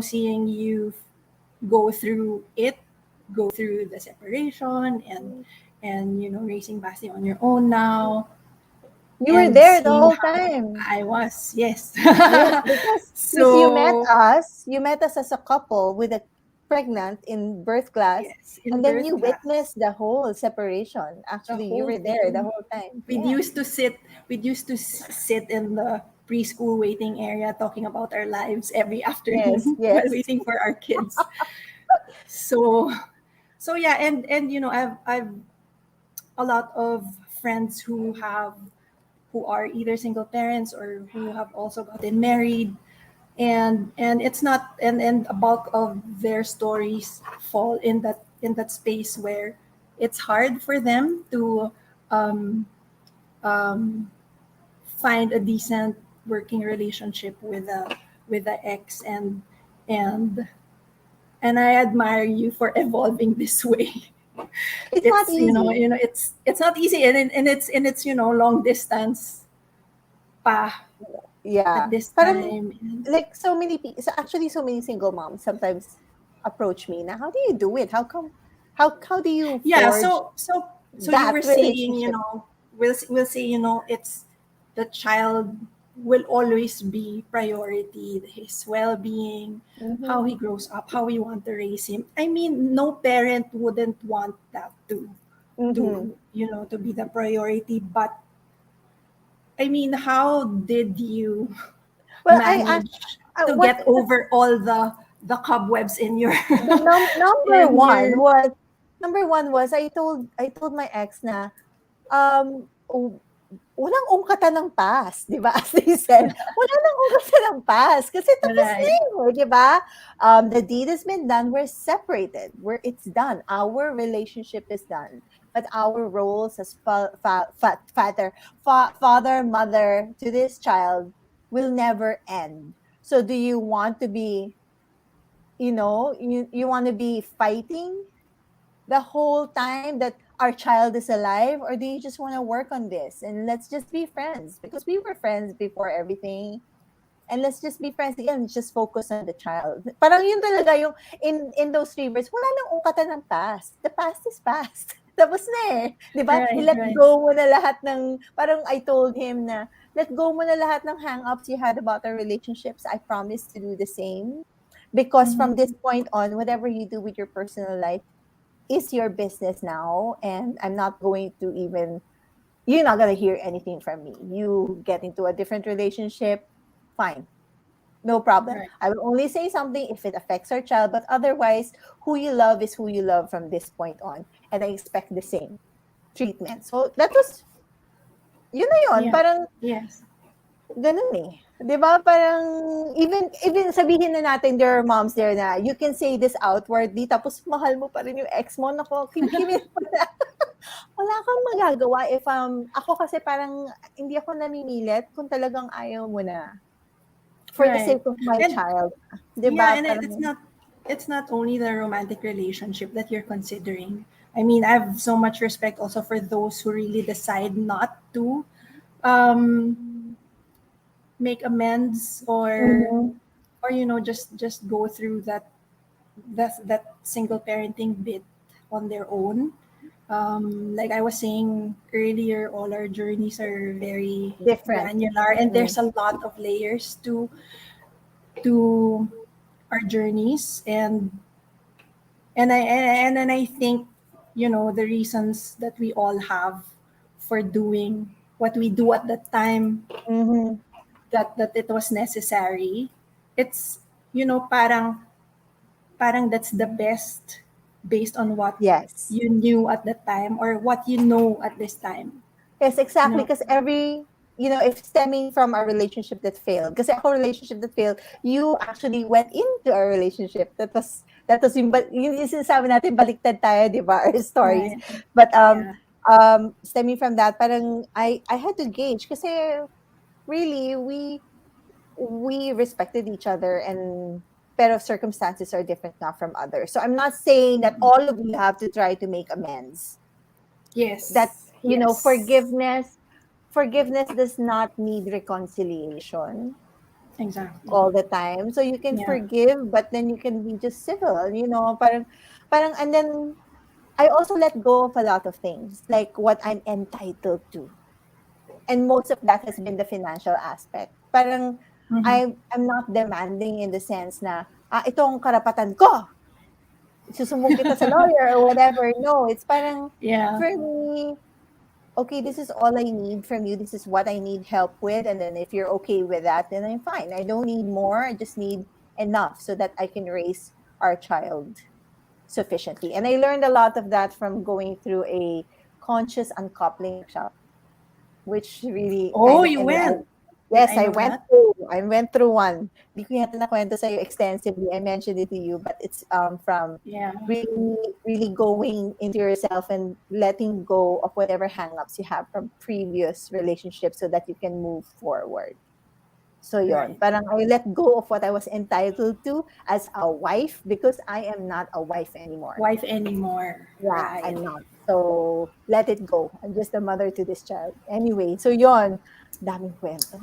seeing you go through it, go through the separation, and raising Basti on your own now. You were and there the seeing whole how time. I was, yes. Yes, because So you met us as a couple with a pregnant in birth class, yes, in and then birth you class, witnessed the whole separation. the Actually, you whole were there the thing. whole time. We'd Yeah. used to sit, sit in the preschool waiting area talking about our lives every Yes, afternoon while yes. waiting for our kids. So, so yeah, and I've a lot of friends who are either single parents or who have also gotten married, and it's not, and a bulk of their stories fall in that space where it's hard for them to um, um, find a decent working relationship with the ex, and and I admire you for evolving this way. It's not It's easy. it's not easy, and it's long distance pa at Yeah. this Parang time. like so many people, so actually so many single moms sometimes approach me. Now, how do you do it? How do you Yeah, forge so you that were saying, relationship? we'll say, it's the child will always be priority, his well-being, how Mhm. he grows up, how we want to raise him. I mean, no parent wouldn't want that Mhm. to be the priority, but I mean, how did you Well, manage to what get over all the cobwebs in your the number in one your was I told my ex na walang ungkatan ng past, 'di ba? As they said, wala nang ungkatan ng past kasi tapos na right? yun, 'di ba? The deed has been done. We're separated. It's done. Our relationship is done. But our roles as father, mother to this child will never end. So do you want to be, you want to be fighting the whole time that our child is alive, or do you just want to work on this and let's just be friends because we were friends before everything, and let's just be friends again, just focus on the child. Parang yun talaga yung in those 3 words, wala nang ungkatan ng past. The past is past. Tapos na eh. Di ba? Right, I-let right. go mo na lahat ng, parang I told him na, let go mo na lahat ng hang-ups you had about our relationships. I promise to do the same. Because from this point on, whatever you do with your personal life is your business now. And I'm not going to even, you're not going to hear anything from me. You get into a different relationship, fine. No problem. Right. I will only say something if it affects our child, but otherwise, who you love is who you love from this point on. And I expect the same treatment. So that was, yun na yun. Yeah. Parang, Yes. ganun eh. 'Di ba? Parang, even sabihin na natin there are moms there na you can say this outwardly, tapos mahal mo pa rin yung ex mo. Nako, kimkimin mo na. Wala kang magagawa if, ako kasi parang, hindi ako namimilit kung talagang ayaw mo na. For the Right. sake of my And child. yeah, 'Diba? and Parang, it's not only the romantic relationship that you're considering. I mean, I have so much respect also for those who really decide not to um make amends, mhm. or just go through that single parenting bit on their own. Like I was saying earlier, all our journeys are very Different. granular, and Mm. there's a lot of layers to our journeys, and I think the reasons that we all have for doing what we do at that time, Mhm. that it was necessary. It's parang that's the best based on what Yes. you knew at the time, or what you know at this time. Yes, You exactly. know, Because if stemming from a relationship that failed, kasi ako relationship that failed, you actually went into a relationship that was yung sinasabi natin, baliktad tayo, di ba, our stories. right? But Yeah. stemming from that, parang I had to gauge kasi really we respected each other, and pero circumstances are different now from others. So I'm not saying that all of you have to try to make amends. That Yes. Yes. forgiveness does not need reconciliation Exactly. all the time. So you can Yeah. forgive, but then you can be just civil, parang, and then I also let go of a lot of things, like what I'm entitled to. And most of that has been the financial aspect. Parang Mhm. I'm not demanding in the sense na, ito ang karapatan ko. Susumbong kita sa lawyer or whatever. No, it's parang Yeah. for me, okay, this is all I need from you. This is what I need help with. And then if you're okay with that, then I'm fine. I don't need more. I just need enough so that I can raise our child sufficiently. And I learned a lot of that from going through a conscious uncoupling workshop, which really Oh, kind of you went. yes, I know that. I went through one. Hindi ko yata nakwento sa'yo extensively. I mentioned it to you, but it's from Yeah. really, really going into yourself and letting go of whatever hang-ups you have from previous relationships so that you can move forward. So yon, Right. parang I let go of what I was entitled to as a wife because I am not a wife anymore. Wife anymore. Yeah, Right. I'm not. So let it go. I'm just a mother to this child. Anyway, so yon, daming kwento.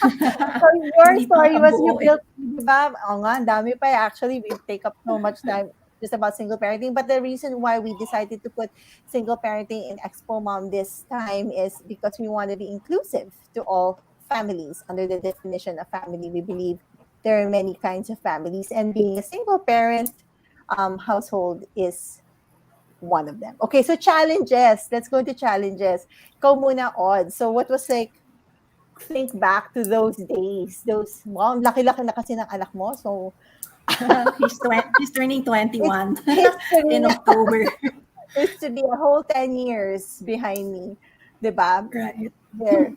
So your Hindi pa story was you nakabuo eh. built, di ba? Oo nga, ang dami pa eh. Actually, we take up so much time just about single parenting. But the reason why we decided to put single parenting in Expo Mom this time is because we want to be inclusive to all families. Under the definition of family, we believe there are many kinds of families, and being a single parent household is one of them. Okay, so challenges. Let's go into challenges. Ikaw muna, Odd. So what was like, think back to those days. Those, wow, laki-laki na kasi ng anak mo. So, He's turning 21 history in na. October. Used to be a whole 10 years behind me. Diba? Right. There.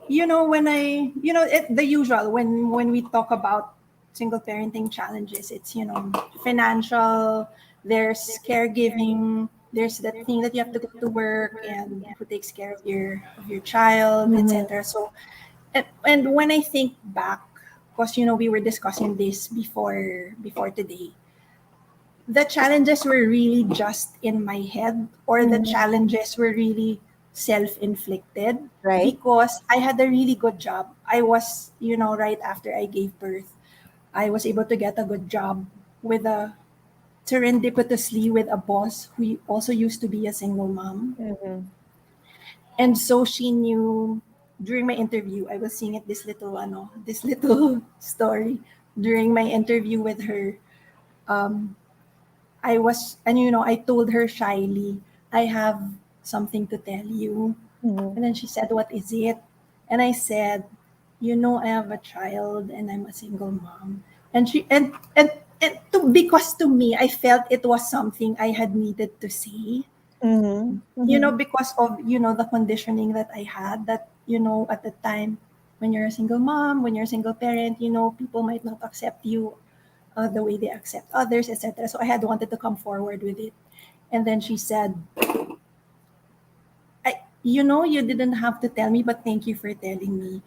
You know, the usual when we talk about single parenting challenges, it's, financial, there's caregiving, there's that thing that you have to go to work and who takes care of your child, etc. So, and when I think back, because we were discussing this before today, the challenges were really just in my head, or the challenges were really self-inflicted, right? Because I had a really good job. I was, right after I gave birth, I was able to get a good job with a serendipitously with a boss who also used to be a single mom. And so she knew during my interview, I was seeing it this little story during my interview with her. I told her shyly, I have something to tell you. And then she said, what is it? And I said, I have a child and I'm a single mom. And because to me, I felt it was something I had needed to say. Because of, the conditioning that I had, that, at the time, when you're a single mom, when you're a single parent, people might not accept you the way they accept others, etc. So I had wanted to come forward with it. And then she said, you didn't have to tell me, but thank you for telling me.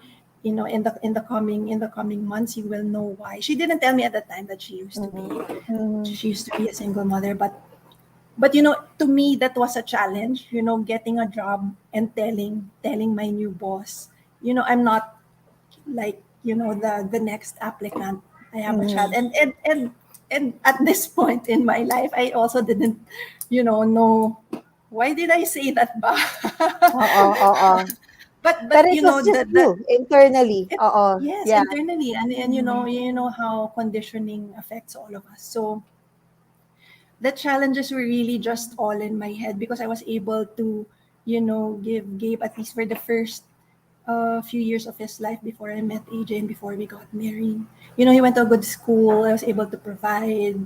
In the coming months, you will know why. She didn't tell me at the time that she used to be a single mother, but to me that was a challenge. Getting a job and telling my new boss, I'm not like the next applicant. I have a child, and at this point in my life, I also didn't know why did I say that ba? But it was just you internally. Yes, Yeah. internally, and you know how conditioning affects all of us. So the challenges were really just all in my head, because I was able to give Gabe, at least for the first few years of his life, before I met AJ and before we got married. He went to a good school. I was able to provide.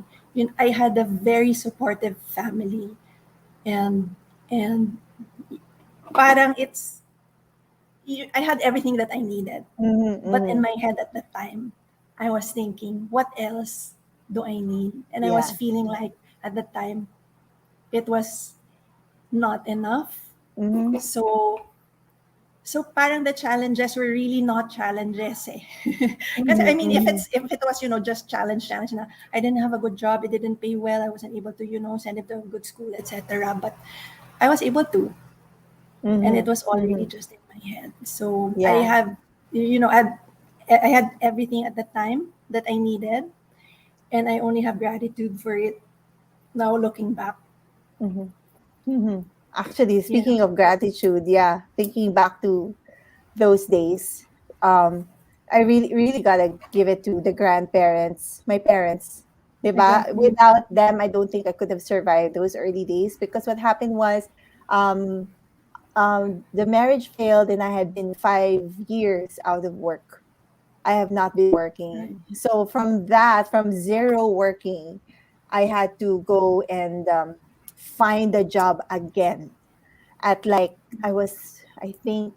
I had a very supportive family, and parang I had everything that I needed. But in my head at that time, I was thinking, what else do I need? And I was Yeah. feeling like at the time, it was not enough. So parang the challenges were really not challenges eh. Kasi I mean, if it was just challenge na, I didn't have a good job, it didn't pay well, I wasn't able to send him to a good school, etc. But I was able to, and it was all really just in my head. So I have I had everything at the time that I needed, and I only have gratitude for it now looking back. Actually, speaking of gratitude, yeah, thinking back to those days, um, I really gotta give it to the grandparents, my parents. Diba? Exactly. Without them, I don't think I could have survived those early days because what happened was um, the marriage failed and I had been 5 years out of work. I have not been Right. working. So from that, from zero working, I had to go and find a job again at like I think,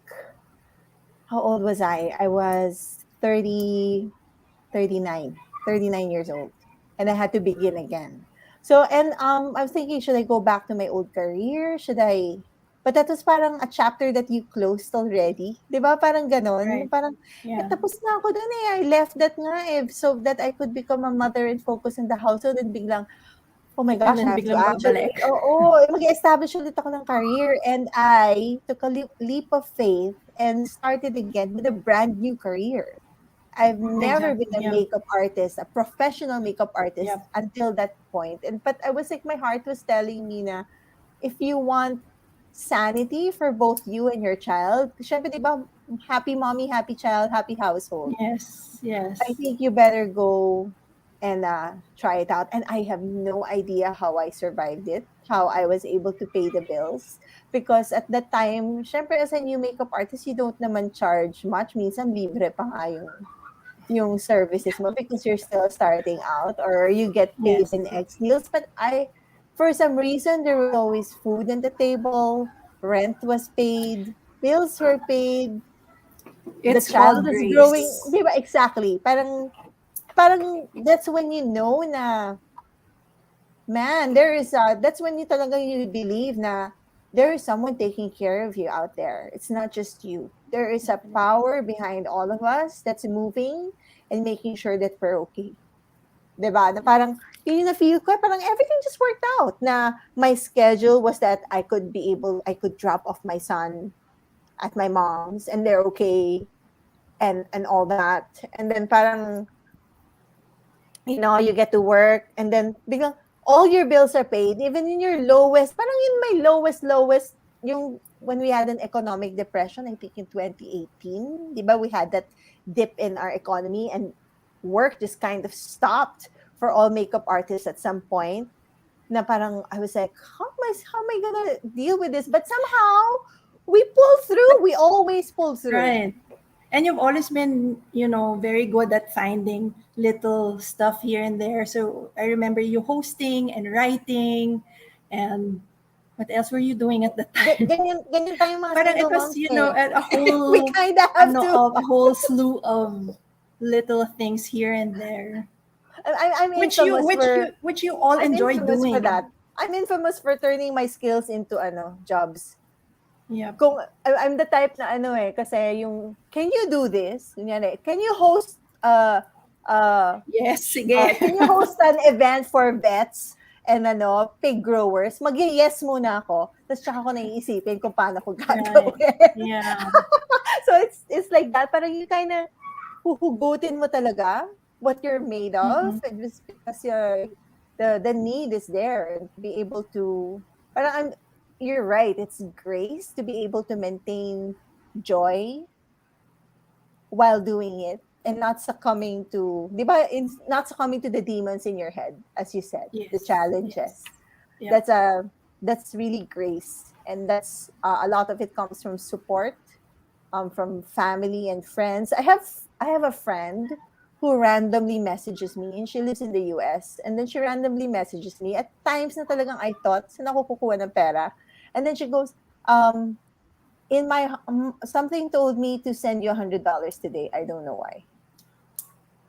how old was I? I was 39 years old. And I had to begin again. So, and I was thinking, should I go back to my old career? Should I? But that was parang a chapter that you closed already. Di ba? Parang ganon. Right. Parang, Yeah. tapos na ako dun eh. I left that nga eh, so that I could become a mother and focus in the household. And biglang, oh my And gosh, I then have to biglang actually, babalik. mag-establish ulit ako ng career. And I took a leap of faith and started again with a brand new career. I've never been Exactly. a Yeah. makeup artist, a professional makeup artist Yep. until that point. But I was like, my heart was telling me na, if you want sanity for both you and your child, syempre, di ba, happy mommy, happy child, happy household. Yes. I Yes. think you better go and try it out. And I have no idea how I survived it, how I was able to pay the bills. Because at that time, syempre, as a new makeup artist, you don't naman charge much. Minsan, libre pa nga yung services mo because you're still starting out or you get paid Yes. in X deals. But for some reason, there was always food on the table, rent was paid, bills were paid, the It's child called is growing. grace. Di ba? Exactly. Parang that's when you know na, man, that's when you talaga you believe na there is someone taking care of you out there. It's not just you. There is a power behind all of us that's moving and making sure that we're okay. Diba? Na parang, yun yung na-feel ko, parang everything just worked out. Na my schedule was that I could drop off my son at my mom's and they're okay and all that. And then parang, you get to work and then biglang all your bills are paid, even in your lowest, parang in my lowest, yung when we had an economic depression, I think in 2018, di ba, we had that dip in our economy and work just kind of stopped for all makeup artists at some point. Na parang, I was like, how am I gonna deal with this? But somehow, we pull through. We always pull through. Right. And you've always been, very good at finding little stuff here and there. So I remember you hosting and writing, and what else were you doing at the time? Ganyan tayong mga Parang single it was, moms eh. a whole, We kinda have to. a whole slew of little things here and there. I'm infamous which you all I'm enjoy infamous doing. for that. I'm infamous for turning my skills into jobs. Yeah. Kung I'm the type na kasi yung, can you do this? Kunyari, can you host yes, sige. Can you host an event for vets and pig growers? Mag-yes muna ako. Tapos tsaka ko naiisipin kung paano ko gagawin. Yeah. So it's like that. Parang you kind of huhugutin mo talaga what you're made of. Mm-hmm. Just because the need is there and to be able to, parang you're right, it's grace to be able to maintain joy while doing it and not succumbing to, di ba, not succumbing to the demons in your head, as you said, the challenges. Yes. Yeah. That's really grace, and that's a lot of it comes from support, from family and friends. I have a friend who randomly messages me, and she lives in the US, and then she randomly messages me at times na talagang I thought saan ako kukuha ng pera, and then she goes, in my something told me to send you $100 today. I don't know why.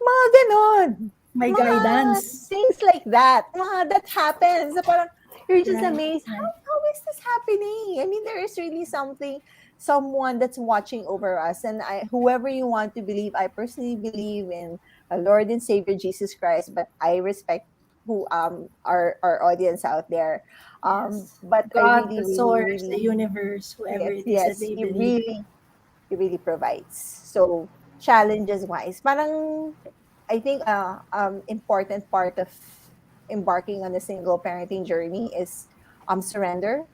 Mga ganon. My mga guidance. Things like that. That happens. So parang, you're just Right. amazed. How is this happening? I mean, there is really someone that's watching over us. And whoever you want to believe, I personally believe in a Lord and Savior Jesus Christ, but I respect who our audience out there. But God, I really, the really, source, really, the universe, whoever it is yes, that they he believe. really provides. So challenges wise, parang I think important part of embarking on a single parenting journey is surrender.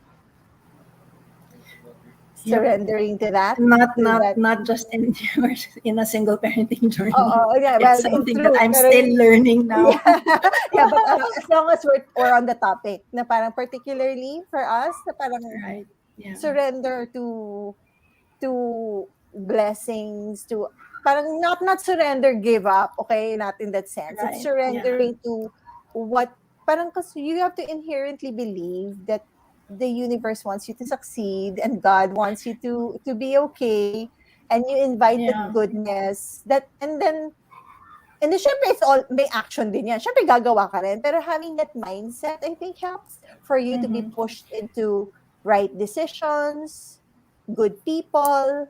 surrendering to that. Not just in a single parenting journey. Yeah, It's something that I'm still learning now. Yeah, but as long as we're on the topic, na parang particularly for us, na parang surrender to blessings, to parang not surrender, give up, okay, not in that sense. Right, It's surrendering to what parang, because you have to inherently believe that the universe wants you to succeed and God wants you to be okay, and you invite that goodness, that and then syempre it's all may action din yan. Syempre gagawa ka rin, pero having that mindset, I think, helps for you to be pushed into right decisions, good people.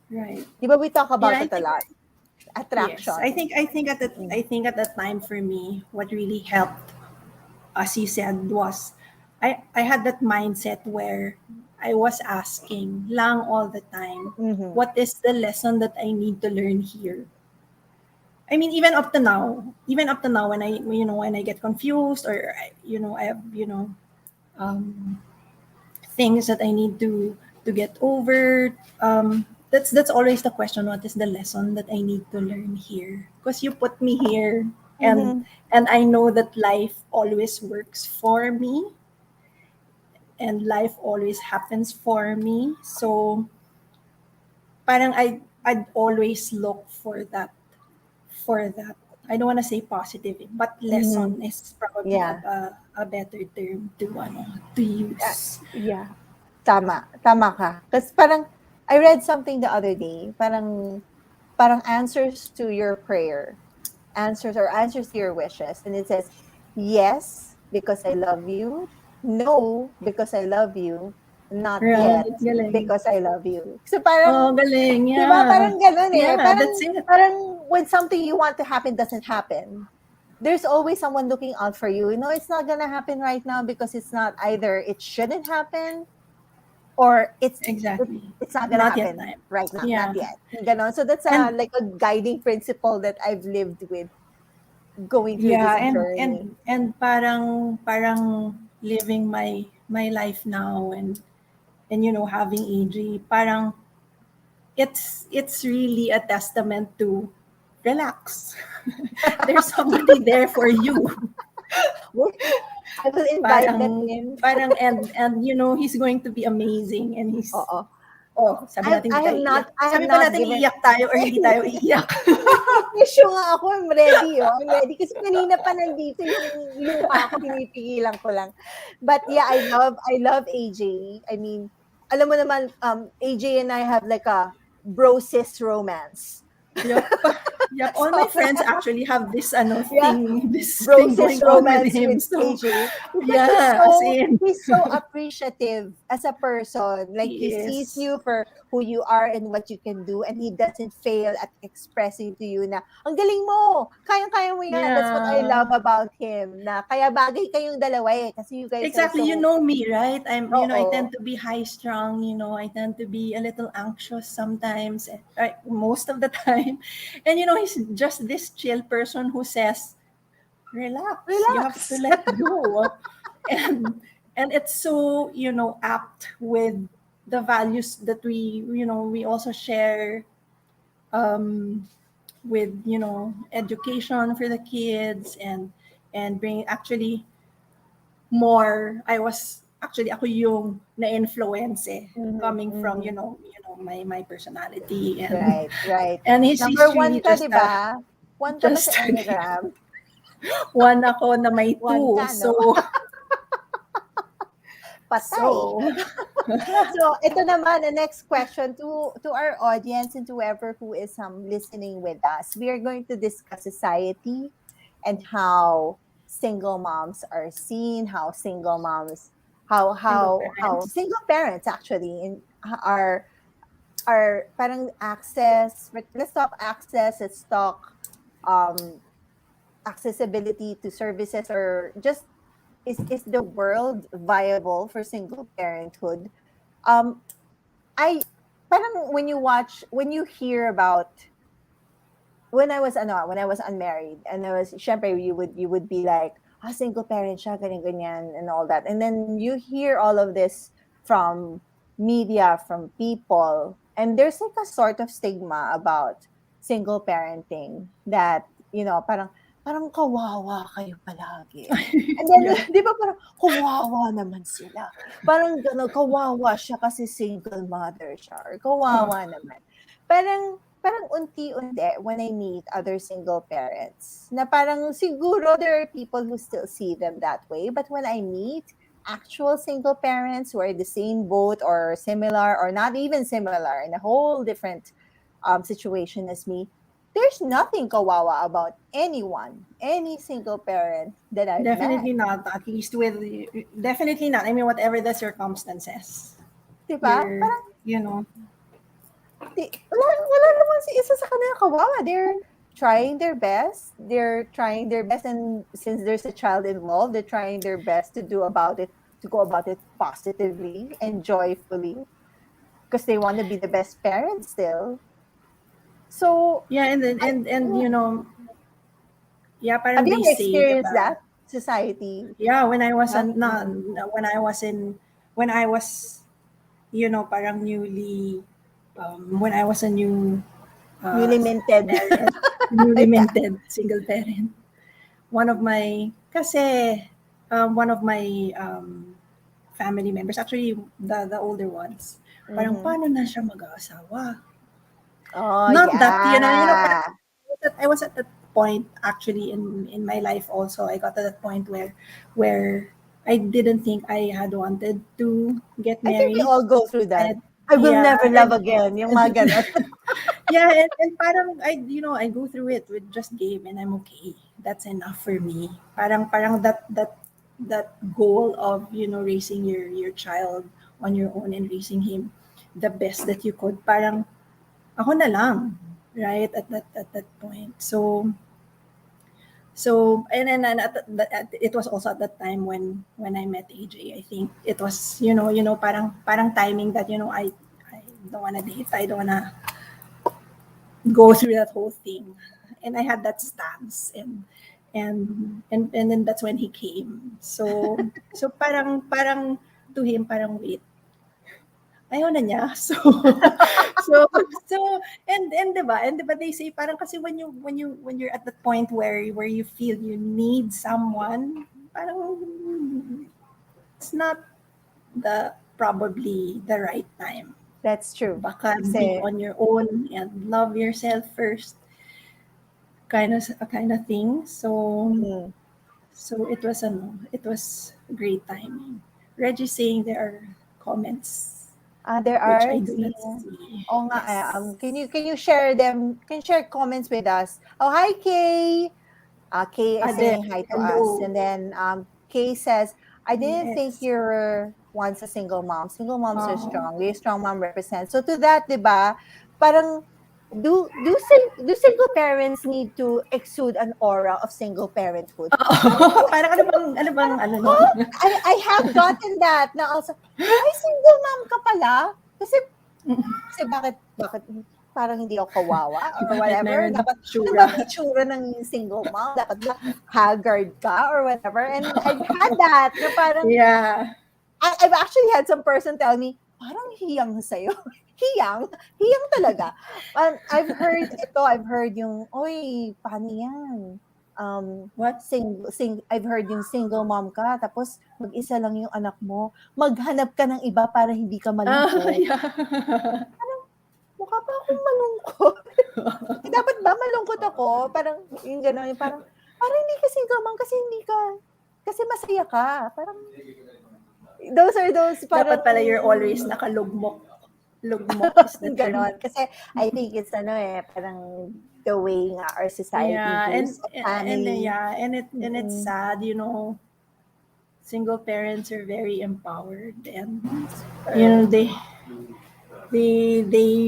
Right. Di ba we talk about I it a think- lot? Attraction. Yes, I think at that time for me, what really helped, as you said, was I had that mindset where I was asking lang all the time, what is the lesson that I need to learn here? I mean, even up to now, when I get confused, or I have things that I need to get over. That's always the question: what is the lesson that I need to learn here? Because you put me here, and I know that life always works for me, and life always happens for me. So, parang I'd always look for that. I don't want to say positive, but lesson is probably a better term to use. Yeah. Tama ka. Kasi parang, I read something the other day, parang answers to your prayer, answers to your wishes. And it says, yes, because I love you. No, because I love you. Not Right, yet, galing. because I love you. So parang, galing, di ba, parang ganun eh. Yeah, that's it. Parang when something you want to happen doesn't happen, there's always someone looking out for you. You know, it's not gonna happen right now because it's not either it shouldn't happen, or it's not gonna Not yet happen time. right now, Yeah. not yet. Ganon. So that's like a guiding principle that I've lived with going through this journey. And parang living my life now, and having AJ, parang it's really a testament to relax. There's somebody there for you. I will invite them in. Parang and he's going to be amazing, and he's sabi natin I have not given... iiyak tayo or hindi tayo iiyak. Sure nga ako, I'm ready. I'm ready. Kasi kanina pa nandito yung luha ko, pinipigilan ko lang. But yeah, I love AJ. I mean, alam mo naman, AJ and I have like a bro-sis romance. Yep. All my friends actually have this thing, this bro-sis thing going on romance with him. with So, AJ. He's so appreciative as a person. Like he sees you for who you are and what you can do, and he doesn't fail at expressing to you na ang galing mo, kayang-kaya mo yan. That's what I love about him. Na kaya bagay kayong dalawa eh, kasi you guys exactly, are so... you know me, right? I tend to be high strung. I tend to be a little anxious sometimes, most of the time. And he's just this chill person who says, relax. You have to let go. and it's so apt with the values that we also share, with education for the kids, and bring actually more. Ako yung na-influence coming from my personality, and right. And he's Number really one ka, just di ba? One ka ba just sa Enneagram? one ako na may two. One ka, no? So Patay. So, ito naman, the next question to our audience and to whoever who is listening with us. We are going to discuss society and how single moms are seen, how single moms, how single parents actually are parang access. Let's talk access. Let's talk accessibility to services, or just is the world viable for single parenthood? I parang when you hear about when I was unmarried, and syempre you would be like, single parent siya, ganyan and all that. And then you hear all of this from media, from people, and there's like a sort of stigma about single parenting that, parang kawawa kayo palagi. And then, di ba parang kawawa naman sila. Parang gano'n, kawawa siya kasi single mother siya. Or kawawa naman. Parang unti-unti when I meet other single parents, na parang siguro there are people who still see them that way. But when I meet actual single parents who are the same boat or similar or not even similar in a whole different situation as me, there's nothing kawawa about anyone, any single parent that I've Definitely met. not. At least definitely not. I mean, whatever the circumstances. Diba? You're, Wala naman si isa sa kanila kawawa. They're trying their best. And since there's a child involved, they're trying their best to go about it positively and joyfully because they want to be the best parents still. So yeah, and parang have you they say, experienced diba? that society? Yeah, when I was parang newly, when I was a newly minted parent, newly minted single parent. One of my family members, actually the older ones, parang paano na siya mag-aasawa? Oh, Not that, yeah. I was at that point actually in my life also. I got to that point where I didn't think I had wanted to get I think married. we all go through that. And, I will never love again. Yung mga ganon. yeah, and parang I go through it with just game and I'm okay. That's enough for me. Parang that goal of raising your child on your own and raising him the best that you could. Parang ako na lang, right, at that point. So and then it was also at that time when I met AJ. I think it was parang timing that I don't want to date. I don't want to go through that whole thing, and I had that stance, and then that's when he came. So parang to him, parang wait, ayaw na niya. So and diba they say parang kasi when you're at that point where you feel you need someone, parang it's not probably the right time. That's true. Baka be on your own and love yourself first, kind of thing. So it was great timing. Reggie saying there are comments. There which are. I do not see. Oh nga, can you share them? Can you share comments with us? Oh, hi Kay. Kay is saying hi to us, and then Kay says, "I didn't think you were once a single mom. Single moms are strong. Your strong mom represents." So to that, diba? Parang do single parents need to exude an aura of single parenthood? Parang ano bang I have gotten that na also, ay, single mom ka pala? Kasi bakit parang hindi ako kawawa or whatever? Dapat itsura ng single mom? Dapat ba haggard ka or whatever? And I've had that na parang, yeah. I've actually had some person tell me, parang hiyang sa'yo. Hiyang talaga. I've heard yung, oy, paano yan? What? I've heard yung single mom ka, tapos mag-isa lang yung anak mo. Maghanap ka ng iba para hindi ka malungkot. Yeah. Parang, mukha pa akong malungkot. Dapat ba malungkot ako? Parang, yung gano'n, parang hindi ka single mom kasi masaya ka. Parang, those parang, dapat pala you're always nakalugmok is the term. Ganon. Kasi I think it's parang the way nga our society views family. And it's sad, single parents are very empowered, and they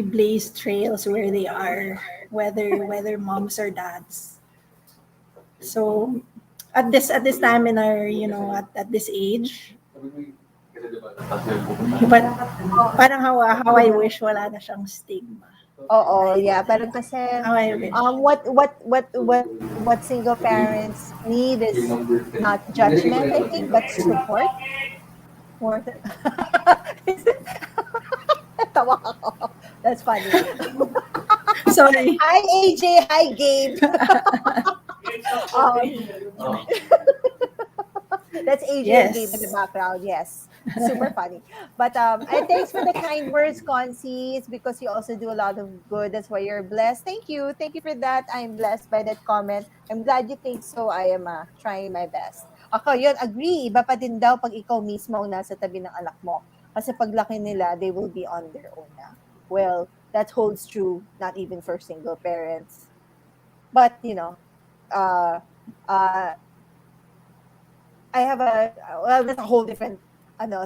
blaze trails where they are, whether moms or dads. So at this time in our at this age, but parang how I wish wala na siyang stigma. Oo, yeah, parang kasi How I wish. what single parents need is not judgment, I think, but support. Tawa ako. That's funny. Sorry. Hi, AJ. Hi, Gabe. That's AJ and Gabe in the Yes. background. Yes. Super funny. But and thanks for the kind words, Concy. It's because you also do a lot of good. That's why you're blessed. Thank you. Thank you for that. I'm blessed by that comment. I'm glad you think so. I am trying my best. Ako, yun, agree. Iba pa din daw pag ikaw mismo ang nasa tabi ng anak mo. Kasi paglaki nila, they will be on their own na. Well, that holds true, not even for single parents. But, uh, uh, I have that's a whole different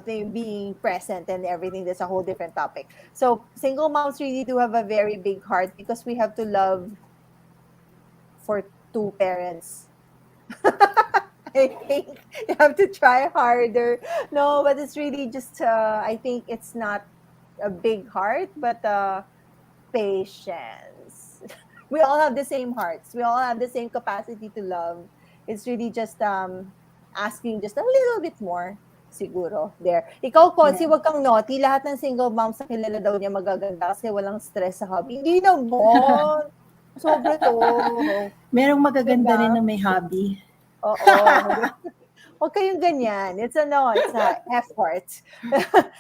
thing, being present and everything. That's a whole different topic. So single moms really do have a very big heart because we have to love for two parents. I think you have to try harder. No, but it's really just, I think it's not a big heart, but patience. We all have the same hearts. We all have the same capacity to love. It's really just asking just a little bit more. Siguro. There. Ikaw, Consi, wag kang naughty. Lahat ng single moms sa kilala daw niya magaganda kasi walang stress sa hobby. Hindi naman. Sobra to. Merong magaganda Diba? rin na may hobby. Oo. Huwag kayong ganyan. It's a effort.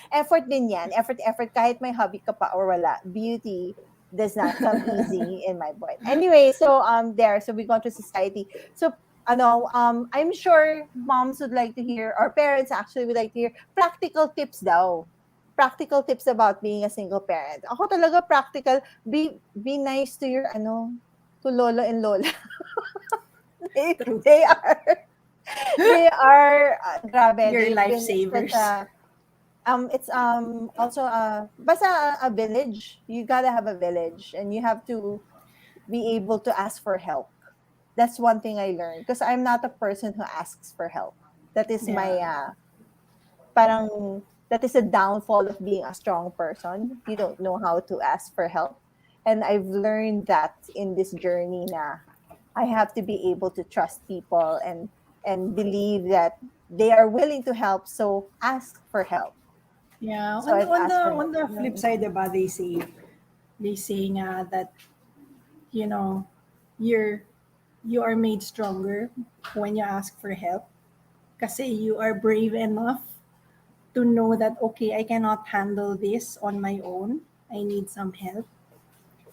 Effort din yan. Effort. Kahit may hobby ka pa or wala. Beauty does not come easy in my boy. Anyway, so there. So we go to society. So I'm sure moms would like to hear, or parents actually would like to hear, practical tips daw. Practical tips about being a single parent. Ako talaga practical. Be nice to your, to lolo and lola. They are, grabe. Your They've been lifesavers. It's also basta a village. You gotta have a village, and you have to be able to ask for help. That's one thing I learned because I'm not a person who asks for help. That is my that is a downfall of being a strong person. You don't know how to ask for help, and I've learned that in this journey na I have to be able to trust people and believe that they are willing to help. So ask for help. Yeah. So I've asked for On the help. flip side, diba, they say nga that you are made stronger when you ask for help. Kasi you are brave enough to know that, okay, I cannot handle this on my own. I need some help.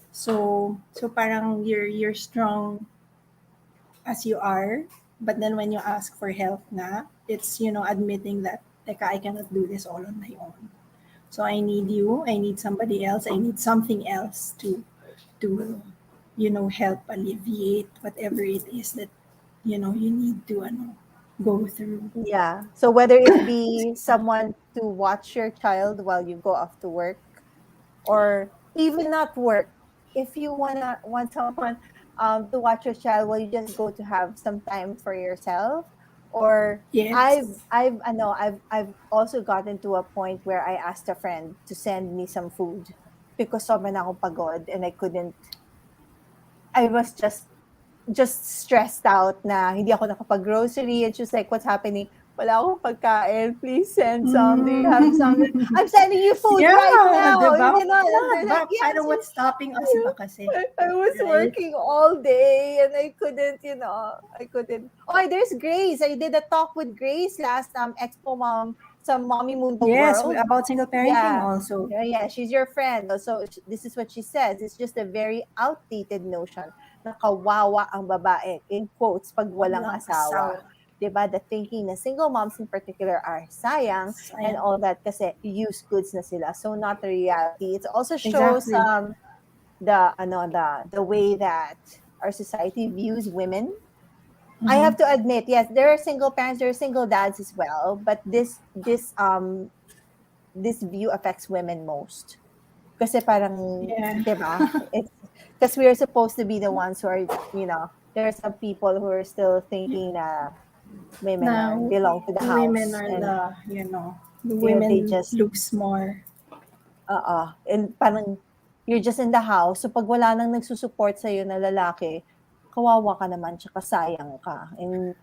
So parang you're strong as you are, but then when you ask for help na, it's admitting that, teka, I cannot do this all on my own. So I need you, I need somebody else, I need something else to help alleviate whatever it is that you need to go through. Yeah. So whether it be someone to watch your child while you go off to work, or even not work, if you want someone to watch your child while you just go to have some time for yourself, or Yes. I've also gotten to a point where I asked a friend to send me some food because sobrang ako pagod and I was just stressed out na hindi ako nakapag-grocery, and she's like, what's happening? Wala akong pagkain. Please send some. Do you have some? I'm sending you food right now. Diba? Yes, what's stopping us ba kasi? I was working all day and I couldn't. Oh, there's Grace. I did a talk with Grace last EXPO Mom, some Mommy Mundo Yes, World. about single parenting also. Yeah, she's your friend. So this is what she says. It's just a very outdated notion na kawawa ang babae, in quotes, pag walang asawa. Diba? The thinking na single moms in particular are sayang and all that kasi used goods na sila. So not the reality. It also shows the way that our society views women. I have to admit, yes, there are single parents, there are single dads as well, but this view affects women most. Kasi parang, diba? Because we are supposed to be the ones who are, there are some people who are still thinking na women belong to the house. Women are the women they just looks more. And parang, you're just in the house, so pag wala nang nagsusupport sa'yo na lalaki, kawawa ka naman, tsaka sayang ka. And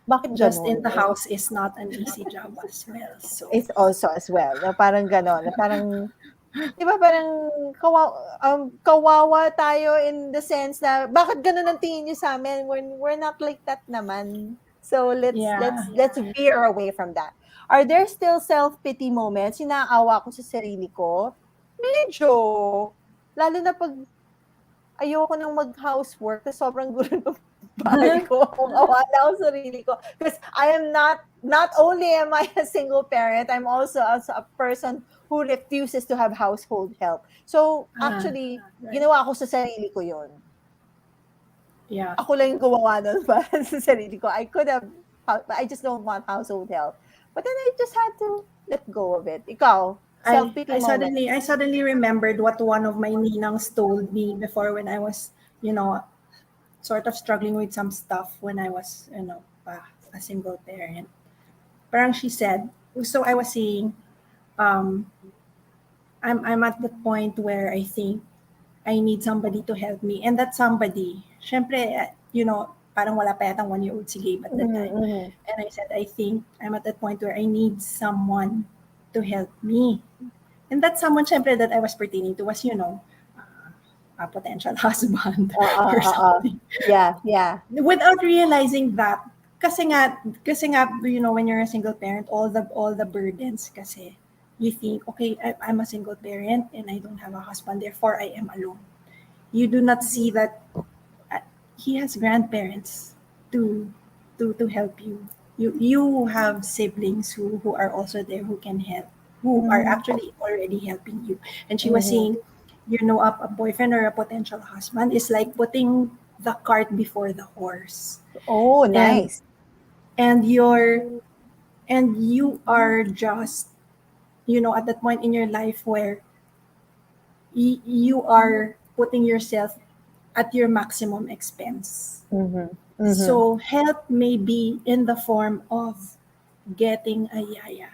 bakit Just ganun? in the house is not an easy job as well. So It's also as well. Na parang ganon. Na parang Di ba parang kawawa tayo in the sense na bakit ganun ang tingin niyo sa amin when we're not like that naman. So let's veer away from that. Are there still self-pity moments? Yung naaawa ko sa sarili ko? Medyo. Lalo na pag ayoko nang mag-housework kasi sobrang gulo ng bahay ko. Awa na ako sa sarili ko. Because I am not only am I a single parent, I'm also a person who refuses to have household help. So, actually, ginawa ko sa sarili ko yun. Yeah. Ako lang yung gumawa nun para sa sarili ko. I just don't want household help. But then I just had to let go of it. Ikaw, self-pity moment. I suddenly remembered what one of my ninangs told me before when I was, sort of struggling with some stuff when I was, a single parent. Parang she said, so I was saying, I'm at the point where I think I need somebody to help me. And that somebody, syempre, parang wala pa yatang 1-year-old si Gabe at that time. And I said, I think I'm at that point where I need someone to help me. And that someone, syempre, that I was pertaining to was, a potential husband or something. Yeah. Without realizing that, kasi nga, when you're a single parent, all the burdens kasi, you think, okay, I'm a single parent and I don't have a husband, therefore I am alone. You do not see that he has grandparents to help you. You have siblings who are also there who can help, who are actually already helping you. And she was saying, a boyfriend or a potential husband is like putting the cart before the horse. Oh, nice. And you are just, at that point in your life where you are putting yourself at your maximum expense. So help may be in the form of getting a yaya.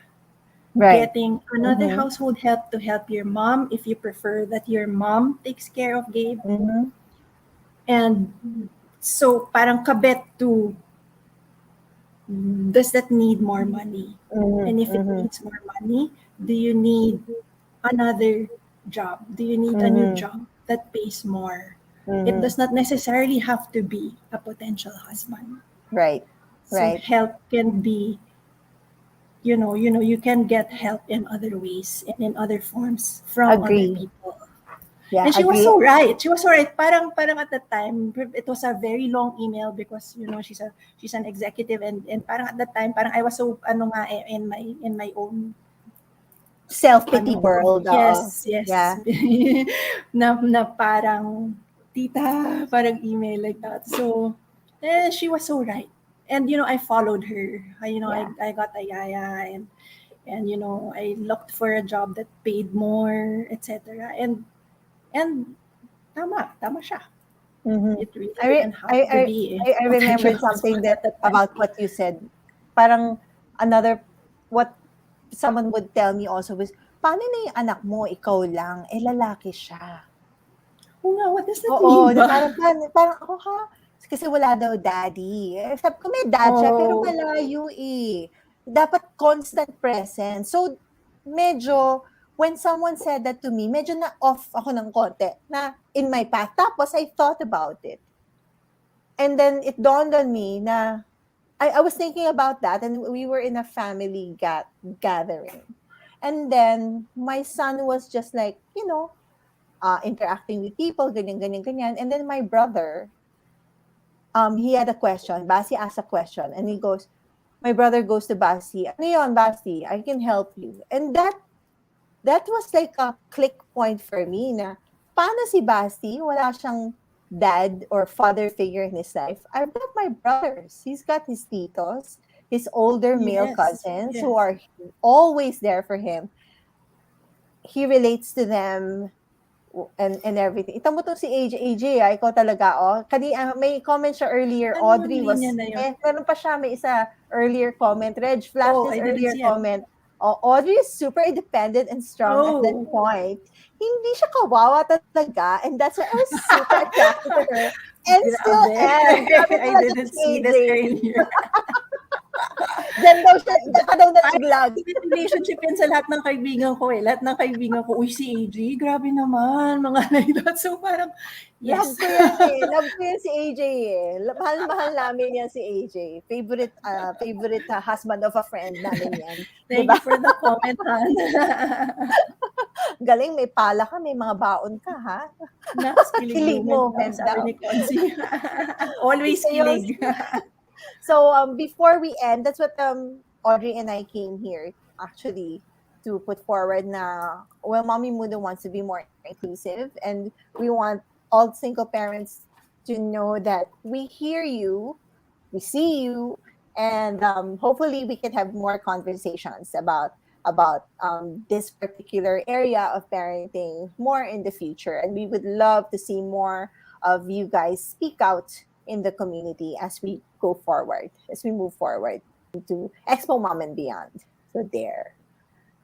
Right. Getting another household help to help your mom if you prefer that your mom takes care of Gabe. And so parang kabet to, does that need more money? And if it needs more money, do you need another job? Do you need a new job that pays more? It does not necessarily have to be a potential husband. Right. So help can be, you can get help in other ways and in other forms from other people. Yeah, and she was so right. Parang at the time, it was a very long email because she's an executive and parang at that time, parang I was so in my own self-pity world. Yes. Yeah. na parang tita, parang email like that. So she was so right. And I followed her. I got a yaya and I looked for a job that paid more, etc. And tama siya. It really didn't have to be. I remembered something about what you said. Parang what someone would tell me also was, paano na yung anak mo, ikaw lang, lalaki siya. What does that mean ba? Parang ako kasi wala daw daddy. Sabi ko, may dad siya, pero malayo eh. Dapat constant presence. So, medyo, when someone said that to me, medyo na-off ako ng konti na in my path. Tapos, I thought about it. And then, it dawned on me na I was thinking about that and we were in a family gathering. And then, my son was just like, interacting with people, ganyan. And then my brother, he had a question. Basi asked a question. And my brother goes to Basi, ano yun, Basi? I can help you. And that was like a click point for me na, paano si Basi? Wala siyang dad or father figure in his life. I've got my brothers. He's got his titos, his older male cousins who are always there for him. He relates to them and everything. Ito mo to si AJ, ikaw talaga, may comment siya earlier, Audrey was, meron pa siya, may isa earlier comment, Reg, flash this earlier comment. Audrey is super independent and strong at that point. Hindi siya kawawa talaga, and that's why I was super attracted to her. And still am. I didn't see this earlier. Diyan ka daw nalaglag. Relationship yan sa lahat ng kaibigan ko eh. Lahat ng kaibigan ko, uy, si AJ, grabe naman, mga like that. So parang, yes. Love ko yan eh. Love ko yan si AJ eh. Mahal namin yan si AJ. Favorite husband of a friend namin yan. Thank diba? you for the comment, Han. Galing, may pala ka, may mga baon ka, ha? Kilig moment daw. Always kilig. So before we end, that's what Audrey and I came here actually to put forward na, well, Mommy Mundo wants to be more inclusive, and we want all single parents to know that we hear you, we see you, and hopefully we can have more conversations about this particular area of parenting more in the future. And we would love to see more of you guys speak out in the community as we go forward, as we move forward into Expo Mom and beyond. So there.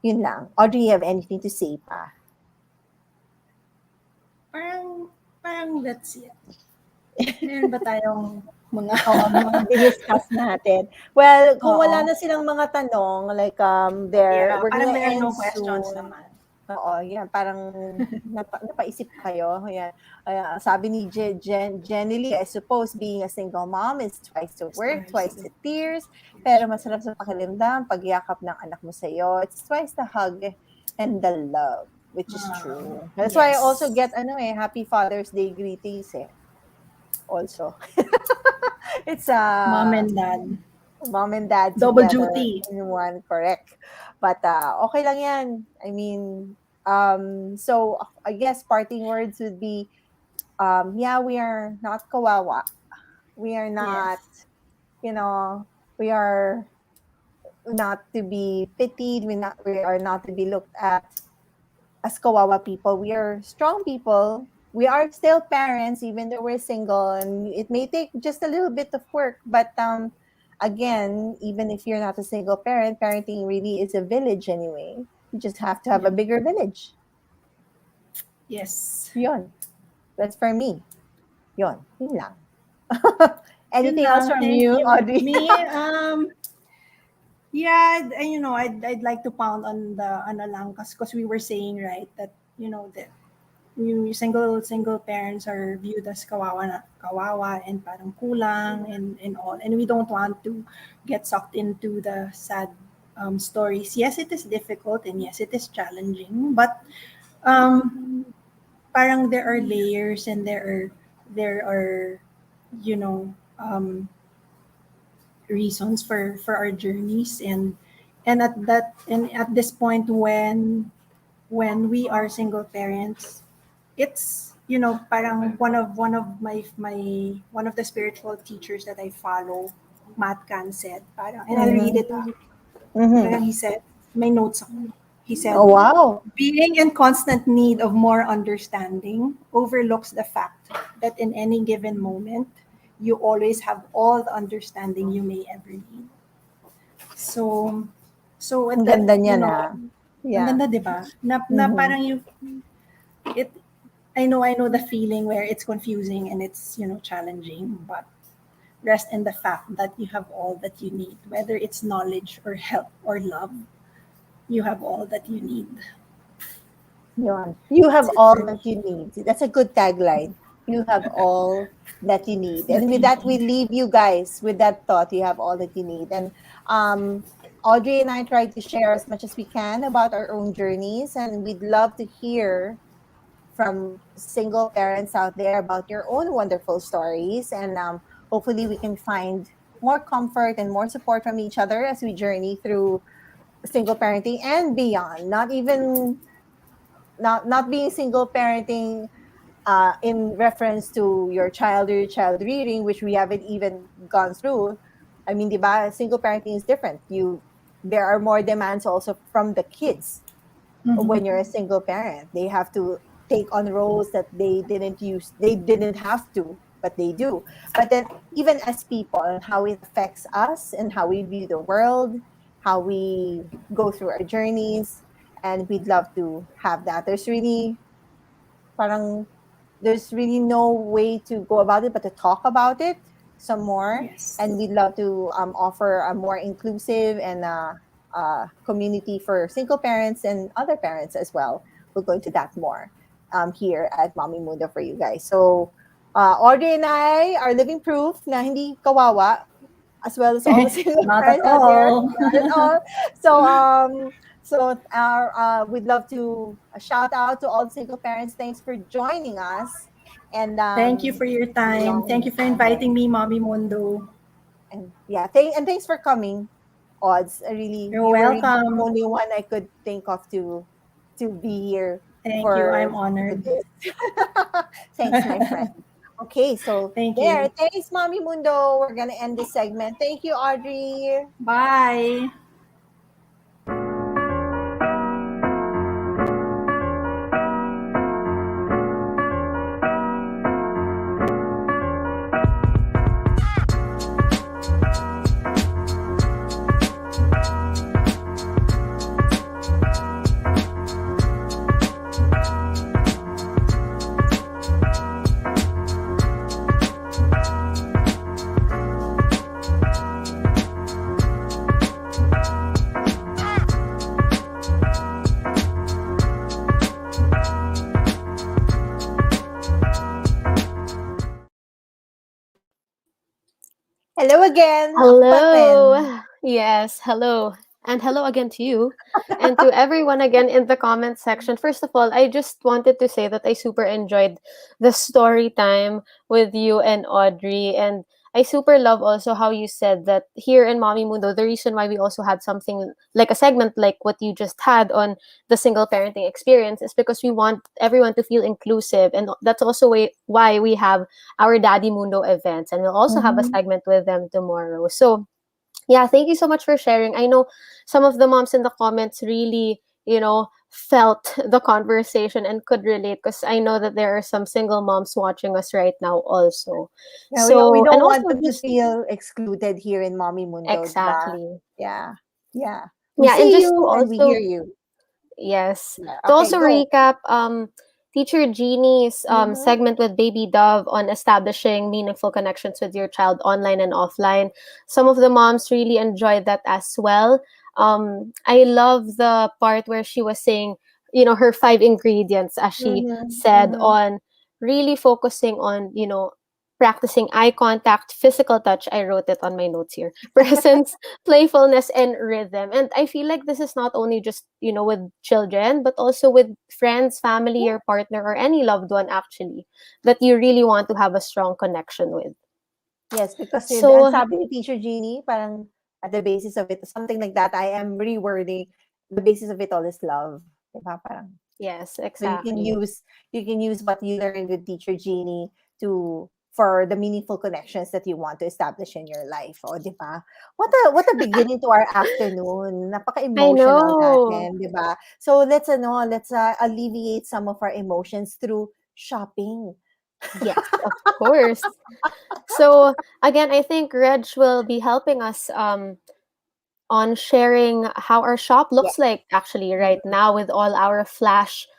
Yun lang. Audrey, you have anything to say pa? Parang that's it. Meron ba tayong mga discuss natin? Well, kung wala na silang mga tanong, like we're parang gonna there are end no questions soon. naman. Oo, yan. Parang napaisip kayo. Yan. Sabi ni Jeannie, I suppose being a single mom is twice the work, twice the tears, pero masarap sa pakiramdam, pagyakap ng anak mo sa'yo. It's twice the hug and the love, which is true. That's why I also get Happy Father's Day greetings also. It's Mom and dad. Mom and dad Double together duty. in one, correct. But okay lang yan. I mean, so I guess parting words would be, we are not kawawa. We are not, we are not to be pitied. We are not to be looked at as kawawa people. We are strong people. We are still parents, even though we're single, and it may take just a little bit of work. But again, even if you're not a single parent, parenting really is a village anyway. You just have to have a bigger village. Yes. Yun. That's for me. Yun lang. Anything else from you, Audrey? Me, I'd like to pound on the lang, because we were saying, right, that that single parents are viewed as kawawa and parang kulang and all, and we don't want to get sucked into the sad stories. Yes, it is difficult, and yes, it is challenging, but parang there are layers, and there are reasons for our journeys, and at this point when we are single parents, it's parang one of the spiritual teachers that I follow, Matt Khan, said parang, and I'll read it out. Parang he said, may notes ako. He said, oh, wow. Being in constant need of more understanding overlooks the fact that in any given moment you always have all the understanding you may ever need. So ang ganda niya na. Yeah. Ang ganda, diba? Na parang I know the feeling where it's confusing and it's challenging, but rest in the fact that you have all that you need, whether it's knowledge or help or love. You have all that you need. You have all that you need. That's a good tagline. You have all that you need. And with that, we leave you guys with that thought. You have all that you need. And Audrey and I tried to share as much as we can about our own journeys, and we'd love to hear from single parents out there about your own wonderful stories. And hopefully we can find more comfort and more support from each other as we journey through single parenting and beyond. Not being single parenting in reference to your child or your child rearing, which we haven't even gone through. I mean, diba, single parenting is different. There are more demands also from the kids. When you're a single parent, they have to take on roles that they didn't have to, but they do. But then even as people, and how it affects us and how we view the world, how we go through our journeys, and we'd love to have that. There's really no way to go about it but to talk about it some more. Yes. And we'd love to offer a more inclusive and community for single parents and other parents as well. We'll go into that more here at Mommy Mundo for you guys. So Audrey and I are living proof na hindi kawawa, as well as all the single Not at parents out there. all. Not at all. So our we'd love to shout out to all the single parents. Thanks for joining us. And Thank you for your time. Thank you for inviting me, Mommy Mundo. And yeah, thanks for coming, Odds. I really, You're you were really the welcome. only one I could think of to be here. Thank you. I'm honored. This. Thanks, my friend. Okay, so Thank there. you. Thanks, Mommy Mundo. We're gonna end this segment. Thank you, Audrey. Bye. Hello again. Hello. Yes, hello. And hello again to you and to everyone again in the comment section. First of all, I just wanted to say that I super enjoyed the story time with you and Audrey. And I super love also how you said that here in Mommy Mundo, the reason why we also had something like a segment like what you just had on the single parenting experience is because we want everyone to feel inclusive. And that's also why we have our Daddy Mundo events. And we'll also have a segment with them tomorrow. So yeah, thank you so much for sharing. I know some of the moms in the comments really, felt the conversation and could relate because I know that there are some single moms watching us right now also. Yeah, So we don't and want also them to just feel excluded here in Mommy Mundo. Diba? exactly. Yeah. Yeah. We Yeah, and see just to you and we hear also you. yes. Yeah. To Okay, also go. recap, Teacher Jeannie's segment with Baby Dove on establishing meaningful connections with your child online and offline. Some of the moms really enjoyed that as well. I love the part where she was saying, her 5 ingredients, as she said, on really focusing on, practicing eye contact, physical touch. I wrote it on my notes here. Presence, playfulness, and rhythm. And I feel like this is not only just, with children, but also with friends, family, your partner, or any loved one actually, that you really want to have a strong connection with. Yes, because So, ang sabi ni Teacher Jeannie, parang at the basis of it, something like that, I am rewording, the basis of it all is love. Diba? Parang, yes, so exactly. you can use what you learned with Teacher Jeannie for the meaningful connections that you want to establish in your life. O, di ba? What a beginning to our afternoon. I Napaka-emotional know. natin, di ba? So let's alleviate some of our emotions through shopping. Yes, of course. So again, I think Reg will be helping us on sharing how our shop looks like actually right now with all our flash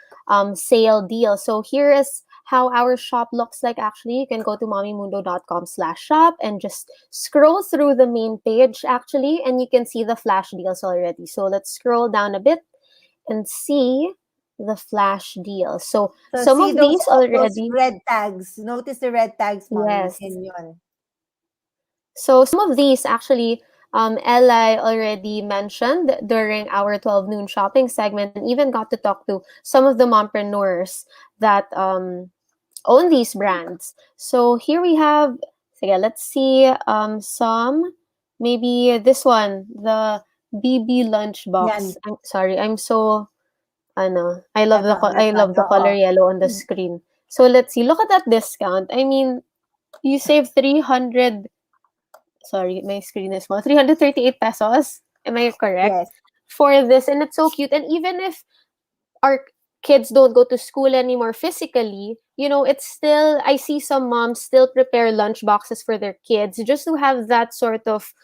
sale deals. So here is how our shop looks like actually. You can go to mommymundo.com/shop and just scroll through the main page actually, and you can see the flash deals already. So let's scroll down a bit and see the flash deals. So some see of those these already. red tags. Notice the red tags, Mommy. Yes. Yun. So some of these actually, Eli already mentioned during our 12 noon shopping segment, and even got to talk to some of the mompreneurs that own these brands. So here we have, let's see some, maybe this one, the BB lunchbox. I'm sorry, I'm so, I love the color yellow on the screen. So let's see, look at that discount. I mean, you save 300. Sorry, my screen is small. 338 pesos. Am I correct? Yes. For this, and it's so cute. And even if our kids don't go to school anymore physically, it's still, I see some moms still prepare lunch boxes for their kids just to have that sort of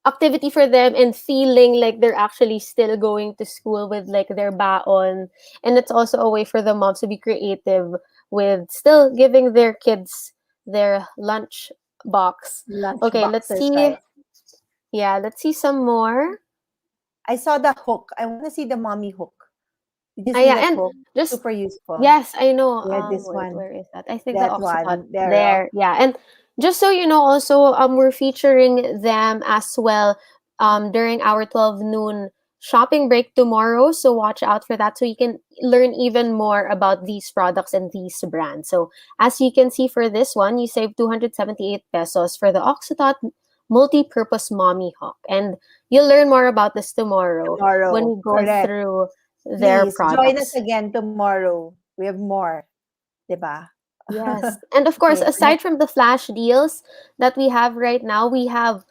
activity for them and feeling like they're actually still going to school with like their baon. And it's also a way for the moms to be creative with still giving their kids their lunch box. Lunch Okay, let's boxes, see. right? Yeah, let's see some more. I saw the hook. I want to see the mommy hook. Did you see Yeah, that and hook? just Super useful. yes, I know. Yeah, this Wait, one. where is that? I think the That Oxycontin one. There. there. Yeah, and just so you know, also we're featuring them as well during our 12 noon shopping break tomorrow. So watch out for that, so you can learn even more about these products and these brands. So as you can see for this one, you save 278 pesos for the Oxytot multi-purpose mommy hook, and you'll learn more about this tomorrow when we go Correct. through their Please join us products. again tomorrow. We have more. Diba? Yes. And of course, Okay, aside from the flash deals that we have right now, we have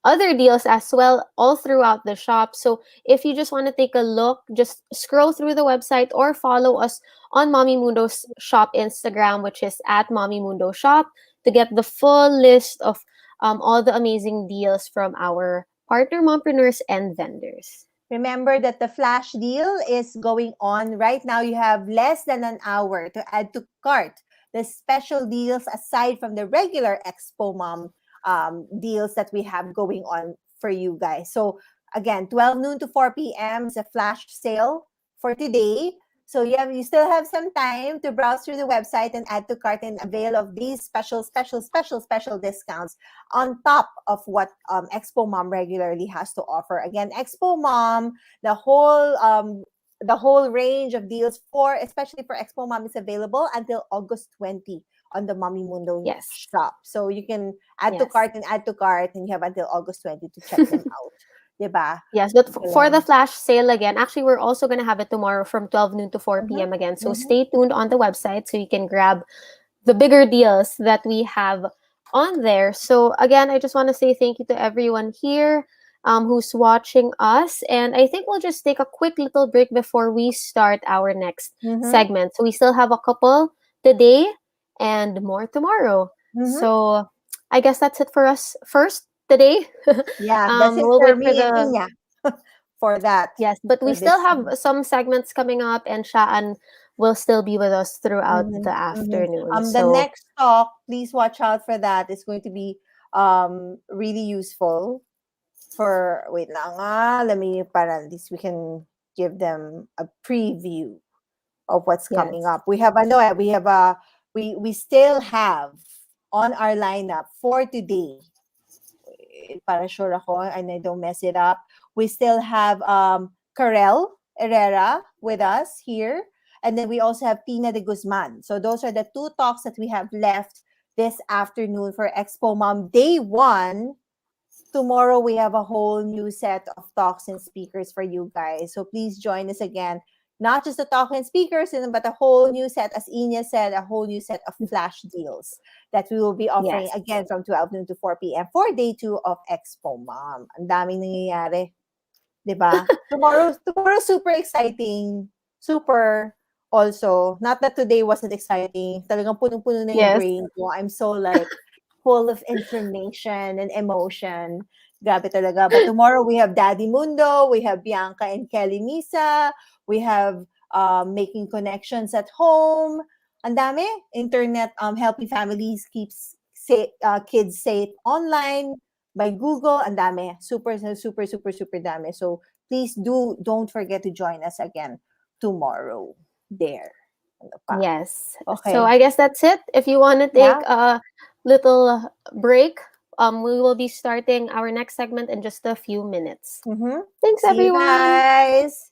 other deals as well all throughout the shop. So if you just want to take a look, just scroll through the website or follow us on Mommy Mundo's shop Instagram, which is at Mommy Mundo Shop, to get the full list of all the amazing deals from our partner mompreneurs and vendors. Remember that the flash deal is going on right now. You have less than an hour to add to cart the special deals aside from the regular Expo Mom deals that we have going on for you guys. So again, 12 noon to 4 p.m. is a flash sale for today. So you still have some time to browse through the website and add to cart and avail of these special discounts on top of what Expo Mom regularly has to offer. Again, Expo Mom, the whole range of deals especially for Expo Mom is available until August 20 on the Mommy Mundo shop. So you can add to cart and you have until August 20 to check them out. Diba? Yes, but for the flash sale again, actually, we're also going to have it tomorrow from 12 noon to 4 p.m. again. So stay tuned on the website so you can grab the bigger deals that we have on there. So again, I just want to say thank you to everyone here who's watching us. And I think we'll just take a quick little break before we start our next segment. So we still have a couple today and more tomorrow. So I guess that's it for us first today. Yeah, that's it we'll for wait me for and Inya for that. Yes, but we still have some segments coming up, and Sha'an will still be with us throughout the afternoon. The next talk, please watch out for that. It's going to be really useful for wait lang let me para at least we can give them a preview of what's coming up. We have we still have on our lineup for today, para sure ako and I don't mess it up. We still have Carelle Herrera with us here. And then we also have Tina de Guzman. So those are the two talks that we have left this afternoon for Expo Mom Day 1. Tomorrow we have a whole new set of talks and speakers for you guys. So please join us again. Not just the talk and speakers, but a whole new set, as Inya said, a whole new set of flash deals that we will be offering again from 12 noon to 4 p.m. for day 2 of Expo Mom. Ang daming nangyayari. Diba? Tomorrow super exciting. Super also. Not that today wasn't exciting. Talagang punong-puno na yung brain ko. I'm so like full of information and emotion. Grabe talaga. But tomorrow we have Daddy Mundo, we have Bianca and Kelly Misa, we have making connections at home. Ang dami. Internet helping families keep kids safe online by Google. Ang dami. Super dami. So please don't forget to join us again tomorrow there. Yes. Okay. So I guess that's it. If you want to take a little break, we will be starting our next segment in just a few minutes. Thanks, See everyone. you guys.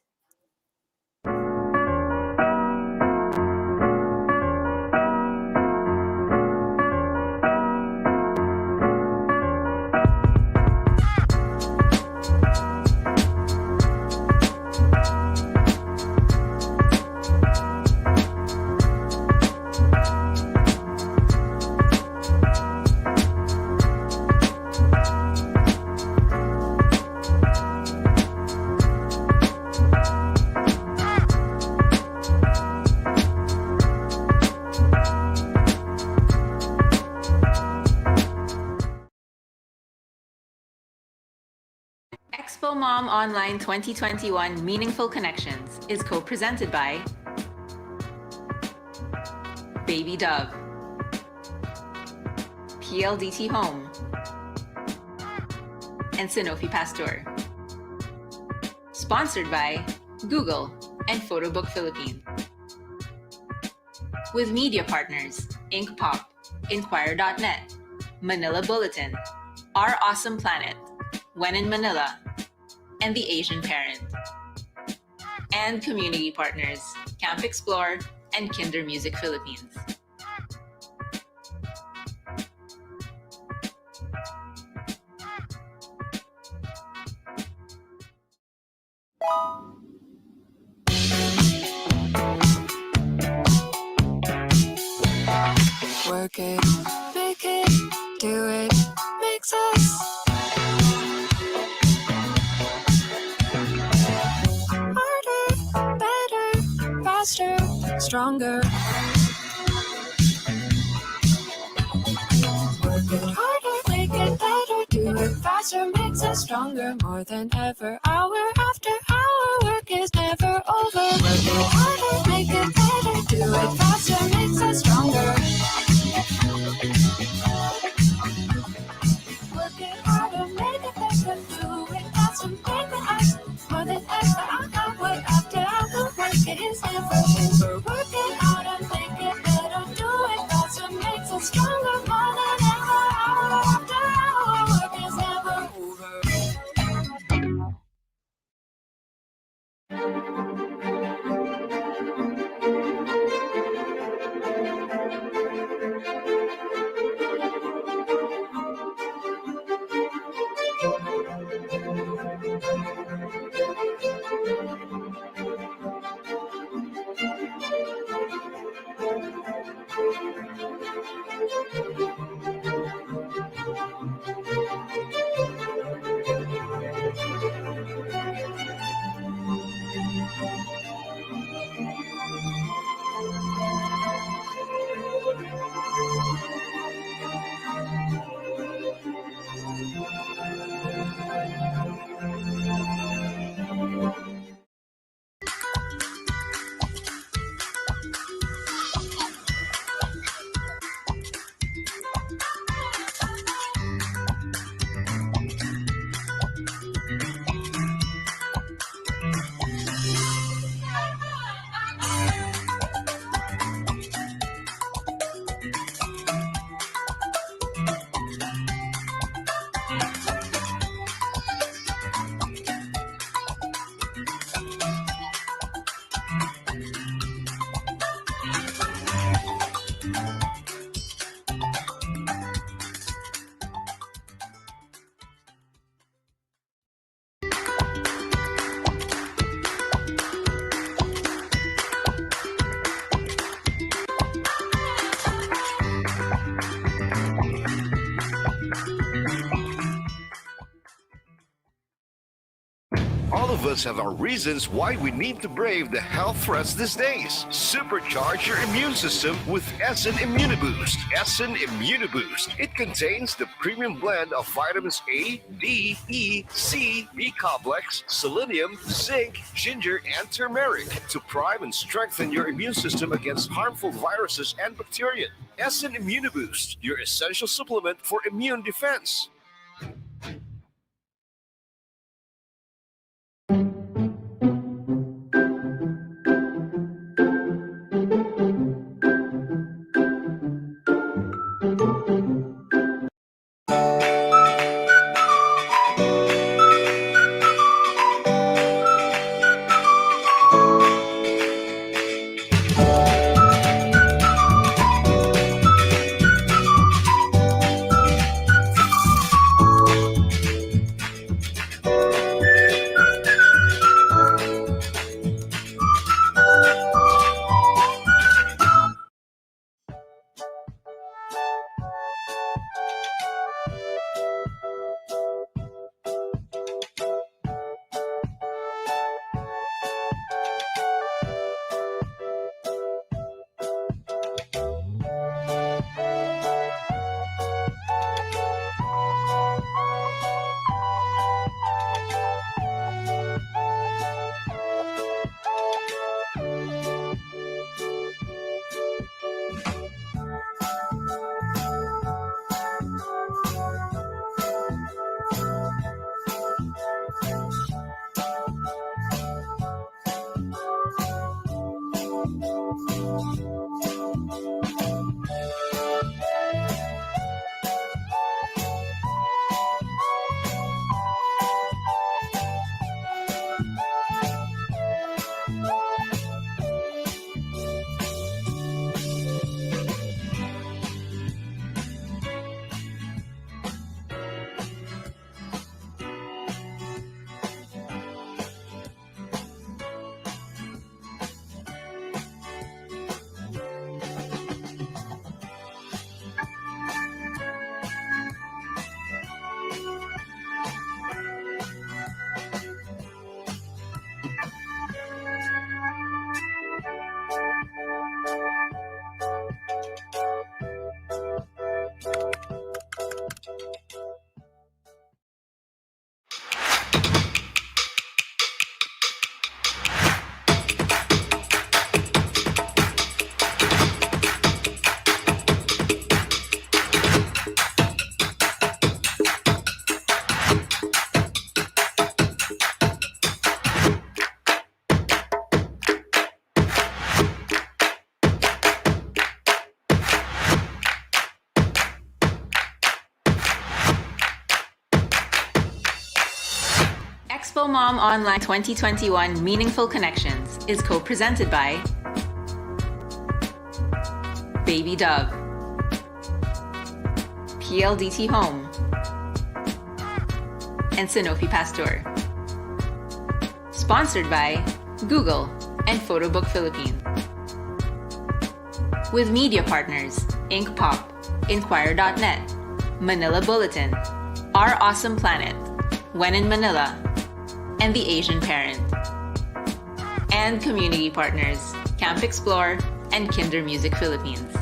Expo Mom Online 2021 Meaningful Connections is co-presented by Baby Dove, PLDT Home, and Sanofi Pasteur. Sponsored by Google and Photobook Philippines. With media partners Ink Pop, Inquire.net, Manila Bulletin, Our Awesome Planet, When in Manila, and The Asian Parent. And community partners Camp Explore and Kinder Music Philippines. Work it, make it, do it, makes us harder, better, faster, stronger. Work it harder, make it better, do it faster, makes us stronger. More than ever, hour after hour, work is never over. Work it harder, make it better, do it faster, makes us stronger. Working harder, make it better, do it faster, make it us more than ever. Hour after hour, work it is never over. Working harder, make it better, do it faster, makes us stronger. More than ever, hour after hour, work is never over. All of us have our reasons why we need to brave the health threats these days. Supercharge your immune system with Essen Immuniboost. Essen Immuniboost. It contains the premium blend of vitamins A, D, E, C, B complex, selenium, zinc, ginger, and turmeric to prime and strengthen your immune system against harmful viruses and bacteria. Essen Immuniboost, your essential supplement for immune defense. EXPO Mom Online 2021 Meaningful Connections is co-presented by Baby Dove, PLDT Home, and Sanofi Pasteur. Sponsored by Google and Photobook Philippines. With media partners Ink Pop, Inquire.net, Manila Bulletin, Our Awesome Planet, When in Manila, and The Asian Parent. And community partners Camp Explore and Kinder Music Philippines.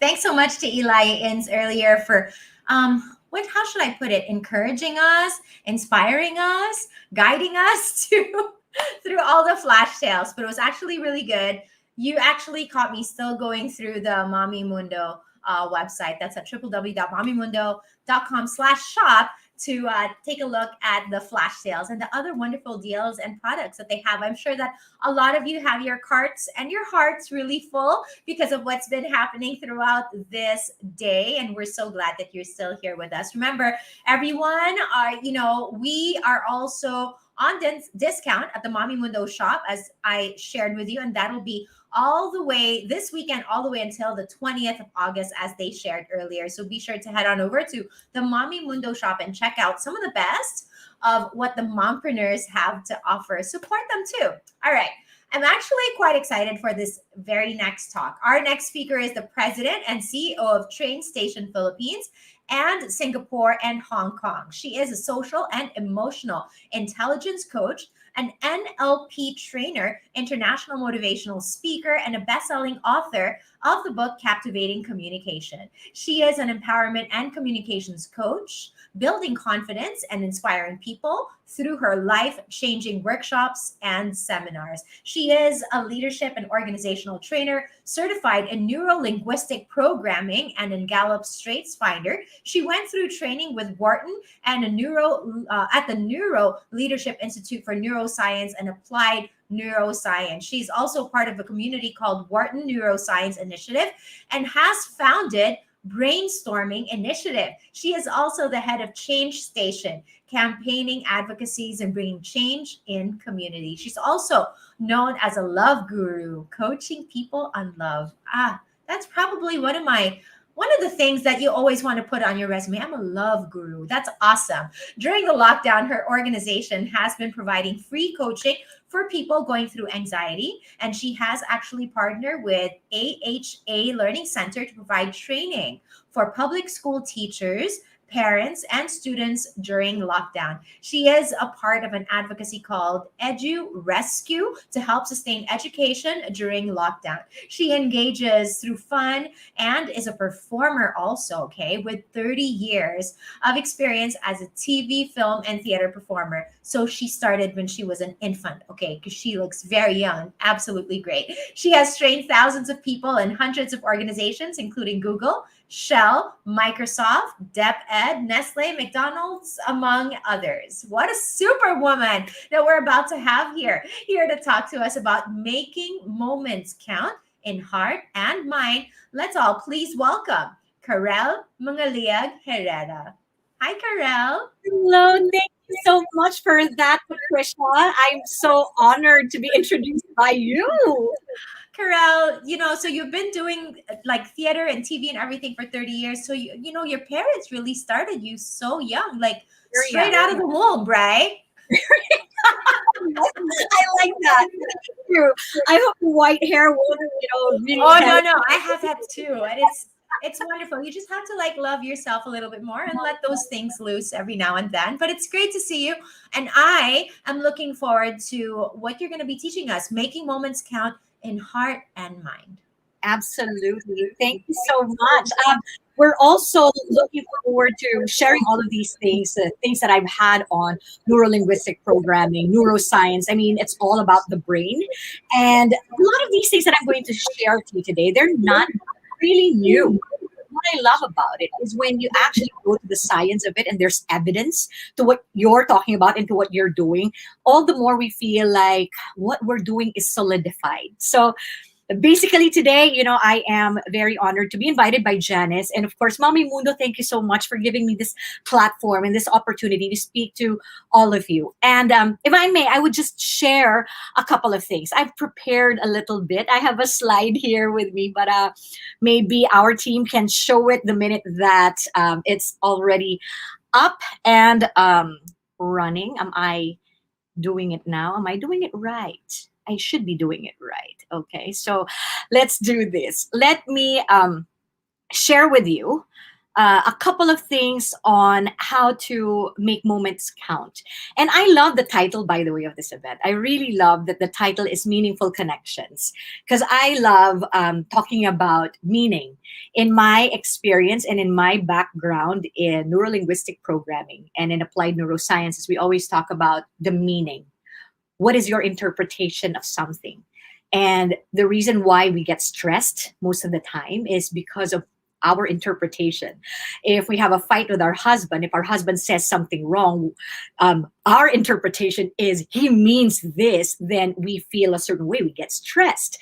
Thanks so much to Eli Inns earlier for how should I put it? Encouraging us, inspiring us, guiding us through all the flash sales. But it was actually really good. You actually caught me still going through the Mommy Mundo website. That's at www.mommymundo.com/shop to take a look at the flash sales and the other wonderful deals and products that they have. I'm sure that a lot of you have your carts and your hearts really full because of what's been happening throughout this day. And we're so glad that you're still here with us. Remember, everyone, we are also on discount at the Mommy Mundo shop, as I shared with you, and that'll be all the way this weekend, all the way until the 20th of August, as they shared earlier. So be sure to head on over to the Mommy Mundo shop and check out some of the best of what the mompreneurs have to offer. Support them too. All right. I'm actually quite excited for this very next talk. Our next speaker is the president and CEO of Train Station Philippines and Singapore and Hong Kong. She is a social and emotional intelligence coach, an NLP trainer, international motivational speaker, and a best-selling author of the book Captivating Communication. She is an empowerment and communications coach, building confidence and inspiring people through her life-changing workshops and seminars. She is a leadership and organizational trainer, certified in neuro-linguistic programming and in Gallup Straits Finder. She went through training with Wharton and at the Neuro Leadership Institute for Neuroscience and Applied Neuroscience. She's also part of a community called Wharton Neuroscience Initiative and has founded Brainstorming Initiative. She is also the head of Change Station, campaigning advocacies and bringing change in community. She's also known as a love guru, coaching people on love. That's probably one of the things that you always want to put on your resume. I'm a love guru. That's awesome. During the lockdown, her organization has been providing free coaching for people going through anxiety. And she has actually partnered with AHA Learning Center to provide training for public school teachers, parents, and students during lockdown. She is a part of an advocacy called Edu Rescue to help sustain education during lockdown. She engages through fun and is a performer also, with 30 years of experience as a TV, film, and theater performer. So she started when she was an infant, because she looks very young. Absolutely great. She has trained thousands of people and hundreds of organizations, including Google, Shell, Microsoft, DepEd, Nestle, McDonald's, among others. What a superwoman that we're about to have here to talk to us about making moments count in heart and mind. Let's all please welcome Carelle Mangaliag-Herrera. Hi, Carelle. Hello, thank you so much for that, Patricia. I'm so honored to be introduced by you. Carelle, so you've been doing like theater and TV and everything for 30 years. So, your parents really started you so young, like straight out of the womb, right? I like that. Thank you. I hope the white hair won't, really. Oh, no. I have that too. And It's wonderful. You just have to like love yourself a little bit more and let those things loose every now and then. But it's great to see you. And I am looking forward to what you're going to be teaching us, making moments count in heart and mind. Absolutely. Thank you so much. We're also looking forward to sharing all of these things that I've had on neurolinguistic programming, neuroscience. I mean, it's all about the brain. And a lot of these things that I'm going to share to you today, they're not really new. What I love about it is when you actually go to the science of it and there's evidence to what you're talking about and to what you're doing, all the more we feel like what we're doing is solidified. So basically today, I am very honored to be invited by Janice. And of course, Mommy Mundo, thank you so much for giving me this platform and this opportunity to speak to all of you. And if I may, I would just share a couple of things. I've prepared a little bit. I have a slide here with me, but maybe our team can show it the minute that it's already up and running. Am I doing it now? Am I doing it right? I should be doing it right. Okay, so let's do this. Let me share with you a couple of things on how to make moments count. And I love the title, by the way, of this event. I really love that the title is Meaningful Connections, because I love talking about meaning. In my experience and in my background in neurolinguistic programming and in applied neurosciences, we always talk about the meaning. What is your interpretation of something? And the reason why we get stressed most of the time is because of our interpretation. If we have a fight with our husband, if our husband says something wrong, our interpretation is he means this, then we feel a certain way, we get stressed.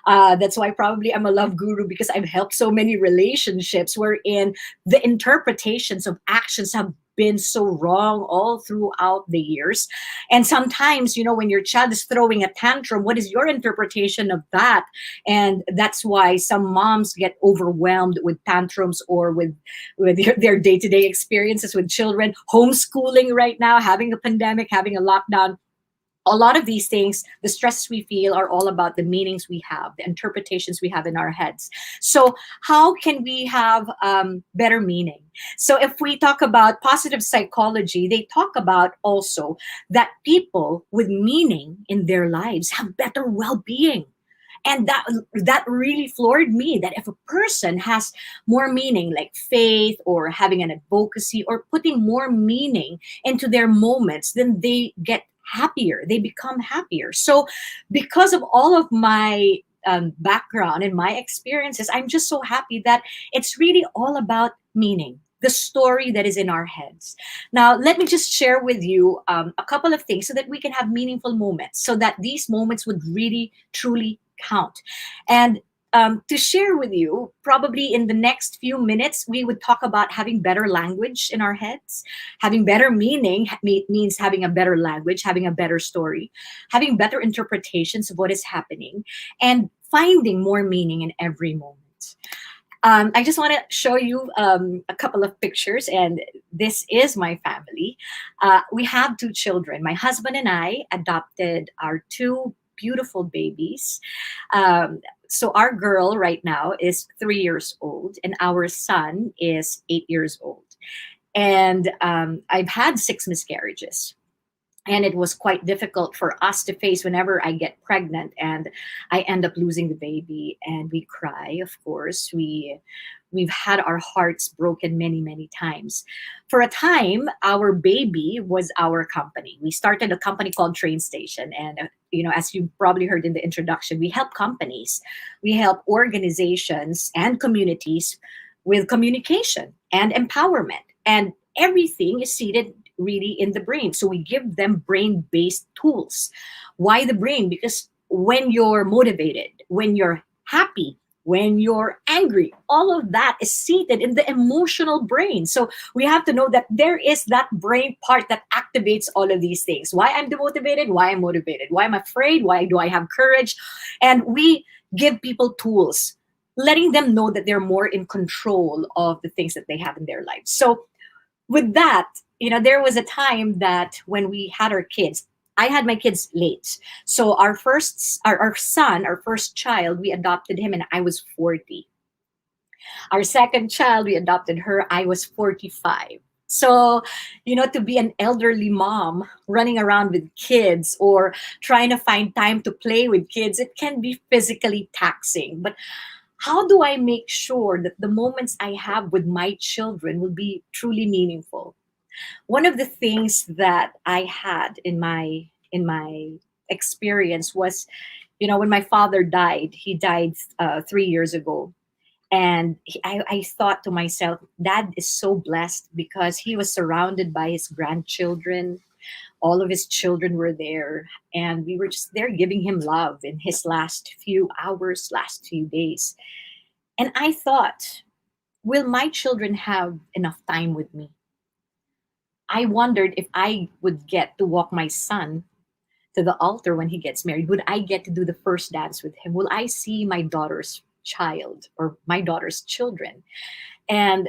That's why probably I'm a love guru, because I've helped so many relationships wherein the interpretations of actions have been so wrong all throughout the years. And sometimes, when your child is throwing a tantrum, what is your interpretation of that? And that's why some moms get overwhelmed with tantrums or with their day-to-day experiences with children, homeschooling right now, having a pandemic, having a lockdown. A lot of these things, the stress we feel are all about the meanings we have, the interpretations we have in our heads. So how can we have better meaning? So if we talk about positive psychology, they talk about also that people with meaning in their lives have better well-being. And that really floored me, that if a person has more meaning, like faith or having an advocacy or putting more meaning into their moments, then they get happier, they become happier. So because of all of my background and my experiences, I'm just so happy that it's really all about meaning, the story that is in our heads. Now, let me just share with you a couple of things so that we can have meaningful moments, so that these moments would really, truly count. And to share with you, probably in the next few minutes, we would talk about having better language in our heads. Having better meaning means having a better language, having a better story, having better interpretations of what is happening, and finding more meaning in every moment. I just want to show you a couple of pictures, and this is my family. We have 2 children. My husband and I adopted our 2 beautiful babies. So our girl right now is 3 years old, and our son is 8 years old. And I've had 6 miscarriages. And it was quite difficult for us to face whenever I get pregnant and I end up losing the baby, and we cry, of course. We've had our hearts broken many, many times. For a time, our baby was our company. We started a company called Train Station. And, as you probably heard in the introduction, we help companies. We help organizations and communities with communication and empowerment. And everything is seated really in the brain. So we give them brain-based tools. Why the brain? Because when you're motivated, when you're happy, when you're angry, all of that is seated in the emotional brain. So we have to know that there is that brain part that activates all of these things. Why I'm demotivated, why I'm motivated, why I'm afraid, why do I have courage? And we give people tools, letting them know that they're more in control of the things that they have in their lives. So with that, there was a time that when we had our kids, I had my kids late. So our son, our first child, we adopted him and I was 40. Our second child, we adopted her, I was 45. So, to be an elderly mom running around with kids or trying to find time to play with kids, it can be physically taxing. But how do I make sure that the moments I have with my children will be truly meaningful? One of the things that I had in my experience was, when my father died. He died 3 years ago, and I thought to myself, Dad is so blessed because he was surrounded by his grandchildren. All of his children were there, and we were just there giving him love in his last few hours, last few days. And I thought, will my children have enough time with me? I wondered if I would get to walk my son to the altar when he gets married. Would I get to do the first dance with him? Will I see my daughter's child or my daughter's children? And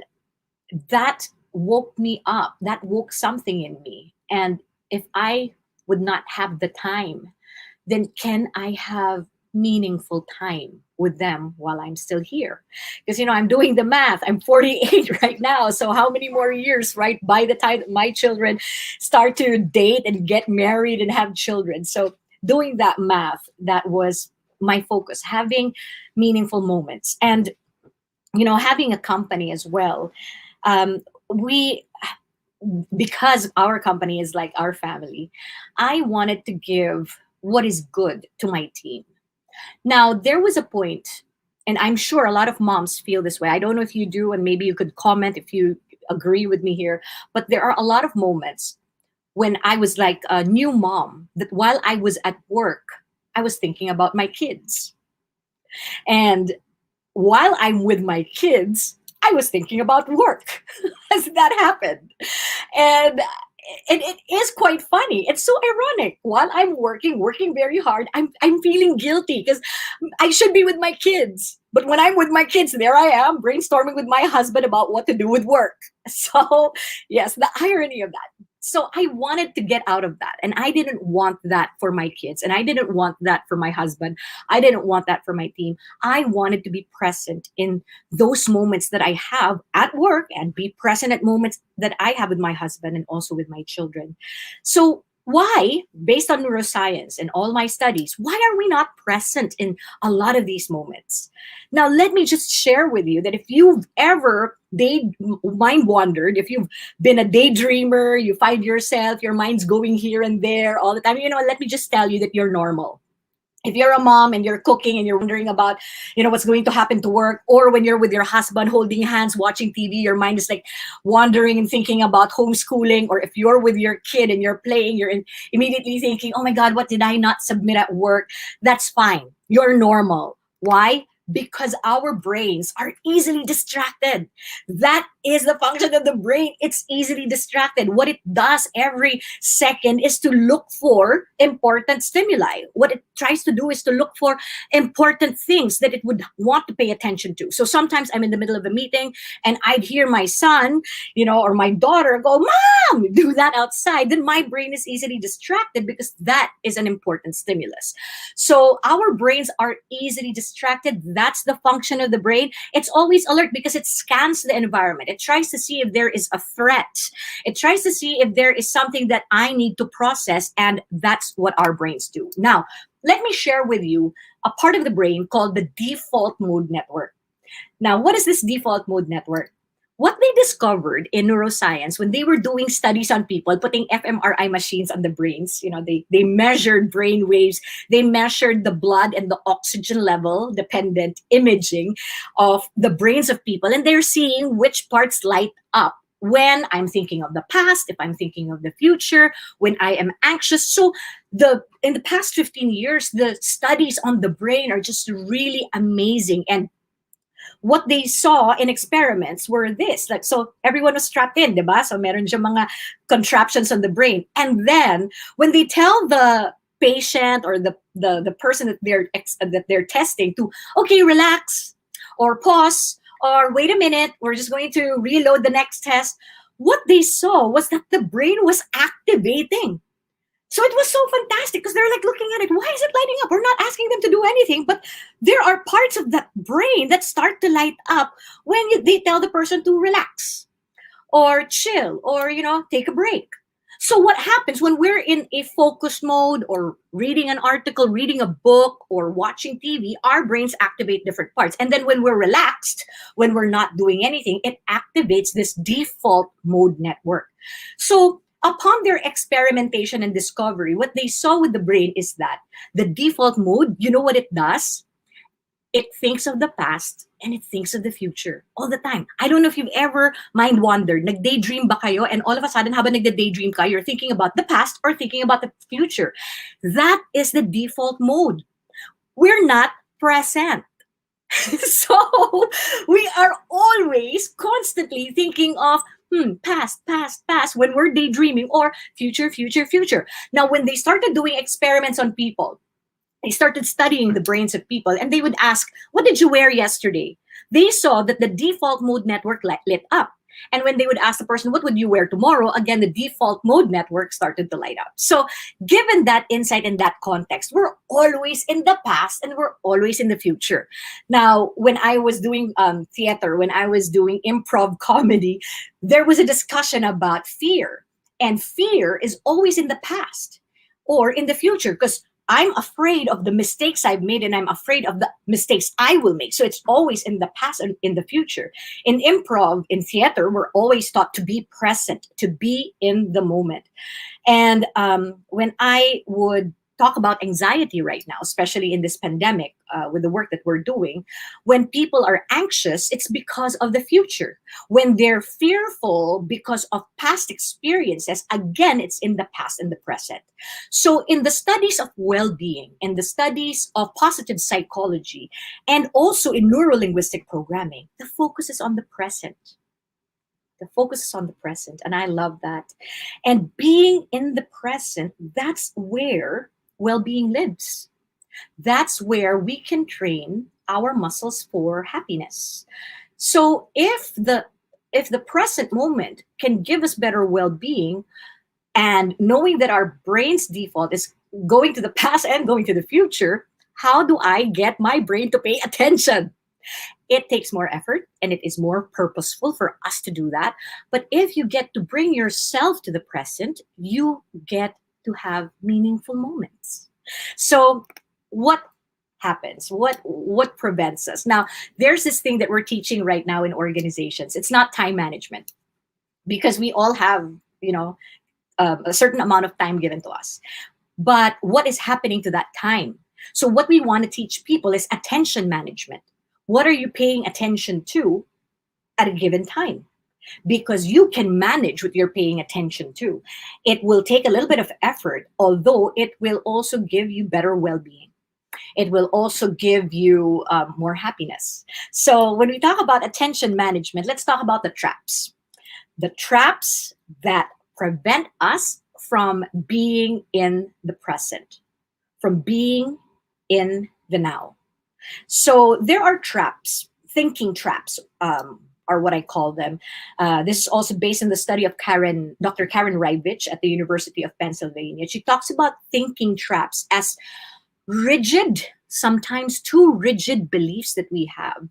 that woke me up. That woke something in me. And if I would not have the time, then can I have meaningful time with them while I'm still here? Because, I'm doing the math. I'm 48 right now. So how many more years, right? By the time my children start to date and get married and have children. So doing that math, that was my focus, having meaningful moments. And, having a company as well. Because our company is like our family, I wanted to give what is good to my team. Now, there was a point, and I'm sure a lot of moms feel this way. I don't know if you do, and maybe you could comment if you agree with me here, but there are a lot of moments when I was like a new mom that while I was at work, I was thinking about my kids. And while I'm with my kids, I was thinking about work. Has that happened? And it is quite funny. It's so ironic. While I'm working very hard, I'm feeling guilty because I should be with my kids. But when I'm with my kids, there I am brainstorming with my husband about what to do with work. So yes, the irony of that. So I wanted to get out of that. And I didn't want that for my kids. And I didn't want that for my husband. I didn't want that for my team. I wanted to be present in those moments that I have at work and be present at moments that I have with my husband and also with my children. So why, based on neuroscience and all my studies, why are we not present in a lot of these moments? Now, let me just share with you that if you've ever mind wandered, if you've been a daydreamer, you find yourself, your mind's going here and there all the time, let me just tell you that you're normal. If you're a mom and you're cooking and you're wondering about, what's going to happen to work, or when you're with your husband holding hands, watching TV, your mind is like wandering and thinking about homeschooling. Or if you're with your kid and you're playing, you're immediately thinking, oh my God, what did I not submit at work? That's fine. You're normal. Why? Because our brains are easily distracted. That is the function of the brain. It's easily distracted. What it does every second is to look for important stimuli. What it tries to do is to look for important things that it would want to pay attention to. So sometimes I'm in the middle of a meeting and I'd hear my son, or my daughter go, Mom, do that outside. Then my brain is easily distracted because that is an important stimulus. So our brains are easily distracted. That's the function of the brain. It's always alert because it scans the environment. It tries to see if there is a threat. It tries to see if there is something that I need to process, and that's what our brains do. Now, let me share with you a part of the brain called the default mode network. Now, what is this default mode network? What they discovered in neuroscience when they were doing studies on people, putting fMRI machines on the brains, they measured brain waves, they measured the blood and the oxygen level dependent imaging of the brains of people, and they're seeing which parts light up when I'm thinking of the past, if I'm thinking of the future, when I am anxious. So in the past 15 years, the studies on the brain are just really amazing. And what they saw in experiments were this, so everyone was strapped in, diba? So meron diyang mga contraptions on the brain. And then when they tell the patient or the person that they're testing to, okay, relax or pause or wait a minute, we're just going to reload the next test. What they saw was that the brain was activating. So it was so fantastic because they're like looking at it. Why is it lighting up? We're not asking them to do anything, but there are parts of that brain that start to light up when they tell the person to relax or chill or, take a break. So what happens when we're in a focus mode or reading an article, reading a book, or watching TV, our brains activate different parts. And then when we're relaxed, when we're not doing anything, it activates this default mode network. So upon their experimentation and discovery, what they saw with the brain is that the default mode, you know what it does? It thinks of the past and it thinks of the future all the time. I don't know if you've ever mind wandered, nag-daydream ba kayo, and all of a sudden, habang nagda-daydream ka, you're thinking about the past or thinking about the future. That is the default mode. We're not present. So we are always constantly thinking of past, when we're daydreaming, or future. Now, when they started doing experiments on people, they started studying the brains of people, and they would ask, what did you wear yesterday? They saw that the default mode network lit up. And when they would ask the person, what would you wear tomorrow? Again, the default mode network started to light up. So given that insight and that context, we're always in the past and we're always in the future. Now, when I was doing theater, when I was doing improv comedy, there was a discussion about fear. And fear is always in the past or in the future, because I'm afraid of the mistakes I've made and I'm afraid of the mistakes I will make. So it's always in the past and in the future. In improv, in theater, we're always taught to be present, to be in the moment. And when I would talk about anxiety right now, especially in this pandemic, with the work that we're doing, when people are anxious, it's because of the future. When they're fearful because of past experiences, again, it's in the past and the present. So in the studies of well-being, in the studies of positive psychology, and also in neuro-linguistic programming, the focus is on the present. The focus is on the present, and I love that. And being in the present, that's where well-being lives. That's where we can train our muscles for happiness. So if the present moment can give us better well-being, and knowing that our brain's default is going to the past and going to the future, how do I get my brain to pay attention? It takes more effort and it is more purposeful for us to do that. But if you get to bring yourself to the present, you get to have meaningful moments. So what happens? What prevents us? Now, there's this thing that we're teaching right now in organizations. It's not time management, because we all have, a certain amount of time given to us. But what is happening to that time? So what we want to teach people is attention management. What are you paying attention to at a given time? Because you can manage what you're paying attention to. It will take a little bit of effort, although it will also give you better well-being. It will also give you more happiness. So when we talk about attention management, let's talk about the traps. The traps that prevent us from being in the present, from being in the now. So there are traps, thinking traps, are what I call them. This is also based on the study of Dr. Karen Reyes at the University of Pennsylvania. She talks about thinking traps as rigid, sometimes too rigid beliefs that we have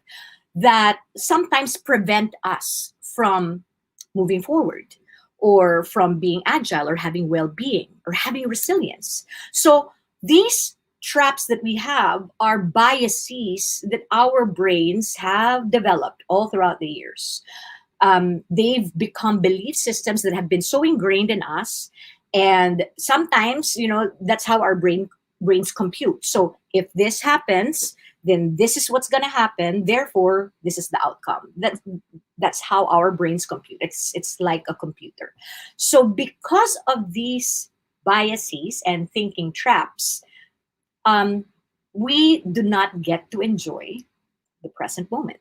that sometimes prevent us from moving forward, or from being agile, or having well-being, or having resilience. So these traps that we have are biases that our brains have developed all throughout the years. They've become belief systems that have been so ingrained in us. And sometimes, that's how our brains compute. So if this happens, then this is what's going to happen. Therefore, this is the outcome. That's how our brains compute. It's like a computer. So because of these biases and thinking traps, we do not get to enjoy the present moment.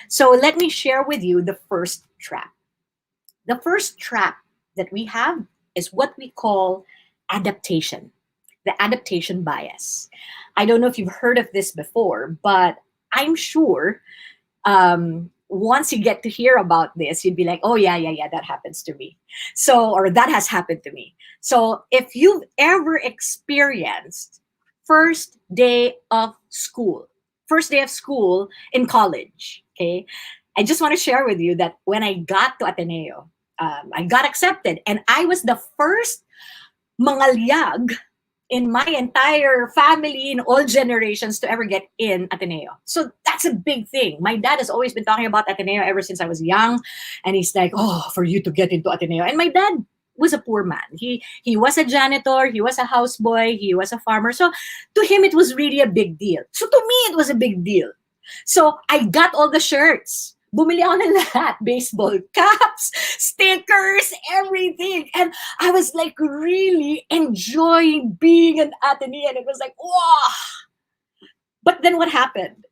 So let me share with you the first trap. The first trap that we have is what we call adaptation, the adaptation bias. I don't know if you've heard of this before, but I'm sure once you get to hear about this, you'd be like, oh yeah, that happens to me. So, or that has happened to me. So if you've ever experienced first day of school in college, okay, I just want to share with you that when I got to Ateneo, I got accepted, and I was the first Mangaliag in my entire family in all generations to ever get in Ateneo. So that's a big thing. My dad has always been talking about Ateneo ever since I was young. And he's like, oh, for you to get into Ateneo. And my dad was a poor man. He was a janitor, he was a houseboy, he was a farmer. So to him, it was really a big deal. So to me, it was a big deal. So I got all the shirts. Bumili ako ng lahat. Baseball caps, stickers, everything. And I was like really enjoying being an Atenean. It was like, wow. But then what happened?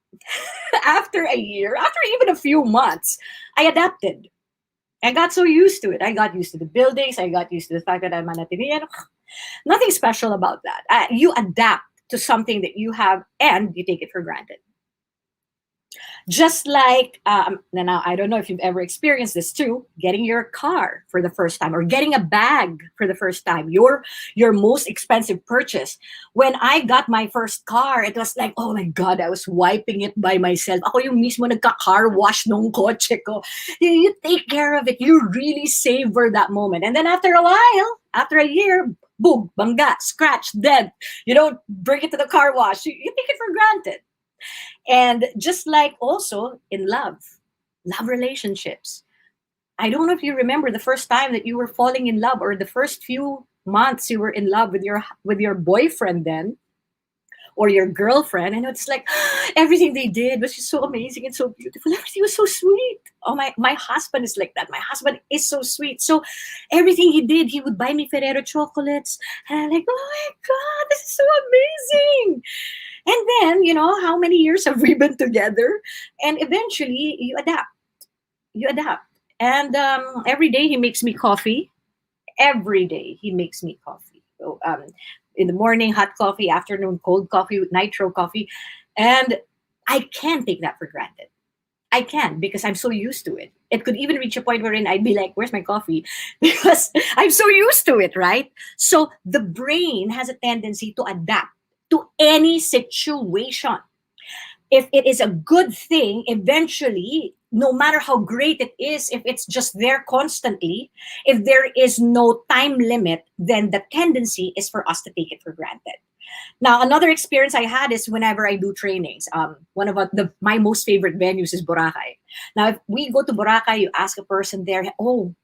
After a year, after even a few months, I adapted. I got so used to it. I got used to the buildings. I got used to the fact that I'm an Atenean. Nothing special about that. You adapt to something that you have and you take it for granted. Just like, now I don't know if you've ever experienced this too, getting your car for the first time or getting a bag for the first time, your most expensive purchase. When I got my first car, it was like, oh my God, I was wiping it by myself. Ako yung mismo nagka-car wash nung kotse ko. You take care of it. You really savor that moment. And then after a while, after a year, boom, bangga, scratch, dent. You don't bring it to the car wash. You take it for granted. And just like also in love relationships. I don't know if you remember the first time that you were falling in love or the first few months you were in love with your boyfriend then or your girlfriend. And it's like everything they did was just so amazing and so beautiful. Everything was so sweet. Oh, my husband is like that. My husband is so sweet. So everything he did, he would buy me Ferrero chocolates. And I'm like, oh my God, this is so amazing. And then, how many years have we been together? And eventually, you adapt. And every day, he makes me coffee. Every day, he makes me coffee. So, in the morning, hot coffee. Afternoon, cold coffee with nitro coffee. And I can't take that for granted. I can, because I'm so used to it. It could even reach a point wherein I'd be like, where's my coffee? Because I'm so used to it, right? So the brain has a tendency to adapt to any situation. If it is a good thing, eventually, no matter how great it is, if it's just there constantly, if there is no time limit, then the tendency is for us to take it for granted. Now, another experience I had is whenever I do trainings. One of my most favorite venues is Boracay. Now, if we go to Boracay, you ask a person there, oh,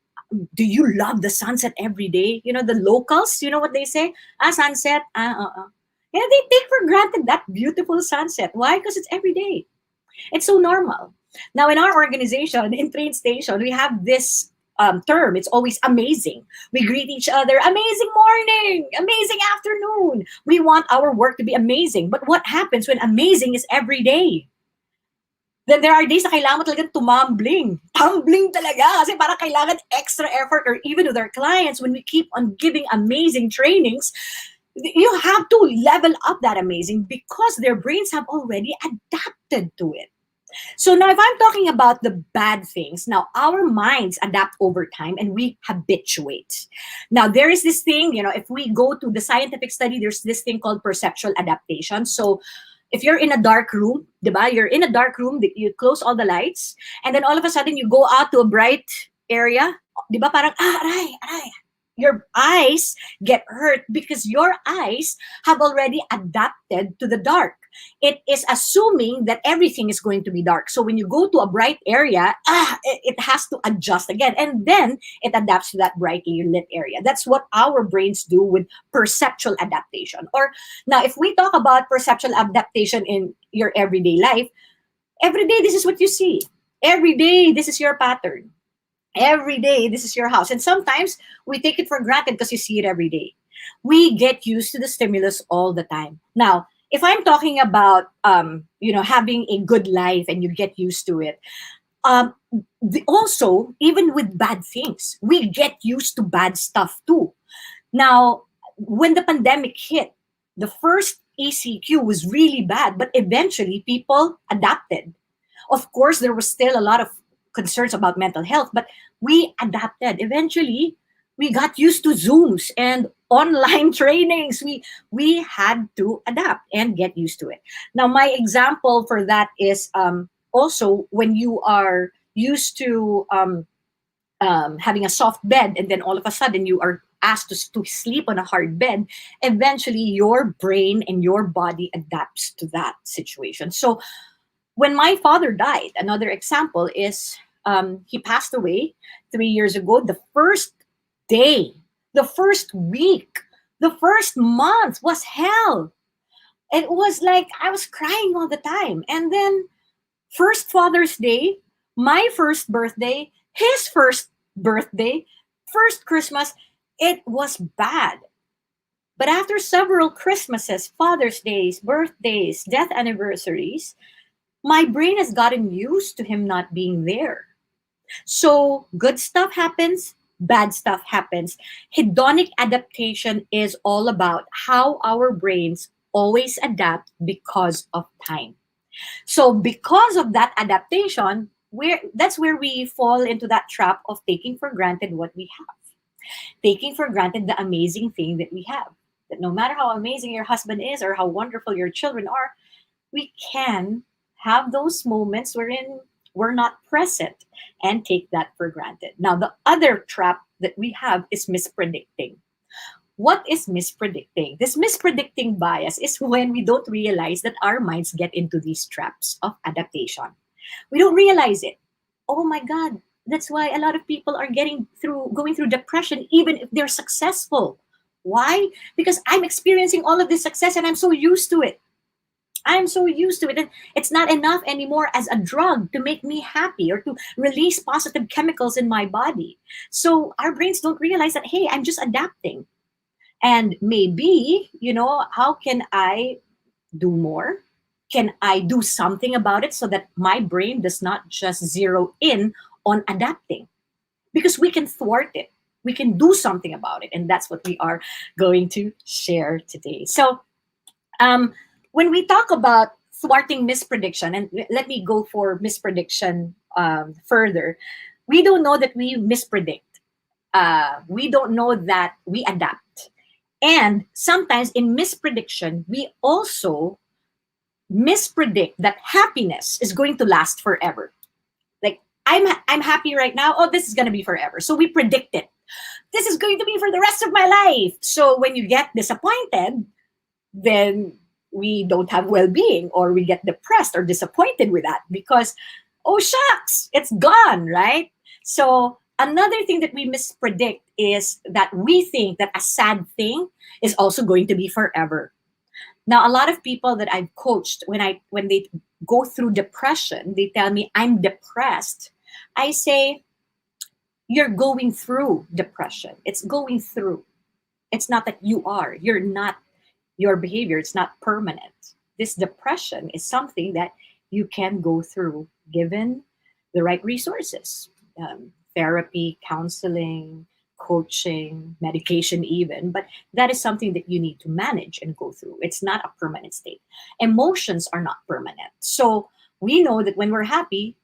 do you love the sunset every day? The locals, you know what they say? Sunset, And they take for granted that beautiful sunset. Why? Because it's every day. It's so normal. Now, in our organization, in Train Station, we have this term. It's always amazing. We greet each other, amazing morning, amazing afternoon. We want our work to be amazing. But what happens when amazing is every day? Then there are days na kailangan mo talagang tumambling. Tumbling talaga. Kasi parang kailangan extra effort. Or even with our clients, when we keep on giving amazing trainings, you have to level up that amazing because their brains have already adapted to it. So now if I'm talking about the bad things, now our minds adapt over time and we habituate. Now there is this thing, if we go to the scientific study, there's this thing called perceptual adaptation. So if you're in a dark room, diba? You're in a dark room, you close all the lights, and then all of a sudden you go out to a bright area, diba? Parang, aray. Your eyes get hurt because your eyes have already adapted to the dark. It is assuming that everything is going to be dark. So when you go to a bright area, it has to adjust again. And then it adapts to that brightly lit area. That's what our brains do with perceptual adaptation. Or now, if we talk about perceptual adaptation in your everyday life, every day, this is what you see. Every day, this is your pattern. Every day, this is your house. And sometimes we take it for granted because you see it every day. We get used to the stimulus all the time. Now, if I'm talking about, having a good life and you get used to it, also, even with bad things, we get used to bad stuff too. Now, when the pandemic hit, the first ECQ was really bad, but eventually people adapted. Of course, there was still a lot of concerns about mental health, but we adapted. Eventually, we got used to Zooms and online trainings. We had to adapt and get used to it. Now, my example for that is also when you are used to having a soft bed, and then all of a sudden you are asked to sleep on a hard bed, eventually your brain and your body adapts to that situation. So when my father died, another example is he passed away 3 years ago. The first day, the first week, the first month was hell. It was like I was crying all the time. And then first Father's Day, my first birthday, his first birthday, first Christmas, it was bad. But after several Christmases, Father's Days, birthdays, death anniversaries, my brain has gotten used to him not being there. So good stuff happens, bad stuff happens. Hedonic adaptation is all about how our brains always adapt because of time. So because of that adaptation, that's where we fall into that trap of taking for granted what we have. Taking for granted the amazing thing that we have. That no matter how amazing your husband is or how wonderful your children are, we can have those moments wherein we're not present and take that for granted. Now, the other trap that we have is mispredicting. What is mispredicting? This mispredicting bias is when we don't realize that our minds get into these traps of adaptation. We don't realize it. Oh my God, that's why a lot of people are going through depression even if they're successful. Why? Because I'm experiencing all of this success and I'm so used to it. I'm so used to it. And it's not enough anymore as a drug to make me happy or to release positive chemicals in my body. So our brains don't realize that, hey, I'm just adapting. And maybe, how can I do more? Can I do something about it so that my brain does not just zero in on adapting? Because we can thwart it. We can do something about it. And that's what we are going to share today. So when we talk about thwarting misprediction, and let me go for misprediction further, we don't know that we mispredict. We don't know that we adapt. And sometimes in misprediction, we also mispredict that happiness is going to last forever. Like, I'm happy right now. Oh, this is going to be forever. So we predict it. This is going to be for the rest of my life. So when you get disappointed, then we don't have well-being, or we get depressed or disappointed with that because, oh shucks, it's gone, right? So another thing that we mispredict is that we think that a sad thing is also going to be forever. Now, a lot of people that I've coached, when they go through depression, they tell me, I'm depressed. I say, you're going through depression. It's going through. It's not that you are. You're not. Your behavior, it's not permanent. This depression is something that you can go through given the right resources. Therapy, counseling, coaching, medication even, but that is something that you need to manage and go through. It's not a permanent state. Emotions are not permanent. So we know that when we're happy,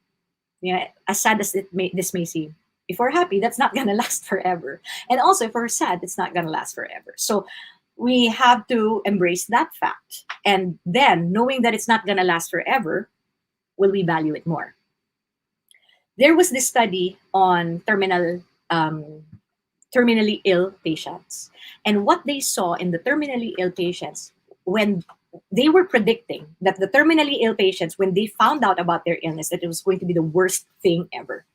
as sad as this may seem, if we're happy, that's not going to last forever. And also if we're sad, it's not going to last forever. So we have to embrace that fact. And then knowing that it's not going to last forever, will we value it more? There was this study on terminally ill patients. And what they saw in the terminally ill patients, when they were predicting that the terminally ill patients, when they found out about their illness, that it was going to be the worst thing ever.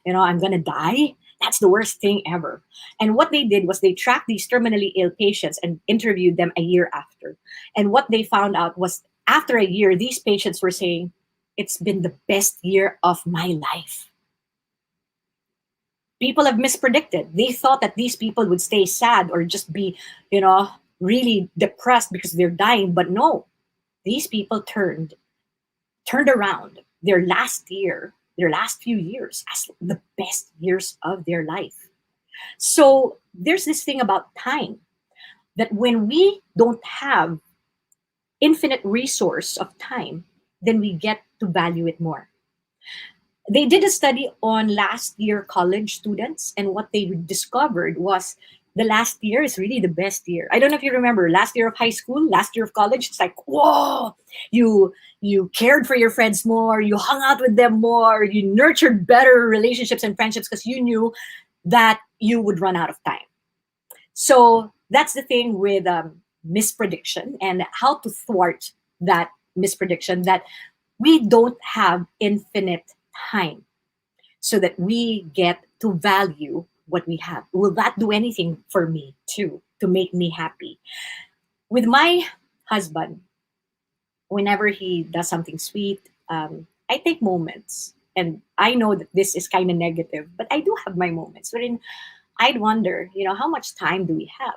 I'm going to die. That's the worst thing ever. And what they did was they tracked these terminally ill patients and interviewed them a year after. And what they found out was after a year, these patients were saying, it's been the best year of my life. People have mispredicted. They thought that these people would stay sad or just be, really depressed because they're dying. But no, these people turned around their last few years as the best years of their life. So there's this thing about time, that when we don't have infinite resource of time, then we get to value it more. They did a study on last year college students, and what they discovered was the last year is really the best year. I don't know if you remember last year of high school, last year of college. It's like, whoa, you cared for your friends more, you hung out with them more, you nurtured better relationships and friendships because you knew that you would run out of time. So that's the thing with misprediction and how to thwart that misprediction, that we don't have infinite time so that we get to value what we have. Will that do anything for me too, to make me happy? With my husband, whenever he does something sweet, I take moments. And I know that this is kind of negative, but I do have my moments wherein I'd wonder, how much time do we have?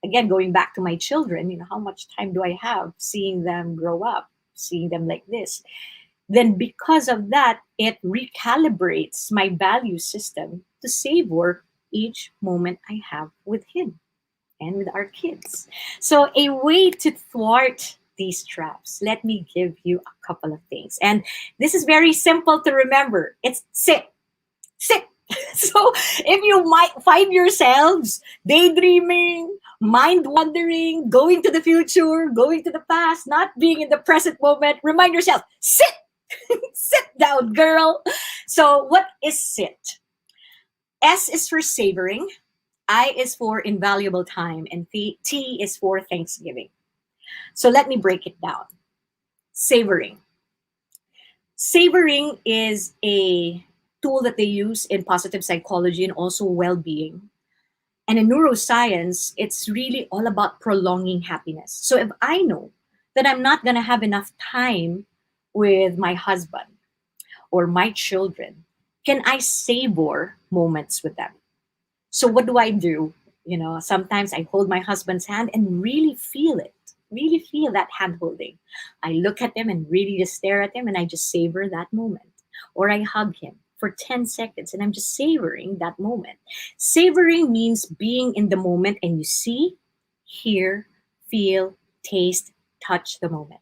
Again, going back to my children, how much time do I have seeing them grow up, seeing them like this? Then because of that, it recalibrates my value system to savor each moment I have with him and with our kids. So a way to thwart these traps, let me give you a couple of things. And this is very simple to remember. It's sit. So if you might find yourselves daydreaming, mind wandering, going to the future, going to the past, not being in the present moment, remind yourself, sit. Sit down, girl. So what is sit? S is for savoring, I is for invaluable time, and T is for Thanksgiving. So let me break it down. Savoring. Savoring is a tool that they use in positive psychology and also well-being. And in neuroscience, it's really all about prolonging happiness. So if I know that I'm not going to have enough time with my husband or my children, can I savor moments with them? So what do I do? Sometimes I hold my husband's hand and really feel that hand holding. I look at him and really just stare at him and I just savor that moment. Or I hug him for 10 seconds and I'm just savoring that moment. Savoring means being in the moment and you see, hear, feel, taste, touch the moment.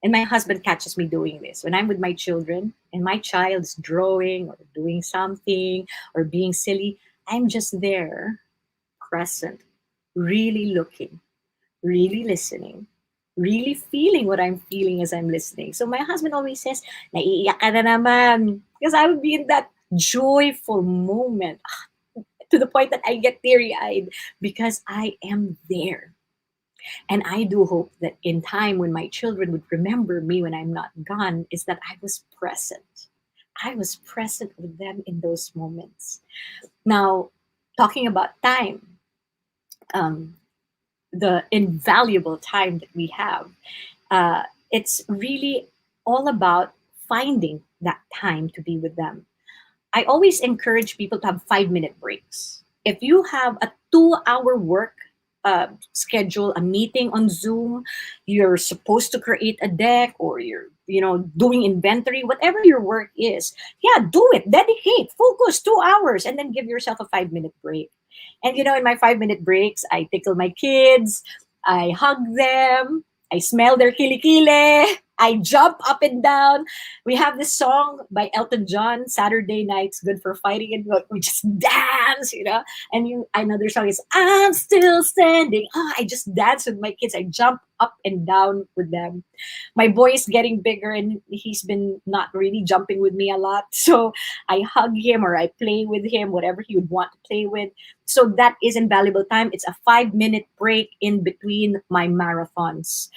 And my husband catches me doing this. When I'm with my children and my child's drawing or doing something or being silly, I'm just there, present, really looking, really listening, really feeling what I'm feeling as I'm listening. So my husband always says, naiiyak ka na naman. Because I would be in that joyful moment to the point that I get teary-eyed because I am there. And I do hope that in time when my children would remember me when I'm not gone, is that I was present. I was present with them in those moments. Now, talking about time, the invaluable time that we have, it's really all about finding that time to be with them. I always encourage people to have 5-minute breaks. If you have a 2-hour work schedule, a meeting on Zoom, you're supposed to create a deck or you're doing inventory, whatever your work is, do it, dedicate, focus 2 hours and then give yourself a 5-minute break. And in my 5-minute breaks, I tickle my kids, I hug them, I smell their kilikili, I jump up and down. We have this song by Elton John, Saturday Nights, Good for Fighting, and we just dance, And another song is I'm Still Standing. I just dance with my kids. I jump up and down with them. My boy is getting bigger and he's been not really jumping with me a lot. So I hug him or I play with him, whatever he would want to play with. So that is invaluable time. It's a 5-minute break in between my marathons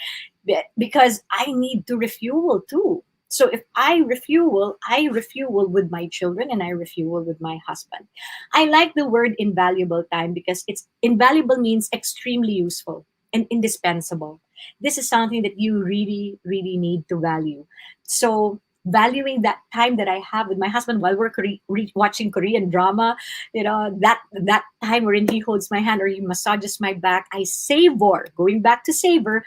because I need to refuel too. So if I refuel with my children and I refuel with my husband. I like the word invaluable time because it's invaluable means extremely useful and indispensable. This is something that you really, really need to value. So valuing that time that I have with my husband while we're watching Korean drama, that time wherein he holds my hand or he massages my back, I savor, going back to savor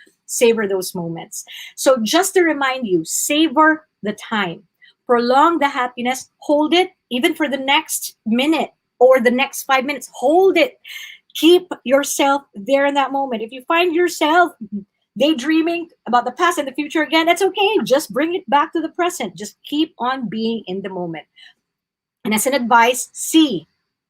those moments. So just to remind you, savor the time, prolong the happiness, hold it even for the next minute or the next 5 minutes, hold it. Keep yourself there in that moment. If you find yourself daydreaming about the past and the future again, that's okay. Just bring it back to the present. Just keep on being in the moment. And as an advice, see.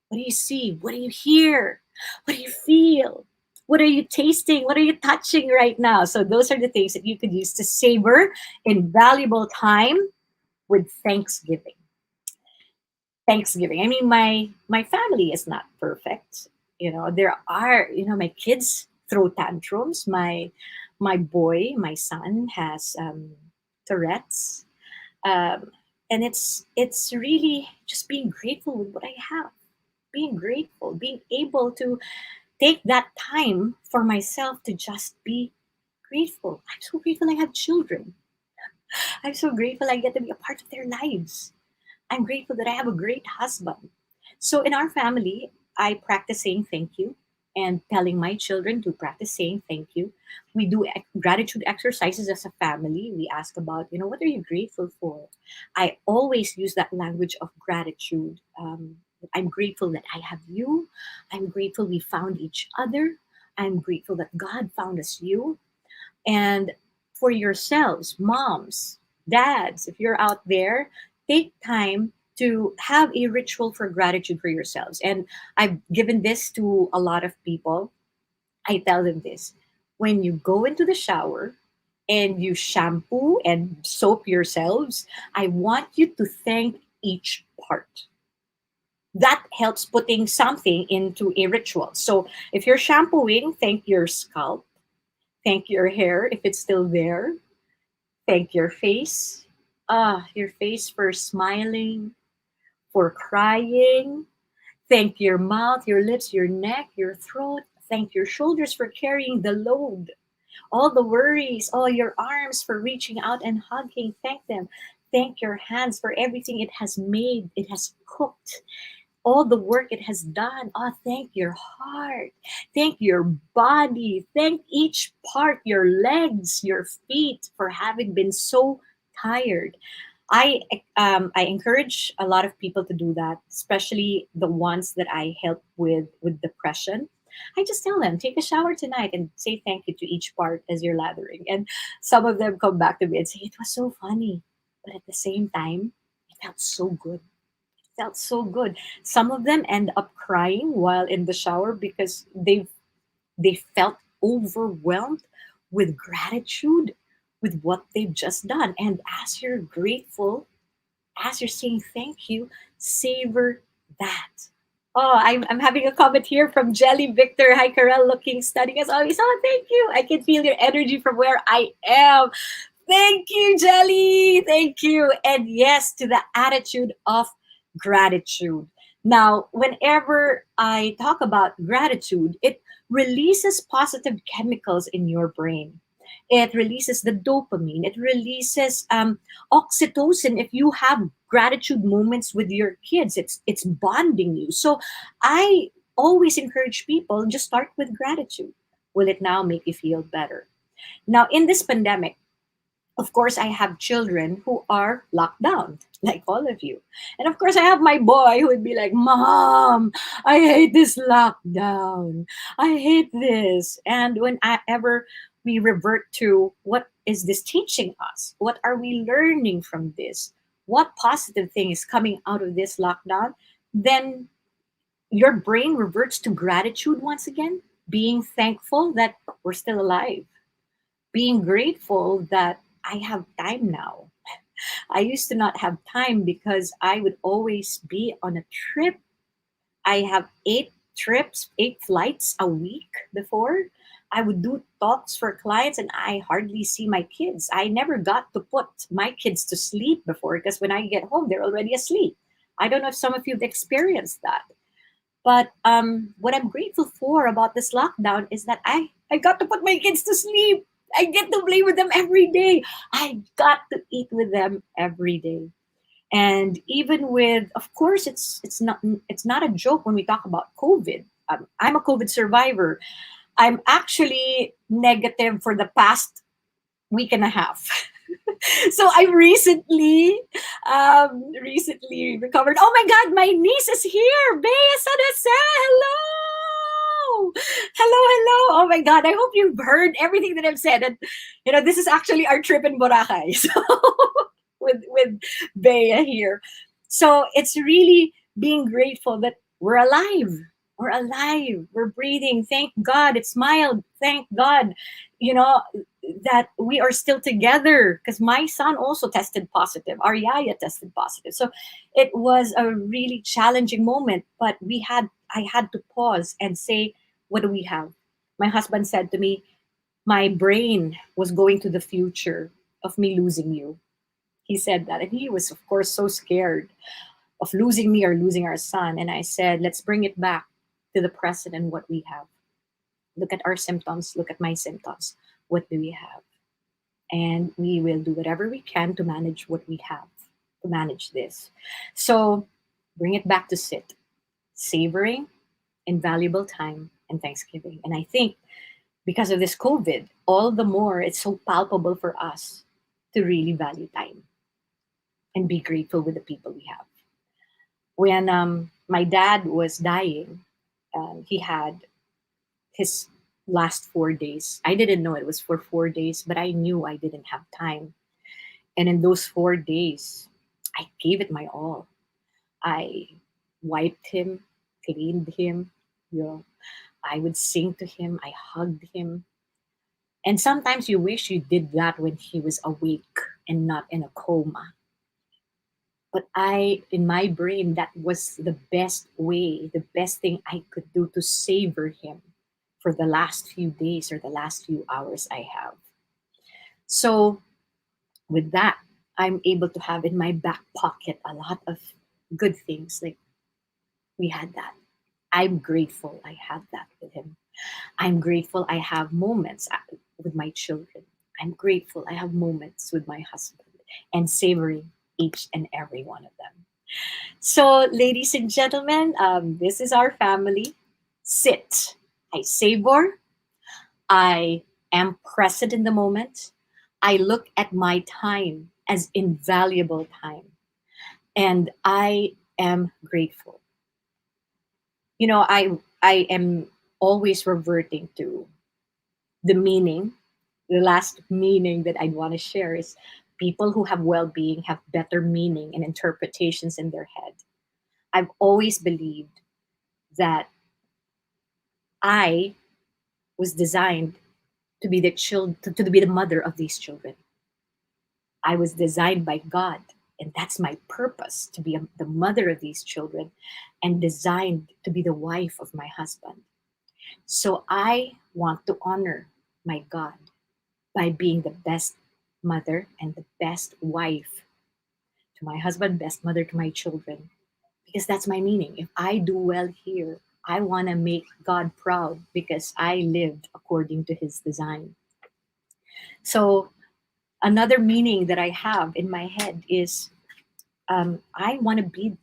What do you see? What do you hear? What do you feel? What are you tasting? What are you touching right now? So those are the things that you could use to savor invaluable time with Thanksgiving. Thanksgiving. I mean, my family is not perfect. There are, my kids throw tantrums. My boy, my son, has Tourette's, and it's really just being grateful with what I have. Being grateful, being able to take that time for myself to just be grateful. I'm so grateful I have children. I'm so grateful I get to be a part of their lives. I'm grateful that I have a great husband. So in our family, I practice saying thank you and telling my children to practice saying thank you. We do gratitude exercises as a family. We ask about, what are you grateful for? I always use that language of gratitude. I'm grateful that I have you. I'm grateful we found each other. I'm grateful that God found us you. And for yourselves, moms, dads, if you're out there, take time to have a ritual for gratitude for yourselves. And I've given this to a lot of people. I tell them this: when you go into the shower and you shampoo and soap yourselves, I want you to thank each part. That helps putting something into a ritual. So if you're shampooing, thank your scalp, thank your hair if it's still there, thank your face. Your face for smiling, for crying. Thank your mouth, your lips, your neck, your throat. Thank your shoulders for carrying the load. All the worries, all your arms for reaching out and hugging. Thank them. Thank your hands for everything it has made, it has cooked. All the work it has done. Thank your heart. Thank your body. Thank each part, your legs, your feet, for having been so tired. I encourage a lot of people to do that, especially the ones that I help with depression. I just tell them, take a shower tonight and say thank you to each part as you're lathering. And some of them come back to me and say, it was so funny. But at the same time, it felt so good. Felt so good. Some of them end up crying while in the shower because they felt overwhelmed with gratitude with what they've just done. And as you're grateful, as you're saying thank you, savor that. I'm having a comment here from Jelly Victor. Hi, Carelle, looking stunning as always. Thank you. I can feel your energy from where I am. Thank you, Jelly. Thank you. And yes, to the attitude of gratitude. Now, whenever I talk about gratitude, it releases positive chemicals in your brain. It releases the dopamine. It releases oxytocin. If you have gratitude moments with your kids, it's bonding you. So I always encourage people, just start with gratitude. Will it now make you feel better? Now, in this pandemic, of course, I have children who are locked down, like all of you. And of course, I have my boy who would be like, Mom, I hate this lockdown. I hate this. And whenever we revert to what is this teaching us? What are we learning from this? What positive thing is coming out of this lockdown? Then your brain reverts to gratitude once again, being thankful that we're still alive, being grateful that I have time now. I used to not have time because I would always be on a trip. I have 8 flights a week before. I would do talks for clients and I hardly see my kids. I never got to put my kids to sleep before because when I get home, they're already asleep. I don't know if some of you have experienced that. But what I'm grateful for about this lockdown is that I got to put my kids to sleep. I get to play with them every day. I got to eat with them every day. And even with, of course, it's not a joke when we talk about COVID. I'm a COVID survivor. I'm actually negative for the past week and a half. So I recently recovered. Oh my God, my niece is here. Bea Sanasa, hello. Hello, hello. Oh my God. I hope you've heard everything that I've said. And, this is actually our trip in Boracay. So, with Bea here. So, it's really being grateful that we're alive. We're alive. We're breathing. Thank God. It's mild. Thank God. That we are still together, because my son also tested positive. Our yaya tested positive. So it was a really challenging moment, but I had to pause and say, what do we have? My husband said to me, my brain was going to the future of me losing you. He said that, and he was, of course, so scared of losing me or losing our son. And I said, let's bring it back to the present and what we have. Look at our symptoms. Look at my symptoms. What do we have? And we will do whatever we can to manage what we have, to manage this. So bring it back to sit, savoring invaluable time and Thanksgiving. And I think because of this COVID, all the more it's so palpable for us to really value time and be grateful with the people we have. When my dad was dying, he had his last 4 days. I didn't know it was for 4 days, but I knew I didn't have time. And in those 4 days, I gave it my all. I wiped him, cleaned him, I would sing to him, I hugged him. And sometimes you wish you did that when he was awake and not in a coma. But in my brain, that was the best way, the best thing I could do to savor him for the last few days or the last few hours I have. So with that, I'm able to have in my back pocket a lot of good things. Like, we had that. I'm grateful I had that with him. I'm grateful I have moments with my children. I'm grateful I have moments with my husband, and savoring each and every one of them. So, ladies and gentlemen, this is our family. Sit. I savor. I am present in the moment. I look at my time as invaluable time. And I am grateful. I am always reverting to the meaning. The last meaning that I want to share is people who have well-being have better meaning and interpretations in their head. I've always believed that I was designed to be to be the mother of these children. I was designed by God, and that's my purpose, to be the mother of these children, and designed to be the wife of my husband. So I want to honor my God by being the best mother and the best wife to my husband, best mother to my children, because that's my meaning. If I do well here, I want to make God proud because I lived according to his design. So another meaning that I have in my head is I want to be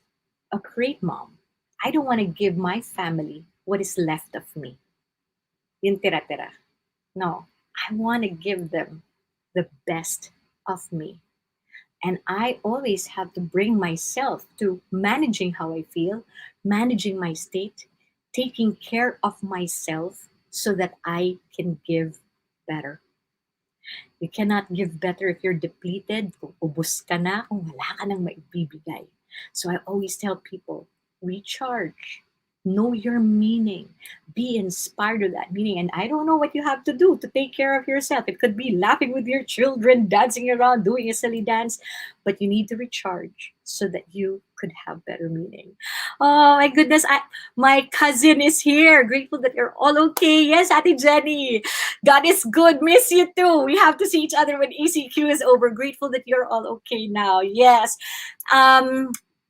a great mom. I don't want to give my family what is left of me. Yung tira-tira. No, I want to give them the best of me. And I always have to bring myself to managing how I feel, managing my state, taking care of myself so that I can give better. You cannot give better if you're depleted, kung ubos ka na, kung wala ka nang maibibigay. So I always tell people, recharge. Know your meaning. Be inspired of that meaning. And I don't know what you have to do to take care of yourself. It could be laughing with your children, dancing around, doing a silly dance. But you need to recharge so that you could have better meaning. Oh my goodness. My cousin is here. Grateful that you're all okay. Yes, Ate Jenny. God is good. Miss you too. We have to see each other when ECQ is over. Grateful that you're all okay now. Yes.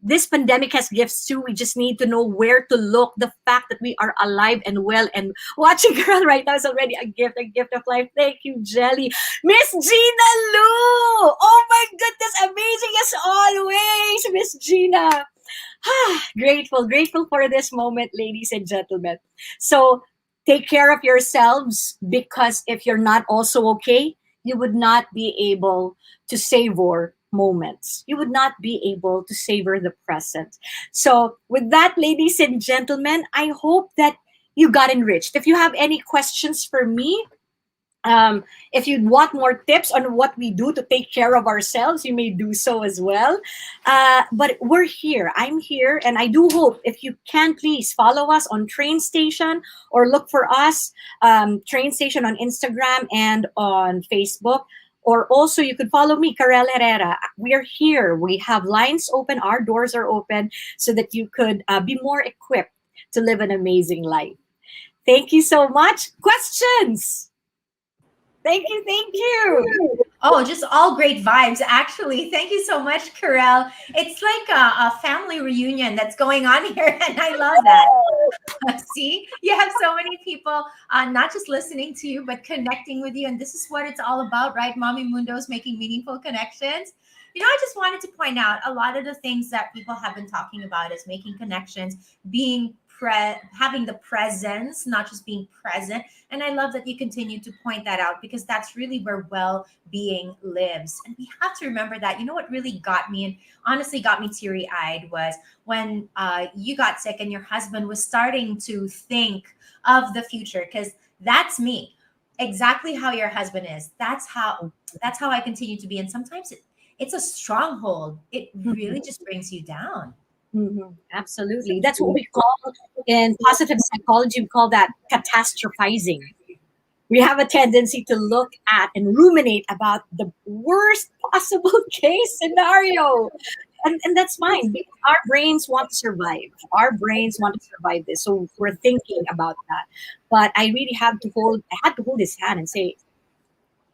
This pandemic has gifts too. We just need to know where to look. The fact that we are alive and well and watching Carelle right now is already a gift of life. Thank you, Jelly. Miss Gina Lou! Oh my goodness, amazing as always, Miss Gina. Grateful for this moment, ladies and gentlemen. So take care of yourselves, because if you're not also okay, you would not be able to savor moments. You would not be able to savor the present. So with that, ladies and gentlemen, I hope that you got enriched. If you have any questions for me, if you want more tips on what we do to take care of ourselves, you may do so as well. But we're here. I'm here, and I do hope if you can, please follow us on Train Station or look for us, Train Station on Instagram and on Facebook. Or also, you could follow me, Carelle Herrera. We're here. We have lines open. Our doors are open so that you could be more equipped to live an amazing life. Thank you so much. Questions? Thank you. Thank you. Oh, just all great vibes, actually. Thank you so much, Carelle. It's like a family reunion that's going on here, and I love that. See, you have so many people not just listening to you, but connecting with you. And this is what it's all about, right? Mommy Mundo's making meaningful connections. I just wanted to point out a lot of the things that people have been talking about is making connections, being having the presence, not just being present. And I love that you continue to point that out because that's really where well-being lives. And we have to remember that. What really got me and honestly got me teary-eyed was when you got sick and your husband was starting to think of the future, because that's me. Exactly how your husband is. That's how I continue to be. And sometimes it's a stronghold. It really just brings you down. Absolutely. That's what we call in positive psychology, we call that catastrophizing. We have a tendency to look at and ruminate about the worst possible case scenario. And that's fine because our brains want to survive. Our brains want to survive this. So we're thinking about that. But I really had to hold his hand and say,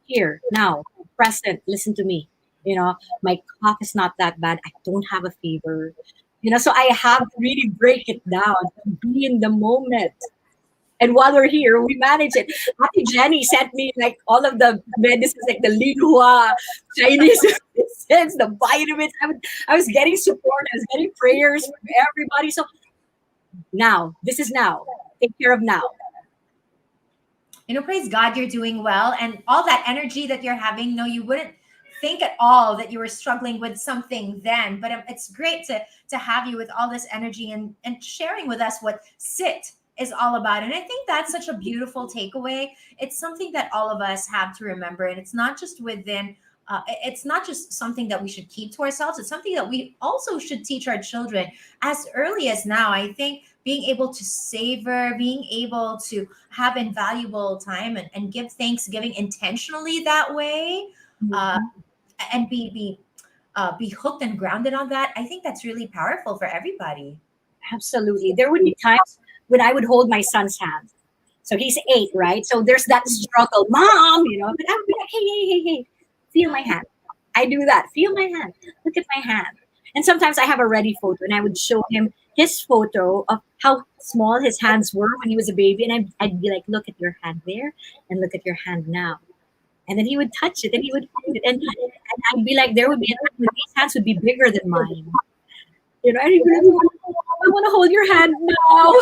here, now, present, listen to me. My cough is not that bad. I don't have a fever. So I have to really break it down and be in the moment. And while we're here, we manage it. Happy Jeannie sent me like all of the medicines, like the Linhua, Chinese medicines, the vitamins. I was getting support. I was getting prayers from everybody. So now, this is now. Take care of now. Praise God, you're doing well. And all that energy that you're having, no, you wouldn't think at all that you were struggling with something then, but it's great to have you with all this energy and sharing with us what sit is all about. And I think that's such a beautiful takeaway. It's something that all of us have to remember, and it's not just within it's not just something that we should keep to ourselves. It's something that we also should teach our children as early as now. I think being able to savor, being able to have invaluable time and give Thanksgiving intentionally that way, and be hooked and grounded on that. I think that's really powerful for everybody. Absolutely. There would be times when I would hold my son's hand. So he's 8, right? So there's that struggle, Mom, but I would be like, hey, feel my hand. I do that. Feel my hand. Look at my hand. And sometimes I have a ready photo and I would show him his photo of how small his hands were when he was a baby. And I'd be like, look at your hand there and look at your hand now. And then he would touch it and he would hold it. And I'd be like, there would be a time when these hands would be bigger than mine. And he'd be like, I want to hold your hand now.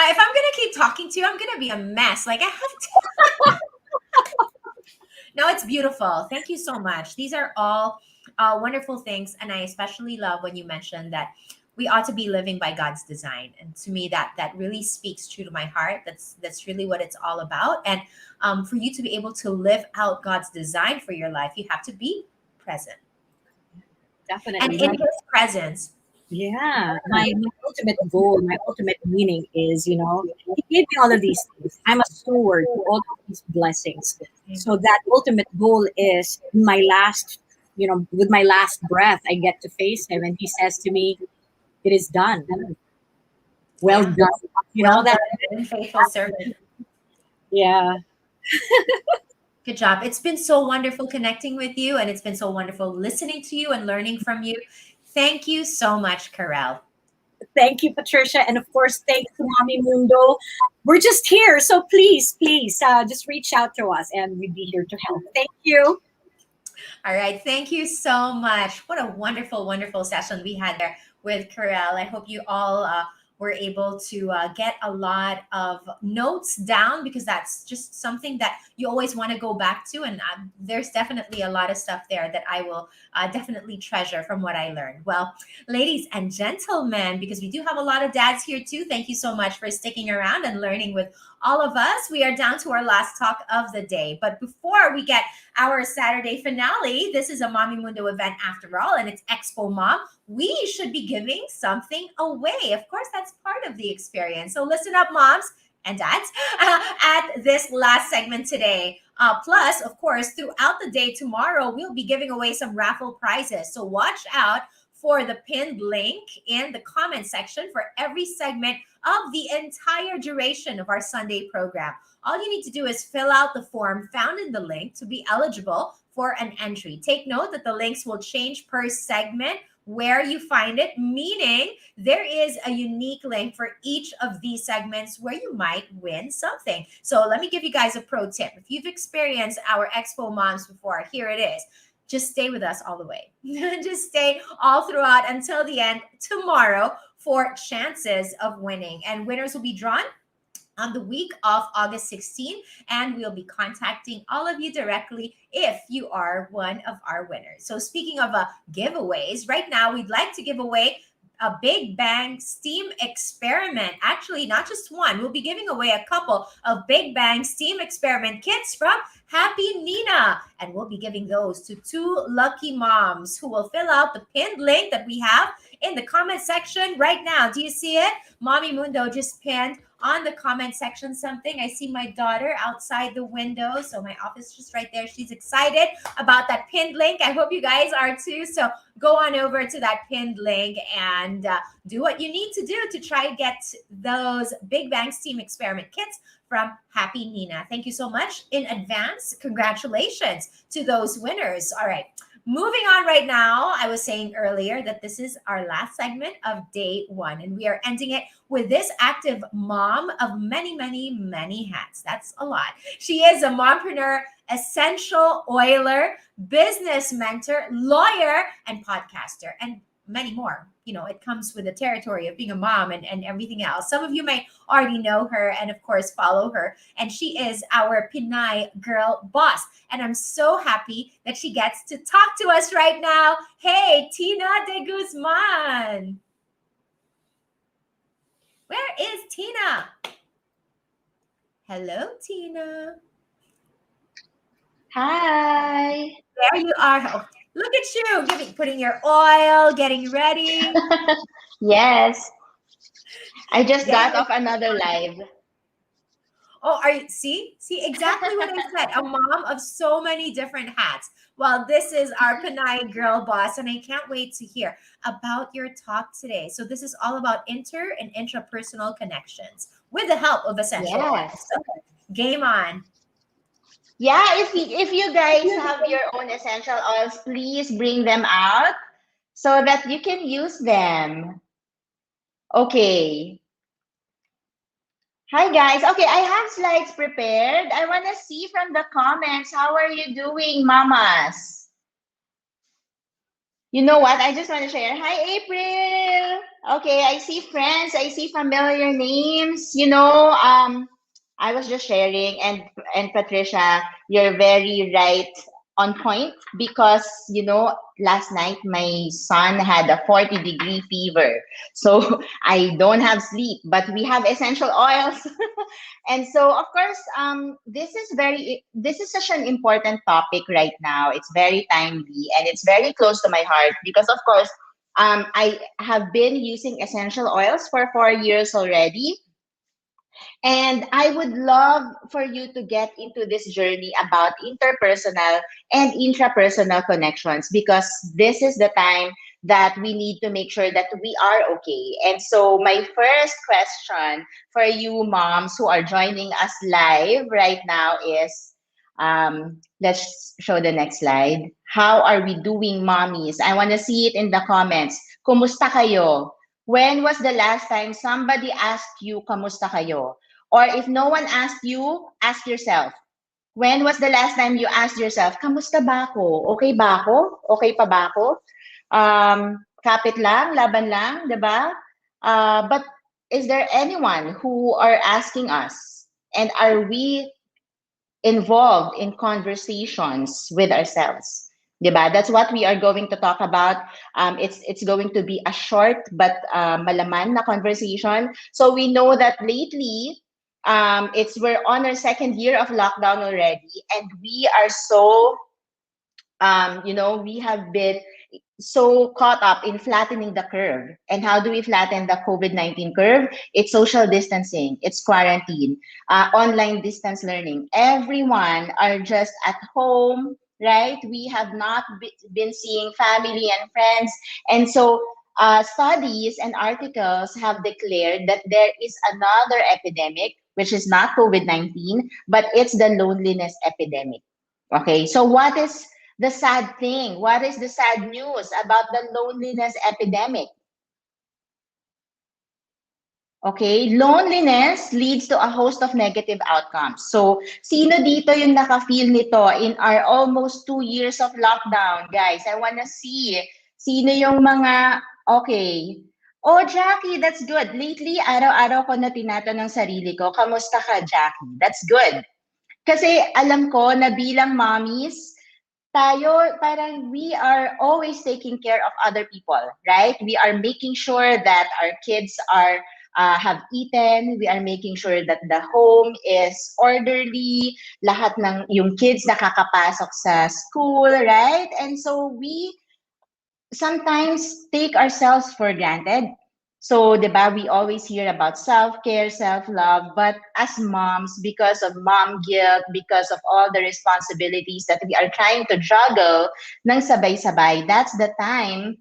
If I'm going to keep talking to you, I'm going to be a mess. Like I have to. No, it's beautiful. Thank you so much. These are all wonderful things. And I especially love when you mentioned that we ought to be living by God's design. And to me, that really speaks true to my heart. That's really what it's all about. And for you to be able to live out God's design for your life, you have to be present. Definitely. And in his presence. Yeah. My ultimate goal, my ultimate meaning is, he gave me all of these things. I'm a steward for all of these blessings. So that ultimate goal is my last, with my last breath, I get to face him. And he says to me, it is done. Well done. Well done, faithful servant. Yeah. Good job. It's been so wonderful connecting with you, and it's been so wonderful listening to you and learning from you. Thank you so much, Carelle. Thank you, Patricia. And of course, thank you, Mommy Mundo. We're just here. So please, just reach out to us and we'd be here to help. Thank you. All right. Thank you so much. What a wonderful, wonderful session we had there with Carelle. I hope you all were able to get a lot of notes down, because that's just something that you always want to go back to. And there's definitely a lot of stuff there that I will definitely treasure from what I learned. Well, ladies and gentlemen, because we do have a lot of dads here too, thank you so much for sticking around and learning with all of us. We are down to our last talk of the day. But before we get our Saturday finale, this is a Mommy Mundo event after all, and it's Expo Mom. We should be giving something away. Of course, that's part of the experience. So listen up, moms and dads, at this last segment today. Plus, of course, throughout the day tomorrow, we'll be giving away some raffle prizes. So watch out for the pinned link in the comment section for every segment of the entire duration of our Sunday program. All you need to do is fill out the form found in the link to be eligible for an entry. Take note that the links will change per segment where you find it, meaning there is a unique link for each of these segments where you might win something. So let me give you guys a pro tip. If you've experienced our Expo Moms before, here it is. Just stay with us all the way. Just stay all throughout until the end tomorrow for chances of winning. And winners will be drawn on the week of August 16, and we'll be contacting all of you directly if you are one of our winners. So speaking of giveaways, right now we'd like to give away a Big Bang Steam Experiment. Actually, not just one. We'll be giving away a couple of Big Bang Steam Experiment kits from Happy Nina. And we'll be giving those to 2 lucky moms who will fill out the pinned link that we have in the comment section right now. Do you see it? Mommy Mundo just pinned on the comment section something. I see my daughter outside the window. So my office is just right there. She's excited about that pinned link. I hope you guys are too. So go on over to that pinned link and do what you need to do to try to get those Big Bang Steam Experiment kits from Happy Nina. Thank you so much in advance. Congratulations to those winners. All right. Moving on right now, I was saying earlier that this is our last segment of day 1, and we are ending it with this active mom of many, many, many hats. That's a lot. She is a mompreneur, essential oiler, business mentor, lawyer, and podcaster, and many more. You know, it comes with the territory of being a mom and everything else. Some of you may already know her and, of course, follow her. And she is our Pinay girl boss. And I'm so happy that she gets to talk to us right now. Hey, Tina de Guzman. Where is Tina? Hello, Tina. Hi. There you are. Oh, look at you, putting your oil, getting ready. Yes. I just got off another live. Oh, are you see exactly what I said? A mom of so many different hats. Well, this is our Pinay girl boss, and I can't wait to hear about your talk today. So this is all about inter and intrapersonal connections with the help of essential oils. So, game on. Yeah, if you guys have your own essential oils, please bring them out so that you can use them. Okay. Hi guys. Okay, I have slides prepared. I want to see from the comments, how are you doing, mamas? You know what? I just want to share. Hi, April. Okay, I see friends. I see familiar names. You know, I was just sharing, and Patricia, you're very right on point, because you know, last night my son had a 40-degree fever, so I don't have sleep, but we have essential oils. And so of course, this is such an important topic right now. It's very timely and it's very close to my heart, because of course, I have been using essential oils for 4 years already. And I would love for you to get into this journey about interpersonal and intrapersonal connections, because this is the time that we need to make sure that we are okay. And so my first question for you moms who are joining us live right now is, let's show the next slide. How are we doing, mommies? I want to see it in the comments. Kumusta kayo? When was the last time somebody asked you, kamusta kayo? Or if no one asked you, ask yourself. When was the last time you asked yourself, kamusta ba ako? Okay ba ako? Okay pa ba ako? Kapit lang, laban lang, diba? But is there anyone who are asking us, and are we involved in conversations with ourselves? Diba? That's what we are going to talk about. It's going to be a short but malaman na conversation. So we know that lately, we're on our second year of lockdown already, and we are so we have been so caught up in flattening the curve. And how do we flatten the COVID-19 curve? It's social distancing, it's quarantine, online distance learning. Everyone are just at home, right? We have not been seeing family and friends. And so studies and articles have declared that there is another epidemic, which is not COVID-19, but it's the loneliness epidemic. Okay, so what is the sad thing? What is the sad news about the loneliness epidemic? Okay, loneliness leads to a host of negative outcomes. So, sino dito yung naka-feel nito in our almost 2 years of lockdown, guys? I wanna see sino yung mga, okay. Oh, Jackie, that's good. Lately, araw-araw ko na tinatanong sarili ko, kamusta ka, Jackie? That's good. Kasi alam ko na bilang mommies, tayo, parang we are always taking care of other people, right? We are making sure that our kids are have eaten. We are making sure that the home is orderly. Lahat ng yung kids nakakapasok sa school, right? And so we sometimes take ourselves for granted. So, diba, we always hear about self-care, self-love, but as moms, because of mom guilt, because of all the responsibilities that we are trying to juggle ng sabay-sabay, that's the time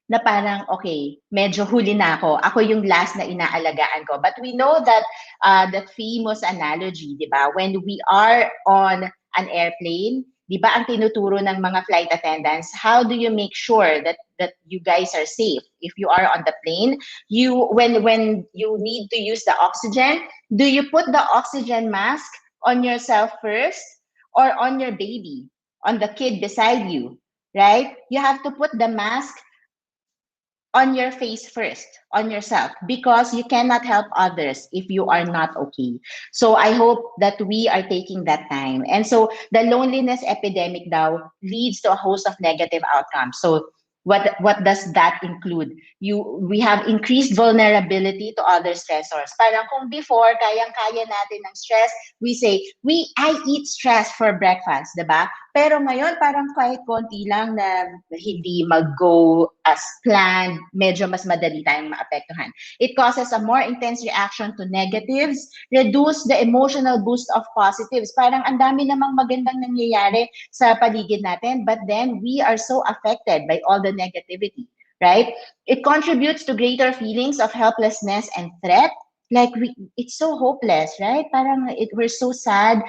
na parang, okay, medyo huli na ako. Ako yung last na inaalagaan ko. But we know that that famous analogy, di ba? When we are on an airplane, di ba ang tinuturo ng mga flight attendants, how do you make sure that you guys are safe? If you are on the plane, when you need to use the oxygen, do you put the oxygen mask on yourself first or on your baby, on the kid beside you, right? You have to put the mask on your face first, on yourself, because you cannot help others if you are not okay. So I hope that we are taking that time. And so the loneliness epidemic now leads to a host of negative outcomes. So what does that include? We have increased vulnerability to other stressors. Parang kung before, kayang-kaya natin ng stress, we say, I eat stress for breakfast, diba? Pero ngayon, parang kahit konti lang na hindi mag-go as planned, medyo mas madali tayong maapektuhan. It causes a more intense reaction to negatives, reduce the emotional boost of positives. Parang ang dami namang magandang nangyayari sa paligid natin, but then we are so affected by all the negativity, right? It contributes to greater feelings of helplessness and threat. Like it's so hopeless, right? Parang we're so sad.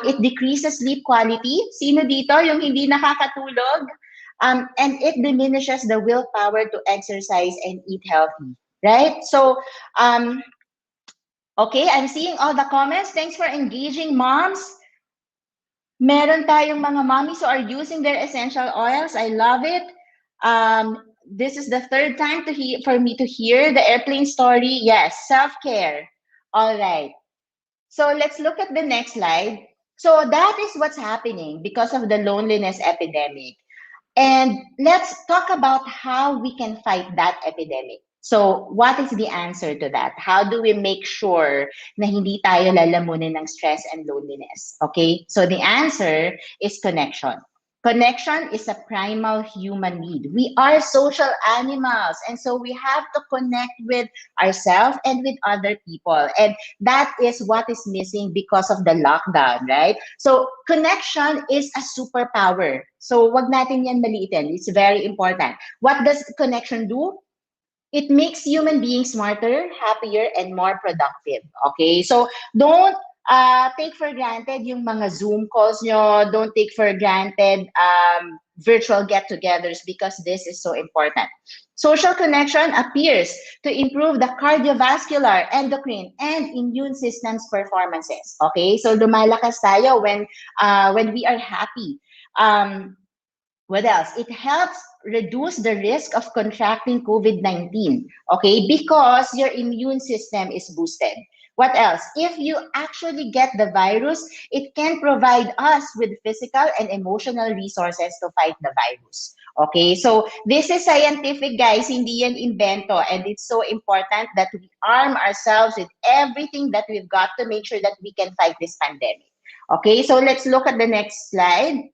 It decreases sleep quality. Sino dito yung hindi nakakatulog? And it diminishes the willpower to exercise and eat healthy, right? So, okay, I'm seeing all the comments. Thanks for engaging, moms. Meron tayong mga mommies who are using their essential oils. I love it. This is the third time for me to hear the airplane story. Yes, self-care. All right. So let's look at the next slide. So that is what's happening because of the loneliness epidemic. And let's talk about how we can fight that epidemic. So what is the answer to that? How do we make sure na hindi tayo lalamunin ng stress and loneliness? Okay, so the answer is connection. Connection is a primal human need. We are social animals, and so we have to connect with ourselves and with other people. And that is what is missing because of the lockdown, right? So connection is a superpower. So wag natin yan maliitin. It's very important. What does connection do? It makes human beings smarter, happier, and more productive. Okay, so don't take for granted yung mga Zoom calls nyo. Don't take for granted virtual get-togethers because this is so important. Social connection appears to improve the cardiovascular, endocrine, and immune system's performances. Okay, so lumalakas tayo when we are happy. What else? It helps reduce the risk of contracting COVID-19, okay, because your immune system is boosted. What else? If you actually get the virus, it can provide us with physical and emotional resources to fight the virus. Okay, so this is scientific, guys, hindi yan invento, and it's so important that we arm ourselves with everything that we've got to make sure that we can fight this pandemic. Okay, so let's look at the next slide.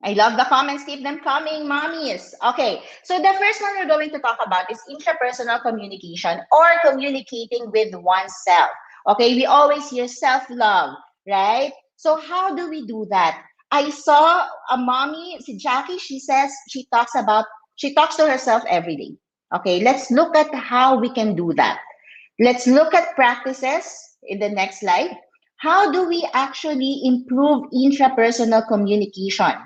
I love the comments. Keep them coming, mommies. Okay, so the first one we're going to talk about is intrapersonal communication or communicating with oneself. Okay, we always hear self-love, right? So how do we do that? I saw a mommy, si Jackie, she says she talks to herself every day. Okay, let's look at how we can do that. Let's look at practices in the next slide. How do we actually improve intrapersonal communication?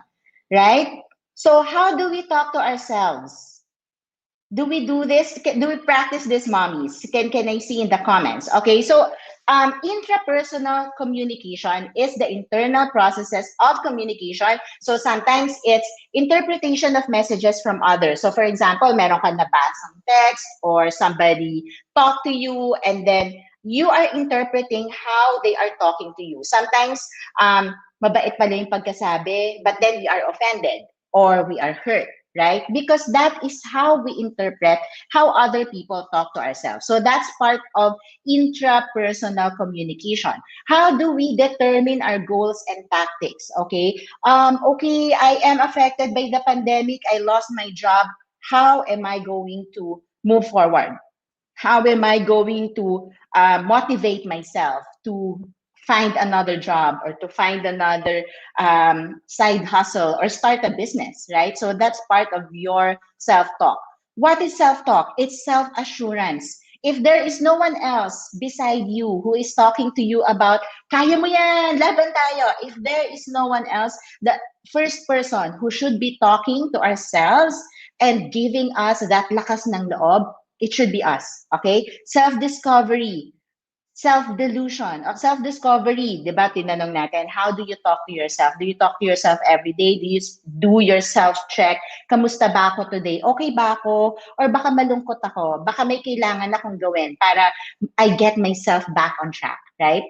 Right? So how do we talk to ourselves? Do we do this? Do we practice this, mommies? Can I see in the comments? Okay, so intrapersonal communication is the internal processes of communication. So sometimes it's interpretation of messages from others. So for example, meron ka nabasang text or somebody talk to you and then you are interpreting how they are talking to you. Sometimes, mabait pala yung pagkasabi, but then we are offended or we are hurt, right? Because that is how we interpret how other people talk to ourselves. So that's part of intrapersonal communication. How do we determine our goals and tactics? Okay, okay, I am affected by the pandemic. I lost my job. How am I going to move forward? How am I going to motivate myself to find another job or to find another side hustle or start a business, right? So that's part of your self-talk. What is self-talk? It's self-assurance. If there is no one else beside you who is talking to you about, kaya mo yan, laban tayo. If there is no one else, the first person who should be talking to ourselves and giving us that lakas ng loob, it should be us, okay? Self-discovery, self-delusion, or self-discovery, diba? Tinanong natin, how do you talk to yourself? Do you talk to yourself every day? Do you do your self-check? Kamusta ba ako today? Okay ba ako? Or baka malungkot ako? Baka may kailangan akong gawin para I get myself back on track, right?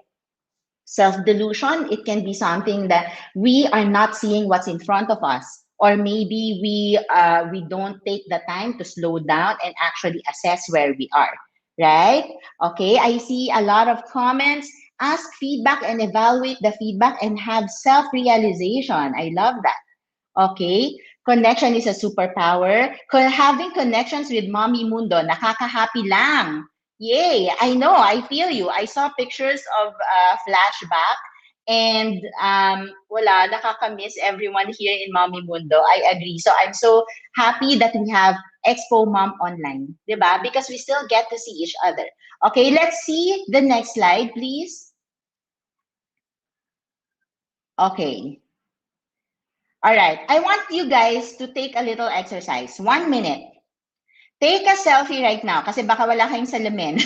Self-delusion, it can be something that we are not seeing what's in front of us. Or maybe we don't take the time to slow down and actually assess where we are, right? Okay, I see a lot of comments. Ask feedback and evaluate the feedback and have self-realization. I love that. Okay, connection is a superpower. Having connections with Mommy Mundo, nakaka-happy lang. Yay, I know, I feel you. I saw pictures of flashback. And wala, nakakamiss everyone here in Mommy Mundo. I agree. So I'm so happy that we have EXPO Mom Online, diba? Because we still get to see each other. Okay, let's see the next slide, please. Okay. All right. I want you guys to take a little exercise. 1 minute. Take a selfie right now kasi baka wala kayong salamin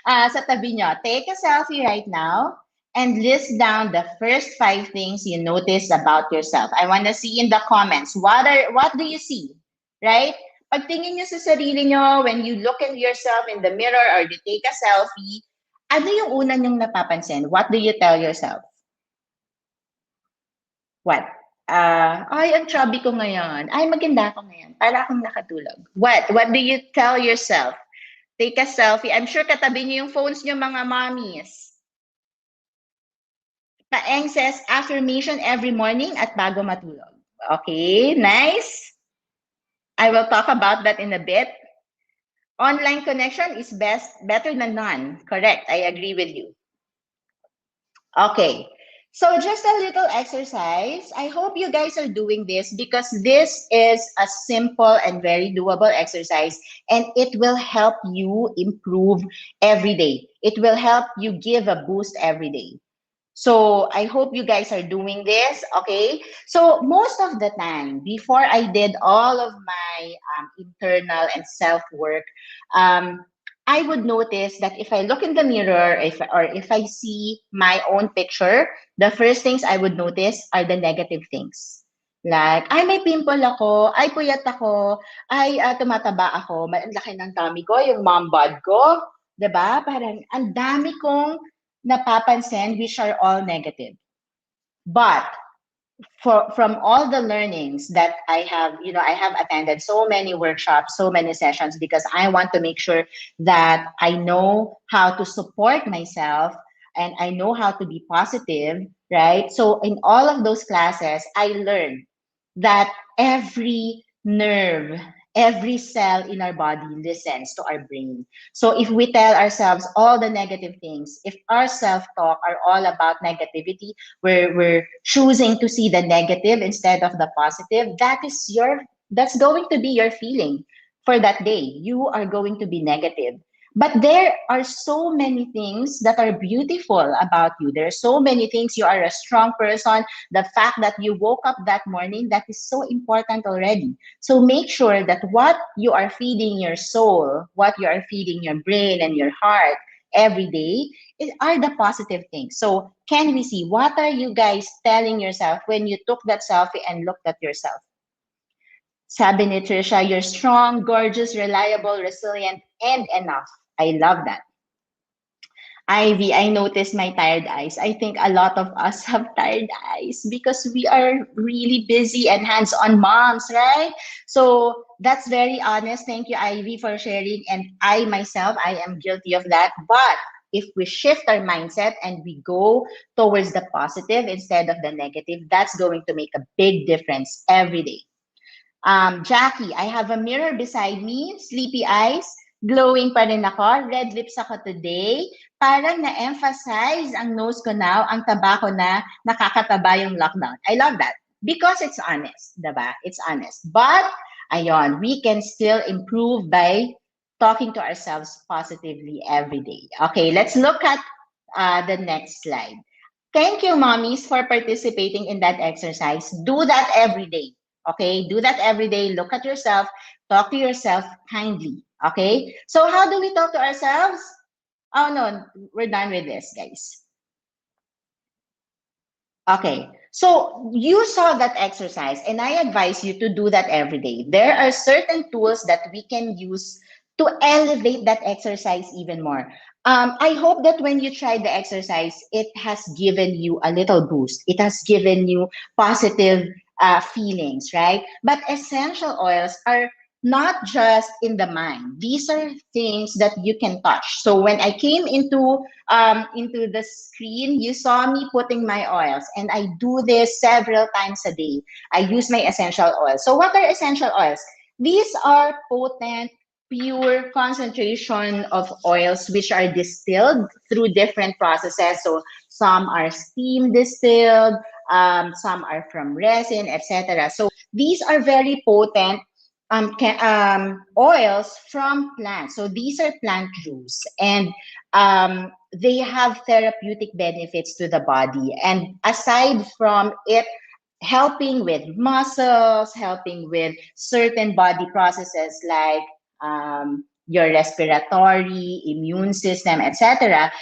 sa tabi nyo. Take a selfie right now and list down the first 5 things you notice about yourself. I want to see in the comments, what do you see, right? Pagtingin nyo sa sarili nyo, when you look at yourself in the mirror or you take a selfie, ano yung una nyong napapansin? What do you tell yourself? What? Ay, ang chubby ko ngayon. Ay, maganda ako ngayon. Para akong nakatulog. What do you tell yourself? Take a selfie. I'm sure katabi nyo yung phones nyo, mga mommies. Paeng says, affirmation every morning at bago matulog. Okay, nice. I will talk about that in a bit. Online connection is better than none. Correct, I agree with you. Okay. So just a little exercise. I hope you guys are doing this because this is a simple and very doable exercise and it will help you improve every day. It will help you give a boost every day. So I hope you guys are doing this, okay? So most of the time, before I did all of my internal and self-work, I would notice that if I look in the mirror or if I see my own picture, the first things I would notice are the negative things. Like, ay, may pimple ako, ay, puyat ako, ay, tumataba ako, ang laki ng tummy ko, yung mom bod ko, 'di ba? Parang ang dami kong napapansin which are all negative. But from all the learnings that I have, I have attended so many workshops, so many sessions, because I want to make sure that I know how to support myself and I know how to be positive, right? So in all of those classes, I learned that every nerve, every cell in our body listens to our brain. So if we tell ourselves all the negative things, if our self-talk are all about negativity, we're choosing to see the negative instead of the positive, that's going to be your feeling for that day. You are going to be negative. But there are so many things that are beautiful about you. There are so many things. You are a strong person. The fact that you woke up that morning, that is so important already. So make sure that what you are feeding your soul, what you are feeding your brain and your heart every day are the positive things. So can we see, what are you guys telling yourself when you took that selfie and looked at yourself? Sabi ni Trisha, you're strong, gorgeous, reliable, resilient, and enough. I love that. Ivy, I noticed my tired eyes. I think a lot of us have tired eyes because we are really busy and hands-on moms, right? So that's very honest. Thank you, Ivy, for sharing. And I myself, I am guilty of that. But if we shift our mindset and we go towards the positive instead of the negative, that's going to make a big difference every day. Jackie, I have a mirror beside me, sleepy eyes, glowing pa rin ako, red lips ako today. Parang na-emphasize ang nose ko now, ang taba ko na, nakakataba yung lockdown. I love that because it's honest, diba? It's honest. But, ayon, we can still improve by talking to ourselves positively every day. Okay, let's look at the next slide. Thank you, mommies, for participating in that exercise. Do that every day. Okay, do that every day. Look at yourself, talk to yourself kindly. Okay, so how do we talk to ourselves? Oh no, we're done with this, guys. Okay, so you saw that exercise, and I advise you to do that every day. There are certain tools that we can use to elevate that exercise even more. I hope that when you try the exercise, it has given you a little boost. It has given you positive feelings, right? But essential oils are not just in the mind. These are things that you can touch. So when I came into the screen, you saw me putting my oils, and I do this several times a day. I use my essential oils. So what are essential oils? These are potent, pure concentration of oils which are distilled through different processes. So some are steam distilled, some are from resin, etc. So these are very potent oils from plants. So these are plant juice, and they have therapeutic benefits to the body. And aside from it helping with muscles, helping with certain body processes like your respiratory, immune system, etc.,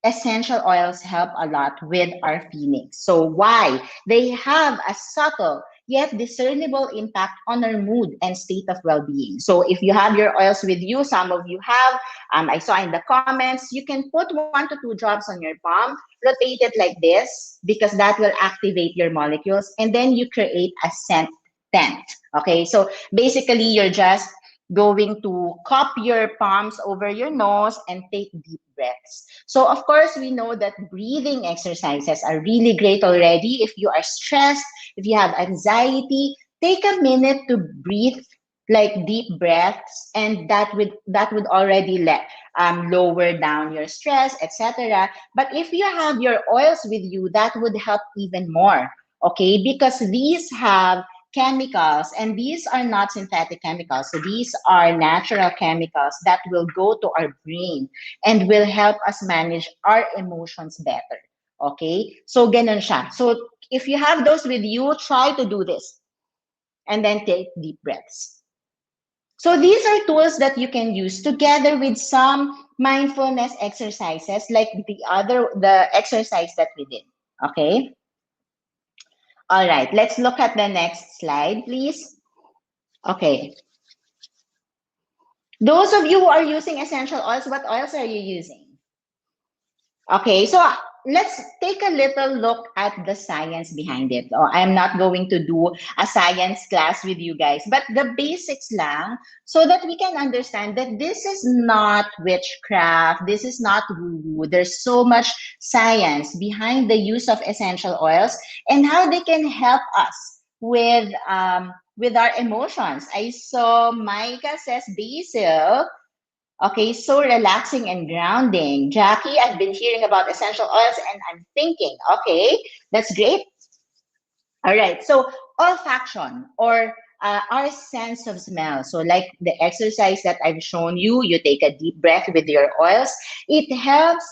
essential oils help a lot with our feelings. So why? They have a subtle yet discernible impact on our mood and state of well-being. So if you have your oils with you, some of you have, I saw in the comments, you can put 1 to 2 drops on your palm, rotate it like this, because that will activate your molecules, and then you create a scent tent. Okay, so basically you're just going to cup your palms over your nose and take deep breaths. So of course, we know that breathing exercises are really great already. If you are stressed, if you have anxiety, take a minute to breathe like deep breaths, and that would already lower down your stress, etc. But if you have your oils with you, that would help even more. Okay, because these have chemicals, and these are not synthetic chemicals. So these are natural chemicals that will go to our brain and will help us manage our emotions better. Okay? So ganun siya. So if you have those with you, try to do this. And then take deep breaths. So these are tools that you can use together with some mindfulness exercises like the exercise that we did. Okay? All right, let's look at the next slide, please. Okay. Those of you who are using essential oils, what oils are you using? Okay, so let's take a little look at the science behind it. Oh, I'm not going to do a science class with you guys, but the basics lang, so that we can understand that this is not witchcraft, this is not woo-woo. There's so much science behind the use of essential oils and how they can help us with our emotions. I saw Micah says basil. Okay, so relaxing and grounding. Jackie, I've been hearing about essential oils and I'm thinking, okay, that's great. All right, so olfaction or our sense of smell. So like the exercise that I've shown you, you take a deep breath with your oils. It helps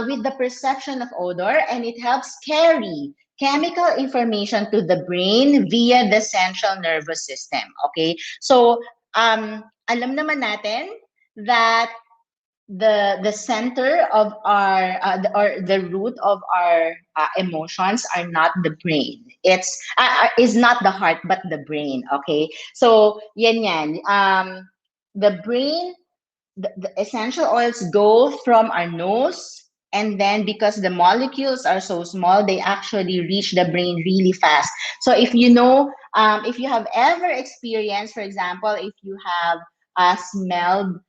with the perception of odor and it helps carry chemical information to the brain via the central nervous system. Okay, so alam naman natin that the center of our or the root of our emotions are not the brain. It's is not the heart but the brain. Okay, so yan. The brain, the essential oils go from our nose, and then because the molecules are so small, they actually reach the brain really fast. So if you know, if you have ever experienced, for example, if you have smelled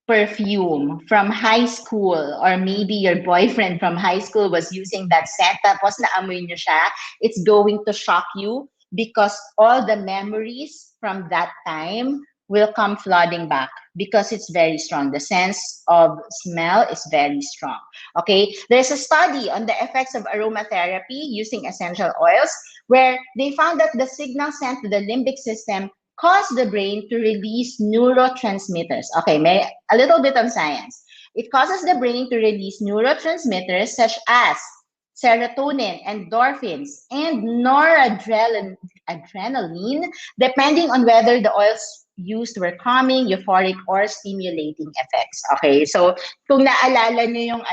perfume from high school, or maybe your boyfriend from high school was using that scent tapos naamoy niyo siya, it's going to shock you because all the memories from that time will come flooding back because it's very strong. The sense of smell is very strong. Okay, there's a study on the effects of aromatherapy using essential oils where they found that the signal sent to the limbic system cause the brain to release neurotransmitters. Okay, may a little bit of science. It causes the brain to release neurotransmitters such as serotonin, endorphins, and noradrenaline, depending on whether the oils used were calming, euphoric, or stimulating effects. Okay, so kung naalala niyo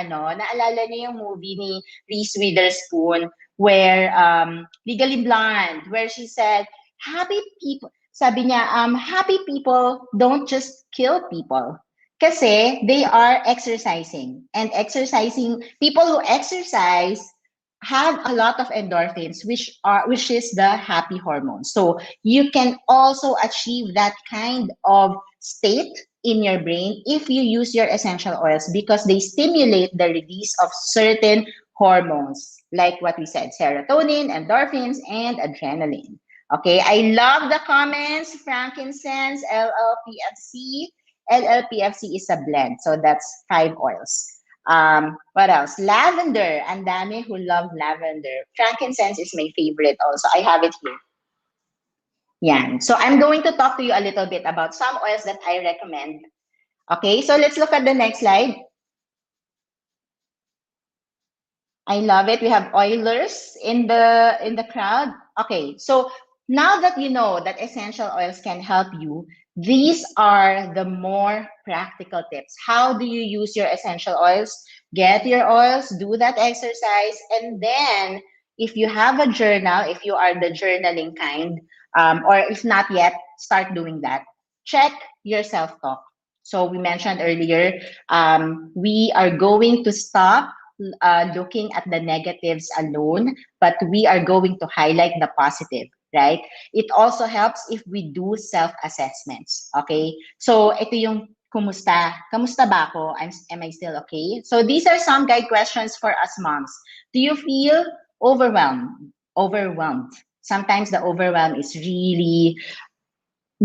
yung movie ni Reese Witherspoon where Legally Blonde, where she said, happy people, sabi niya, happy people don't just kill people. Kasi they are exercising. And exercising, people who exercise have a lot of endorphins, which is the happy hormone. So you can also achieve that kind of state in your brain if you use your essential oils because they stimulate the release of certain hormones, like what we said, serotonin, endorphins, and adrenaline. Okay, I love the comments. Frankincense, LLPFC. LLPFC is a blend, so that's 5 oils. What else? Lavender. And dami who love lavender. Frankincense is my favorite also. I have it here. Yeah. So I'm going to talk to you a little bit about some oils that I recommend. Okay, so let's look at the next slide. I love it. We have oilers in the crowd. Okay, so now that you know that essential oils can help you, these are the more practical tips. How do you use your essential oils? Get your oils, do that exercise, and then if you have a journal, if you are the journaling kind, or if not yet, start doing that. Check your self-talk. So we mentioned earlier, we are going to stop looking at the negatives alone, but we are going to highlight the positive, right? It also helps if we do self-assessments, okay? So ito yung kumusta? Kamusta ba ako? Am I still okay? So these are some guide questions for us moms. Do you feel overwhelmed? Overwhelmed. Sometimes the overwhelm is really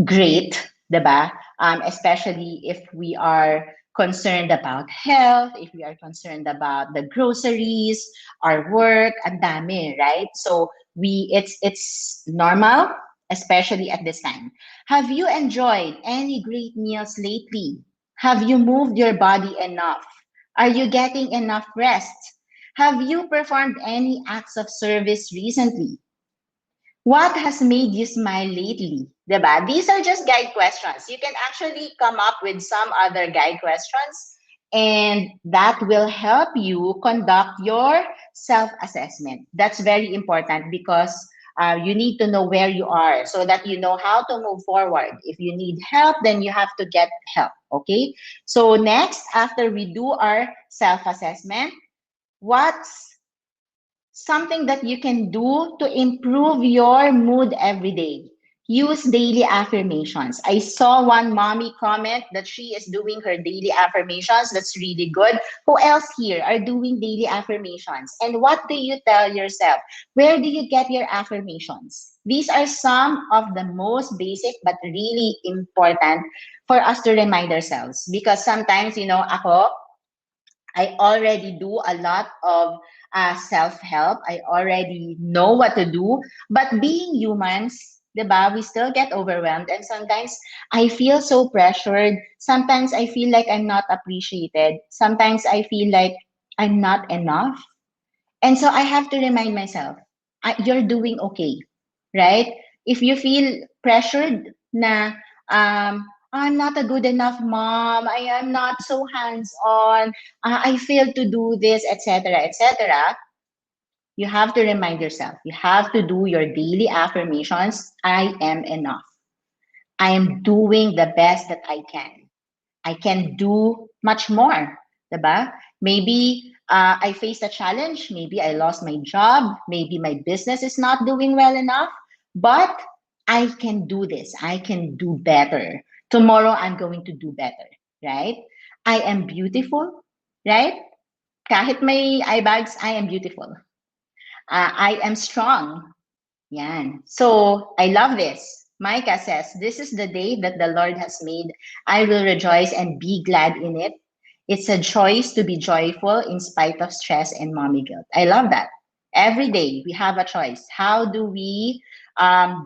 great, diba? Especially if we are concerned about health, if we are concerned about the groceries, our work, and dami, right? So it's normal, especially at this time. Have you enjoyed any great meals lately? Have you moved your body enough? Are you getting enough rest? Have you performed any acts of service recently? What has made you smile lately? Diba? These are just guide questions. You can actually come up with some other guide questions, and that will help you conduct your self-assessment. That's very important because You need to know where you are so that you know how to move forward. If you need help, then you have to get help. Okay. So next, after we do our self-assessment, what's something that you can do to improve your mood every day? Use daily affirmations. I saw one mommy comment that she is doing her daily affirmations. That's really good. Who else here are doing daily affirmations? And what do you tell yourself? Where do you get your affirmations? These are some of the most basic but really important for us to remind ourselves. Because sometimes, I already do a lot of self-help. I already know what to do. But being humans, diba, we still get overwhelmed. And sometimes I feel so pressured. Sometimes I feel like I'm not appreciated. Sometimes I feel like I'm not enough. And so I have to remind myself, you're doing okay, right? If you feel pressured na, I'm not a good enough mom, I am not so hands-on, I failed to do this, etc., etc., you have to remind yourself, you have to do your daily affirmations. I am enough. I am doing the best that I can. I can do much more, diba? Maybe I faced a challenge. Maybe I lost my job. Maybe my business is not doing well enough. But I can do this. I can do better. Tomorrow, I'm going to do better, right? I am beautiful, right? Kahit may eye bags, I am beautiful. I am strong. Yan. So I love this. Micah says, this is the day that the Lord has made. I will rejoice and be glad in it. It's a choice to be joyful in spite of stress and mommy guilt. I love that. Every day we have a choice. How do we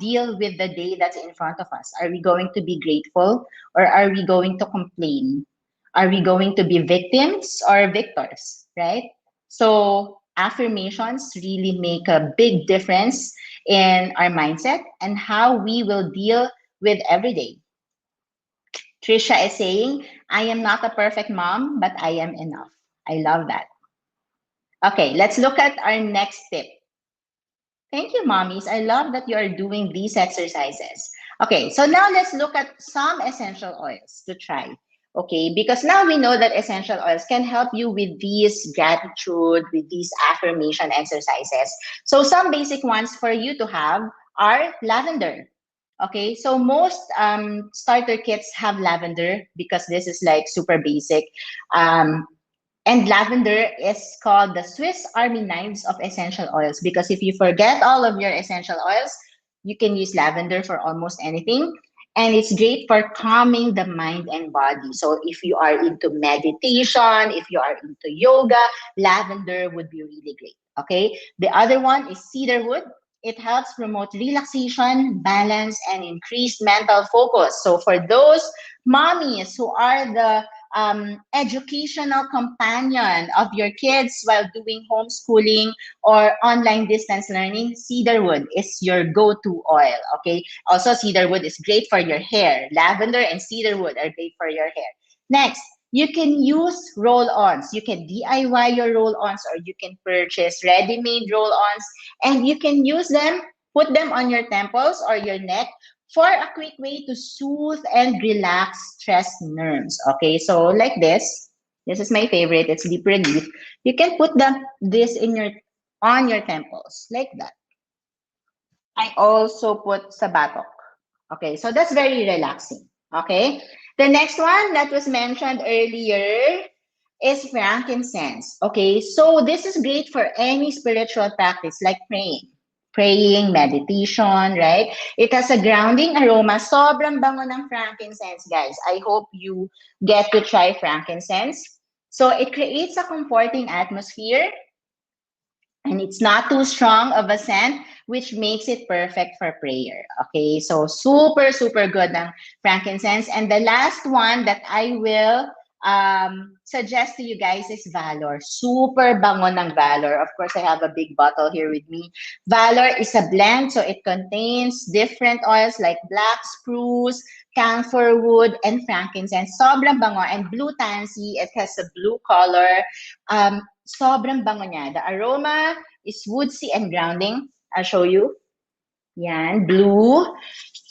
deal with the day that's in front of us? Are we going to be grateful or are we going to complain? Are we going to be victims or victors, right? So affirmations really make a big difference in our mindset and how we will deal with every day. Trisha is saying, I am not a perfect mom, but I am enough. I love that. Okay, let's look at our next tip. Thank you, mommies. I love that you are doing these exercises. Okay, so now let's look at some essential oils to try. Okay, because now we know that essential oils can help you with these gratitude, with these affirmation exercises. So some basic ones for you to have are lavender. Okay, so most starter kits have lavender because this is like super basic. And lavender is called the Swiss Army knives of essential oils because if you forget all of your essential oils, you can use lavender for almost anything. And it's great for calming the mind and body. So if you are into meditation, if you are into yoga, lavender would be really great. Okay. The other one is cedarwood. It helps promote relaxation, balance, and increased mental focus. So for those mommies who are the educational companion of your kids while doing homeschooling or online distance learning, cedarwood is your go-to oil, okay? Also, cedarwood is great for your hair. Lavender and cedarwood are great for your hair. Next, you can use roll-ons. You can DIY your roll-ons or you can purchase ready-made roll-ons and you can use them, put them on your temples or your neck for a quick way to soothe and relax stressed nerves. Okay, so like this. This is my favorite. It's deep relief. You can put this on your temples like that. I also put sabatok. Okay, so that's very relaxing. Okay, the next one that was mentioned earlier is frankincense. Okay, so this is great for any spiritual practice like praying, meditation, right? It has a grounding aroma. Sobrang bango ng frankincense, guys. I hope you get to try frankincense. So it creates a comforting atmosphere and it's not too strong of a scent, which makes it perfect for prayer. Okay, so super, super good ng frankincense. And the last one that I will suggest to you guys is Valor. Super bango ng Valor. Of course, I have a big bottle here with me. Valor is a blend, so it contains different oils like black spruce, camphor wood, and frankincense. Sobrang bango. And blue tansy, it has a blue color. Sobrang bango niya. The aroma is woodsy and grounding. I'll show you. Yan, blue.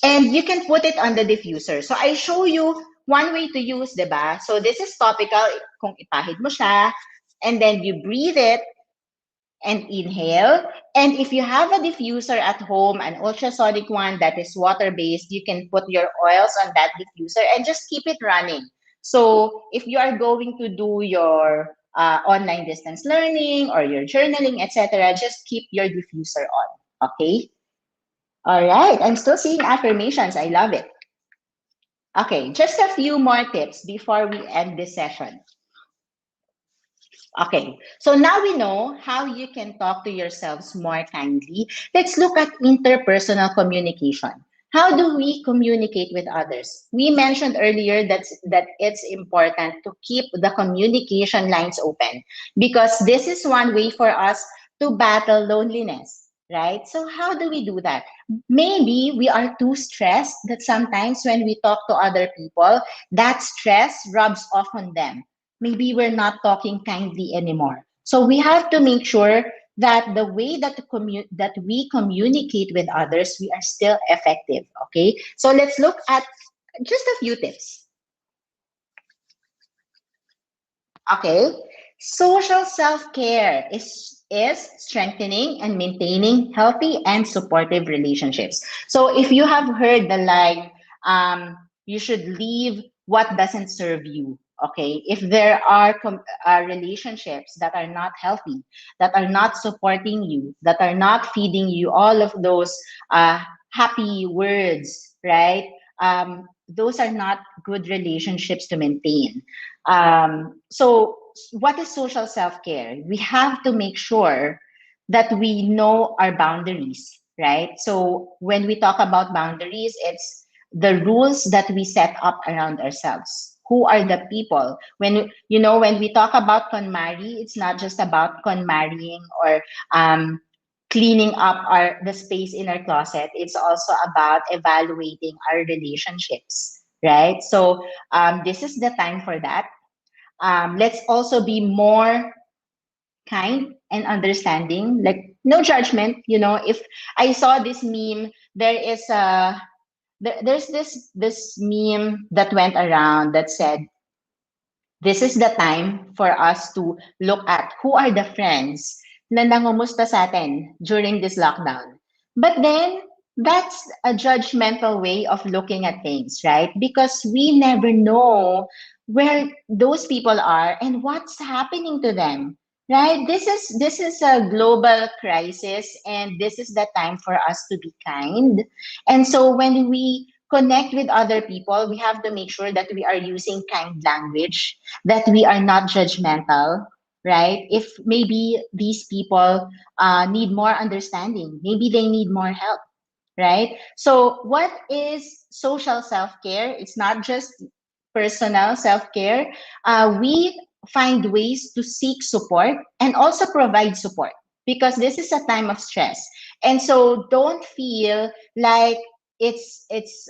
And you can put it on the diffuser. So I show you one way to use, diba? So this is topical, kung ipahid mo siya, and then you breathe it and inhale. And if you have a diffuser at home, an ultrasonic one that is water-based, you can put your oils on that diffuser and just keep it running. So if you are going to do your online distance learning or your journaling, etc., just keep your diffuser on, okay? All right, I'm still seeing affirmations. I love it. Okay, just a few more tips before we end this session. Okay, so now we know how you can talk to yourselves more kindly. Let's look at interpersonal communication. How do we communicate with others? We mentioned earlier that it's important to keep the communication lines open because this is one way for us to battle loneliness, right? So how do we do that? Maybe we are too stressed that sometimes when we talk to other people, that stress rubs off on them. Maybe we're not talking kindly anymore. So we have to make sure that the way that we communicate with others, we are still effective, okay? So let's look at just a few tips. Okay, social self-care is strengthening and maintaining healthy and supportive relationships. So if you have heard the line, you should leave what doesn't serve you. Okay, if there are relationships that are not healthy, that are not supporting you, that are not feeding you all of those happy words, right? Those are not good relationships to maintain. So what is social self-care? We have to make sure that we know our boundaries, right? So when we talk about boundaries, it's the rules that we set up around ourselves. Who are the people? When we talk about KonMari, it's not just about KonMariing or cleaning up the space in our closet. It's also about evaluating our relationships, right? So this is the time for that. Let's also be more kind and understanding, like no judgment. If I saw this meme, there's this meme that went around that said, this is the time for us to look at who are the friends na nangumusta sa atin during this lockdown. But then, that's a judgmental way of looking at things, right? Because we never know where those people are and what's happening to them, right? This is a global crisis, and this is the time for us to be kind. And so when we connect with other people, we have to make sure that we are using kind language, that we are not judgmental, right? If maybe these people need more understanding, maybe they need more help, right? So what is social self-care? It's not just personal self-care. We find ways to seek support and also provide support because this is a time of stress. And so don't feel like it's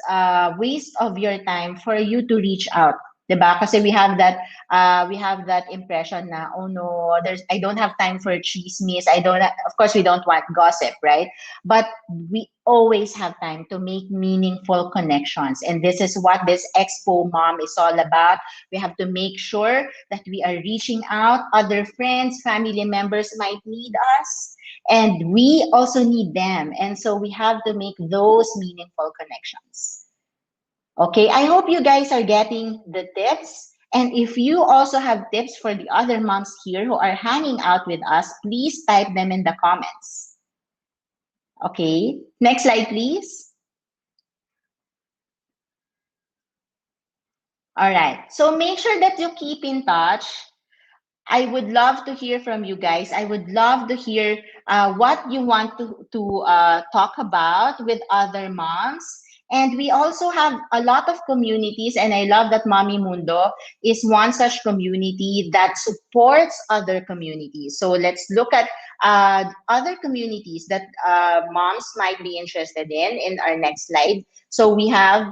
a waste of your time for you to reach out, diba? Kasi we have that impression na, oh no, I don't have time for chismis. Of course we don't want gossip, right? But we always have time to make meaningful connections, and this is what this Expo Mom is all about. We have to make sure that we are reaching out. Other friends, family members might need us, and we also need them, and so we have to make those meaningful connections. Okay, I hope you guys are getting the tips. And if you also have tips for the other moms here who are hanging out with us, please type them in the comments. Okay, next slide, please. All right, so make sure that you keep in touch. I would love to hear from you guys. I would love to hear what you want to talk about with other moms. And we also have a lot of communities, and I love that Mommy Mundo is one such community that supports other communities. So let's look at other communities that moms might be interested in our next slide. So we have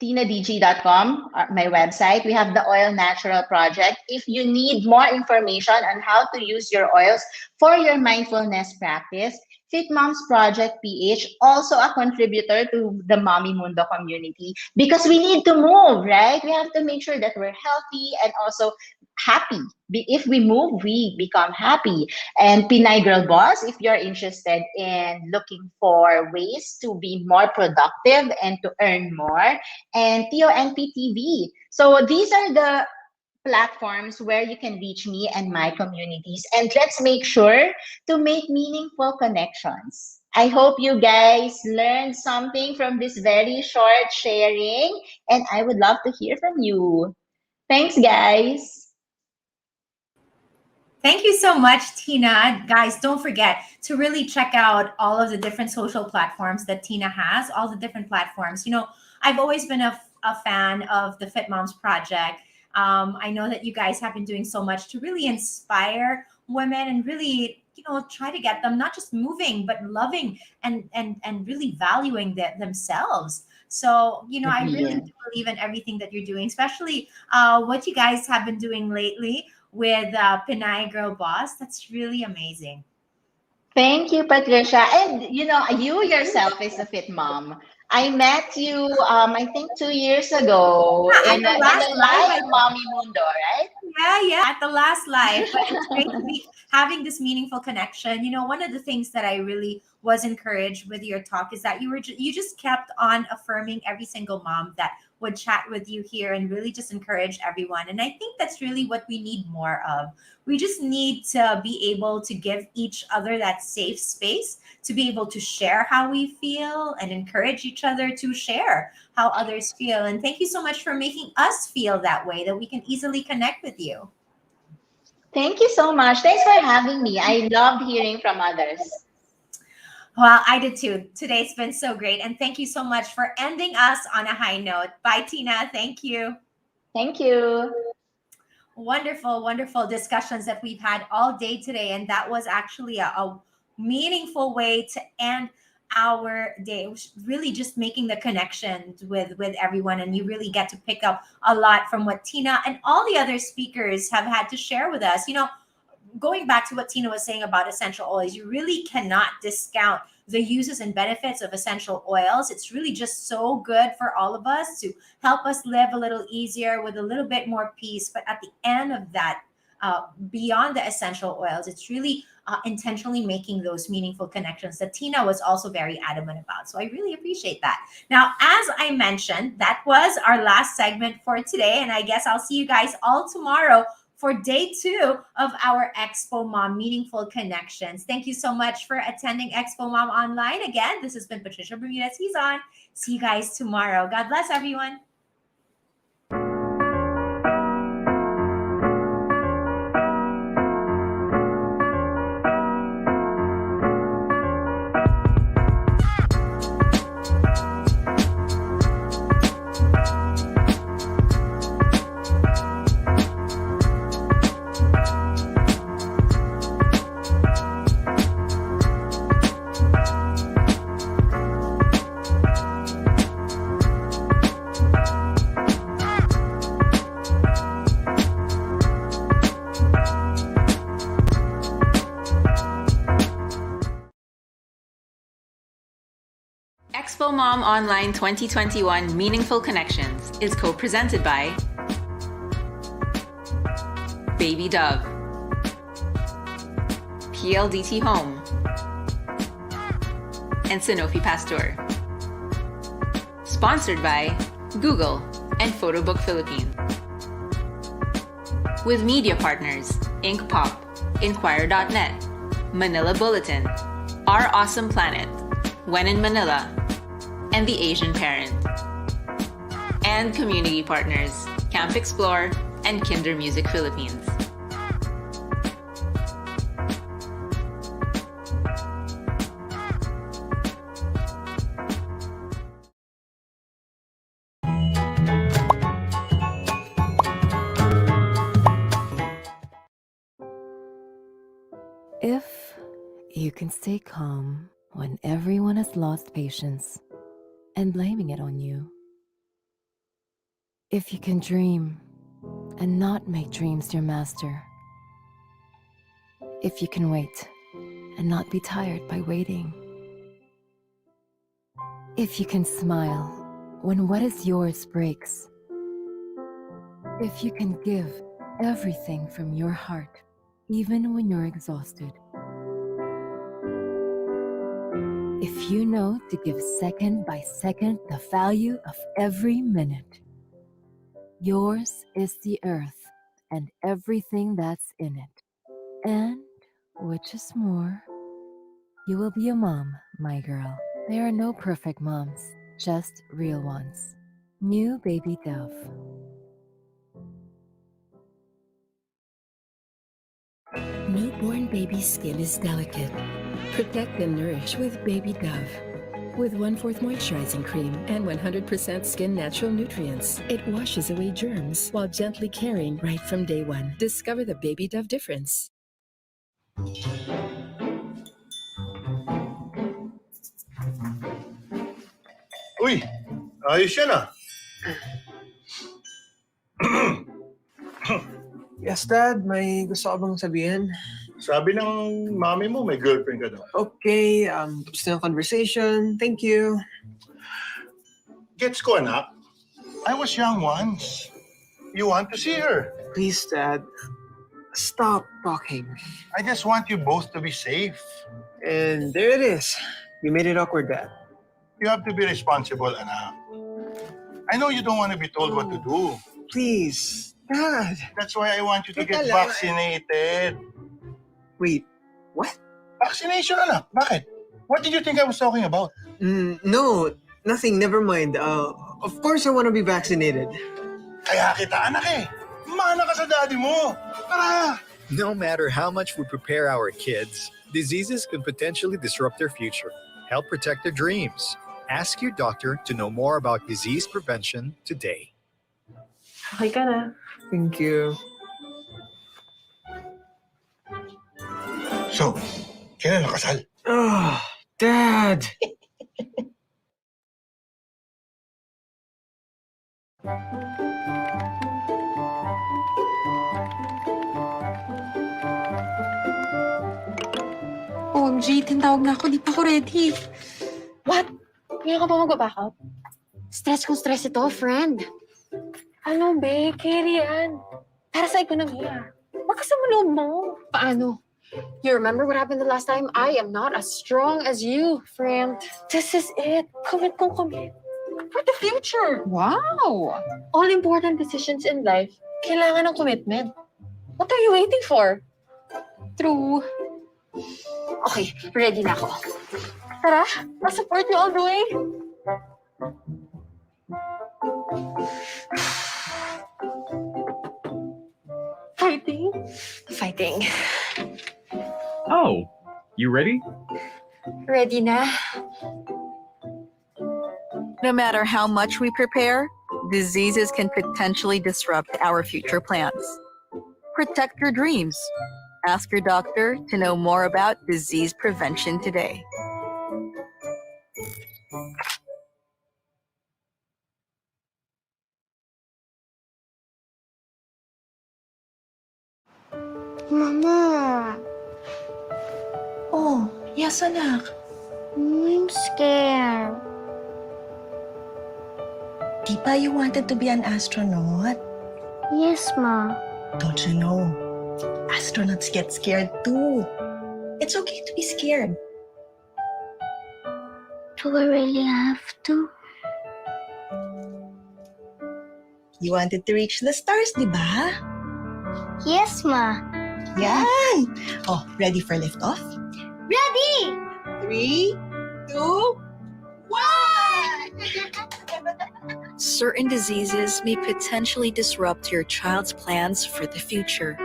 tinadg.com, my website. We have the Oil Natural Project. If you need more information on how to use your oils for your mindfulness practice, Fit Moms Project PH, also a contributor to the Mommy Mundo community, because we need to move, right? We have to make sure that we're healthy and also happy. If we move, we become happy. And Pinay Girl Boss, if you're interested in looking for ways to be more productive and to earn more, and TONP TV. So these are the platforms where you can reach me and my communities. And let's make sure to make meaningful connections. I hope you guys learned something from this very short sharing, and I would love to hear from you. Thanks, guys. Thank you so much, Tina. Guys, don't forget to really check out all of the different social platforms that Tina has, all the different platforms. I've always been a fan of the Fit Moms Project. I know that you guys have been doing so much to really inspire women and really, try to get them not just moving, but loving and really valuing themselves. So, I really do believe in everything that you're doing, especially what you guys have been doing lately with Pinay Girl Boss. That's really amazing. Thank you, Patricia. And you yourself is a fit mom. I met you, I think 2 years ago Yeah, in a live Mommy Mundo, right? Yeah, at the last live. But it's great to be having this meaningful connection. One of the things that I really was encouraged with your talk is that you just kept on affirming every single mom that would chat with you here and really just encourage everyone. And I think that's really what we need more of. We just need to be able to give each other that safe space to be able to share how we feel and encourage each other to share how others feel. And thank you so much for making us feel that way, that we can easily connect with you. Thank you so much. Thanks for having me. I loved hearing from others. Well, I did too. Today's been so great. And thank you so much for ending us on a high note. Bye, Tina. Thank you. Thank you. Wonderful, wonderful discussions that we've had all day today. And that was actually a meaningful way to end our day, really just making the connection with everyone. And you really get to pick up a lot from what Tina and all the other speakers have had to share with us. Going back to what Tina was saying about essential oils, you really cannot discount the uses and benefits of essential oils. It's really just so good for all of us to help us live a little easier with a little bit more peace. But at the end of that, beyond the essential oils, it's really intentionally making those meaningful connections that Tina was also very adamant about. So I really appreciate that. Now, as I mentioned, that was our last segment for today. And I guess I'll see you guys all tomorrow for day 2 of our EXPO Mom Meaningful Connections. Thank you so much for attending EXPO Mom Online. Again, this has been Patricia Bermudez. He's on. See you guys tomorrow. God bless everyone. EXPO Mom Online 2021 Meaningful Connections is co-presented by Baby Dove, PLDT Home, and Sanofi Pasteur. Sponsored by Google and Photobook Philippines. With media partners Ink Pop, Inquire.net, Manila Bulletin, Our Awesome Planet, When in Manila, and The Asian Parent. And community partners Camp Explore and Kinder Music Philippines. If you can stay calm when everyone has lost patience and blaming it on you, If you can dream and not make dreams your master. If you can wait and not be tired by waiting. If you can smile when what is yours breaks. If you can give everything from your heart, even when you're exhausted. If you know to give second by second the value of every minute. Yours is the earth and everything that's in it. And, which is more, you will be a mom, my girl. There are no perfect moms, just real ones. New Baby Dove. Newborn baby skin is delicate. Protect and nourish with Baby Dove. With 1/4 moisturizing cream and 100% skin natural nutrients, it washes away germs while gently caring right from day one. Discover the Baby Dove difference. Uy, ayos yan ah. Yes, Dad. May gusto ka bang sabihin? Sabi ng mami mo, may girlfriend ka daw. Okay, tapos na yung conversation. Thank you. Gets ko, anak. I was young once. You want to see her. Please, Dad. Stop talking. I just want you both to be safe. And there it is. You made it awkward, Dad. You have to be responsible, anak. I know you don't want to be told what to do. Please, Dad. That's why I want you to get Teka lang. vaccinated. Wait, what? Vaccination, anak. Bakit? What did you think I was talking about? No, nothing. Never mind. Of course I want to be vaccinated. Kaya kita, anak eh. Mana ka sa daddy mo. Tara! No matter how much we prepare our kids, diseases can potentially disrupt their future. Help protect their dreams. Ask your doctor to know more about disease prevention today. Okay ka na. Thank you. So, kailan nakasal? Oh, Dad! OMG, tinawag na ako. Di pa ako ready. What? Ngayon ka pa mag-back out? Stress kung stress ito, friend. Ano, be? Carry yan. Para sa ekonomiya. Bakas mo loob mo. Paano? You remember what happened the last time? I am not as strong as you, friend. This is it. Commit kung commit. For the future. Wow! All important decisions in life, kailangan ng commitment. What are you waiting for? True. Okay, ready na ako. Tara, I'll support you all the way. Fighting? Fighting. Oh, you ready? Ready na. No matter how much we prepare, diseases can potentially disrupt our future plans. Protect your dreams. Ask your doctor to know more about disease prevention today. Mama. Oh, yes, anak. I'm scared. Di ba you wanted to be an astronaut? Yes, Ma. Don't you know? Astronauts get scared too. It's okay to be scared. Do I really have to? You wanted to reach the stars, di ba? Yes, Ma. Yan! Oh, ready for liftoff? Ready! 3, 2, 1! Certain diseases may potentially disrupt your child's plans for the future.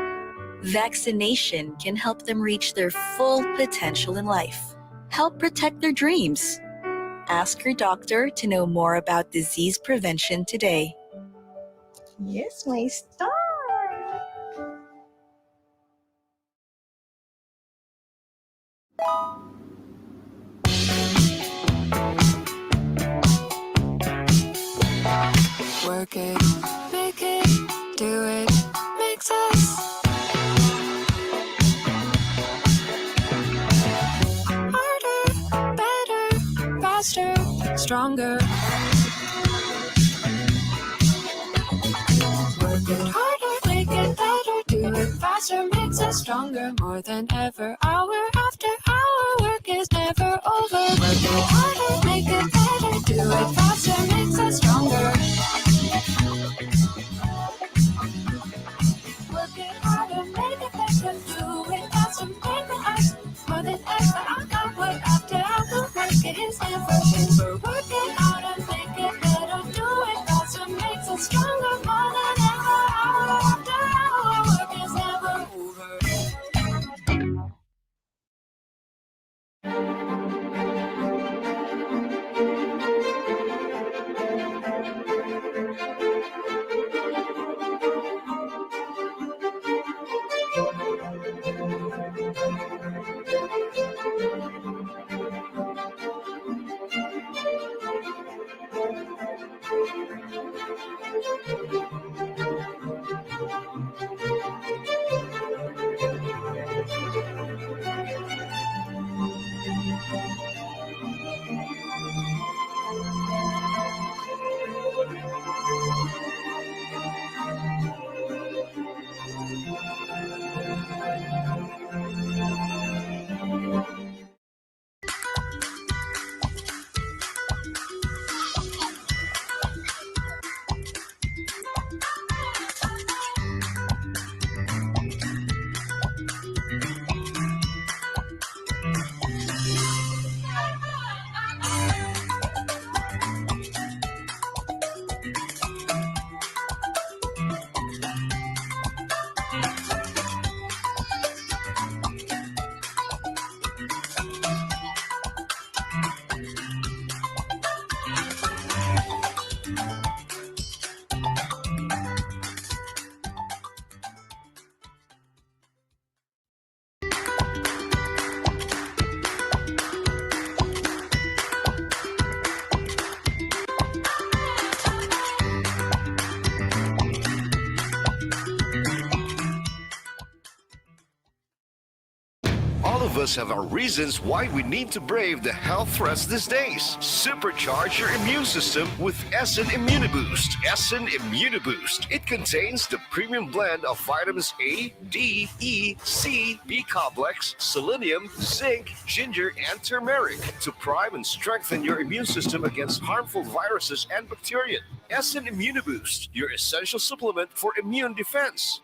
Vaccination can help them reach their full potential in life. Help protect their dreams. Ask your doctor to know more about disease prevention today. Yes, my star! Work it, make it, do it, makes us harder, better, faster, stronger. Work it harder, make it better, do it faster, makes us stronger. More than ever, hour after hour, work is never over. Work it harder, make it better, do it faster, makes us stronger. Work it harder, make it better, do it faster, make us more than ever, hour after hour, work it is never over. Work it harder, make it better, do it faster, makes us stronger. More than ever, hour after hour, work is never over. All of us have our reasons why we need to brave the health threats these days. Supercharge your immune system with Essen Immuniboost. Essen Immuniboost. It contains the premium blend of vitamins A, D, E, C, B complex, selenium, zinc, ginger, and turmeric to prime and strengthen your immune system against harmful viruses and bacteria. Essen Immuniboost, your essential supplement for immune defense.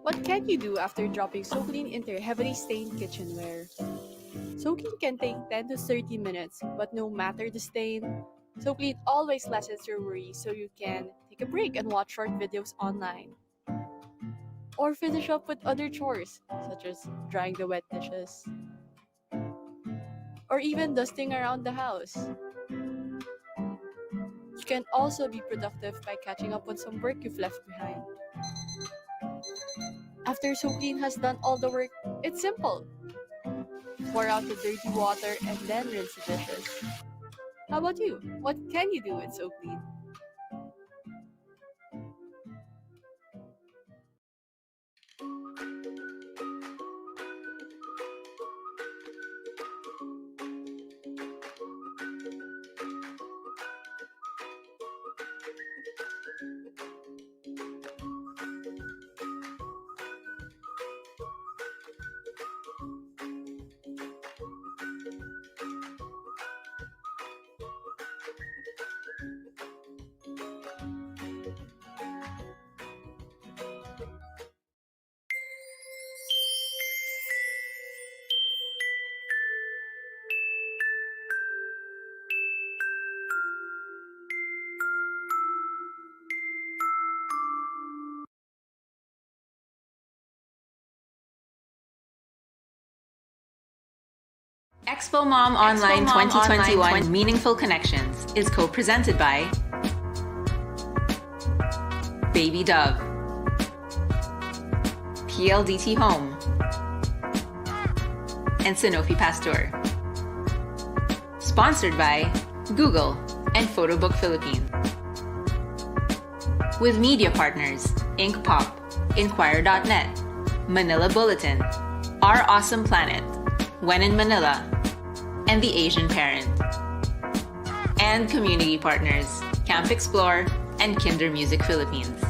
What can you do after dropping Soaklin into your heavily stained kitchenware? Soaklin can take 10 to 30 minutes, but no matter the stain, Soaklin always lessens your worries so you can take a break and watch short videos online. Or finish up with other chores, such as drying the wet dishes. Or even dusting around the house. You can also be productive by catching up on some work you've left behind. After Soaklin has done all the work, it's simple. Pour out the dirty water and then rinse the dishes. How about you? What can you do with Soaklin? EXPO MOM Online 2021 Meaningful Connections is co-presented by Baby Dove, PLDT Home, and Sanofi Pasteur. Sponsored by Google and Photobook Philippines. With media partners Ink Pop, Inquire.net, Manila Bulletin, Our Awesome Planet, When in Manila, and The Asian Parent. And community partners Camp Explore and Kinder Music Philippines.